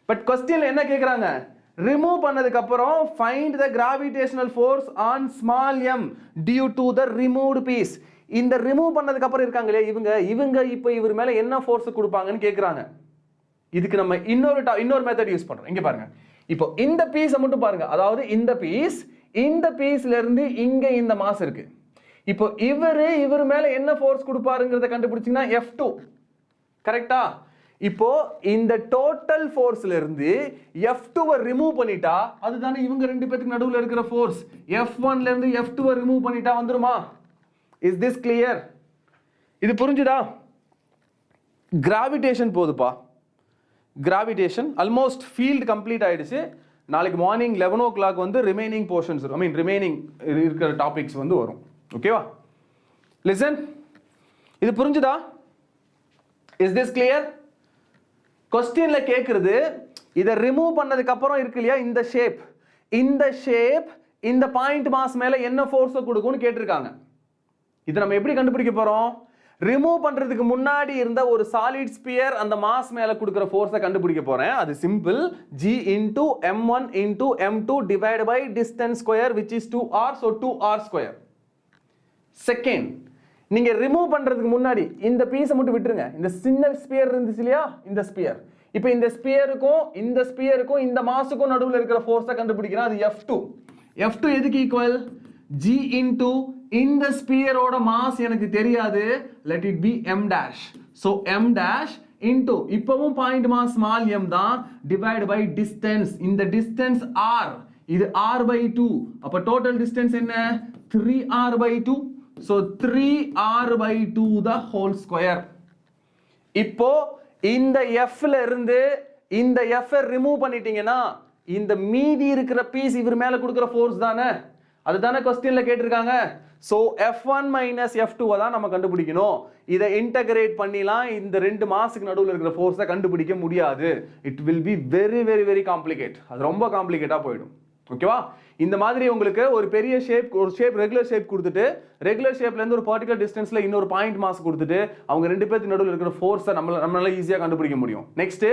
Speaker 1: But क्वेश्चनல என்ன கேக்குறாங்க? Remove பண்ணதுக்கு அப்புறம் find the gravitational force on small m due to the removed piece. இந்த ரிமூவ் பண்ணதுக்கு அப்புறம் இருக்காங்களே இவங்க இப்போ இவர் மேல என்ன ஃபோர்ஸ் கொடுப்பாங்கன்னு கேக்குறாங்க. இதுக்கு நம்ம இன்னொரு மெத்தட் யூஸ் பண்றோம். இங்க பாருங்க, இப்போ இந்த பீஸை மட்டும் பாருங்க, அதாவது இந்த பீஸ் இந்த பீஸ்ல இருந்து இங்க இந்த மாஸ் இருக்கு. இப்போ இவர் மேல என்ன ஃபோர்ஸ் கொடுப்பாருங்கிறத கண்டுபிடிச்சீங்கன்னா F2 கரெக்டா? இப்போ இந்த டோட்டல் ஃபோர்ஸ்ல இருந்து F2-வை ரிமூவ் பண்ணிட்டா அதுதானே இவங்க ரெண்டு பேருக்கு நடுவுல இருக்கிற ஃபோர்ஸ். F1ல இருந்து F2-வை ரிமூவ் பண்ணிட்டா வந்துருமா? Is this clear? இது புரிஞ்சுதா? கிராவிடேஷன் போதுப்பா. கிராவிடேஷன் ஆல்மோஸ்ட் ஃபீல்ட் கம்ப்ளீட் ஆயிடுச்சு. நாளைக்கு மார்னிங் 11 o'clock வந்து ரிமைனிங் போர்ஷன்ஸ் ரிமைனிங் இருக்கிற டாபிக்ஸ் வந்து வரும். ஓகேவா? லிசன், இது புரிஞ்சுதா? Is this clear? கொஸ்டின்ல கேட்கிறது இதை ரிமூவ் பண்ணதுக்கு அப்புறம் இருக்கு இல்லையா இந்த ஷேப் இந்த பாயிண்ட் மாஸ் மேல என்ன ஃபோர்ஸ் கொடுக்கும்னு கேட்டிருக்காங்க. இதை நம்ம எப்படி கண்டுபிடிக்க போறோம்? ரிமூவ் பண்றதுக்கு முன்னாடி இருந்த ஒரு சாலிட் ஸ்பியர் அந்த மாஸ் மேல கொடுக்கிற ஃபோர்ஸை கண்டுபிடிக்க போறேன். அது simple. G into m1 into m2 divided by distance square which is 2r, so 2r square. Second, நீங்க ரிமூவ் பண்றதுக்கு முன்னாடி இந்த பீஸை மட்டும் விட்டுருங்க. இந்த சின்ன ஸ்பியர் இருந்துச்சு இல்லையா, இந்த ஸ்பியர். இப்போ இந்த ஸ்பியருக்கும் இந்த மாஸுக்கும் நடுவில் இருக்கிற ஃபோர்ஸை கண்டுபிடிக்கிறேன். அது F2 எதுக்கு ஈக்குவல்? G into இந்த ஸ்பியரோட மாஸ் எனக்கு தெரியாது, let it be m dash. so m dash into இப்பவும் பாயிண்ட் மாஸ் ஸ்மால் m தான் டிவைட் பை டிஸ்டன்ஸ். இந்த டிஸ்டன்ஸ் r, இது r by 2. அப்ப டோட்டல் டிஸ்டன்ஸ் என்ன? 3r by 2. so 3r by 2 the whole square. இப்போ இந்த f-ல இருந்து இந்த f-ஐ ரிமூவ் பண்ணிட்டீங்கன்னா இந்த மீதி இருக்கிற பீஸ் இவர் மேல கொடுக்கிற ஃபோர்ஸ் தானே, அதுதானே क्वेश्चनல கேட்டிருக்காங்க. சோ F1 minus F2 தான் நம்ம கண்டுபிடிக்கணும். இதை இன்டகிரேட் பண்ணிலாம் இந்த ரெண்டு மாஸுக்கு நடுவுல இருக்கிற ஃபோர்ஸை கண்டுபிடிக்க முடியாது. It will be very very very complicate. அது ரொம்ப காம்ப்ளிகேட்டா போயிடும். ஓகேவா? இந்த மாதிரி உங்களுக்கு ஒரு பெரிய ஷேப் ரெகுலர் ஷேப் கொடுத்துட்டு ரெகுலர் ஷேப்ல இருந்து ஒரு பர்டிகுலர் டிஸ்டன்ஸ்ல இன்னொரு பாயிண்ட் மாஸ் கொடுத்துட்டு அவங்க ரெண்டு பேருக்கு நடுவுல இருக்கிற ஃபோர்ஸை நம்மளால ஈஸியா கண்டுபிடிக்க முடியும். நெக்ஸ்ட்,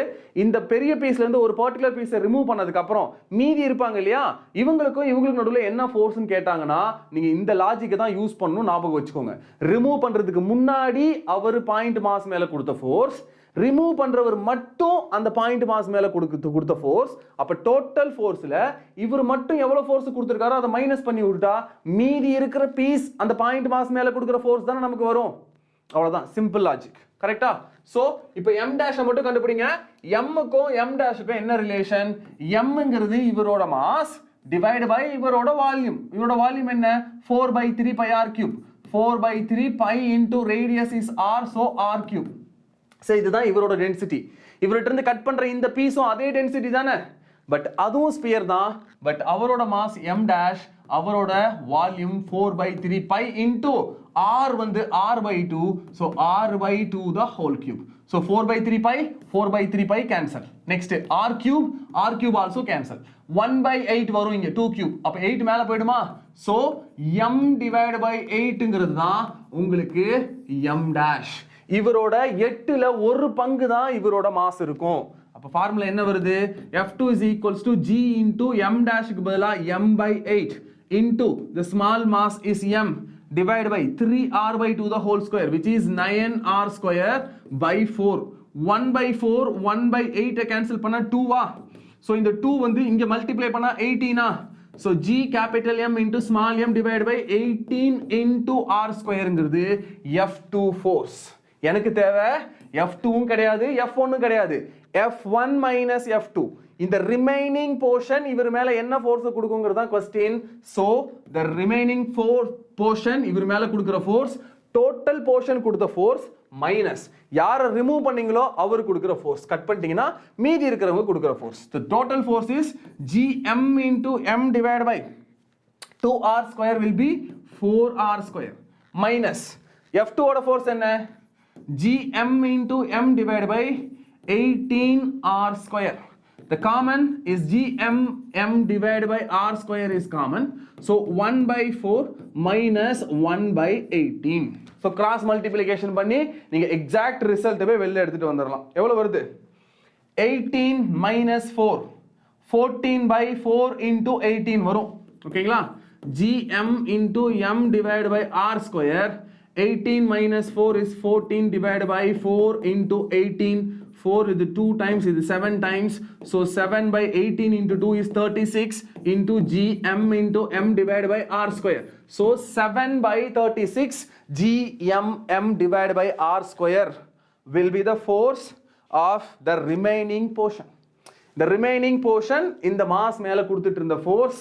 Speaker 1: இந்த பெரிய பீஸ்ல இருந்து ஒரு பர்டிகுலர் பீஸை ரிமூவ் பண்ணதுக்கு அப்புறம் மீதி இருப்பாங்க இல்லையா, இவங்களுக்கு நடுவுல என்ன ஃபோர்ஸ்னு கேட்டாங்கன்னா நீங்க இந்த லாஜிக்கை தான் யூஸ் பண்ணணும். ஞாபகம் வச்சுக்கோங்க. ரிமூவ் பண்றதுக்கு முன்னாடி அவர் பாயிண்ட் மாஸ் மேல கொடுத்த ஃபோர்ஸ், ரிமூவ் பண்றவர் மட்டும் அந்த பாயிண்ட் மாஸ் மேல கொடுத்த ஃபோர்ஸ். அப்ப டோட்டல் ஃபோர்ஸ்ல இவர் மட்டும் எவ்வளவு ஃபோர்ஸ் கொடுத்திருக்காரோ அதை மைனஸ் பண்ணி விட்டுட்டா மீதி இருக்கிற பீஸ் அந்த பாயிண்ட் மாஸ் மேல கொடுக்கிற ஃபோர்ஸ் தானே நமக்கு வரும். அவ்வளவுதான், சிம்பிள் லாஜிக். கரெக்டா? சோ இப்போ m dash மட்டும் கண்டுபிடிங்க. m க்கும் m dash க்கும் என்ன ரிலேஷன்? mங்கிறது இவரோட மாஸ் டிவைட் பை இவரோட வால்யூம். இவரோட வால்யூம் என்ன? 4/3 pi r cube. 4/3 pi into radius is r, so r cube. சரி, இதுதான் இவரோட டென்சிட்டி. இவர்கிட்ட இருந்து கட் பண்ற இந்த பீஸும் அதே டென்சிட்டி தானே, பட் அதுவும் ஸ்பியர் தான். பட் அவரோட மாஸ் m dash, அவரோட வால்யூம் 4/3 pi into r வந்து r by 2, so r by 2 the whole cube. so 4/3 pi cancel. next r cube also cancel. 1/8 வரும் இங்க 2 cube. அப்ப 8 மேல போய்டுமா? so m divided by 8ங்கிறது தான் உங்களுக்கு m dash. இவரோட 8ல ஒரு பங்கு தான் இவரோட மாஸ் இருக்கும். அப்ப ஃபார்முலா என்ன வருது? F2 is equals to G into m dash க்கு பதிலா m by 8 into the small mass is m divided by 3r by 2 the whole square which is 9r square by 4. 1/4 1/8 cancel பண்ணா 2 so இந்த 2 வந்து இங்க multiply பண்ணா 18 so G capital M into small m divided by 18 into r squareங்கிறது F2 force. எனக்கு தேவை F2ம் கிடையாது F1ம் கிடையாது, F1 minus F2. இந்த ரிமைனிங் போர்ஷன் இவர் மேல என்ன ஃபோர்ஸ் கொடுக்குங்கிறது தான் question. So the remaining portion இவர் மேல கொடுக்கிற ஃபோர்ஸ், டோட்டல் போர்ஷன் கொடுத்த ஃபோர்ஸ் மைனஸ் யாரை ரிமூவ் பண்ணீங்களோ அவர் கொடுக்கிற ஃபோர்ஸ். கட் பண்ணிட்டீங்கன்னா மீதி இருக்கிறவங்க கொடுக்கிற force. the total force is Gm into m divided by 2r square will be 4r square minus F2 ஓட ஃபோர்ஸ் என்ன? Gm into m divided by 18r square. The common is Gm m divided by r square is common. So 1/4 minus 1/18. So cross multiplication பண்ணி நீங்க exact result போய் வெளில எடுத்துட்டு வந்துறலாம். எவ்வளவு வருது? 18 minus 4 14/4 into 18 வரும். ஓகேங்களா? Gm into m divided by r square. 18 minus 4 is 14 divided by 4 into 18. 4 இது 2 times, இது 7 times. So 7 by 18 into 2 is 36 into gm into m divided by r square. So 7 by 36 gm divided by r square will be the force of the remaining portion. The remaining portion இந்த mass மேல கொடுத்துட்டு இருந்த force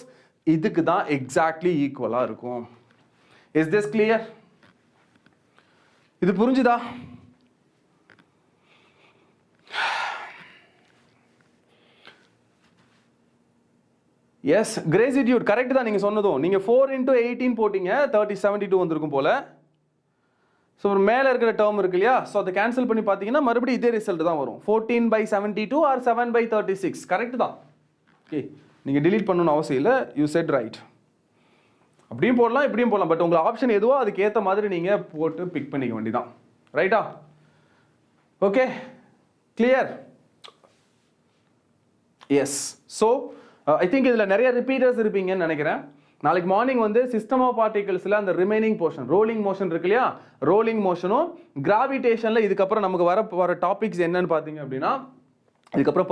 Speaker 1: இதுக்கு தான் exactly equal-ஆ இருக்கும். Is this clear? இது புரிஞ்சுதா? Yes, gravitude correct தான் நீங்க சொன்னதும். நீங்க 4 into 18 போட்டீங்க 72 வந்திருக்கும் போல. ஸோ மேல இருக்கிற டேர்ம் இருக்கு இல்லையா, ஸோ அதை கேன்சல் பண்ணி பார்த்தீங்கன்னா மறுபடியும் இதே ரிசல்ட் தான் வரும். 14 by 72 or 7 by 36 கரெக்ட் தான். ஓகே, நீங்க delete பண்ணணும்னு அவசியம் இல்லை. You said right. அப்படியும் போடலாம் இப்படியும் போடலாம், பட் உங்க ஆப்ஷன் எதுவோ அதுக்கு ஏற்ற மாதிரி நீங்க போட்டு பிக் பண்ணிக்க வேண்டியதான். ரைட்டா? Okay, clear? Yes. So I think இதில் நிறைய ரிப்பீட்டர்ஸ் இருப்பீங்கன்னு நினைக்கிறேன். நாளைக்கு மார்னிங் வந்து சிஸ்டம் ஆஃப் பார்ட்டிகல்ஸில் அந்த ரிமைனிங் போர்ஷன் ரோலிங் மோஷன் இருக்கு இல்லையா, ரோலிங் மோஷனும் கிராவிடேஷனில் இதுக்கப்புறம் நமக்கு வர டாபிக்ஸ் என்னன்னு பார்த்தீங்க அப்படின்னா, இதுக்கப்புறம்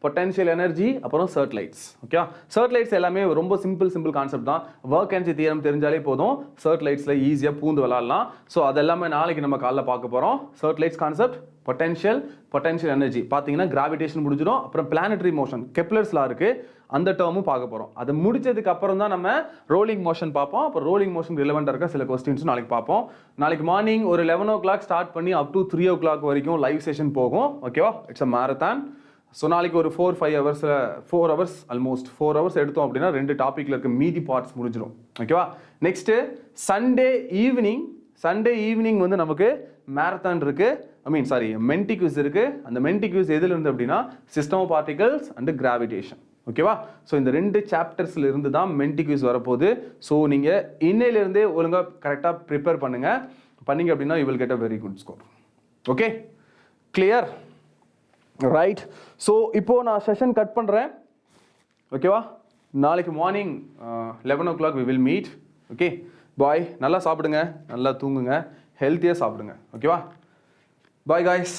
Speaker 1: பொட்டன்ஷியல் எனர்ஜி, அப்புறம் சர்ட்லைட்ஸ். ஓகே, சர்ட்லைட்ஸ் எல்லாமே ரொம்ப சிம்பிள் கான்செப்ட் தான். வோல்கென்சி தியரம் தெரிஞ்சாலே போதும், சர்ட்லைட்ஸில் ஈஸியாக பூந்து விளாடலாம். ஸோ அதெல்லாமே நாளைக்கு நம்ம காலைல பார்க்க போகிறோம். சர்ட்லைட்ஸ் கான்செப்ட், பொட்டன்ஷியல் எனர்ஜி பார்த்தீங்கன்னா கிராவிடேஷன் முடிஞ்சிடும். அப்புறம் பிளானட்டரி மோஷன் கெப்லர்ஸ்லாம் இருக்குது, அந்த டேர்மும் பார்க்க போகிறோம். அதை முடிச்சதுக்கு அப்புறம் தான் நம்ம ரோலிங் மோஷன் பார்ப்போம். அப்போ ரோலிங் மோஷன் ரிலவெண்டாக இருக்க சில கொஸ்டின்ஸும் நாளைக்கு பார்ப்போம். நாளைக்கு மார்னிங் ஒரு 11 o'clock ஸ்டார்ட் பண்ணி அப் டு 3 o'clock வரைக்கும் லைவ் செஷன் போகும். ஓகேவா? It's a marathon. ஸோ நாளைக்கு ஒரு 4-5 hours 4 hours ஆல்மோஸ்ட் 4 hours எடுத்தோம் அப்படின்னா 2 டாப்பிக்கில் இருக்க மீதி பார்ட்ஸ் முடிஞ்சிடும். ஓகேவா? நெக்ஸ்ட்டு சண்டே ஈவினிங் வந்து நமக்கு மேரத்தான் இருக்கு. மென்டி குவிஸ் இருக்கு. அந்த மென்டி குவிஸ் எதுல இருந்து அப்படின்னா system of particles and gravitation. ஓகேவா? ஸோ இந்த 2 சாப்டர்ஸ்ல இருந்து தான் மென்டி குவிஸ் வரப்போகுது. ஸோ நீங்க இன்னையிலிருந்தே ஒழுங்கா கரெக்டாக ப்ரிப்பேர் பண்ணீங்க அப்படின்னா you will get a very good score. Okay, clear? Right. So இப்போ நான் செஷன் கட் பண்ணுறேன். ஓகேவா? நாளைக்கு morning 11 o'clock we will meet. Okay bye. நல்லா சாப்பிடுங்க, நல்லா தூங்குங்க, ஹெல்த்தியாக சாப்பிடுங்க. ஓகேவா? Bye guys.